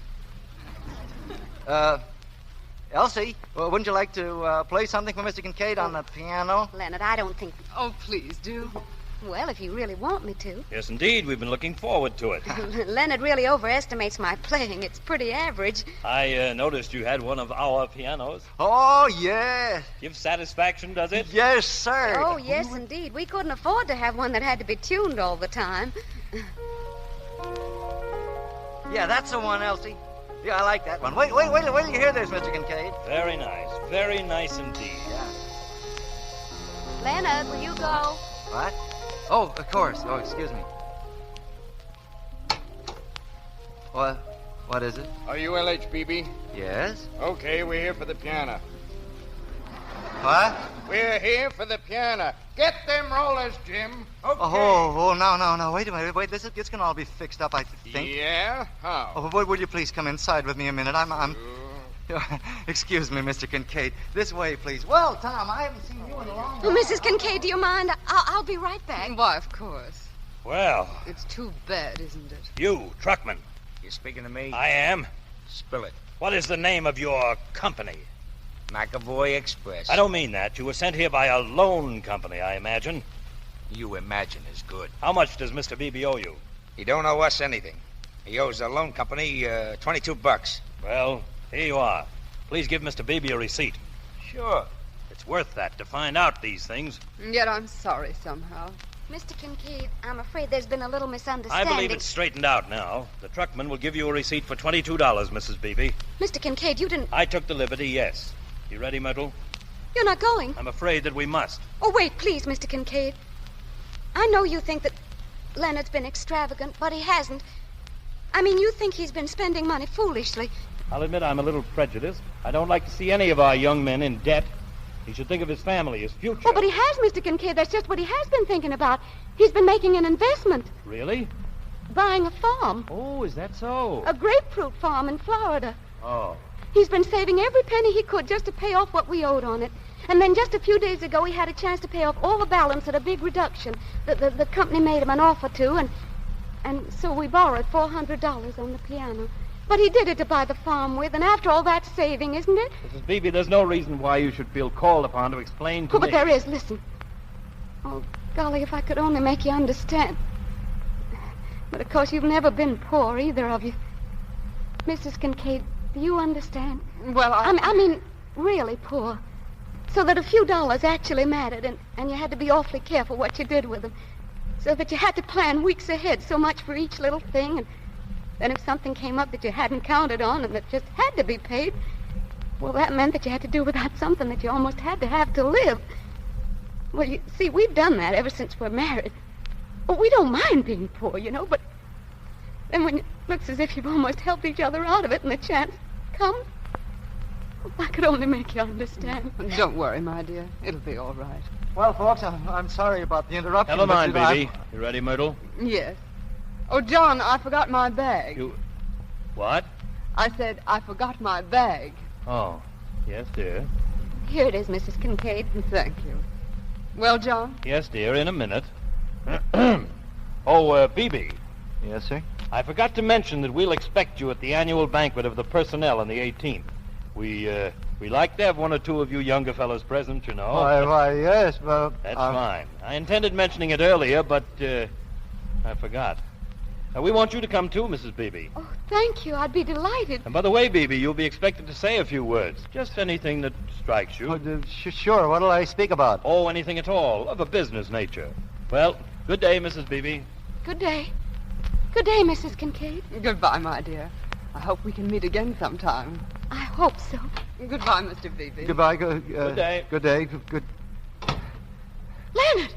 Elsie, wouldn't you like to play something for Mr. Kincaid on the piano? Leonard, I don't think... Oh, please do. Well, if you really want me to. Yes, indeed. We've been looking forward to it. Leonard really overestimates my playing. It's pretty average. I noticed you had one of our pianos. Oh, yes. Gives satisfaction, does it? Yes, sir. Oh, yes, indeed. We couldn't afford to have one that had to be tuned all the time. Yeah, that's the one, Elsie. Yeah, I like that one. Wait till you hear this, Mr. Kincaid. Very nice. Very nice indeed. Yeah. Leonard, will you go? What? Oh, of course. Oh, excuse me. What is it? Are you LHBB? Yes. Okay, we're here for the piano. What? We're here for the piano. Get them rollers, Jim. Okay. Oh, no. Wait a minute. Wait, this can all be fixed up, I think. Yeah? How? Oh, would you please come inside with me a minute? I'm... Excuse me, Mr. Kincaid. This way, please. Well, Tom, I haven't seen you in a long time. Mrs. Kincaid, do you mind? I'll be right back. Why, of course. Well... It's too bad, isn't it? You, truckman. You speaking to me? I am. Spill it. What is the name of your company? McAvoy Express. I don't mean that. You were sent here by a loan company, I imagine. You imagine is good. How much does Mr. Beebe owe you? He don't owe us anything. He owes the loan company $22. Well, here you are. Please give Mr. Beebe a receipt. Sure. It's worth that to find out these things. Yet I'm sorry somehow. Mr. Kincaid, I'm afraid there's been a little misunderstanding. I believe it's straightened out now. The truckman will give you a receipt for $22, Mrs. Beebe. Mr. Kincaid, you didn't... I took the liberty, yes. You ready, Myrtle? You're not going? I'm afraid that we must. Oh, wait, please, Mr. Kincaid. I know you think that Leonard's been extravagant, but he hasn't. I mean, you think he's been spending money foolishly. I'll admit I'm a little prejudiced. I don't like to see any of our young men in debt. He should think of his family, his future. Oh, but he has, Mr. Kincaid. That's just what he has been thinking about. He's been making an investment. Really? Buying a farm. Oh, is that so? A grapefruit farm in Florida. Oh. He's been saving every penny he could just to pay off what we owed on it. And then just a few days ago, he had a chance to pay off all the balance at a big reduction. The company made him an offer to, and so we borrowed $400 on the piano. But he did it to buy the farm with, and after all, that's saving, isn't it? Mrs. Beebe, there's no reason why you should feel called upon to explain to me. But there is. Listen. Oh, golly, if I could only make you understand. But, of course, you've never been poor, either of you. Mrs. Kincaid, do you understand? Well, I mean, really poor. So that a few dollars actually mattered, and you had to be awfully careful what you did with them. So that you had to plan weeks ahead, so much for each little thing, and then if something came up that you hadn't counted on and that just had to be paid, well, that meant that you had to do without something that you almost had to have to live. Well, you see, we've done that ever since we're married. Well, we don't mind being poor, you know, but then when it looks as if you've almost helped each other out of it and the chance comes, if I could only make you understand. Don't worry, my dear. It'll be all right. Well, folks, I'm sorry about the interruption. Never mind, baby. You ready, Myrtle? Yes. Oh, John, I forgot my bag. What? I said I forgot my bag. Oh, yes, dear. Here it is, Mrs. Kincaid. Thank you. Well, John? Yes, dear, in a minute. Beebe. Yes, sir? I forgot to mention that we'll expect you at the annual banquet of the personnel on the 18th. We like to have one or two of you younger fellows present, you know. Why, yes, well... That's fine. I intended mentioning it earlier, but I forgot. We want you to come too, Mrs. Beebe. Oh, thank you. I'd be delighted. And by the way, Beebe, you'll be expected to say a few words. Just anything that strikes you. Sure. What'll I speak about? Oh, anything at all, of a business nature. Well, good day, Mrs. Beebe. Good day. Good day, Mrs. Kincaid. Goodbye, my dear. I hope we can meet again sometime. I hope so. Goodbye, Mr. Beebe. Goodbye. Good day. Good day. Good. Leonard!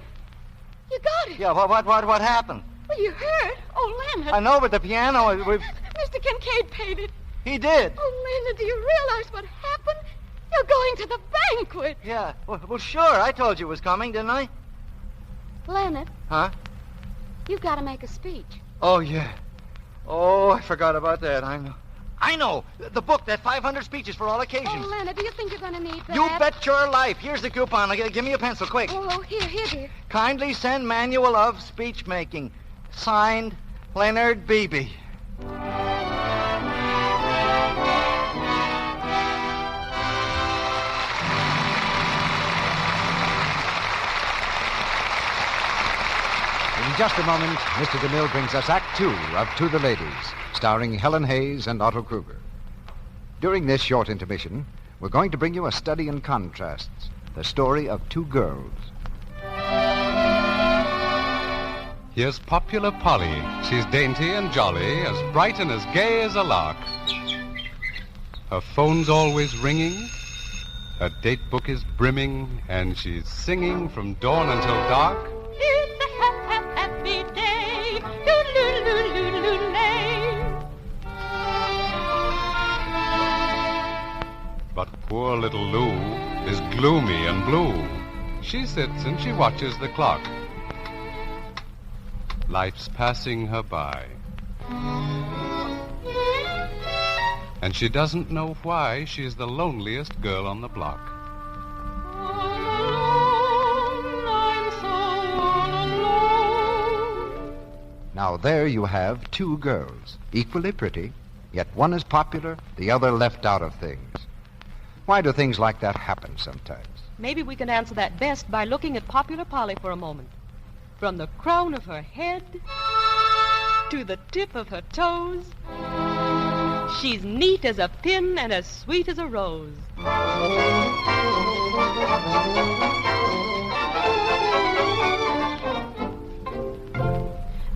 You got it. Yeah, what happened? Well, you heard. Oh, Leonard. I know, but the piano... Mr. Kincaid paid it. He did. Oh, Leonard, do you realize what happened? You're going to the banquet. Yeah. Well, sure. I told you it was coming, didn't I? Leonard. Huh? You've got to make a speech. Oh, yeah. Oh, I forgot about that. I know. The book, that 500 speeches for all occasions. Oh, Leonard, do you think you're going to need that? You bet your life. Here's the coupon. Give me a pencil, quick. Oh, here, dear. Kindly send manual of speech making. Signed, Leonard Beebe. In just a moment, Mr. DeMille brings us Act Two of To the Ladies, starring Helen Hayes and Otto Kruger. During this short intermission, we're going to bring you a study in contrasts, the story of two girls. Here's popular Polly. She's dainty and jolly, as bright and as gay as a lark. Her phone's always ringing, her date book is brimming, and she's singing from dawn until dark. It's a happy day, loo-loo-loo-loo-loo-lay. But poor little Lou is gloomy and blue. She sits and she watches the clock. Life's passing her by. And she doesn't know why she's the loneliest girl on the block. Now there you have two girls, equally pretty, yet one is popular, the other left out of things. Why do things like that happen sometimes? Maybe we can answer that best by looking at popular Polly for a moment. From the crown of her head to the tip of her toes, she's neat as a pin and as sweet as a rose.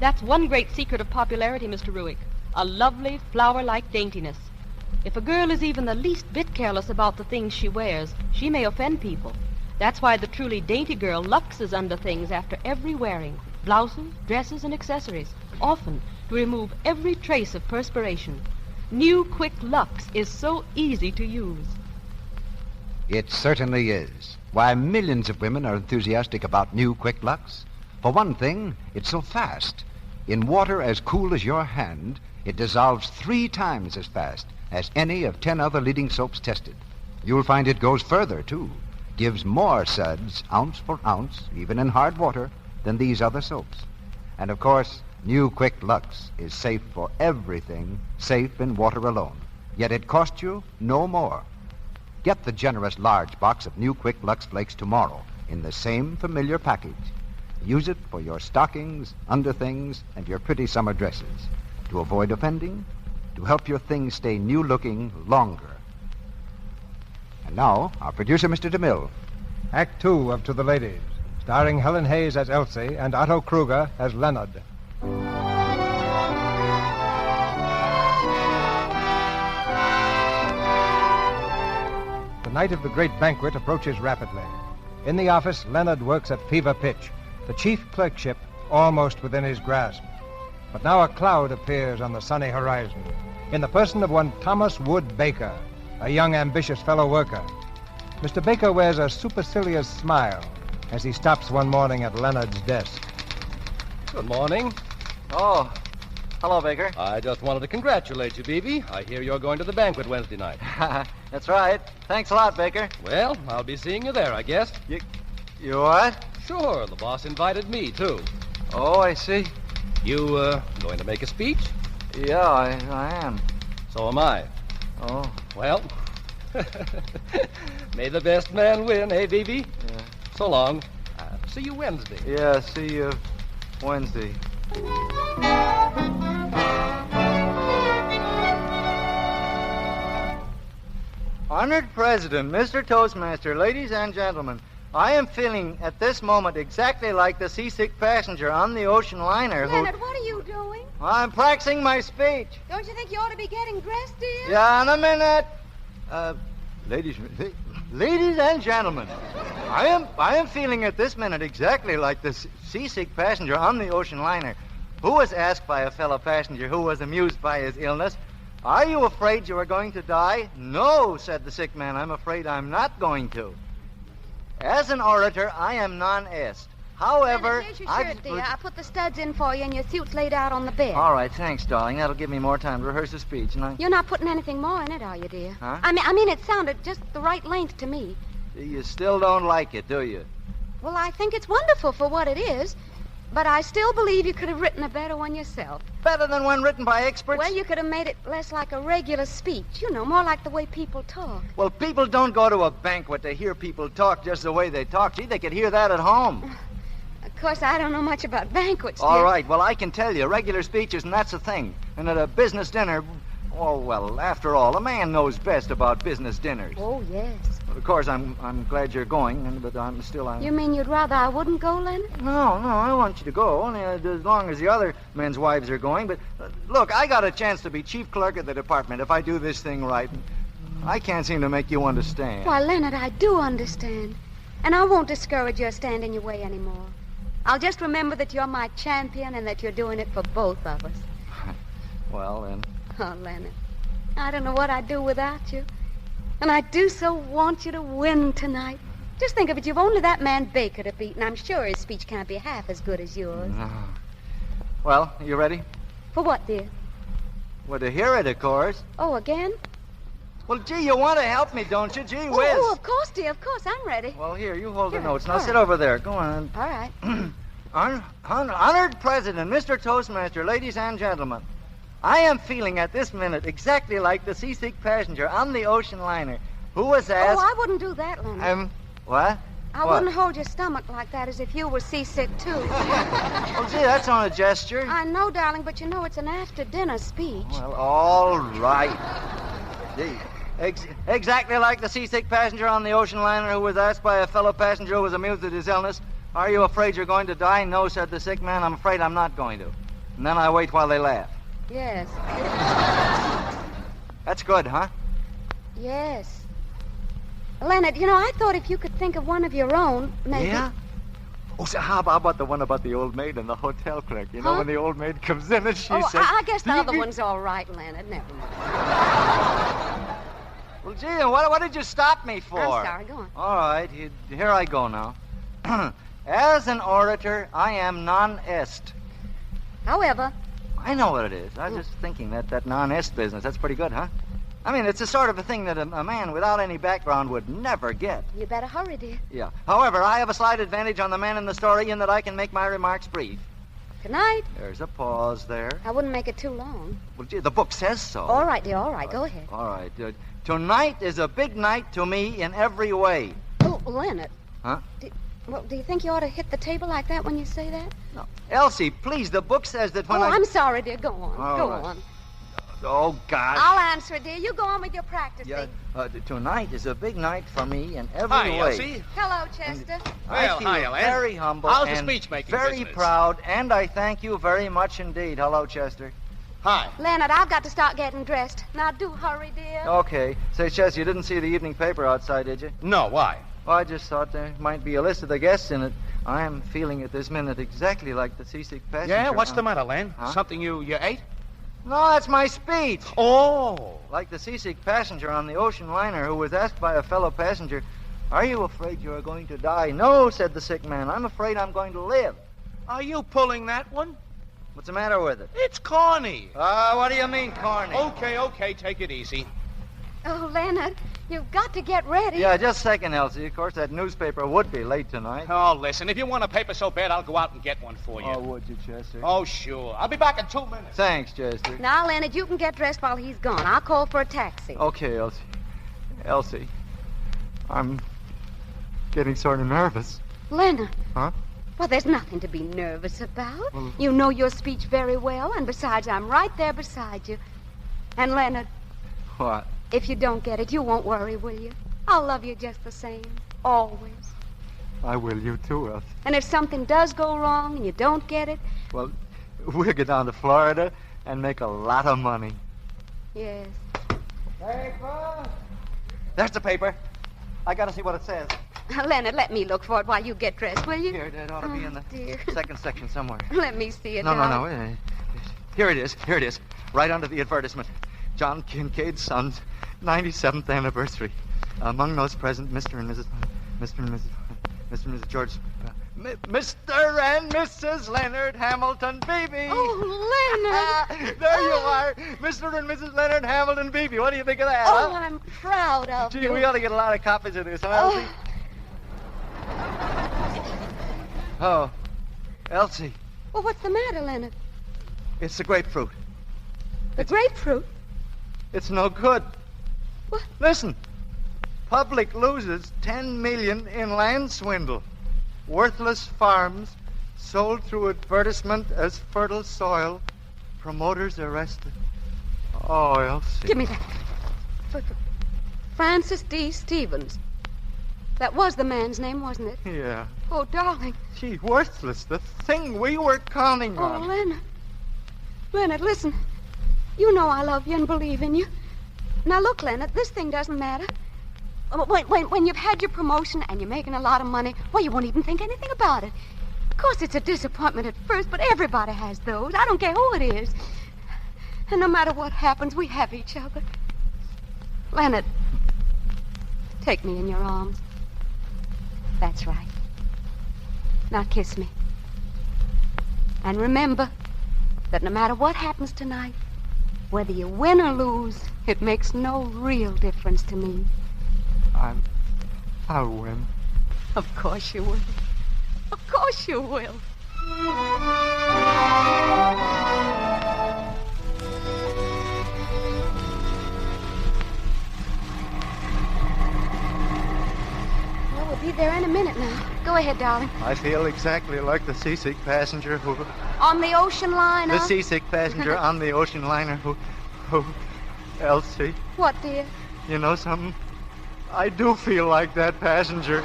That's one great secret of popularity, Mr. Ruick. A lovely, flower-like daintiness. If a girl is even the least bit careless about the things she wears, she may offend people. That's why the truly dainty girl luxes under things after every wearing. Blouses, dresses, and accessories. Often to remove every trace of perspiration. New Quick Lux is so easy to use. It certainly is. Why, millions of women are enthusiastic about new Quick Lux. For one thing, it's so fast. In water as cool as your hand, it dissolves 3 times as fast as any of 10 other leading soaps tested. You'll find it goes further, too. Gives more suds, ounce for ounce, even in hard water, than these other soaps. And, of course, new Quick Lux is safe for everything, safe in water alone. Yet it costs you no more. Get the generous large box of new Quick Lux Flakes tomorrow in the same familiar package. Use it for your stockings, underthings, and your pretty summer dresses. To avoid offending, to help your things stay new-looking longer. And now, our producer, Mr. DeMille. Act 2 of To the Ladies, starring Helen Hayes as Elsie and Otto Kruger as Leonard. The night of the great banquet approaches rapidly. In the office, Leonard works at fever pitch, the chief clerkship almost within his grasp. But now a cloud appears on the sunny horizon, in the person of one Thomas Wood Baker, a young, ambitious fellow worker. Mr. Baker wears a supercilious smile as he stops one morning at Leonard's desk. Good morning. Oh, hello, Baker. I just wanted to congratulate you, Beebe. I hear you're going to the banquet Wednesday night. That's right. Thanks a lot, Baker. Well, I'll be seeing you there, I guess. You what? Sure, the boss invited me, too. Oh, I see. You, going to make a speech? Yeah, I am. So am I. Oh. Well, may the best man win, eh, Beebe? Yeah. So long. See you Wednesday. Yeah, see you Wednesday. Honored President, Mr. Toastmaster, ladies and gentlemen, I am feeling at this moment exactly like the seasick passenger on the ocean liner who... Leonard, what are you doing? I'm practicing my speech. Don't you think you ought to be getting dressed, dear? Yeah, in a minute. Ladies and gentlemen, I am feeling at this minute exactly like the seasick passenger on the ocean liner who was asked by a fellow passenger who was amused by his illness, "Are you afraid you are going to die?" "No," said the sick man, "I'm afraid I'm not going to." As an orator, I am non-est. However, Leonard, here's your shirt, dear. I put the studs in for you, and your suit's laid out on the bed. All right, thanks, darling. That'll give me more time to rehearse the speech. And You're not putting anything more in it, are you, dear? Huh? I mean, it sounded just the right length to me. You still don't like it, do you? Well, I think it's wonderful for what it is, but I still believe you could have written a better one yourself. Better than one written by experts? Well, you could have made it less like a regular speech. You know, more like the way people talk. Well, people don't go to a banquet to hear people talk just the way they talk. Gee, they could hear that at home. Of course, I don't know much about banquets, All dear. right, well, I can tell you, regular speeches, and that's the thing. And at a business dinner, oh, well, after all, a man knows best about business dinners. Oh, yes. Of course, I'm glad you're going, but I'm still... You mean you'd rather I wouldn't go, Leonard? No, I want you to go, only as long as the other men's wives are going. But, look, I got a chance to be chief clerk of the department if I do this thing right. I can't seem to make you understand. Why, Leonard, I do understand. And I won't discourage you or stand in your way anymore. I'll just remember that you're my champion and that you're doing it for both of us. Well, then. Oh, Leonard, I don't know what I'd do without you. And I do so want you to win tonight. Just think of it. You've only that man Baker to beat, and I'm sure his speech can't be half as good as yours. Well, you ready? For what, dear? Well, to hear it, of course. Oh, again? Well, gee, you want to help me, don't you? Gee whiz. Oh, of course, dear. Of course. I'm ready. Well, here, you hold the Here, notes. Now, all sit right. over there. Go on. All right. Honored President, Mr. Toastmaster, ladies and gentlemen, I am feeling at this minute exactly like the seasick passenger on the ocean liner who was asked... Oh, I wouldn't do that, Leonard. What? I wouldn't hold your stomach like that as if you were seasick, too. Oh, gee, that's on a gesture. I know, darling, but you know it's an after-dinner speech. Well, all right. Gee, exactly like the seasick passenger on the ocean liner who was asked by a fellow passenger who was amused at his illness, "Are you afraid you're going to die?" "No," said the sick man, "I'm afraid I'm not going to." And then I wait while they laugh. Yes. That's good, huh? Yes. Leonard, you know, I thought if you could think of one of your own, maybe... Yeah? Oh, so how about the one about the old maid and the hotel clerk? You know, Huh? when the old maid comes in and she Oh, says... I guess the other one's all right, Leonard. Never mind. Well, gee, what did you stop me for? I'm sorry. Go on. All right, here I go now. As an orator, I am non-est. However... I know what it is. I was just thinking that non-est business. That's pretty good, huh? I mean, it's the sort of a thing that a man without any background would never get. You better hurry, dear. Yeah. However, I have a slight advantage on the man in the story in that I can make my remarks brief. Good night. There's a pause there. I wouldn't make it too long. Well, gee, the book says so. All right, dear. All right. Go ahead. All right. Tonight is a big night to me in every way. Oh, Leonard. Huh? Do you think you ought to hit the table like that when you say that? No. Elsie, please, the book says that when I'm sorry, dear. Go on. Go on. Oh, gosh. I'll answer it, dear. You go on with your practicing. Yeah, tonight is a big night for me in every Hi, way. Elsie. Hello, Chester. I feel hi, Ellen. very humble How's the and speech-making very business? proud, and I thank you very much indeed. Hello, Chester. Hi. Leonard, I've got to start getting dressed. Now, do hurry, dear. Okay. Say, Chester, you didn't see the evening paper outside, did you? No, why? Well, I just thought there might be a list of the guests in it. I am feeling at this minute exactly like the seasick passenger. Yeah, what's the matter, Len? Huh? Something you ate? No, that's my speech. Oh. Like the seasick passenger on the ocean liner who was asked by a fellow passenger, "Are you afraid you are going to die?" "No," said the sick man. "I'm afraid I'm going to live." Are you pulling that one? What's the matter with it? It's corny. What do you mean, corny? Okay, take it easy. Oh, Leonard, you've got to get ready. Yeah, just a second, Elsie. Of course, that newspaper would be late tonight. Oh, listen, if you want a paper so bad, I'll go out and get one for you. Oh, would you, Chester? Oh, sure. I'll be back in 2 minutes. Thanks, Chester. Now, Leonard, you can get dressed while he's gone. I'll call for a taxi. Okay, Elsie. Elsie, I'm getting sort of nervous. Leonard. Huh? Well, there's nothing to be nervous about. You know your speech very well, and besides, I'm right there beside you. And, Leonard... What? If you don't get it, you won't worry, will you? I'll love you just the same. Always. I will, you too, Elsie. And if something does go wrong and you don't get it... Well, we'll get down to Florida and make a lot of money. Yes. Paper! There's the paper. I gotta see what it says. Leonard, let me look for it while you get dressed, will you? Here, it ought to be in the second section somewhere. Let me see it. No. Here it is. Right under the advertisement. John Kincaid's son's 97th anniversary. Among those present, Mr. and Mrs. George... Mr. and Mrs. Leonard Hamilton Beebe. Oh, Leonard. There you are. Mr. and Mrs. Leonard Hamilton Beebe. What do you think of that, Oh, huh? I'm proud of Gee, you. we ought to get a lot of copies of this, huh, Elsie? Oh, Elsie. Well, what's the matter, Leonard? It's the grapefruit. The grapefruit? It's no good. What? Listen. Public loses $10 million in land swindle. Worthless farms sold through advertisement as fertile soil. Promoters arrested. Oh, Elsie. Give me that. Francis D. Stevens. That was the man's name, wasn't it? Yeah. Oh, darling. Gee, worthless. The thing we were counting Oh, on. Leonard. Leonard, listen. You know I love you and believe in you. Now, look, Leonard, this thing doesn't matter. When you've had your promotion and you're making a lot of money, well, you won't even think anything about it. Of course, it's a disappointment at first, but everybody has those. I don't care who it is. And no matter what happens, we have each other. Leonard, take me in your arms. That's right. Now kiss me. And remember that no matter what happens tonight, whether you win or lose, it makes no real difference to me. I'll win. Of course you will. Of course you will. Well, we'll be there in a minute now. Go ahead, darling. I feel exactly like the seasick passenger who... On the ocean liner? The seasick passenger on the ocean liner who... Elsie. What, dear? You know something? I do feel like that passenger.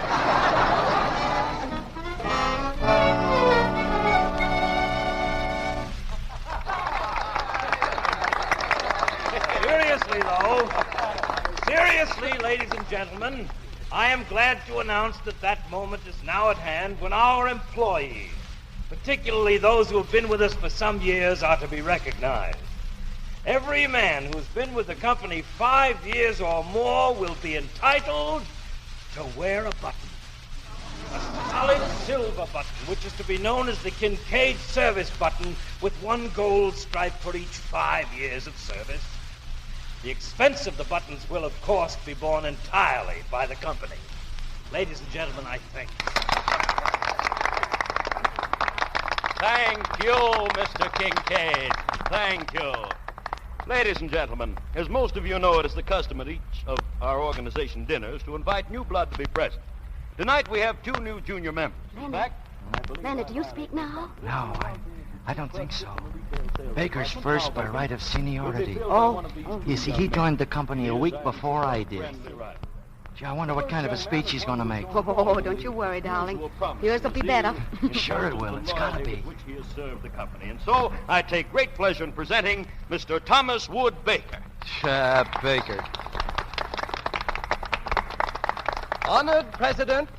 Seriously, ladies and gentlemen, I am glad to announce that that moment is now at hand when our employees, particularly those who have been with us for some years, are to be recognized. every man who's been with the company 5 years or more will be entitled to wear a button. A solid silver button, which is to be known as the Kincaid service button, with one gold stripe for each 5 years of service. The expense of the buttons will, of course, be borne entirely by the company. Ladies and gentlemen, I thank you. Thank you, Mr. Kincaid. Thank you. Ladies and gentlemen, as most of you know, it is the custom at each of our organization dinners to invite new blood to be present. Tonight we have 2 new junior members. In fact, Leonard, do you speak now? No, I don't think so. Baker's first by right of seniority. Oh. You see, he joined the company a week before I did. Gee, I wonder what kind of a speech he's going to make. Oh, don't you worry, darling. Yours will be better. Sure it will. It's got to be. Which he has served the company. And so I take great pleasure in presenting Mr. Thomas Wood Baker. Baker. Honored President,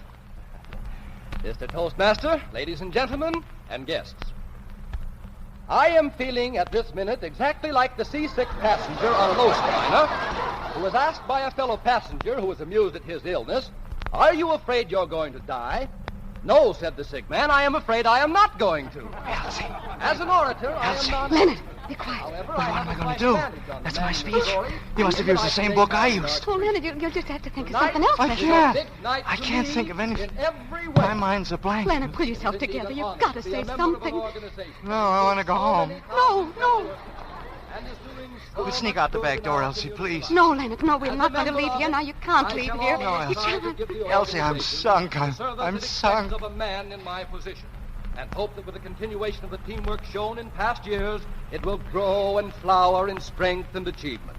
Mr. Toastmaster, ladies and gentlemen, and guests. I am feeling at this minute exactly like the seasick passenger on an ocean liner who was asked by a fellow passenger who was amused at his illness, "Are you afraid you're going to die?" "No," said the sick man, "I am afraid I am not going to." Elsie. As an orator, Elsie. I am not... Leonard, be quiet. However, What am I going to do? That's my speech. You must have used the same book I used. Oh, Leonard, you'll just have to think of something else. I can't think of anything. My mind's a blank. Leonard, pull yourself together. You've got to say something. No, I want to go home. No. We'll sneak out the back door, Elsie, please. No, Leonard, no, we're not going to leave here. Now, you can't leave here. No, You can't. Elsie, I'm sunk. I'm sunk. of a man in my position, and hope that with the continuation of the teamwork shown in past years, it will grow and flower in strength and achievement.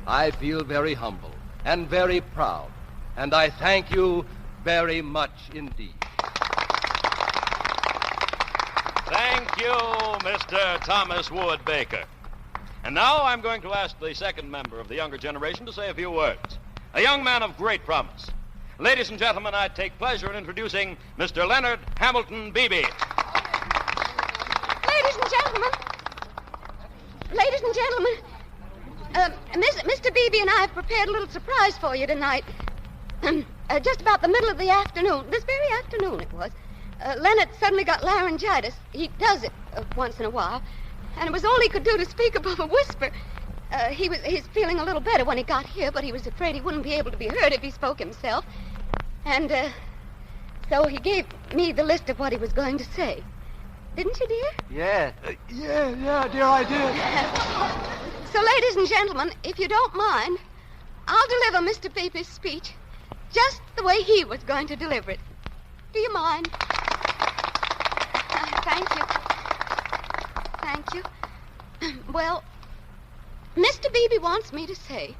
I feel very humble and very proud, and I thank you very much indeed. Thank you, Mr. Thomas Wood Baker. And now I'm going to ask the second member of the younger generation to say a few words. A young man of great promise. Ladies and gentlemen, I take pleasure in introducing Mr. Leonard Hamilton Beebe. Ladies and gentlemen, Mr. Beebe and I have prepared a little surprise for you tonight. Just about the middle of the afternoon, this very afternoon it was, Leonard suddenly got laryngitis. He does it once in a while. And it was all he could do to speak above a whisper. He's feeling a little better when he got here, but he was afraid he wouldn't be able to be heard if he spoke himself. And so he gave me the list of what he was going to say. Didn't you, dear? Yeah, dear, I did. So, ladies and gentlemen, if you don't mind, I'll deliver Mr. Beebe's speech just the way he was going to deliver it. Do you mind? Thank you. Thank you. Well, Mr. Beebe wants me to say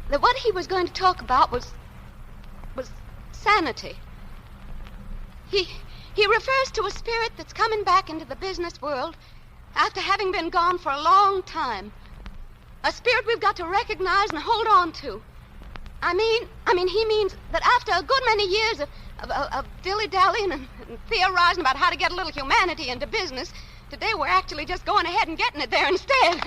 that what he was going to talk about was sanity. He refers to a spirit that's coming back into the business world after having been gone for a long time. A spirit we've got to recognize and hold on to. I mean, he means that after a good many years of dilly-dallying and theorizing about how to get a little humanity into business, today we're actually just going ahead and getting it there instead.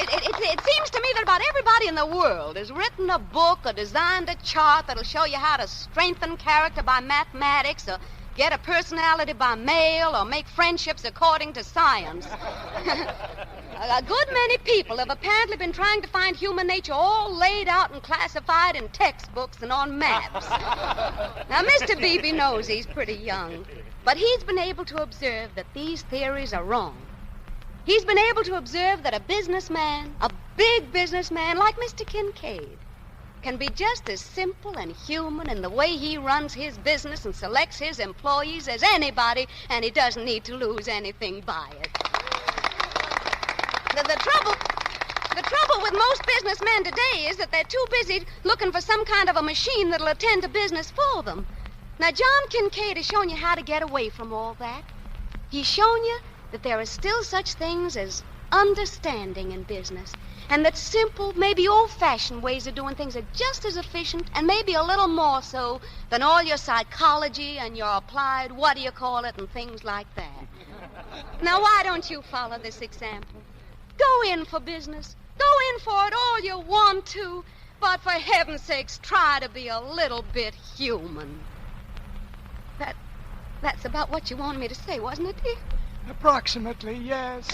It seems to me that about everybody in the world has written a book or designed a chart that'll show you how to strengthen character by mathematics or get a personality by mail or make friendships according to science. A good many people have apparently been trying to find human nature all laid out and classified in textbooks and on maps. Now, Mr. Beebe knows he's pretty young, but he's been able to observe that these theories are wrong. He's been able to observe that a businessman, a big businessman like Mr. Kincaid, can be just as simple and human in the way he runs his business and selects his employees as anybody, and he doesn't need to lose anything by it. The trouble with most businessmen today is that they're too busy looking for some kind of a machine that'll attend to business for them. Now, John Kincaid has shown you how to get away from all that. He's shown you that there are still such things as understanding in business, and that simple, maybe old-fashioned ways of doing things are just as efficient, and maybe a little more so, than all your psychology and your applied what-do-you-call-it and things like that. Now, why don't you follow this example? Go in for business. Go in for it all you want to. But for heaven's sakes, try to be a little bit human. That's about what you wanted me to say, wasn't it, dear? Approximately, yes.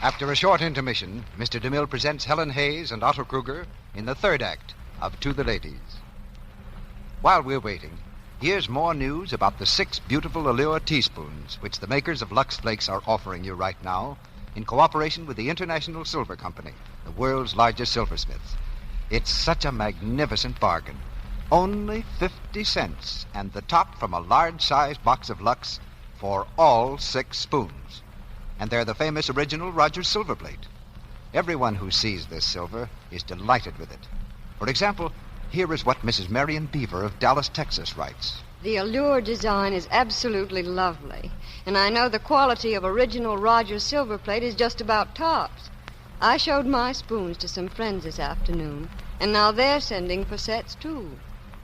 After a short intermission, Mr. DeMille presents Helen Hayes and Otto Kruger in the third act of To the Ladies. While we're waiting, here's more news about the 6 beautiful Allure teaspoons which the makers of Lux Flakes are offering you right now in cooperation with the International Silver Company, the world's largest silversmiths. It's such a magnificent bargain. Only 50 cents and the top from a large-sized box of Lux for all 6 spoons. And they're the famous original Rogers silver plate. Everyone who sees this silver is delighted with it. For example, here is what Mrs. Marion Beaver of Dallas, Texas writes. The Allure design is absolutely lovely, and I know the quality of original Rogers silver plate is just about tops. I showed my spoons to some friends this afternoon, and now they're sending for sets, too.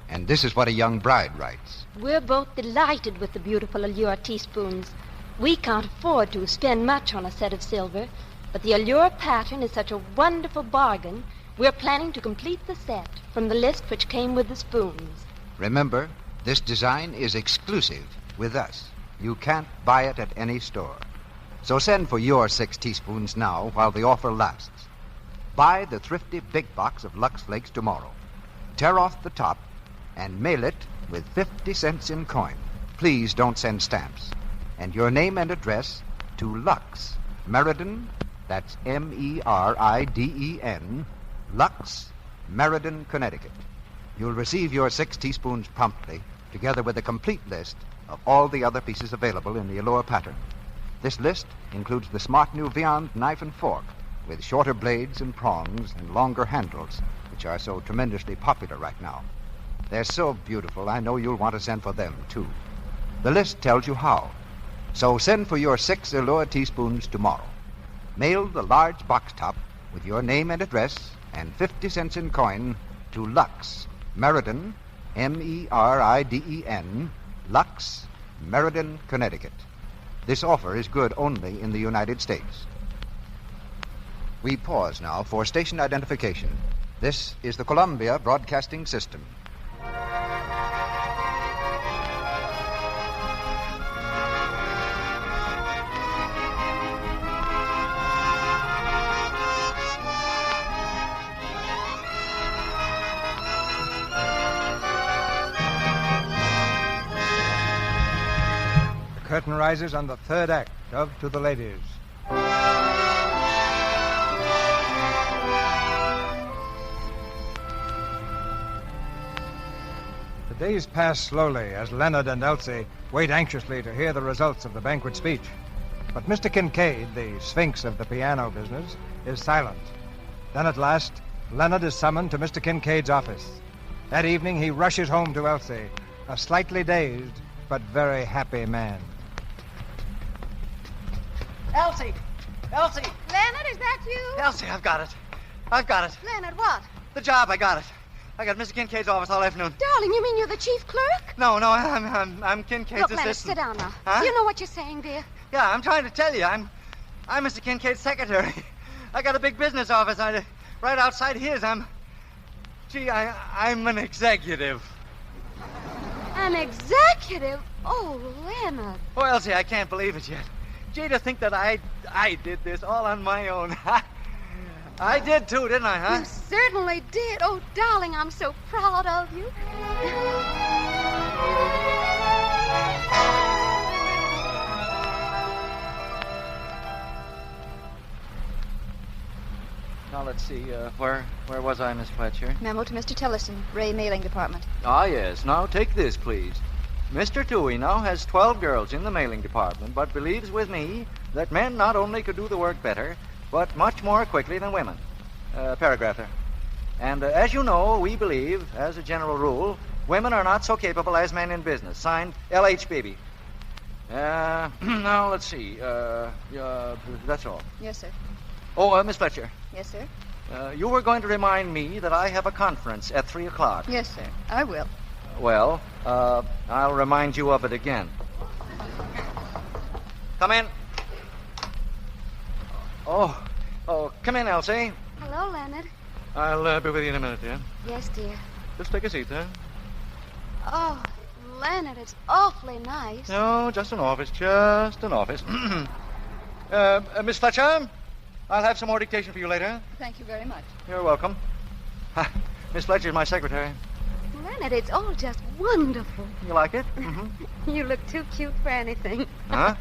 And this is what a young bride writes. We're both delighted with the beautiful Allure teaspoons. We can't afford to spend much on a set of silver, but the Allure pattern is such a wonderful bargain, we're planning to complete the set from the list which came with the spoons. Remember, this design is exclusive with us. You can't buy it at any store. So send for your 6 teaspoons now while the offer lasts. Buy the thrifty big box of Lux Flakes tomorrow. Tear off the top and mail it with 50 cents in coin. Please don't send stamps. And your name and address to Lux, Meriden, that's Meriden, Lux, Meriden, Connecticut. You'll receive your 6 teaspoons promptly, together with a complete list of all the other pieces available in the Allure pattern. This list includes the smart new Viand knife and fork, with shorter blades and prongs and longer handles, which are so tremendously popular right now. They're so beautiful, I know you'll want to send for them, too. The list tells you how. So send for your 6 Allure teaspoons tomorrow. Mail the large box top with your name and address and 50 cents in coin to Lux, Meriden, Meriden, Lux, Meriden, Connecticut. This offer is good only in the United States. We pause now for station identification. This is the Columbia Broadcasting System. Curtain rises on the third act of To the Ladies. The days pass slowly as Leonard and Elsie wait anxiously to hear the results of the banquet speech. But Mr. Kincaid, the sphinx of the piano business, is silent. Then at last, Leonard is summoned to Mr. Kincaid's office. That evening, he rushes home to Elsie, a slightly dazed but very happy man. Elsie! Elsie! Leonard, is that you? Elsie, I've got it. I've got it. Leonard, what? The job, I got it. I got Mr. Kincaid's office all afternoon. Darling, you mean you're the chief clerk? No, I'm Kincaid's Look, assistant. Leonard, sit down now. Huh? You know what you're saying, dear? Yeah, I'm trying to tell you. I'm Mr. Kincaid's secretary. I got a big business office right outside his. I'm an executive. An executive? Oh, Leonard. Oh, Elsie, I can't believe it yet. Gee, to think that I did this all on my own. I did too, didn't I, huh? You certainly did. Oh, darling, I'm so proud of you. Now, let's see. Where was I, Miss Fletcher? Memo to Mr. Tillison, Ray Mailing Department. Ah, yes. Now, take this, please. Mr. Toohey now has 12 girls in the mailing department, but believes with me that men not only could do the work better, but much more quickly than women. Paragraph there. And as you know, we believe, as a general rule, Women are not so capable as men in business. Signed, L.H. Beebe. Now, let's see. That's all. Yes, sir. Oh, Miss Fletcher. Yes, sir. You were going to remind me that I have a conference at 3 o'clock. Yes, sir. I will. Well, I'll remind you of it again. Come in. Oh, come in, Elsie. Hello, Leonard. I'll be with you in a minute, dear. Yes, dear. Just take a seat there. Oh, Leonard, it's awfully nice. No, just an office. Just an office. Miss Fletcher, I'll have some more dictation for you later. Thank you very much. You're welcome. Miss Fletcher's my secretary. Leonard, it's all just wonderful. You like it? Mm-hmm. You look too cute for anything. Huh?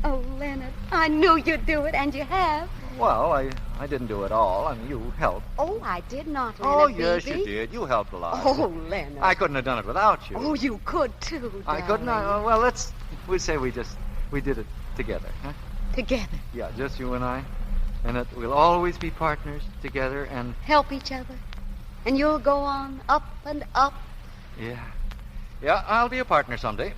Oh, Leonard, I knew you'd do it, and you have. Well, I didn't do it all. I mean, you helped. Oh, I did not, Leonard. Oh, yes, Beebe. you did. You helped a lot. Oh, Leonard. I couldn't have done it without you. Oh, you could, too, I couldn't. Well, we'd say we did it together, huh? Together. Yeah, just you and I. And that we'll always be partners together and... Help each other. And you'll go on up and up. Yeah. Yeah, I'll be a partner someday.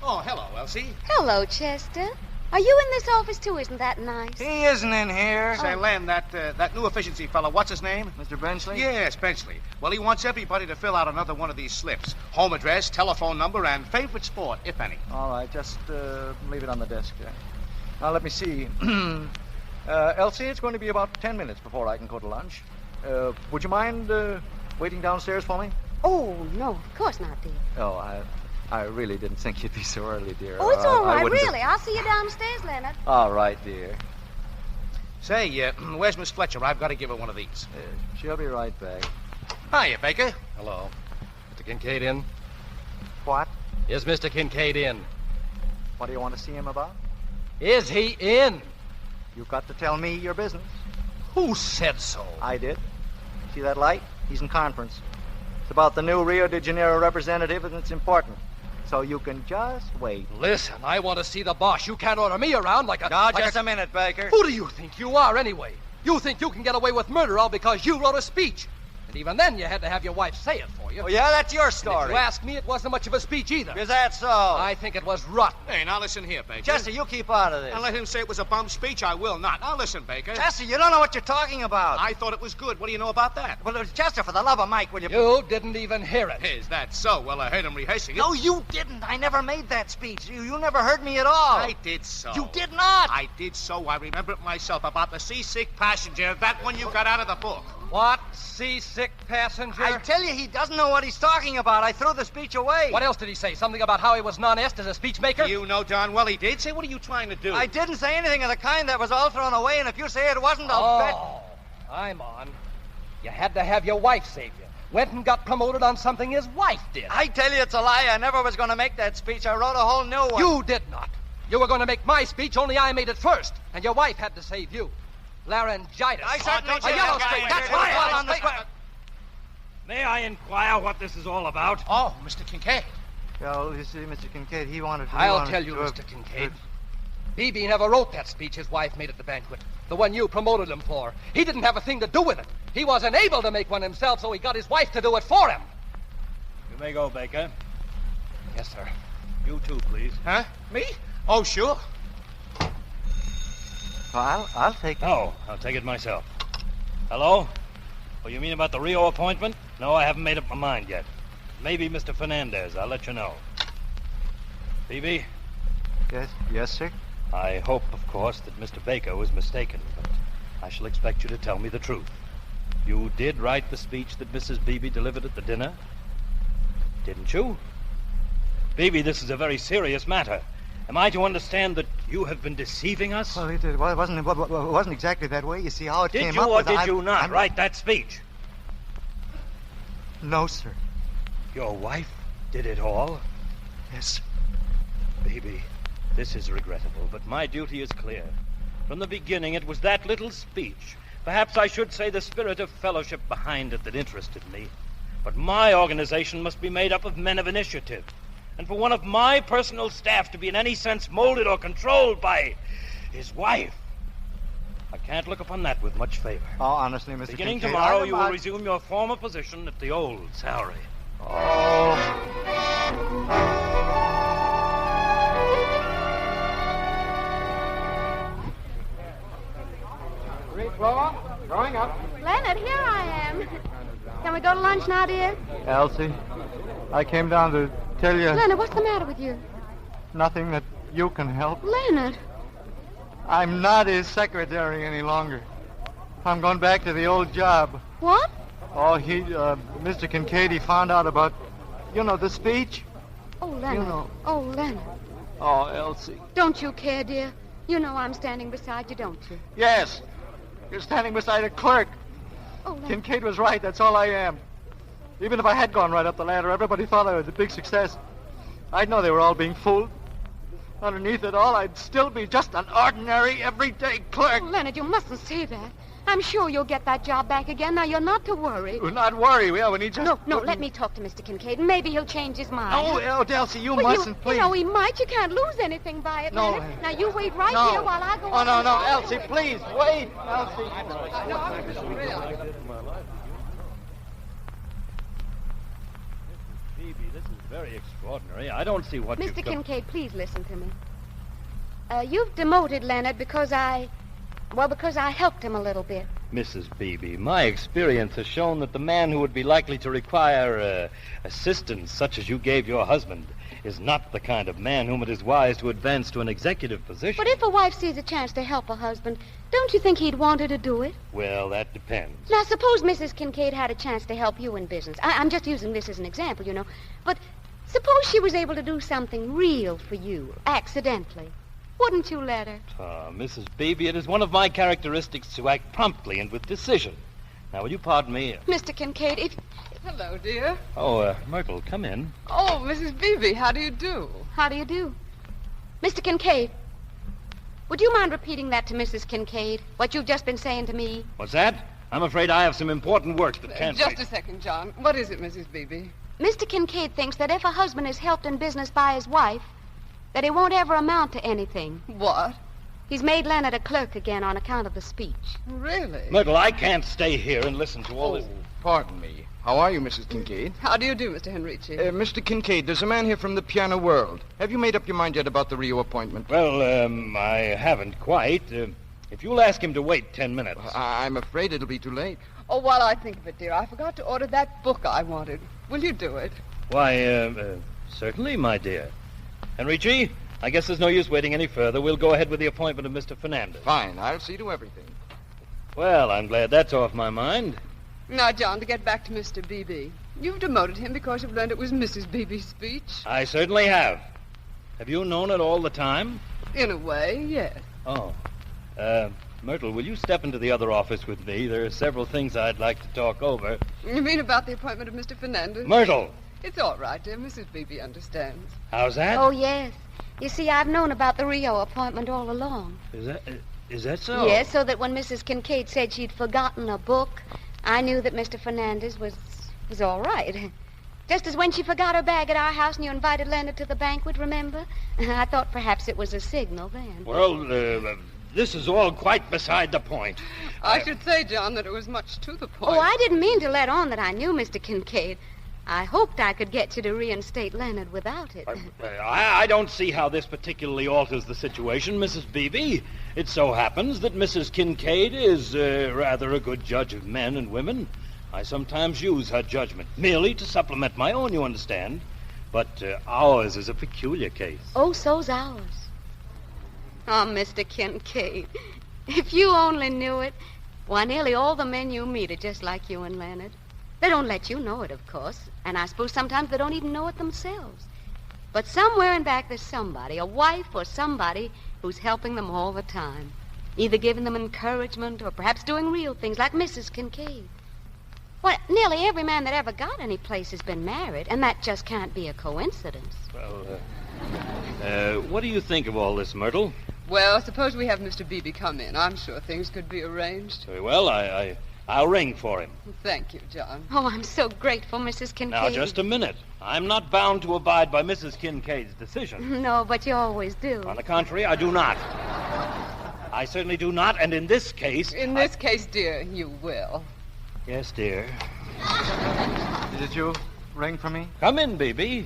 Oh, hello, Elsie. Hello, Chester. Are you in this office, too? Isn't that nice? He isn't in here. Say, Len, that new efficiency fellow, what's his name? Mr. Benchley? Yes, Benchley. Well, he wants everybody to fill out another one of these slips. Home address, telephone number, and favorite sport, if any. All right, just leave it on the desk there. Now, let me see. Elsie, it's going to be about 10 minutes before I can go to lunch. Would you mind waiting downstairs for me? Oh, no, of course not, dear. Oh, I really didn't think you'd be so early, dear. Oh, it's all right, wouldn't really. I'll see you downstairs, Leonard. All right, dear. Say, where's Miss Fletcher? I've got to give her one of these. She'll be right back. Hiya, Baker. Hello. Mr. Kincaid in? What? Is Mr. Kincaid in? What do you want to see him about? Is he in? You've got to tell me your business. Who said so? I did. See that light? He's in conference. It's about the new Rio de Janeiro representative, and it's important. So you can just wait. Listen, I want to see the boss. You can't order me around like a... Now, just a minute, Baker. Who do you think you are, anyway? You think you can get away with murder all because you wrote a speech. And even then, you had to have your wife say it for you. Oh, yeah, that's your story. And if you ask me, it wasn't much of a speech either. Is that so? I think it was rotten. Hey, now listen here, Baker. Chester, you keep out of this. And let him say it was a bum speech. I will not. Now listen, Baker. Chester, you don't know what you're talking about. I thought it was good. What do you know about that? Well, Chester, for the love of Mike, will you... You didn't even hear it. Is that so? Well, I heard him rehearsing it. No, you didn't. I never made that speech. You never heard me at all. I did so. You did not. I did so. I remember it myself about the seasick passenger. That one you got out of the book. What? Seasick passenger? I tell you, he doesn't know what he's talking about. I threw the speech away. What else did he say? Something about how he was non-est as a speech maker? You know darn well he did. Say, what are you trying to do? I didn't say anything of the kind. That was all thrown away, and if you say it wasn't, I'll bet... Oh, I'm on. You had to have your wife save you. Went and got promoted on something his wife did. I tell you, it's a lie. I never was going to make that speech. I wrote a whole new one. You did not. You were going to make my speech, only I made it first, and your wife had to save you. Laryngitis. I certainly a yellow streak. That's why on the spot. May I inquire what this is all about? Oh, Mr. Kincaid. Well, you see, Mr. Kincaid, he wanted to... I'll tell you, Mr. Kincaid. Beebe never wrote that speech his wife made at the banquet. The one you promoted him for. He didn't have a thing to do with it. He wasn't able to make one himself, so he got his wife to do it for him. You may go, Baker. Yes, sir. You too, please. Huh? Me? Oh, sure. Well, I'll take it. No, I'll take it myself. Hello? Oh, you mean about the Rio appointment? No, I haven't made up my mind yet. Maybe Mr. Fernandez. I'll let you know. Phoebe? Yes, sir? I hope, of course, that Mr. Baker was mistaken, but I shall expect you to tell me the truth. You did write the speech that Mrs. Beebe delivered at the dinner? Didn't you? Beebe, this is a very serious matter. Am I to understand that you have been deceiving us? Well, it wasn't exactly that way. You see how it came up. Did you or did you not write that speech? No, sir. Your wife did it all? Yes. Baby, this is regrettable, but my duty is clear. From the beginning, it was that little speech. Perhaps I should say the spirit of fellowship behind it that interested me. But my organization must be made up of men of initiative. And for one of my personal staff to be in any sense molded or controlled by his wife, I can't look upon that with much favor. Oh, honestly, Mr. Beginning Kincaid, tomorrow, you will resume your former position at the old salary. Free floor, going up. Leonard, here I am. Can we go to lunch now, dear? Elsie, I came down to tell you Leonard, what's the matter with you? nothing that you can help. Leonard. I'm not his secretary any longer. I'm going back to the old job. What? Oh, Mr. Kincaid, he found out about, the speech. Oh, Leonard. Oh, Leonard. Oh, Elsie. Don't you care, dear? You know I'm standing beside you, don't you? Yes. You're standing beside a clerk. Oh, Leonard. Kincaid was right. That's all I am. Even if I had gone right up the ladder, everybody thought I was a big success. I'd know they were all being fooled. Underneath it all, I'd still be just an ordinary, everyday clerk. Oh, Leonard, you mustn't say that. I'm sure you'll get that job back again. Now, you're not to worry. Well, not worry. Well, when he just... No, let me talk to Mr. Kincaid, and maybe he'll change his mind. Oh, Elsie, you mustn't, please. You know, he might. You can't lose anything by it, No. Leonard. Now, you wait right here while I go... Oh, no, Elsie, please, wait. Elsie. Phoebe, this is very extraordinary. I don't see what Mr. Kincaid, please listen to me. You've demoted Leonard because I helped him a little bit. Mrs. Beebe, my experience has shown that the man who would be likely to require assistance such as you gave your husband is not the kind of man whom it is wise to advance to an executive position. But if a wife sees a chance to help her husband, don't you think he'd want her to do it? Well, that depends. Now, suppose Mrs. Kincaid had a chance to help you in business. I'm just using this as an example, you know. But suppose she was able to do something real for you, accidentally. Wouldn't you let her? Mrs. Beebe, it is one of my characteristics to act promptly and with decision. Now, will you pardon me? Mr. Kincaid, if... Hello, dear. Oh, Myrtle, come in. Oh, Mrs. Beebe, how do you do? How do you do? Mr. Kincaid, would you mind repeating that to Mrs. Kincaid, what you've just been saying to me? What's that? I'm afraid I have some important work that can't Just wait. a second, John. What is it, Mrs. Beebe? Mr. Kincaid thinks that if a husband is helped in business by his wife, that it won't ever amount to anything. What? He's made Leonard a clerk again on account of the speech. Really? Myrtle, I can't stay here and listen to all this. Pardon me. How are you, Mrs. Kincaid? How do you do, Mr. Henrici? Mr. Kincaid, there's a man here from the Piano World. Have you made up your mind yet about the Rio appointment? Well, I haven't quite. If you'll ask him to wait 10 minutes. I'm afraid it'll be too late. Oh, while I think of it, dear, I forgot to order that book I wanted. Will you do it? Why, certainly, my dear. Henrici, I guess there's no use waiting any further. We'll go ahead with the appointment of Mr. Fernandez. Fine. I'll see to everything. Well, I'm glad that's off my mind. Now, John, to get back to Mr. Beebe. You've demoted him because you've learned it was Mrs. Beebe's speech. I certainly have. Have you known it all the time? In a way, yes. Oh. Myrtle, will you step into the other office with me? There are several things I'd like to talk over. You mean about the appointment of Mr. Fernandez? Myrtle! It's all right, dear. Mrs. Beebe understands. How's that? Oh, yes. You see, I've known about the Rio appointment all along. Is that so? Yes, so that when Mrs. Kincaid said she'd forgotten a book, I knew that Mr. Fernandez was all right. Just as when she forgot her bag at our house and you invited Leonard to the banquet, remember? I thought perhaps it was a signal then. Well, this is all quite beside the point. I should say, John, that it was much to the point. Oh, I didn't mean to let on that I knew Mr. Kincaid. I hoped I could get you to reinstate Leonard without it. I don't see how this particularly alters the situation, Mrs. Beebe. It so happens that Mrs. Kincaid is rather a good judge of men and women. I sometimes use her judgment, merely to supplement my own, you understand. But ours is a peculiar case. Oh, so's ours. Oh, Mr. Kincaid, if you only knew it, why, nearly all the men you meet are just like you and Leonard. They don't let you know it, of course, and I suppose sometimes they don't even know it themselves. But somewhere in back there's somebody, a wife or somebody, who's helping them all the time, either giving them encouragement or perhaps doing real things like Mrs. Kincaid. Well, nearly every man that ever got any place has been married, and that just can't be a coincidence. Well, what do you think of all this, Myrtle? Well, suppose we have Mr. Beebe come in. I'm sure things could be arranged. Very well, I'll ring for him. Thank you, John. Oh, I'm so grateful, Mrs. Kincaid. Now, just a minute. I'm not bound to abide by Mrs. Kincaid's decision. No, but you always do. On the contrary, I do not. I certainly do not, and in this case... In this case, dear, you will. Yes, dear. Is it you, ring for me? Come in, Beebe.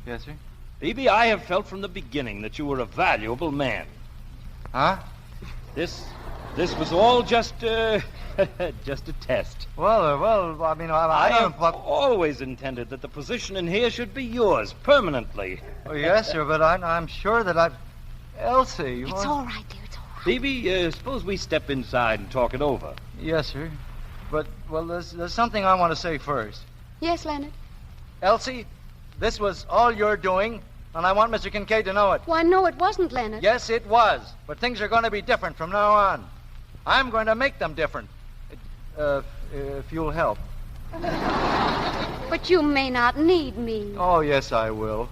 Yes, sir? Beebe, I have felt from the beginning that you were a valuable man. Huh? This was all just just a test. Well, I mean, I have always intended that the position in here should be yours permanently. Oh, yes, sir, but I'm sure that Elsie... It's all right, dear. It's all right. Beebe, suppose we step inside and talk it over. Yes, sir. But, well, there's something I want to say first. Yes, Leonard? Elsie, this was all you're doing, and I want Mr. Kincaid to know it. Why, no, it wasn't, Leonard. Yes, it was. But things are going to be different from now on. I'm going to make them different. If you'll help. But you may not need me. Oh, yes, I will.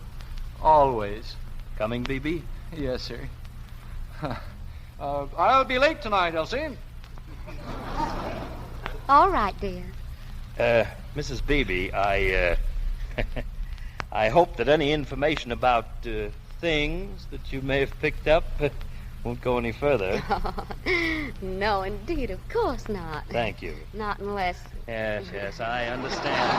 Always. Coming, Beebe? Yes, sir. I'll be late tonight, Elsie. All right, dear. Mrs. Beebe, I hope that any information about things that you may have picked up won't go any further. No, indeed, of course not. Thank you. Not unless... Yes, I understand.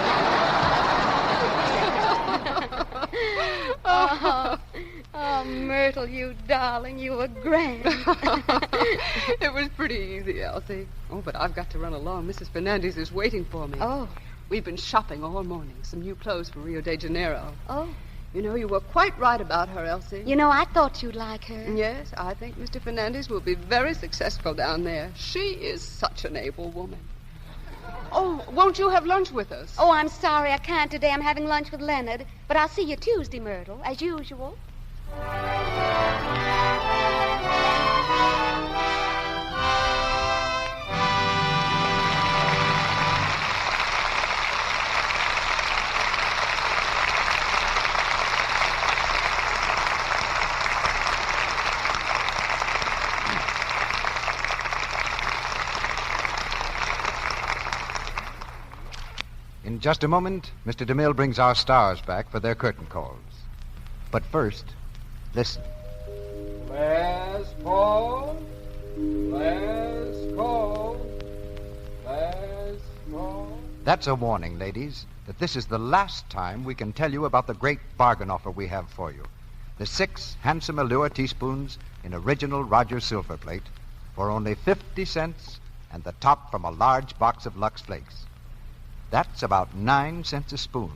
Oh, Myrtle, you darling, you were grand. It was pretty easy, Elsie. Oh, but I've got to run along. Mrs. Fernandez is waiting for me. Oh. We've been shopping all morning. Some new clothes for Rio de Janeiro. Oh. You know, you were quite right about her, Elsie. You know, I thought you'd like her. Yes, I think Mr. Fernandez will be very successful down there. She is such an able woman. Oh, won't you have lunch with us? Oh, I'm sorry I can't today. I'm having lunch with Leonard. But I'll see you Tuesday, Myrtle, as usual. In just a moment, Mr. DeMille brings our stars back for their curtain calls. But first, listen. Last call. Last call. Last call. That's a warning, ladies, that this is the last time we can tell you about the great bargain offer we have for you. The 6 handsome Allure teaspoons in original Rogers silver plate for only 50 cents and the top from a large box of Lux Flakes. That's about 9 cents a spoon,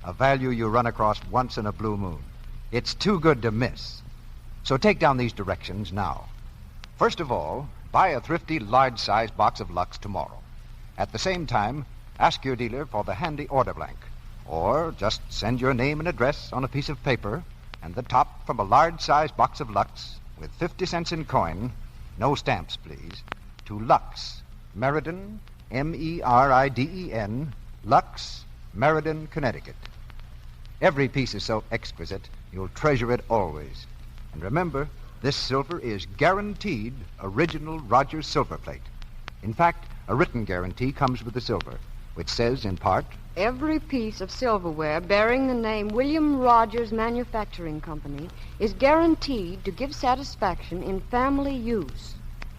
a value you run across once in a blue moon. It's too good to miss. So take down these directions now. First of all, buy a thrifty large-sized box of Lux tomorrow. At the same time, ask your dealer for the handy order blank, or just send your name and address on a piece of paper and the top from a large-sized box of Lux with 50 cents in coin, no stamps, please, to Lux, Meriden, Meriden, Lux, Meriden, Connecticut. Every piece is so exquisite, you'll treasure it always. And remember, this silver is guaranteed original Rogers silver plate. In fact, a written guarantee comes with the silver, which says, in part, every piece of silverware bearing the name William Rogers Manufacturing Company is guaranteed to give satisfaction in family use,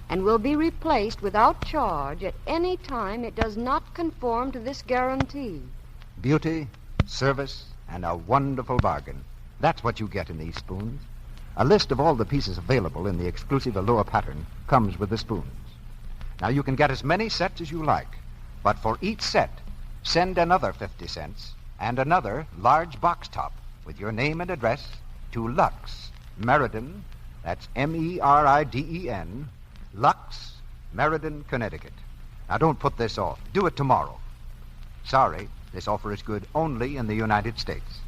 and will be replaced without charge at any time it does not conform to this guarantee. Beauty, service, and a wonderful bargain. That's what you get in these spoons. A list of all the pieces available in the exclusive Allure pattern comes with the spoons. Now, you can get as many sets as you like, but for each set, send another 50 cents and another large box top with your name and address to Lux, Meriden, that's Meriden, Lux, Meriden, Connecticut. Now, don't put this off. Do it tomorrow. Sorry, this offer is good only in the United States.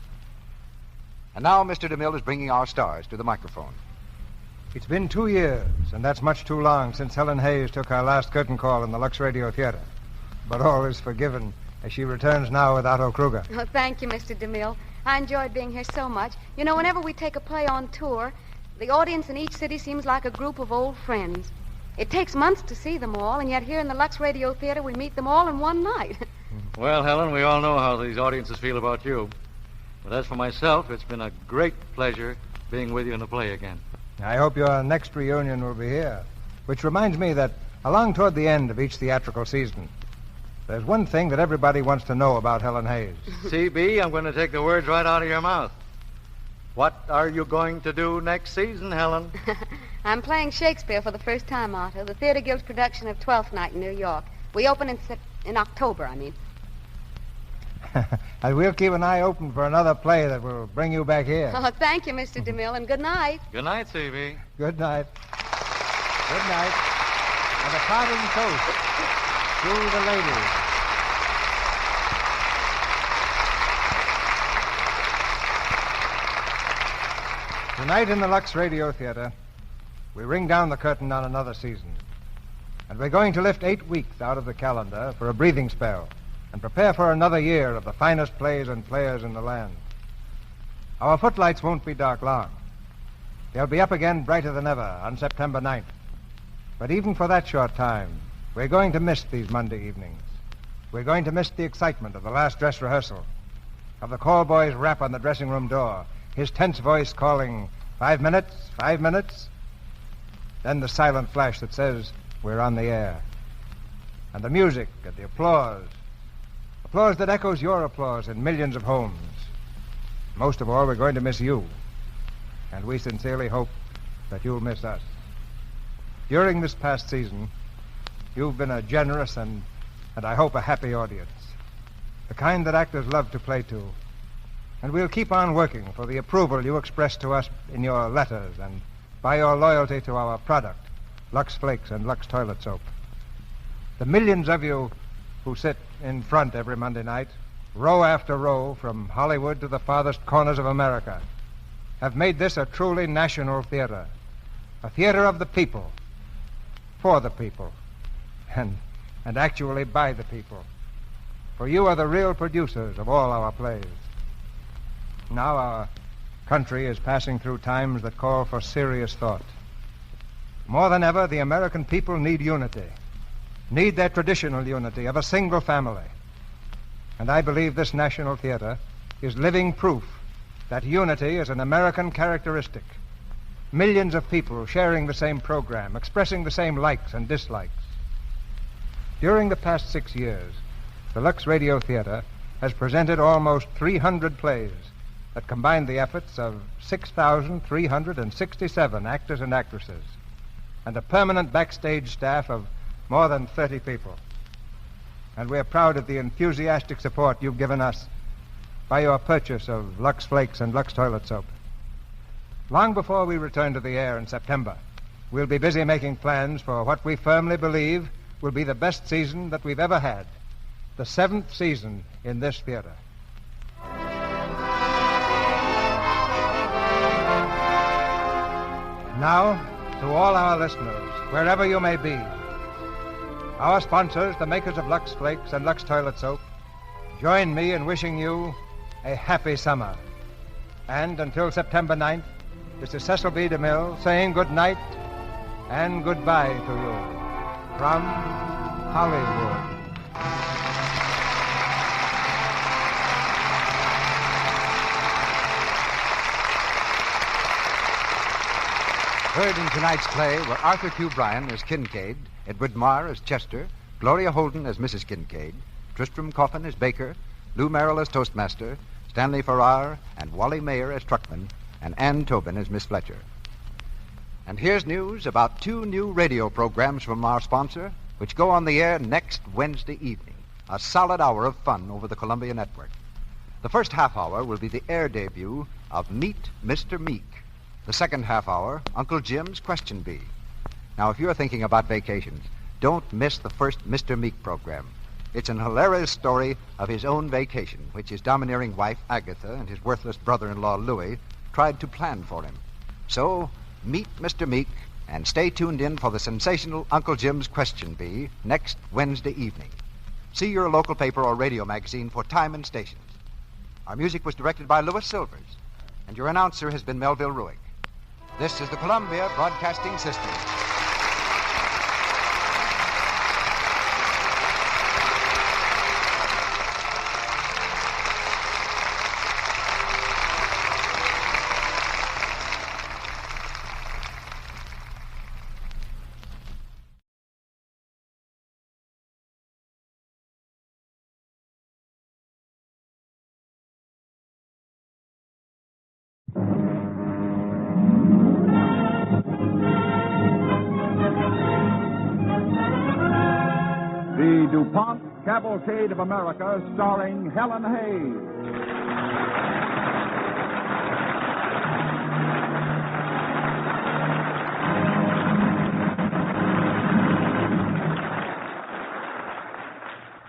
And now Mr. DeMille is bringing our stars to the microphone. It's been 2 years, and that's much too long since Helen Hayes took our last curtain call in the Lux Radio Theatre. But all is forgiven as she returns now with Otto Kruger. Oh, thank you, Mr. DeMille. I enjoyed being here so much. You know, whenever we take a play on tour, the audience in each city seems like a group of old friends. It takes months to see them all, and yet here in the Lux Radio Theatre, we meet them all in one night. Well, Helen, we all know how these audiences feel about you. But as for myself, it's been a great pleasure being with you in the play again. I hope your next reunion will be here. Which reminds me that along toward the end of each theatrical season, There's one thing that everybody wants to know about Helen Hayes. CB, I'm going to take the words right out of your mouth. What are you going to do next season, Helen? I'm playing Shakespeare for the first time, Otto. The Theater Guild's production of Twelfth Night in New York. We open in October, I mean. And we'll keep an eye open for another play that will bring you back here. Oh, thank you, Mr. DeMille, and good night. Good night, CB. Good night. Good night. And a parting toast to the ladies. Tonight in the Lux Radio Theater, we ring down the curtain on another season. And we're going to lift 8 weeks out of the calendar for a breathing spell and prepare for another year of the finest plays and players in the land. Our footlights won't be dark long. They'll be up again brighter than ever on September 9th. But even for that short time, we're going to miss these Monday evenings. We're going to miss the excitement of the last dress rehearsal, of the call boy's rap on the dressing room door, his tense voice calling, 5 minutes, 5 minutes. Then the silent flash that says, we're on the air. And the music and the applause. Applause that echoes your applause in millions of homes. Most of all, we're going to miss you. And we sincerely hope that you'll miss us. During this past season, you've been a generous and I hope a happy audience. The kind that actors love to play to. And we'll keep on working for the approval you express to us in your letters and by your loyalty to our product, Lux Flakes and Lux Toilet Soap. The millions of you who sit in front every Monday night, row after row from Hollywood to the farthest corners of America, have made this a truly national theater, a theater of the people, for the people, and actually by the people. For you are the real producers of all our plays. Now our country is passing through times that call for serious thought. More than ever, the American people need unity, need their traditional unity of a single family. And I believe this National Theater is living proof that unity is an American characteristic. Millions of people sharing the same program, expressing the same likes and dislikes. During the past 6 years, the Lux Radio Theater has presented almost 300 plays that combined the efforts of 6,367 actors and actresses and a permanent backstage staff of more than 30 people. And we're proud of the enthusiastic support you've given us by your purchase of Lux Flakes and Lux Toilet Soap. Long before we return to the air in September, we'll be busy making plans for what we firmly believe will be the best season that we've ever had, the 7th season in this theater. Now, to all our listeners, wherever you may be, our sponsors, the makers of Lux Flakes and Lux Toilet Soap, join me in wishing you a happy summer. And until September 9th, this is Cecil B. DeMille saying good night and goodbye to you from Hollywood. Heard in tonight's play were Arthur Q. Bryan as Kincaid, Edward Marr as Chester, Gloria Holden as Mrs. Kincaid, Tristram Coffin as Baker, Lou Merrill as Toastmaster, Stanley Farrar and Wally Mayer as Truckman, and Ann Tobin as Miss Fletcher. And here's news about 2 new radio programs from our sponsor, which go on the air next Wednesday evening. A solid hour of fun over the Columbia Network. The first half hour will be the air debut of Meet Mr. Meek. The second half hour, Uncle Jim's Question Bee. Now, if you're thinking about vacations, don't miss the first Mr. Meek program. It's an hilarious story of his own vacation, which his domineering wife, Agatha, and his worthless brother-in-law, Louis, tried to plan for him. So, meet Mr. Meek and stay tuned in for the sensational Uncle Jim's Question Bee next Wednesday evening. See your local paper or radio magazine for time and stations. Our music was directed by Louis Silvers, and your announcer has been Melville Ruick. This is the Columbia Broadcasting System. the DuPont Cavalcade of America, starring Helen Hayes.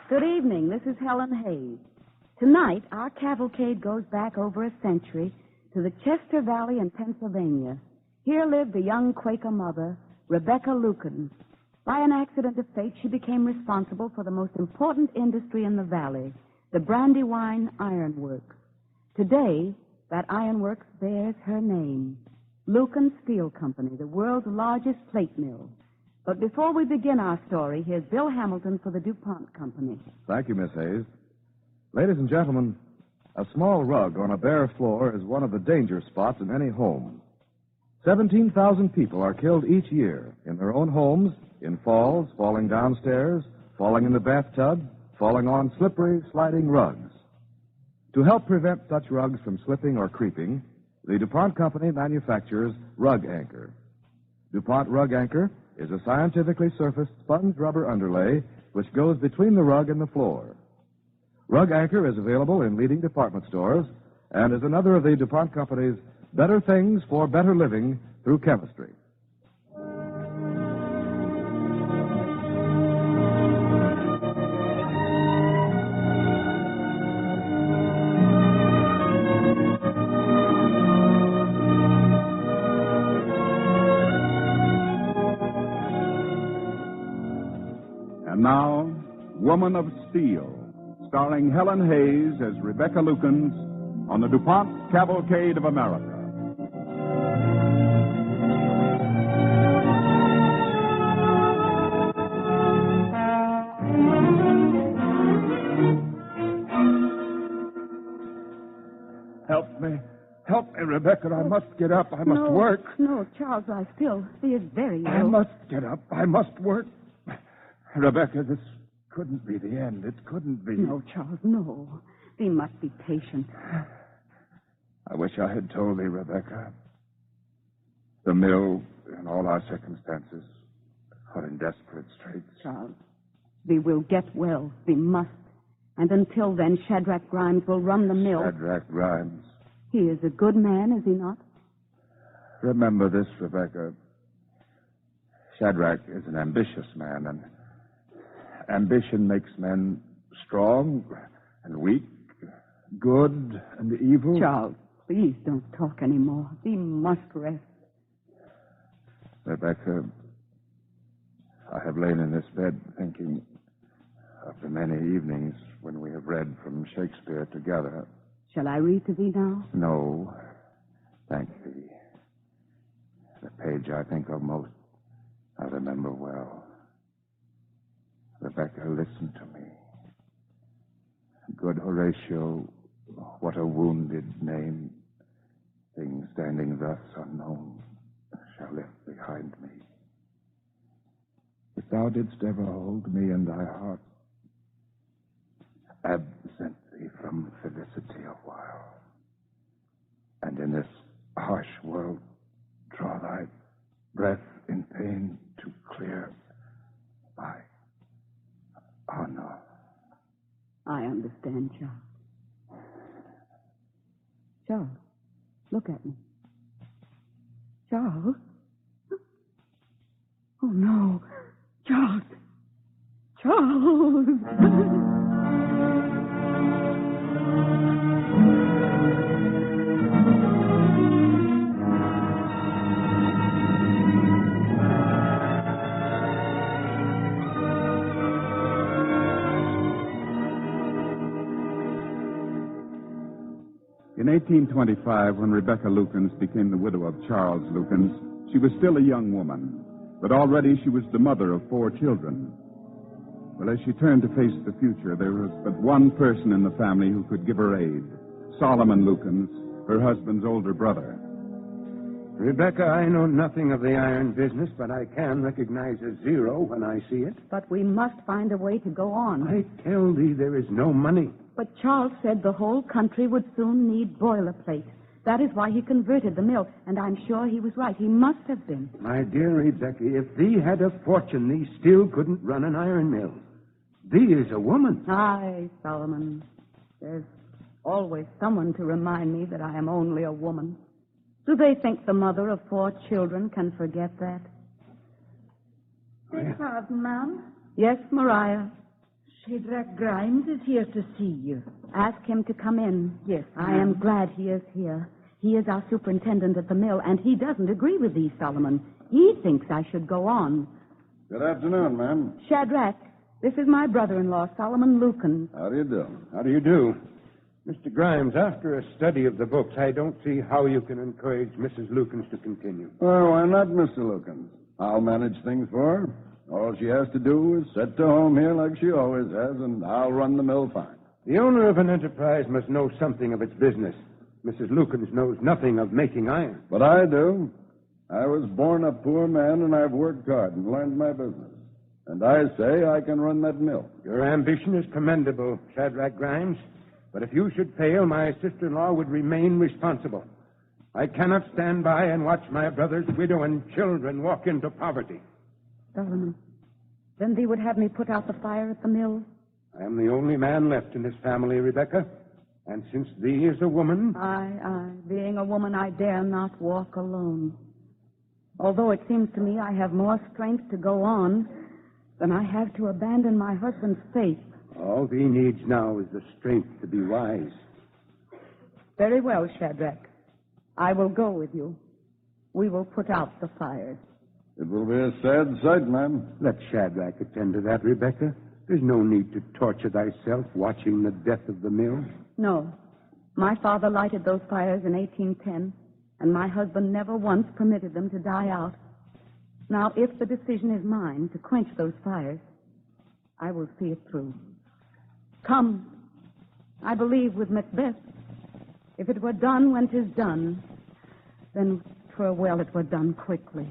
Good evening. This is Helen Hayes. Tonight, our cavalcade goes back over a century to the Chester Valley in Pennsylvania. Here lived the young Quaker mother, Rebecca Lucan. By an accident of fate, she became responsible for the most important industry in the valley, the Brandywine Iron Works. Today, that ironworks bears her name, Lucan Steel Company, the world's largest plate mill. But before we begin our story, here's Bill Hamilton for the DuPont Company. Thank you, Miss Hayes. Ladies and gentlemen, a small rug on a bare floor is one of the danger spots in any home. 17,000 people are killed each year in their own homes, in falls, falling downstairs, falling in the bathtub, falling on slippery, sliding rugs. To help prevent such rugs from slipping or creeping, the DuPont Company manufactures Rug Anchor. DuPont Rug Anchor is a scientifically surfaced sponge rubber underlay which goes between the rug and the floor. Rug Anchor is available in leading department stores and is another of the DuPont Company's better things for better living through chemistry. And now, Woman of Steel, starring Helen Hayes as Rebecca Lucan on the DuPont Cavalcade of America. Help me, Rebecca. I must get up. I must work. No, Charles, lie still. He is very ill. I must get up. I must work. Rebecca, this couldn't be the end. It couldn't be. No, Charles, no. We must be patient. I wish I had told thee, Rebecca. The mill and all our circumstances are in desperate straits. Charles, we will get well. We must. And until then, Shadrach Grimes will run the mill. Shadrach Grimes. He is a good man, is he not? Remember this, Rebecca. Shadrach is an ambitious man, and ambition makes men strong and weak, good and evil. Charles, please don't talk anymore. We must rest. Rebecca, I have lain in this bed thinking of the many evenings when we have read from Shakespeare together. Shall I read to thee now? No, thank thee. The page I think of most, I remember well. Rebecca, listen to me. Good Horatio, what a wounded name. Things standing thus unknown shall lift behind me. If thou didst ever hold me in thy heart, absent thee from felicity a while, and in this harsh world draw thy breath in pain to clear my honor. I understand, Charles. Charles, look at me. Charles? Oh, no. Charles! Charles! In 1825, when Rebecca Lucans became the widow of Charles Lucans, she was still a young woman, but already she was the mother of 4 children. Well, as she turned to face the future, there was but one person in the family who could give her aid, Solomon Lucans, her husband's older brother. Rebecca, I know nothing of the iron business, but I can recognize a zero when I see it. But we must find a way to go on. I tell thee there is no money. But Charles said the whole country would soon need boilerplate. That is why he converted the mill, and I'm sure he was right. He must have been. My dear Rebecca, if thee had a fortune, thee still couldn't run an iron mill. Thee is a woman. Aye, Solomon. There's always someone to remind me that I am only a woman. Do they think the mother of 4 children can forget that? Beg pardon, ma'am. Yes, Mariah. Shadrach Grimes is here to see you. Ask him to come in. Yes, I am glad he is here. He is our superintendent at the mill, and he doesn't agree with thee, Solomon. He thinks I should go on. Good afternoon, ma'am. Shadrach, this is my brother-in-law, Solomon Lukens. How do you do? How do you do? Mr. Grimes, after a study of the books, I don't see how you can encourage Mrs. Lukens to continue. Well, why not, Mr. Lukens? I'll manage things for her. All she has to do is set to home here like she always has, and I'll run the mill fine. The owner of an enterprise must know something of its business. Mrs. Lukens knows nothing of making iron. But I do. I was born a poor man, and I've worked hard and learned my business. And I say I can run that mill. Your ambition is commendable, Shadrach Grimes. But if you should fail, my sister-in-law would remain responsible. I cannot stand by and watch my brother's widow and children walk into poverty. Solomon, then thee would have me put out the fire at the mill? I am the only man left in this family, Rebecca. And since thee is a woman... Aye. Being a woman, I dare not walk alone. Although it seems to me I have more strength to go on than I have to abandon my husband's faith. All thee needs now is the strength to be wise. Very well, Shadrach. I will go with you. We will put out the fires. It will be a sad sight, ma'am. Let Shadrach attend to that, Rebecca. There's no need to torture thyself watching the death of the mill. No. My father lighted those fires in 1810, and my husband never once permitted them to die out. Now, if the decision is mine to quench those fires, I will see it through. Come. I believe with Macbeth, if it were done when 'tis done, then 'twere well it were done quickly.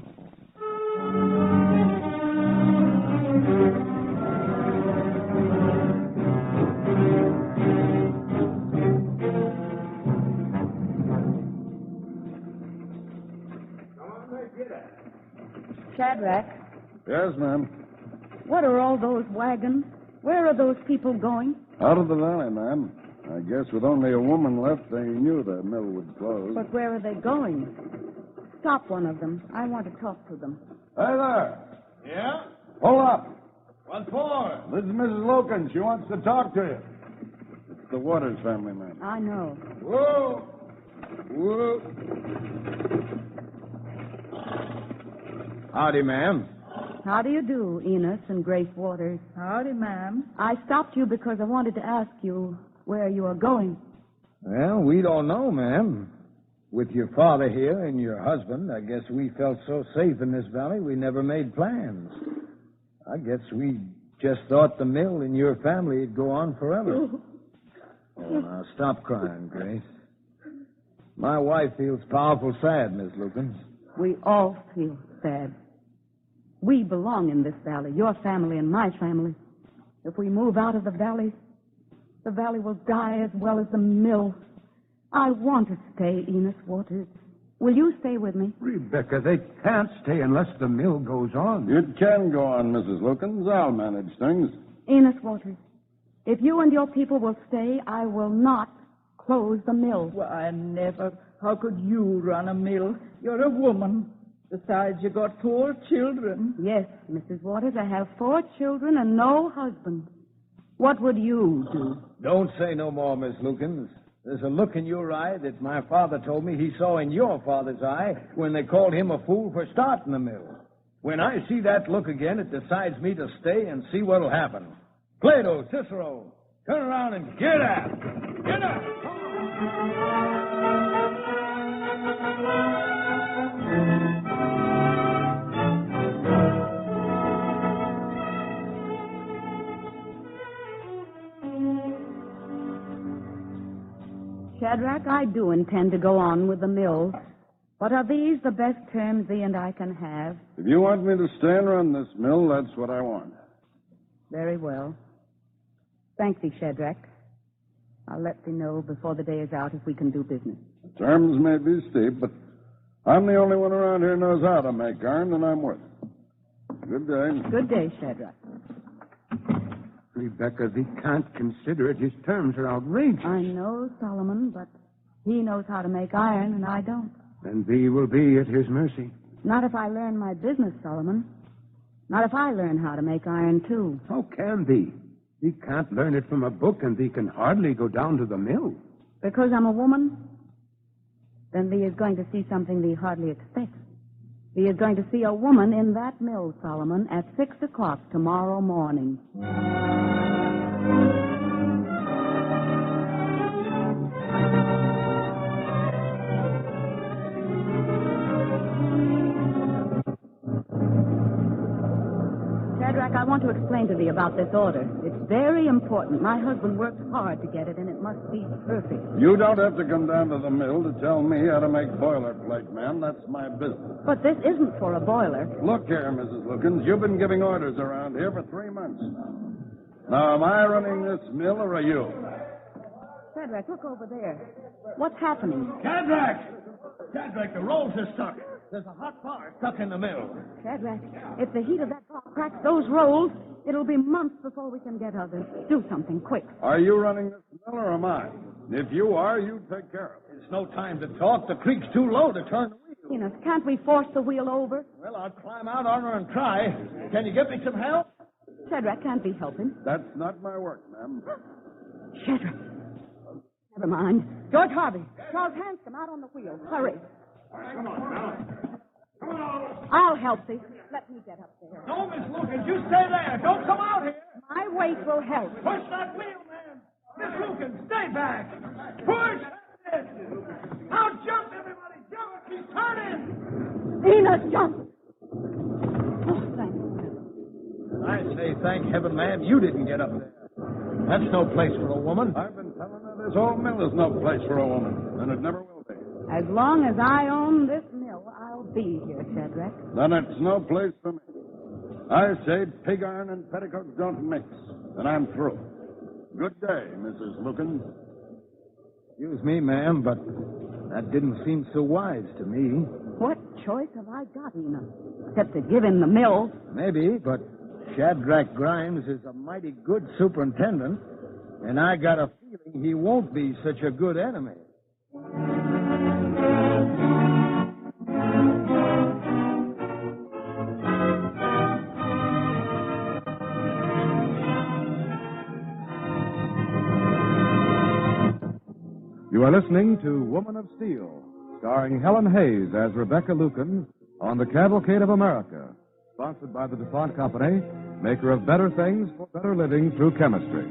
Shadrach. Yes, ma'am. What are all those wagons? Where are those people going? Out of the valley, ma'am. I guess with only a woman left, they knew the mill would close. But where are they going? Stop one of them. I want to talk to them. Hey there. Yeah? Pull up. What for? This is Mrs. Lukens. She wants to talk to you. It's the Waters family, ma'am. I know. Whoa. Whoa. Howdy, ma'am. How do you do, Enos and Grace Waters? Howdy, ma'am. I stopped you because I wanted to ask you where you are going. Well, we don't know, ma'am. With your father here and your husband, I guess we felt so safe in this valley we never made plans. I guess we just thought the mill and your family would go on forever. Oh, now stop crying, Grace. My wife feels powerful sad, Miss Lukens. We all feel sad. We belong in this valley, your family and my family. If we move out of the valley will die as well as the mill. I want to stay, Enos Waters. Will you stay with me? Rebecca, they can't stay unless the mill goes on. It can go on, Mrs. Lukens. I'll manage things. Enos Waters, if you and your people will stay, I will not close the mill. Why, never. How could you run a mill? You're a woman. Besides, you got 4 children. Yes, Mrs. Waters, I have 4 children and no husband. What would you do? Don't say no more, Miss Lukens. There's a look in your eye that my father told me he saw in your father's eye when they called him a fool for starting the mill. When I see that look again, it decides me to stay and see what'll happen. Plato, Cicero, turn around and get at. Get at. Shadrach, I do intend to go on with the mill. But are these the best terms thee and I can have? If you want me to stay and run this mill, that's what I want. Very well. Thank thee, Shadrach. I'll let thee know before the day is out if we can do business. The terms may be steep, but I'm the only one around here who knows how to make iron, and I'm worth it. Good day. Good day, Shadrach. Rebecca, thee can't consider it. His terms are outrageous. I know, Solomon, but he knows how to make iron, and I don't. And thee will be at his mercy. Not if I learn my business, Solomon. Not if I learn how to make iron, too. How can thee? Thee can't learn it from a book, and thee can hardly go down to the mill. Because I'm a woman? Then thee is going to see something thee hardly expects. Thee is going to see a woman in that mill, Solomon, at 6 o'clock tomorrow morning. Shadrach, I want to explain to thee about this order. It's very important. My husband worked hard to get it, and it must be perfect. You don't have to come down to the mill to tell me how to make boilerplate, ma'am. That's my business. But this isn't for a boiler. Look here, Mrs. Lookins. You've been giving orders around here for 3 months now. Am I running this mill or are you? Shadrach, look over there. What's happening? Shadrach! Shadrach, the rolls are stuck. There's a hot bar stuck in the mill. Shadrach, if the heat of that bar cracks those rolls, it'll be months before we can get others. Do something quick. Are you running this mill or am I? If you are, you take care of it. It's no time to talk. The creek's too low to turn the wheel. Enos, can't we force the wheel over? Well, I'll climb out on her and try. Can you get me some help? Shadrach, can't we help him? That's not my work, ma'am. Shadrach. Never mind. George Harvey, Charles Hanscom, out on the wheel. Hurry. Come on. I'll help thee. Let me get up there. No, Miss Lucas, you stay there. Don't come out here. My weight will help. Push that wheel, man. Miss Lucas, stay back. Push. Now jump, everybody. Jump. Keep turning. Enos, jump. Oh, thanks. I say thank heaven, ma'am, you didn't get up there. That's no place for a woman. I've been telling her this old mill is no place for a woman, and it never will be. As long as I own this mill, I'll be here, Shadrach. Then it's no place for me. I say pig iron and petticoats don't mix, and I'm through. Good day, Mrs. Lookins. Excuse me, ma'am, but that didn't seem so wise to me. What choice have I got, Enos? Except to give him the mill. Maybe, but Shadrach Grimes is a mighty good superintendent, and I got a feeling he won't be such a good enemy. You are listening to Woman of Steel, starring Helen Hayes as Rebecca Lucan on the Cavalcade of America, sponsored by the DuPont Company, maker of better things for better living through chemistry.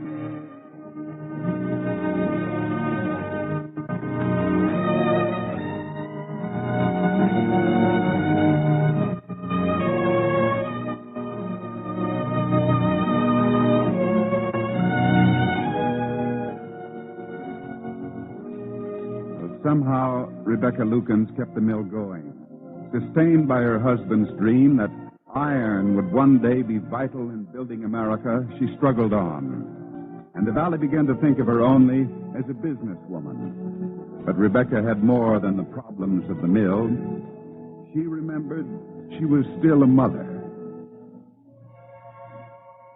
Somehow, Rebecca Lukens kept the mill going. Sustained by her husband's dream that iron would one day be vital in building America, she struggled on. And the Valley began to think of her only as a businesswoman. But Rebecca had more than the problems of the mill. She remembered she was still a mother.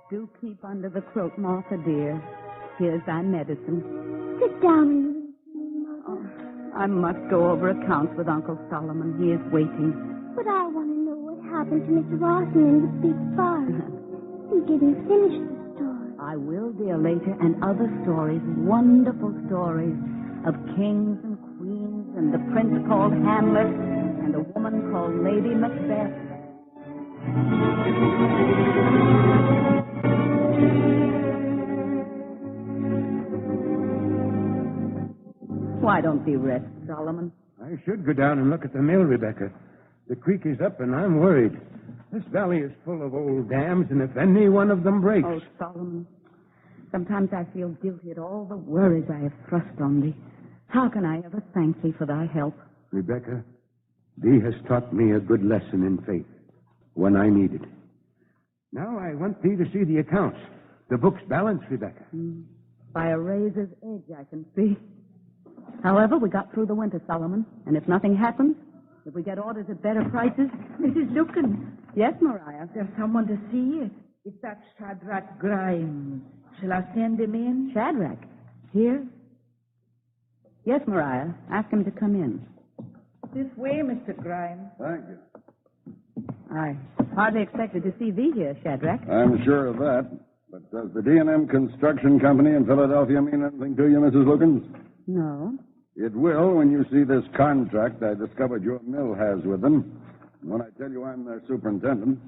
Do keep under the quilt, Martha, dear. Here's thy medicine. Sit down. I must go over accounts with Uncle Solomon. He is waiting. But I want to know what happened to Mr. Rawson in the big fire. You didn't finish the story. I will, dear, later. And other stories, wonderful stories of kings and queens and the prince called Hamlet and a woman called Lady Macbeth. Why don't we rest, Solomon? I should go down and look at the mill, Rebecca. The creek is up, and I'm worried. This valley is full of old dams, and if any one of them breaks... Oh, Solomon, sometimes I feel guilty at all the worries I have thrust on thee. How can I ever thank thee for thy help? Rebecca, thee has taught me a good lesson in faith when I need it. Now I want thee to see the accounts. The book's balanced, Rebecca. By a razor's edge, I can see. However, we got through the winter, Solomon, and if nothing happens, if we get orders at better prices... Mrs. Lucan. Yes, Mariah? There's someone to see you. It's that Shadrach Grimes. Shall I send him in? Shadrach. Here? Yes, Mariah. Ask him to come in. This way, Mr. Grimes. Thank you. I hardly expected to see thee here, Shadrach. I'm sure of that. But does the D&M Construction Company in Philadelphia mean anything to you, Mrs. Lukens? No. It will when you see this contract I discovered your mill has with them. When I tell you I'm their superintendent.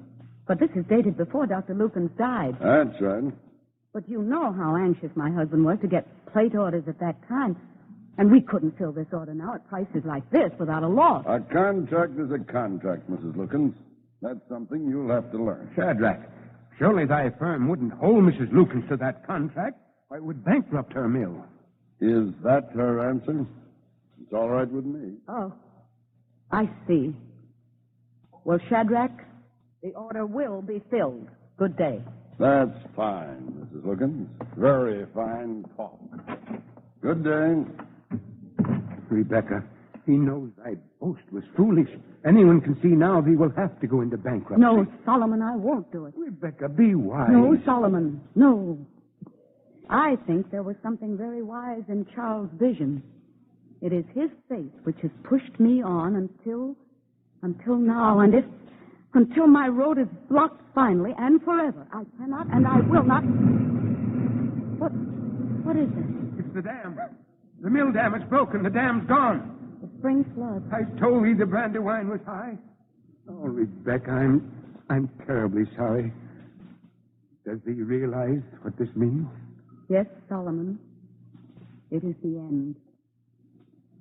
But this is dated before Dr. Lukens died. That's right. But you know how anxious my husband was to get plate orders at that time. And we couldn't fill this order now at prices like this without a loss. A contract is a contract, Mrs. Lukens. That's something you'll have to learn. Shadrach, surely thy firm wouldn't hold Mrs. Lukens to that contract. Why, it would bankrupt her mill. Is that her answer? It's all right with me. Oh, I see. Well, Shadrach, the order will be filled. Good day. That's fine, Mrs. Lukens. Very fine talk. Good day. Rebecca, he knows thy boast was foolish. Anyone can see now he will have to go into bankruptcy. No, Solomon, I won't do it. Rebecca, be wise. No, Solomon, no. I think there was something very wise in Charles' vision. It is his faith which has pushed me on until now. And until my road is blocked finally and forever, I cannot and I will not. What is it? It's the dam. The mill dam is broken. The dam's gone. The spring flood. I told thee the Brandywine was high. Oh, Rebecca, I'm terribly sorry. Does thee realize what this means? Yes, Solomon. It is the end.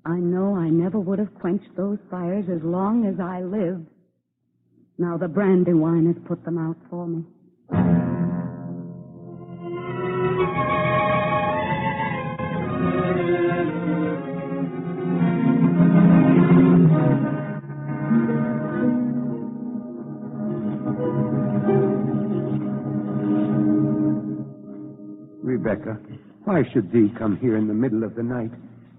I know I never would have quenched those fires as long as I lived. Now the Brandywine has put them out for me. Rebecca, why should thee come here in the middle of the night?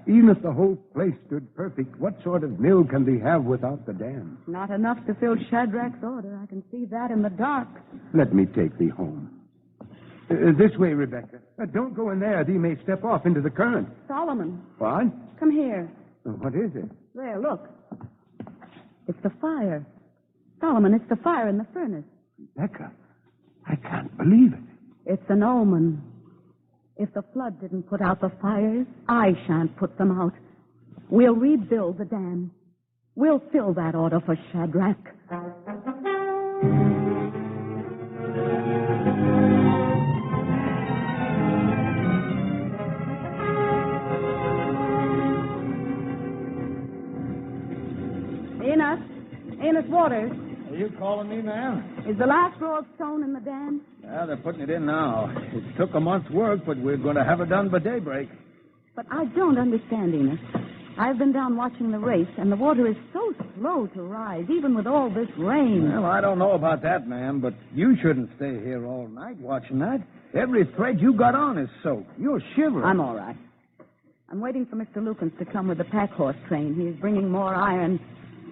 Even if the whole place stood perfect, what sort of mill can thee have without the dam? Not enough to fill Shadrach's order. I can see that in the dark. Let me take thee home. This way, Rebecca. Don't go in there. Thee may step off into the current. Solomon. What? Come here. What is it? There, look. It's the fire. Solomon, it's the fire in the furnace. Rebecca, I can't believe it. It's an omen. If the flood didn't put out the fires, I shan't put them out. We'll rebuild the dam. We'll fill that order for Shadrach. Enos Waters. Are you calling me, ma'am? Is the last row of stone in the dam? Yeah, they're putting it in now. It took a month's work, but we're going to have it done by daybreak. But I don't understand, Enos. I've been down watching the race, and the water is so slow to rise, even with all this rain. Well, I don't know about that, ma'am, but you shouldn't stay here all night watching that. Every thread you got on is soaked. You're shivering. I'm all right. I'm waiting for Mr. Lukens to come with the pack horse train. He is bringing more iron.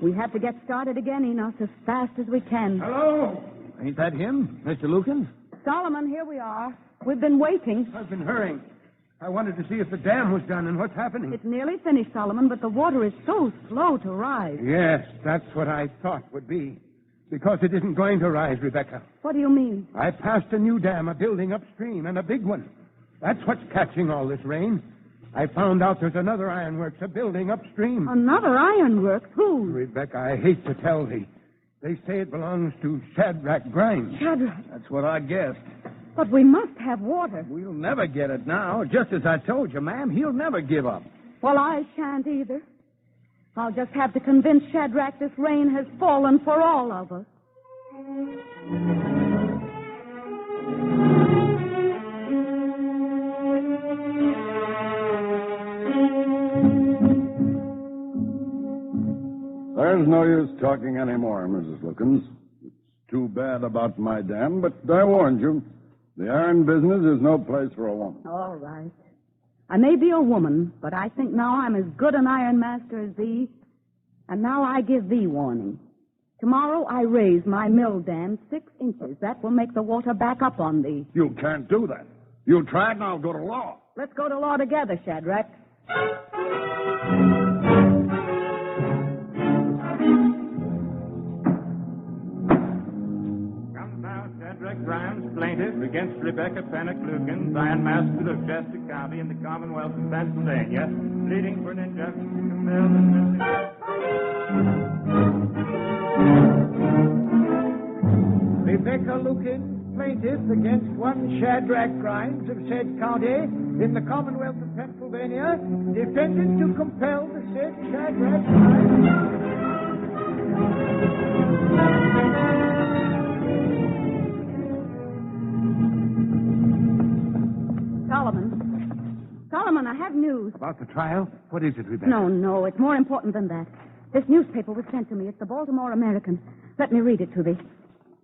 We have to get started again, Enos, as fast as we can. Hello? Ain't that him, Mr. Lukens? Solomon, here we are. We've been waiting. I've been hurrying. I wanted to see if the dam was done and what's happening. It's nearly finished, Solomon, but the water is so slow to rise. Yes, that's what I thought would be. Because it isn't going to rise, Rebecca. What do you mean? I passed a new dam, a building upstream, and a big one. That's what's catching all this rain. I found out there's another ironworks, a building upstream. Another ironworks? Who? Rebecca, I hate to tell thee. They say it belongs to Shadrach Grimes. Shadrach? That's what I guessed. But we must have water. We'll never get it now. Just as I told you, ma'am, he'll never give up. Well, I shan't either. I'll just have to convince Shadrach this rain has fallen for all of us. There's no use talking anymore, Mrs. Lukens. It's too bad about my dam, but I warned you. The iron business is no place for a woman. All right. I may be a woman, but I think now I'm as good an iron master as thee. And now I give thee warning. Tomorrow I raise my mill dam 6 inches. That will make the water back up on thee. You can't do that. You try it and I'll go to law. Let's go to law together, Shadrach. Comes now Shadrach Grimes, plaintiff against Rebecca Pennock Lukens, ironmaster of Chester County in the Commonwealth of Pennsylvania, pleading for an injunction to compel the Rebecca Lukens, plaintiff against one Shadrach Grimes of said county in the Commonwealth of Pennsylvania, defendant to compel the said Shadrach Grimes. Solomon, I have news. About the trial? What is it, Rebecca? No, it's more important than that. This newspaper was sent to me. It's the Baltimore American. Let me read it to thee.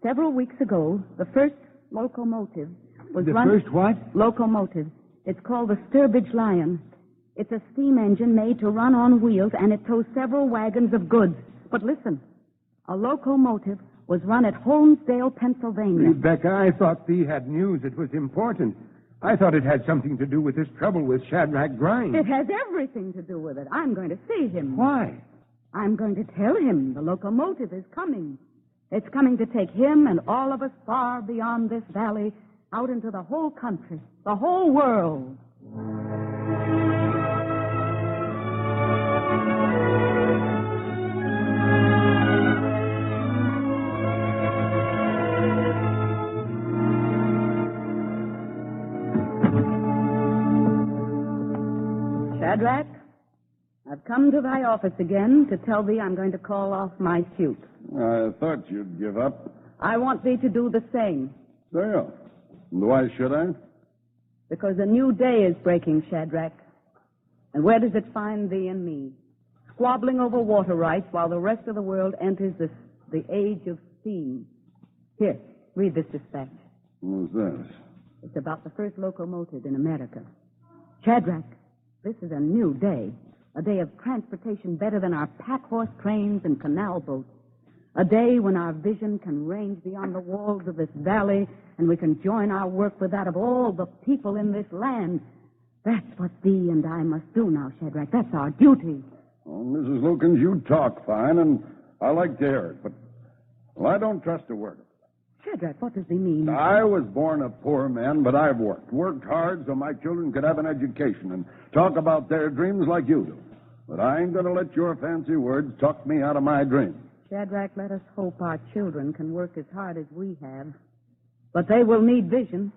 Several weeks ago, the first locomotive was run... The first what? Locomotive. It's called the Sturbridge Lion. It's a steam engine made to run on wheels, and it tows several wagons of goods. But listen, a locomotive was run at Holmesdale, Pennsylvania. Rebecca, I thought thee had news. It was important. I thought it had something to do with this trouble with Shadrach Grimes. It has everything to do with it. I'm going to see him. Why? I'm going to tell him the locomotive is coming. It's coming to take him and all of us far beyond this valley, out into the whole country, the whole world. Shadrach, I've come to thy office again to tell thee I'm going to call off my suit. I thought you'd give up. I want thee to do the same. There. Why should I? Because a new day is breaking, Shadrach. And where does it find thee and me? Squabbling over water rights while the rest of the world enters the age of steam. Here, read this dispatch. Who's this? It's about the first locomotive in America. Shadrach, this is a new day. A day of transportation better than our pack-horse trains and canal boats. A day when our vision can range beyond the walls of this valley and we can join our work with that of all the people in this land. That's what thee and I must do now, Shadrach. That's our duty. Oh, Mrs. Lukens, you talk fine, and I like to hear it, but well, I don't trust a word of it. Shadrach, what does he mean? I was born a poor man, but I've worked hard so my children could have an education and talk about their dreams like you do. But I ain't going to let your fancy words talk me out of my dreams. Shadrach, let us hope our children can work as hard as we have. But they will need vision,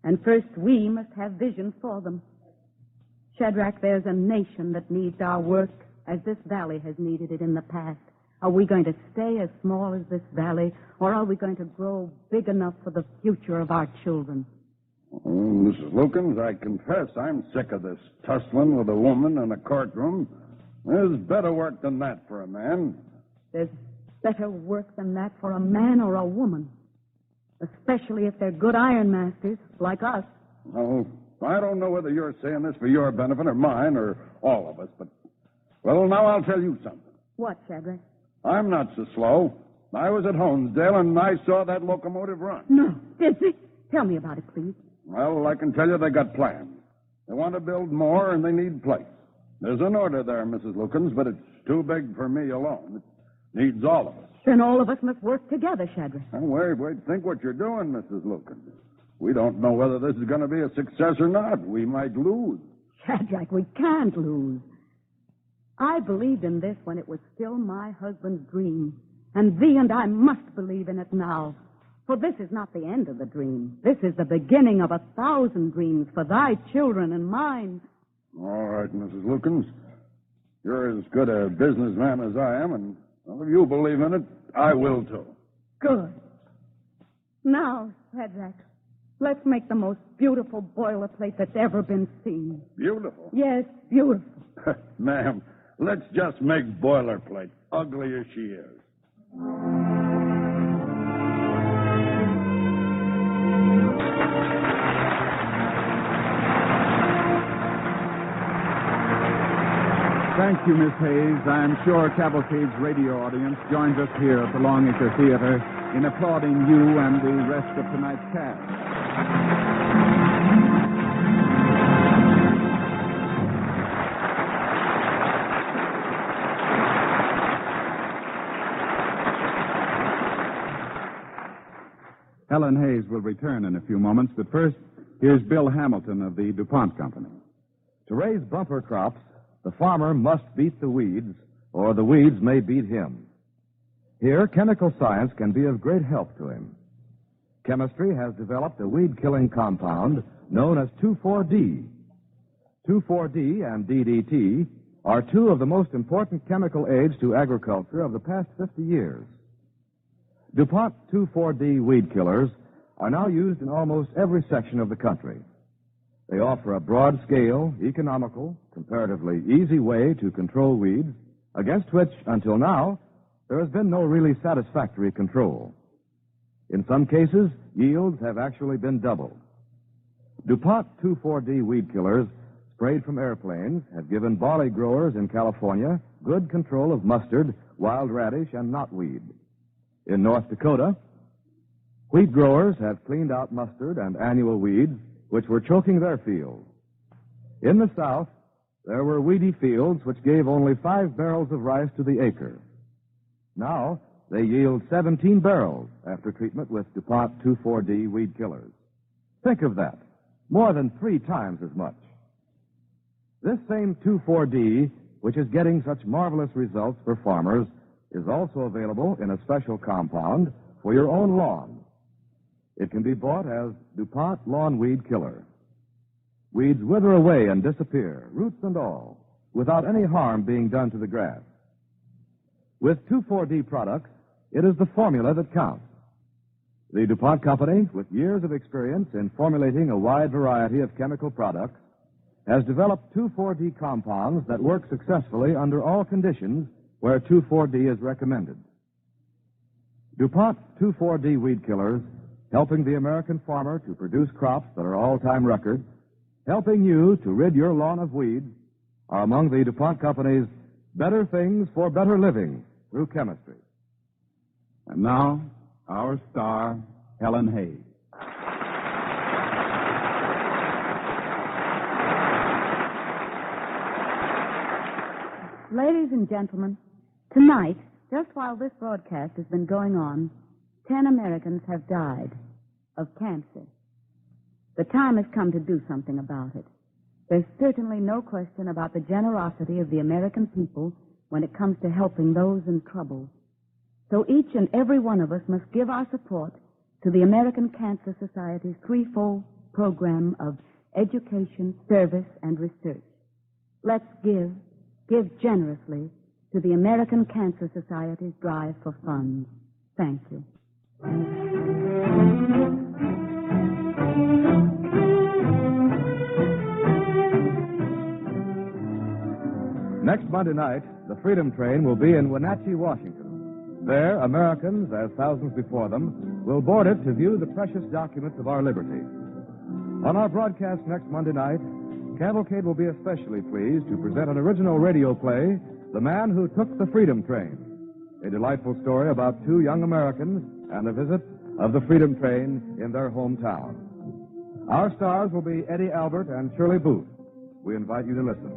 and first we must have vision for them. Shadrach, there's a nation that needs our work as this valley has needed it in the past. Are we going to stay as small as this valley, or are we going to grow big enough for the future of our children? Oh, Mrs. Lukens, I confess I'm sick of this tussling with a woman in a courtroom. There's better work than that for a man. There's better work than that for a man or a woman, especially if they're good ironmasters like us. Oh, I don't know whether you're saying this for your benefit or mine or all of us, but, well, now I'll tell you something. What, Shadrach? I'm not so slow. I was at Holmesdale, and I saw that locomotive run. No, did they? Tell me about it, please. Well, I can tell you they got plans. They want to build more, and they need place. There's an order there, Mrs. Lukens, but it's too big for me alone. It needs all of us. Then all of us must work together, Shadrach. Now, wait. Think what you're doing, Mrs. Lukens. We don't know whether this is going to be a success or not. We might lose. Shadrach, we can't lose. I believed in this when it was still my husband's dream. And thee and I must believe in it now. For this is not the end of the dream. This is the beginning of 1,000 dreams for thy children and mine. All right, Mrs. Lukens. You're as good a businessman as I am, and well, if you believe in it, I will too. Good. Now, Shadrach, let's make the most beautiful boilerplate that's ever been seen. Beautiful? Yes, beautiful. Ma'am, let's just make boilerplate, ugly as she is. Thank you, Miss Hayes. I am sure Cavalcade's radio audience joins us here at the Longacre Theater in applauding you and the rest of tonight's cast. Helen Hayes will return in a few moments, but first, here's Bill Hamilton of the DuPont Company. To raise bumper crops, the farmer must beat the weeds, or the weeds may beat him. Here, chemical science can be of great help to him. Chemistry has developed a weed-killing compound known as 2,4-D. 2,4-D and DDT are two of the most important chemical aids to agriculture of the past 50 years. DuPont 2,4-D weed killers are now used in almost every section of the country. They offer a broad-scale, economical, comparatively easy way to control weeds, against which, until now, there has been no really satisfactory control. In some cases, yields have actually been doubled. DuPont 2,4-D weed killers sprayed from airplanes have given barley growers in California good control of mustard, wild radish, and knotweed. In North Dakota, wheat growers have cleaned out mustard and annual weeds which were choking their fields. In the South, there were weedy fields which gave only 5 barrels of rice to the acre. Now, they yield 17 barrels after treatment with DuPont 2,4-D weed killers. Think of that. More than 3 times as much. This same 2,4-D, which is getting such marvelous results for farmers, is also available in a special compound for your own lawn. It can be bought as DuPont Lawn Weed Killer. Weeds wither away and disappear, roots and all, without any harm being done to the grass. With 2,4-D products, it is the formula that counts. The DuPont Company, with years of experience in formulating a wide variety of chemical products, has developed 2,4-D compounds that work successfully under all conditions where 2,4-D is recommended. DuPont 2,4-D weed killers, helping the American farmer to produce crops that are all-time records, helping you to rid your lawn of weeds, are among the DuPont Company's better things for better living through chemistry. And now, our star, Helen Hayes. Ladies and gentlemen, tonight, just while this broadcast has been going on, 10 Americans have died of cancer. The time has come to do something about it. There's certainly no question about the generosity of the American people when it comes to helping those in trouble. So each and every one of us must give our support to the American Cancer Society's threefold program of education, service, and research. Let's give generously to the American Cancer Society's drive for funds. Thank you. Next Monday night, the Freedom Train will be in Wenatchee, Washington. There, Americans, as thousands before them, will board it to view the precious documents of our liberty. On our broadcast next Monday night, Cavalcade will be especially pleased to present an original radio play, The Man Who Took the Freedom Train, a delightful story about 2 young Americans and the visit of the Freedom Train in their hometown. Our stars will be Eddie Albert and Shirley Booth. We invite you to listen.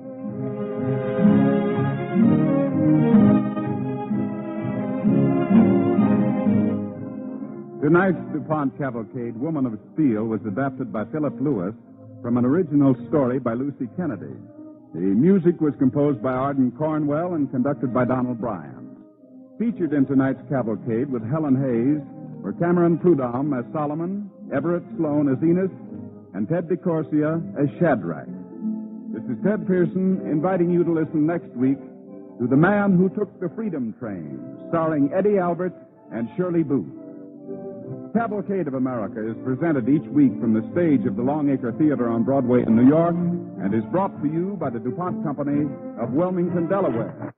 Tonight's DuPont Cavalcade, Woman of Steel, was adapted by Philip Lewis from an original story by Lucy Kennedy. The music was composed by Arden Cornwell and conducted by Donald Bryan. Featured in tonight's Cavalcade with Helen Hayes were Cameron Prudhomme as Solomon, Everett Sloan as Enos, and Ted DeCorsia as Shadrach. This is Ted Pearson inviting you to listen next week to The Man Who Took the Freedom Train, starring Eddie Albert and Shirley Booth. Cavalcade of America is presented each week from the stage of the Longacre Theater on Broadway in New York and is brought to you by the DuPont Company of Wilmington, Delaware.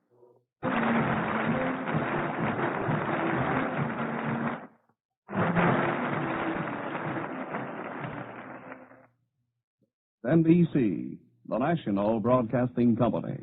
NBC, the National Broadcasting Company.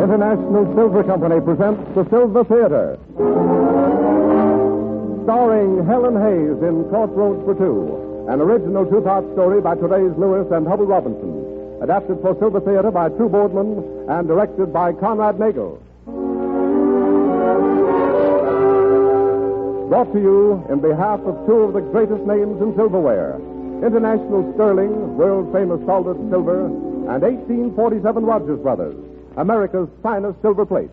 International Silver Company presents the Silver Theatre. Starring Helen Hayes in Crossroads for Two, an original two-part story by Therese Lewis and Hubble Robinson, adapted for Silver Theatre by True Boardman and directed by Conrad Nagel. Brought to you in behalf of two of the greatest names in silverware, International Sterling, world-famous soldered silver, and 1847 Rogers Brothers, America's finest silver plate.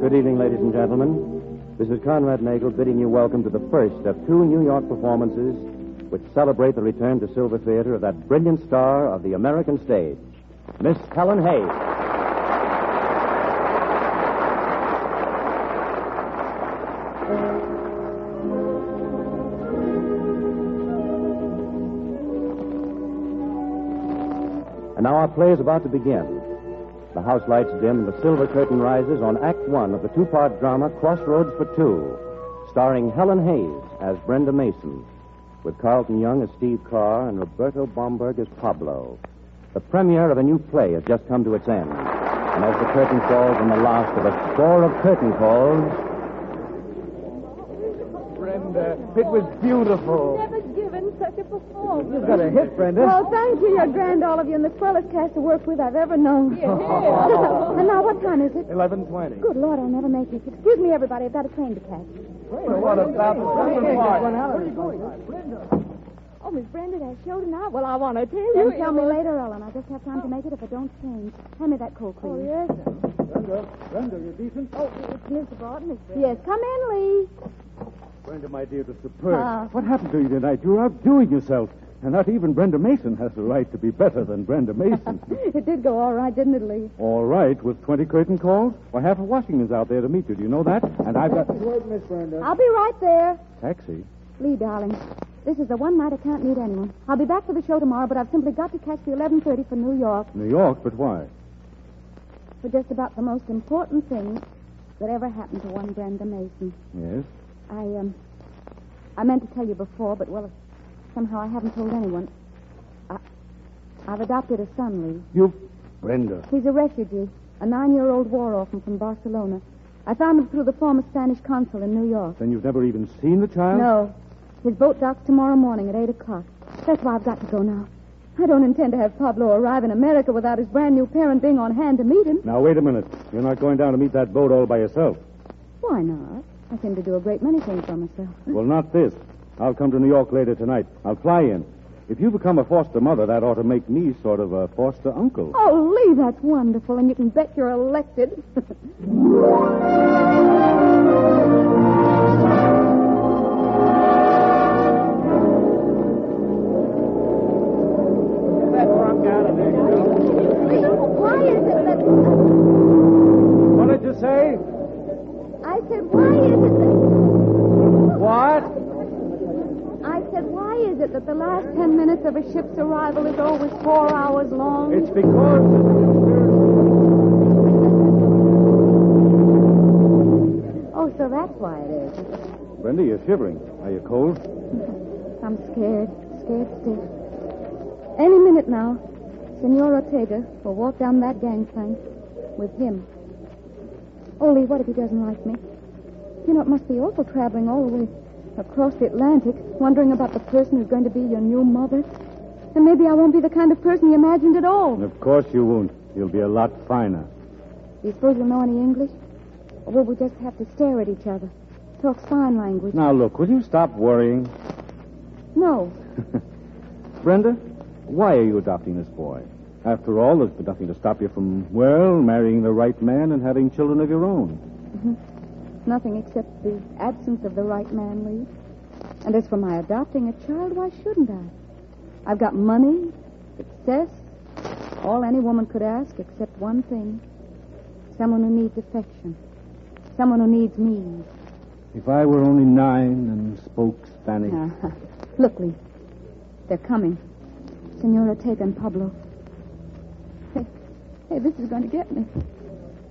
Good evening, ladies and gentlemen. This is Conrad Nagel bidding you welcome to the first of two New York performances which celebrate the return to Silver Theatre of that brilliant star of the American stage, Miss Helen Hayes. And now our play is about to begin. The house lights dim and the silver curtain rises on Act One of the two-part drama Crossroads for Two, starring Helen Hayes as Brenda Mason, with Carlton Young as Steve Carr and Roberto Bomberg as Pablo. The premiere of a new play has just come to its end. And as the curtain falls on the last of a score of curtain calls... Brenda, it was beautiful. Never given such a performance. You've got a hit, Brenda. Oh, thank you. You're grand, all of you, and the swellest cast of work with I've ever known. And now, what time is it? 11:20. Good Lord, I'll never make it. Excuse me, everybody. I've got a train to catch. What about the second part? Where are you going? Oh, Miss Brenda, that show tonight? Well, I want to tell you. Tell me later, Ellen. I just have time to make it if I don't change. Hand me that cold cream. Oh, yes. Brenda, you decent? Oh, it's Mr. Barton, Miss Brenda. Yes, come in, Lee. Brenda, my dear, the superb. What happened to you tonight? You're outdoing yourself. And not even Brenda Mason has the right to be better than Brenda Mason. It did go all right, didn't it, Lee? All right, with 20 curtain calls? Why, half of Washington's out there to meet you. Do you know that? And I've got... Word, Miss Brenda. I'll be right there. Taxi? Lee, darling, this is the one night I can't meet anyone. I'll be back for the show tomorrow, but I've simply got to catch the 11:30 for New York. New York? But why? For just about the most important thing that ever happened to one Brenda Mason. Yes? I meant to tell you before, but, well, somehow I haven't told anyone. I've adopted a son, Lee. You... Brenda. He's a refugee, a 9-year-old war orphan from Barcelona. I found him through the former Spanish consul in New York. Then you've never even seen the child? No. His boat docks tomorrow morning at 8 o'clock. That's why I've got to go now. I don't intend to have Pablo arrive in America without his brand new parent being on hand to meet him. Now, wait a minute. You're not going down to meet that boat all by yourself. Why not? I seem to do a great many things for myself. Well, not this. I'll come to New York later tonight. I'll fly in. If you become a foster mother, that ought to make me sort of a foster uncle. Oh, Lee, that's wonderful, and you can bet you're elected. Why is it that... What did you say? I said, why is it that... What? I said, why is it that the last 10 minutes of a ship's arrival is always 4 hours long? It's because... Oh, so that's why it is. Brenda, you're shivering. Are you cold? I'm scared. Scared stiff. Any minute now, Senor Ortega will walk down that gangplank with him. Oh, Lee, what if he doesn't like me? You know, it must be awful traveling all the way across the Atlantic, wondering about the person who's going to be your new mother. And maybe I won't be the kind of person you imagined at all. Of course you won't. You'll be a lot finer. Do you suppose you'll know any English? Or will we just have to stare at each other? Talk sign language? Now, look, will you stop worrying? No. Brenda, why are you adopting this boy? After all, there's been nothing to stop you from, well, marrying the right man and having children of your own. Mm-hmm. Nothing except the absence of the right man, Lee. And as for my adopting a child, why shouldn't I? I've got money, success, all any woman could ask except one thing. Someone who needs affection. Someone who needs me. If I were only 9 and spoke Spanish. Look, Lee. They're coming. Senor Ortega and Pablo. Hey, this is going to get me.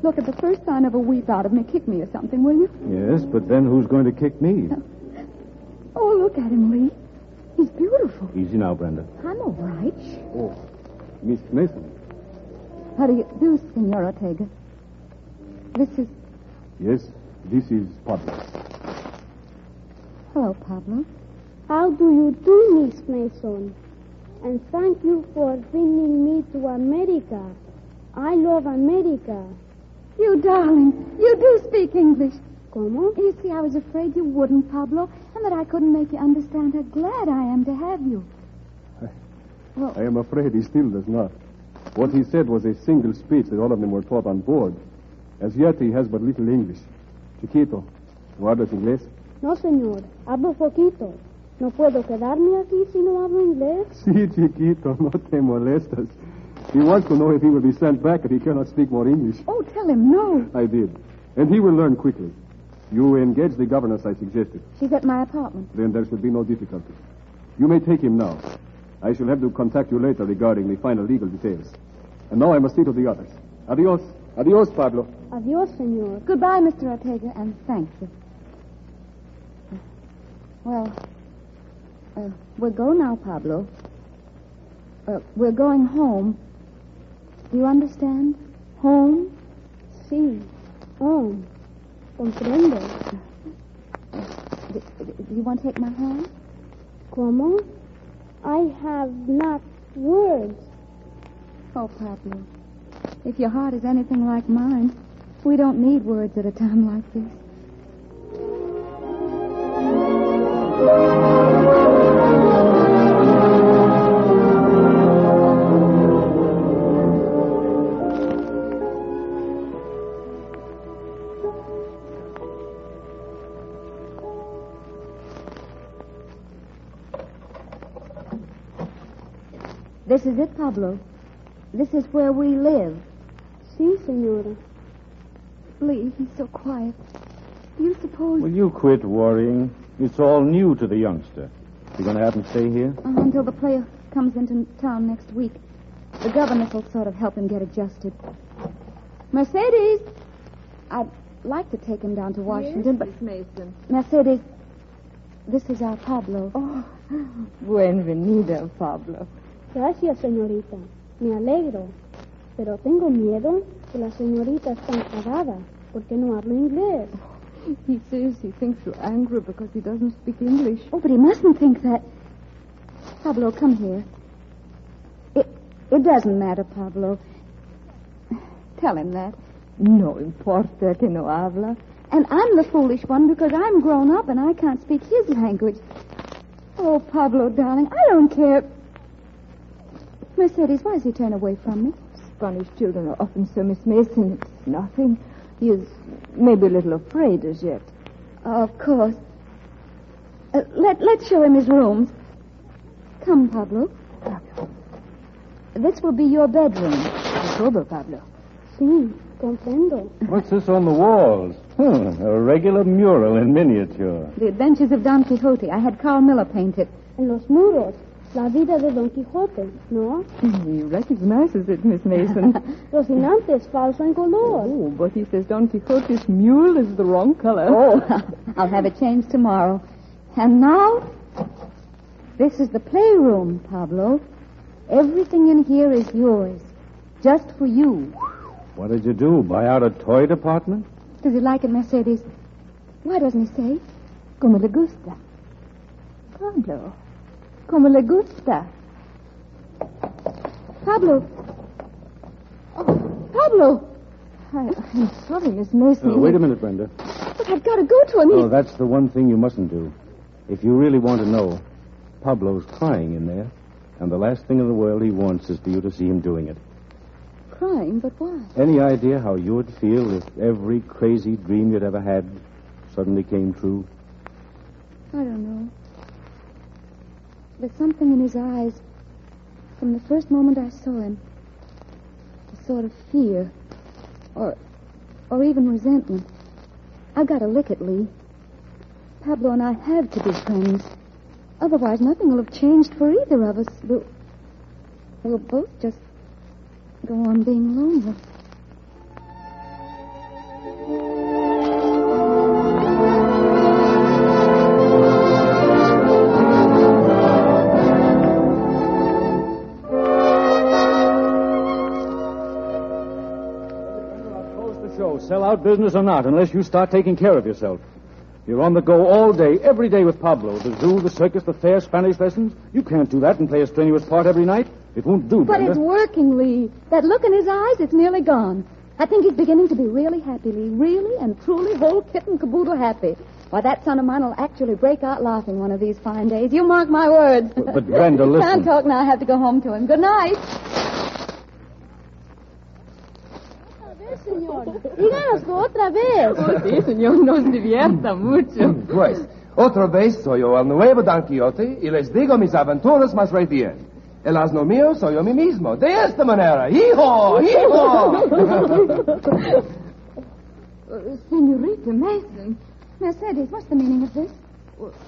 Look, at the first sign of a weep out of me, kick me or something, will you? Yes, but then who's going to kick me? Oh, look at him, Lee. He's beautiful. Easy now, Brenda. I'm all right. Oh, Miss Mason. How do you do, Senor Ortega? This is... Yes, this is Pablo. Hello, Pablo. How do you do, Miss Mason? And thank you for bringing me to America. I love America. You darling, you do speak English. ¿Cómo? You see, I was afraid you wouldn't, Pablo, and that I couldn't make you understand how glad I am to have you. I am afraid he still does not. What he said was a single speech that all of them were taught on board. As yet, he has but little English. Chiquito, ¿tú hablas inglés? No, señor. Hablo poquito. ¿No puedo quedarme aquí si no hablo inglés? Sí, Chiquito, no te molestas. He wants to know if he will be sent back if he cannot speak more English. Oh, tell him no. I did. And he will learn quickly. You engage the governess I suggested. She's at my apartment. Then there should be no difficulty. You may take him now. I shall have to contact you later regarding the final legal details. And now I must see to the others. Adios. Adios, Pablo. Adios, señor. Goodbye, Mr. Ortega, and thank you. Well, we'll go now, Pablo. We're going home. Do you understand? Home? Sí. Home. Comprendo. Do you want to take my hand? ¿Cómo? I have not words. Oh, Pablo, if your heart is anything like mine, we don't need words at a time like this. This is it, Pablo. This is where we live. Sí, señora. Lee, he's so quiet. Do you suppose... Will you quit worrying? It's all new to the youngster. You going to have him stay here? Until the player comes into town next week. The governess will sort of help him get adjusted. Mercedes! I'd like to take him down to Washington, Yes, Miss Mason. Mercedes, this is our Pablo. Oh, buenvenido, Pablo. Gracias, señorita. Me alegro. Pero tengo miedo que la señorita está enfadada porque no hablo inglés. He says he thinks you're angry because he doesn't speak English. Oh, but he mustn't think that. Pablo, come here. It doesn't matter, Pablo. Tell him that. No importa que no habla. And I'm the foolish one because I'm grown up and I can't speak his language. Oh, Pablo, darling, I don't care. Mercedes, why does he turn away from me? Spanish children are often so, Miss Mason. It's nothing. He is maybe a little afraid as yet. Of course. Let's show him his rooms. Come, Pablo. This will be your bedroom. Todo, Pablo. Sí, comprendo. What's this on the walls? A regular mural in miniature. The Adventures of Don Quixote. I had Carl Miller paint it. En los muros. La vida de Don Quijote, ¿no? He recognizes it, Miss Mason. Rocinante es falso en color. Oh, but he says Don Quixote's mule is the wrong color. Oh, I'll have it changed tomorrow. And now, this is the playroom, Pablo. Everything in here is yours. Just for you. What did you do? Buy out a toy department? Does he like it, Mercedes? Why doesn't he say, como le gusta? Pablo. Como le gusta. Pablo. Oh, Pablo. I'm sorry, Miss Mason. Wait a minute, Brenda. But I've got to go to him. Oh, that's the one thing you mustn't do. If you really want to know, Pablo's crying in there, and the last thing in the world he wants is for you to see him doing it. Crying? But why? Any idea how you would feel if every crazy dream you'd ever had suddenly came true? I don't know. There's something in his eyes from the first moment I saw him. A sort of fear. Or even resentment. I've got to lick it, Lee. Pablo and I have to be friends. Otherwise, nothing will have changed for either of us. We'll both just go on being lonely. sell out business or not unless you start taking care of yourself. You're on the go all day, every day with Pablo. The zoo, the circus, the fair, Spanish lessons. You can't do that and play a strenuous part every night. It won't do, But Brenda. it's working, Lee. That look in his eyes, it's nearly gone. I think he's beginning to be really happy, Lee. Really and truly whole kit and caboodle happy. Why, that son of mine will actually break out laughing one of these fine days. You mark my words. But Brenda, listen. Can't talk now. I have to go home to him. Good night. Señor, díganoslo otra vez. Oh, sí, señor, nos divierta mucho. Pues, otra vez soy yo el nuevo Don Quixote y les digo mis aventuras más recientes. El asno mío soy yo mí mismo. De esta manera. ¡Hijo! ¡Hijo! Senorita Mason. Mercedes, what's the meaning of this?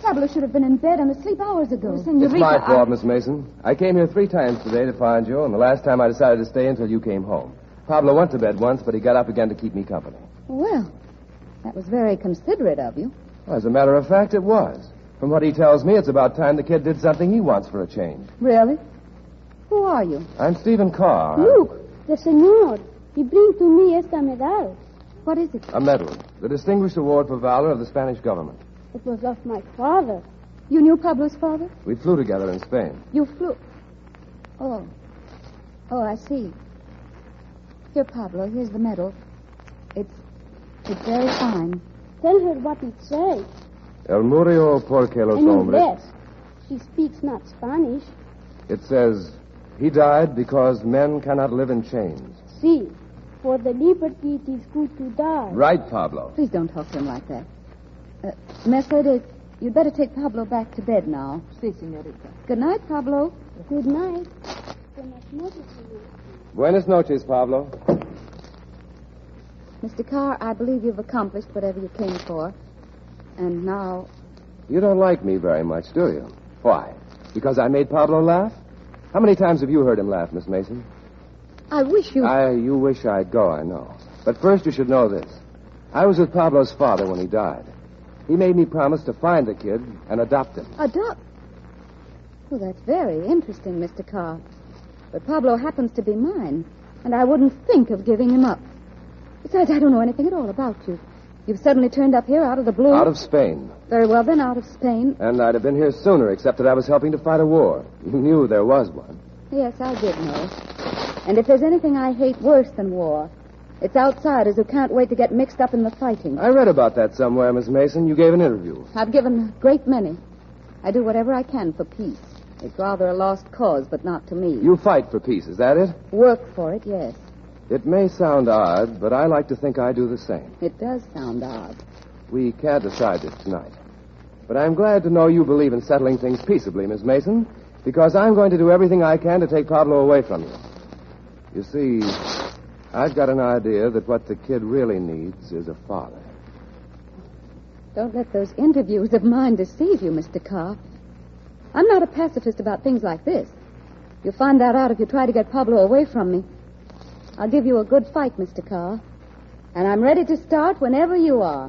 Pablo should have been in bed and asleep hours ago. It's my fault, Miss Mason. I came here 3 times today to find you, and the last time I decided to stay until you came home. Pablo went to bed once, but he got up again to keep me company. Well, that was very considerate of you. Well, as a matter of fact, it was. From what he tells me, it's about time the kid did something he wants for a change. Really? Who are you? I'm Stephen Carr. Look, the señor. He brings to me esta medal. What is it? A medal. The Distinguished Award for Valor of the Spanish government. It was of my father. You knew Pablo's father? We flew together in Spain. You flew... Oh, I see. Here, Pablo, here's the medal. It's very fine. Tell her what it says. El murió porque los In hombres... English. She speaks not Spanish. It says, he died because men cannot live in chains. See, for the liberty it is good to die. Right, Pablo. Please don't talk to him like that. Mercedes, you'd better take Pablo back to bed now. Sí, señorita. Good night, Pablo. Good night. Buenas noches, señor. Buenas noches, Pablo. Mr. Carr, I believe you've accomplished whatever you came for. And now... You don't like me very much, do you? Why? Because I made Pablo laugh? How many times have you heard him laugh, Miss Mason? I wish you... You wish I'd go, I know. But first you should know this. I was with Pablo's father when he died. He made me promise to find the kid and adopt him. Adopt? Well, that's very interesting, Mr. Carr. But Pablo happens to be mine, and I wouldn't think of giving him up. Besides, I don't know anything at all about you. You've suddenly turned up here out of the blue. Out of Spain. Very well, then, out of Spain. And I'd have been here sooner, except that I was helping to fight a war. You knew there was one. Yes, I did know. And if there's anything I hate worse than war, it's outsiders who can't wait to get mixed up in the fighting. I read about that somewhere, Miss Mason. You gave an interview. I've given a great many. I do whatever I can for peace. It's rather a lost cause, but not to me. You fight for peace, is that it? Work for it, yes. It may sound odd, but I like to think I do the same. It does sound odd. We can't decide this tonight. But I'm glad to know you believe in settling things peaceably, Miss Mason, because I'm going to do everything I can to take Pablo away from you. You see, I've got an idea that what the kid really needs is a father. Don't let those interviews of mine deceive you, Mr. Carr. I'm not a pacifist about things like this. You'll find that out if you try to get Pablo away from me. I'll give you a good fight, Mr. Carr. And I'm ready to start whenever you are.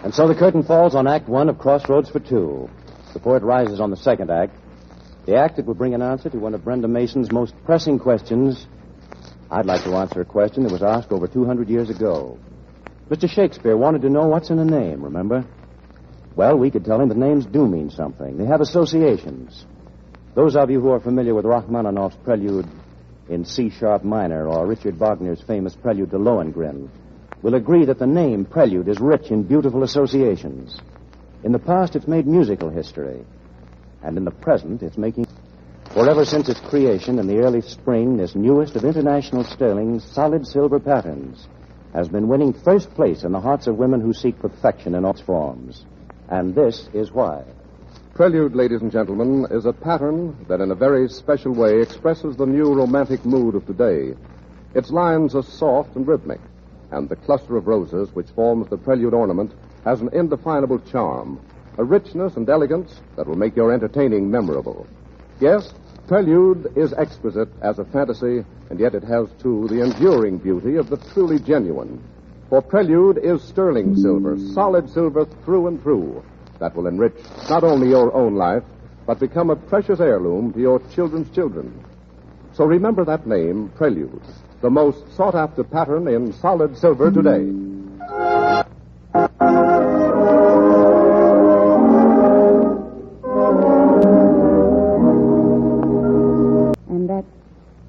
And so the curtain falls on Act 1 of Crossroads for Two. Before it rises on the second act, the act that will bring an answer to one of Brenda Mason's most pressing questions. I'd like to answer a question that was asked over 200 years ago. Mr. Shakespeare wanted to know what's in a name, remember? Well, we could tell him that names do mean something. They have associations. Those of you who are familiar with Rachmaninoff's prelude in C-sharp minor or Richard Wagner's famous prelude to Lohengrin will agree that the name prelude is rich in beautiful associations. In the past, it's made musical history. And in the present, it's making... For ever since its creation in the early spring, this newest of International Sterling's solid silver patterns has been winning first place in the hearts of women who seek perfection in all its forms. And this is why. Prelude, ladies and gentlemen, is a pattern that in a very special way expresses the new romantic mood of today. Its lines are soft and rhythmic, and the cluster of roses which forms the prelude ornament has an indefinable charm, a richness and elegance that will make your entertaining memorable. Yes, Prelude is exquisite as a fantasy, and yet it has, too, the enduring beauty of the truly genuine. For Prelude is sterling silver, solid silver through and through, that will enrich not only your own life, but become a precious heirloom to your children's children. So remember that name, Prelude, the most sought-after pattern in solid silver today.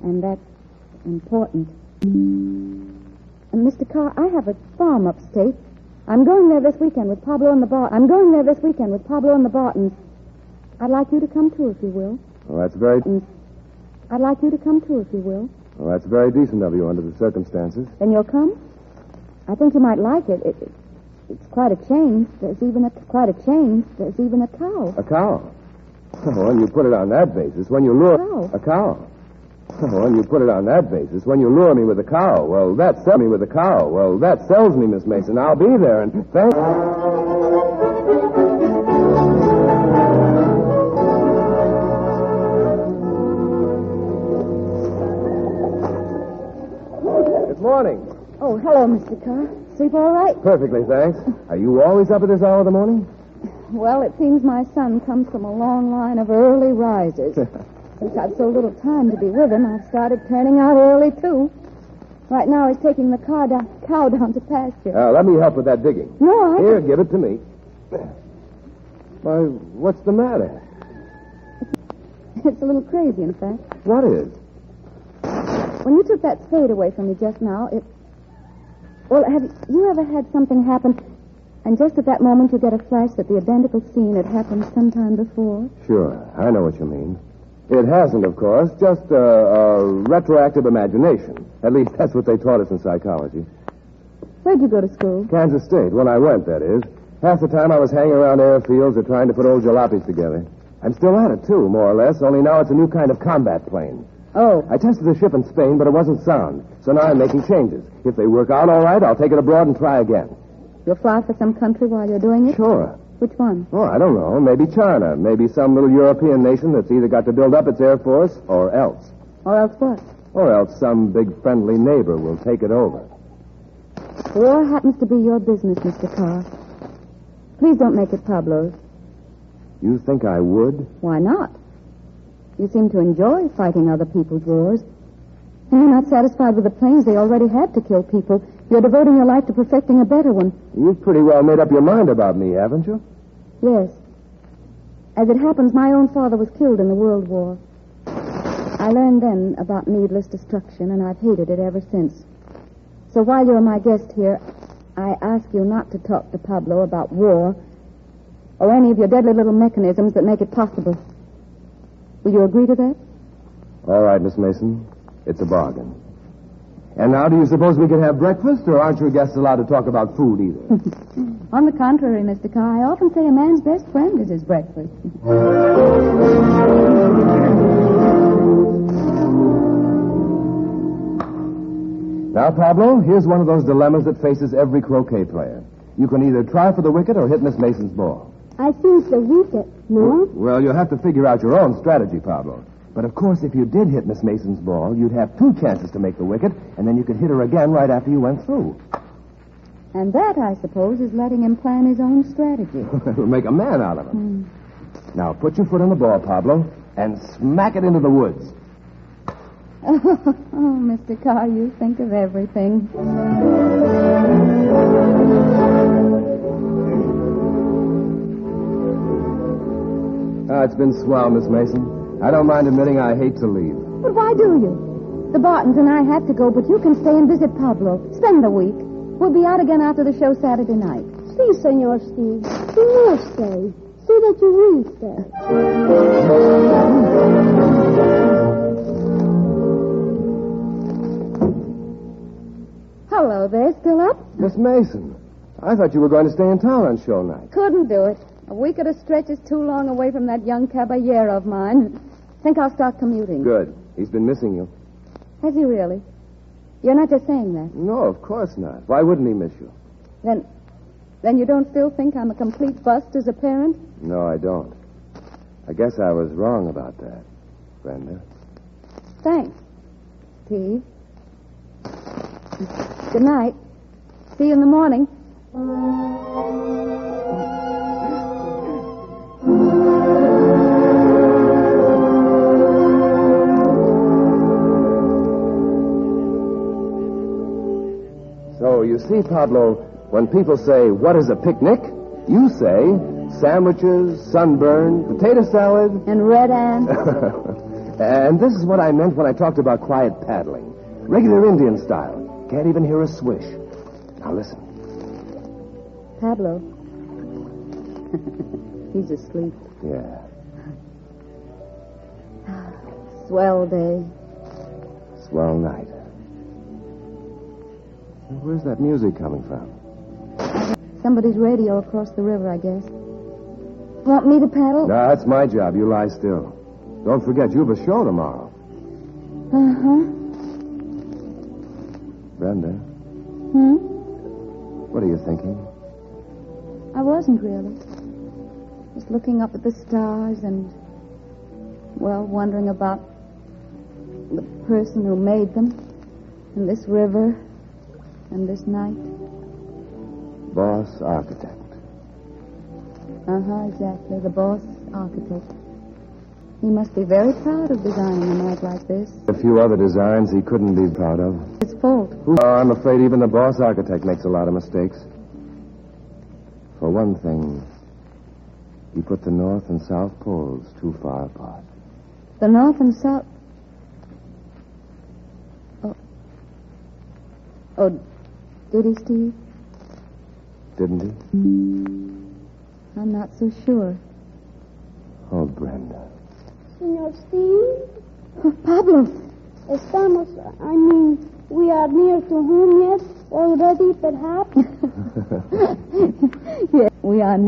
And that's important. Mr. Carr, I have a farm upstate. I'm going there this weekend with Pablo and the Bartons. I'd like you to come too, if you will. Well, that's very... I'd like you to come too, if you will. Well, that's very decent of you under the circumstances. Then you'll come? I think you might like it. It's quite a change. There's even a cow. A cow? Well, when you put it on that basis, when you lure... Cow? A cow. Well, when you put it on that basis, when you lure me with a cow, well, that sells me, Miss Mason. I'll be there, and thank... Good morning. Oh, hello, Mr. Carr. Sleep all right? Perfectly, thanks. Are you always up at this hour of the morning? Well, it seems my son comes from a long line of early risers. Since I've so little time to be with him, I've started turning out early, too. Right now, he's taking the cow down to pasture. Let me help with that digging. No, Here, give it to me. Why, what's the matter? It's a little crazy, in fact. What is? When you took that spade away from me just now, Well, have you ever had something happen, and just at that moment you get a flash that the identical scene had happened sometime before? Sure, I know what you mean. It hasn't, of course, just a retroactive imagination. At least that's what they taught us in psychology. Where'd you go to school? Kansas State, when I went, that is. Half the time I was hanging around airfields or trying to put old jalopies together. I'm still at it, too, more or less, only now it's a new kind of combat plane. Oh. I tested the ship in Spain, but it wasn't sound. So now I'm making changes. If they work out all right, I'll take it abroad and try again. You'll fly for some country while you're doing it? Sure. Which one? Oh, I don't know. Maybe China. Maybe some little European nation that's either got to build up its air force or else. Or else what? Or else some big friendly neighbor will take it over. War happens to be your business, Mr. Carr. Please don't make it Pablo's. You think I would? Why not? You seem to enjoy fighting other people's wars. And you're not satisfied with the planes they already had to kill people. You're devoting your life to perfecting a better one. You've pretty well made up your mind about me, haven't you? Yes. As it happens, my own father was killed in the World War. I learned then about needless destruction, and I've hated it ever since. So while you're my guest here, I ask you not to talk to Pablo about war or any of your deadly little mechanisms that make it possible. Will you agree to that? All right, Miss Mason. It's a bargain. And now, do you suppose we could have breakfast, or aren't your guests allowed to talk about food either? On the contrary, Mr. Carr, I often say a man's best friend is his breakfast. Now, Pablo, here's one of those dilemmas that faces every croquet player. You can either try for the wicket or hit Miss Mason's ball. I think the wicket, no? Well, you'll have to figure out your own strategy, Pablo. But, of course, if you did hit Miss Mason's ball, you'd have two chances to make the wicket, and then you could hit her again right after you went through. And that, I suppose, is letting him plan his own strategy. It'll make a man out of him. Now, put your foot on the ball, Pablo, and smack it into the woods. Oh, Mr. Carr, you think of everything. It's been swell, Miss Mason. I don't mind admitting I hate to leave. But why do you? The Bartons and I have to go, but you can stay and visit Pablo. Spend the week. We'll be out again after the show Saturday night. Si, Senor Steve. You will stay. See that you will stay. Hello there. Still up? Miss Mason, I thought you were going to stay in town on show night. Couldn't do it. A week at a stretch is too long away from that young caballero of mine. Think I'll start commuting. Good. He's been missing you. Has he really? You're not just saying that. No, of course not. Why wouldn't he miss you? Then you don't still think I'm a complete bust as a parent? No, I don't. I guess I was wrong about that, Brenda. Thanks, Steve. Good night. See you in the morning. So, you see, Pablo, when people say, what is a picnic? You say, sandwiches, sunburn, potato salad. And red ants. And this is what I meant when I talked about quiet paddling. Regular Indian style. Can't even hear a swish. Now listen. Pablo. He's asleep. Yeah. Swell day. Swell night. Where's that music coming from? Somebody's radio across the river, I guess. Want me to paddle? No, that's my job. You lie still. Don't forget, you've a show tomorrow. Uh-huh. Brenda, what are you thinking? I wasn't really. Just looking up at the stars and, well, wondering about the person who made them, and this river, and this night. Boss architect. Uh-huh, exactly. The boss architect. He must be very proud of designing a night like this. A few other designs he couldn't be proud of. It's fault. Oh, I'm afraid even the boss architect makes a lot of mistakes. For one thing, he put the North and South poles too far apart. The North and South... Oh, did he, Steve? Didn't he? I'm not so sure. Oh, Brenda. Señor Steve? Oh, Pablo. We are near to home yet? Already, perhaps? Yes, we are near.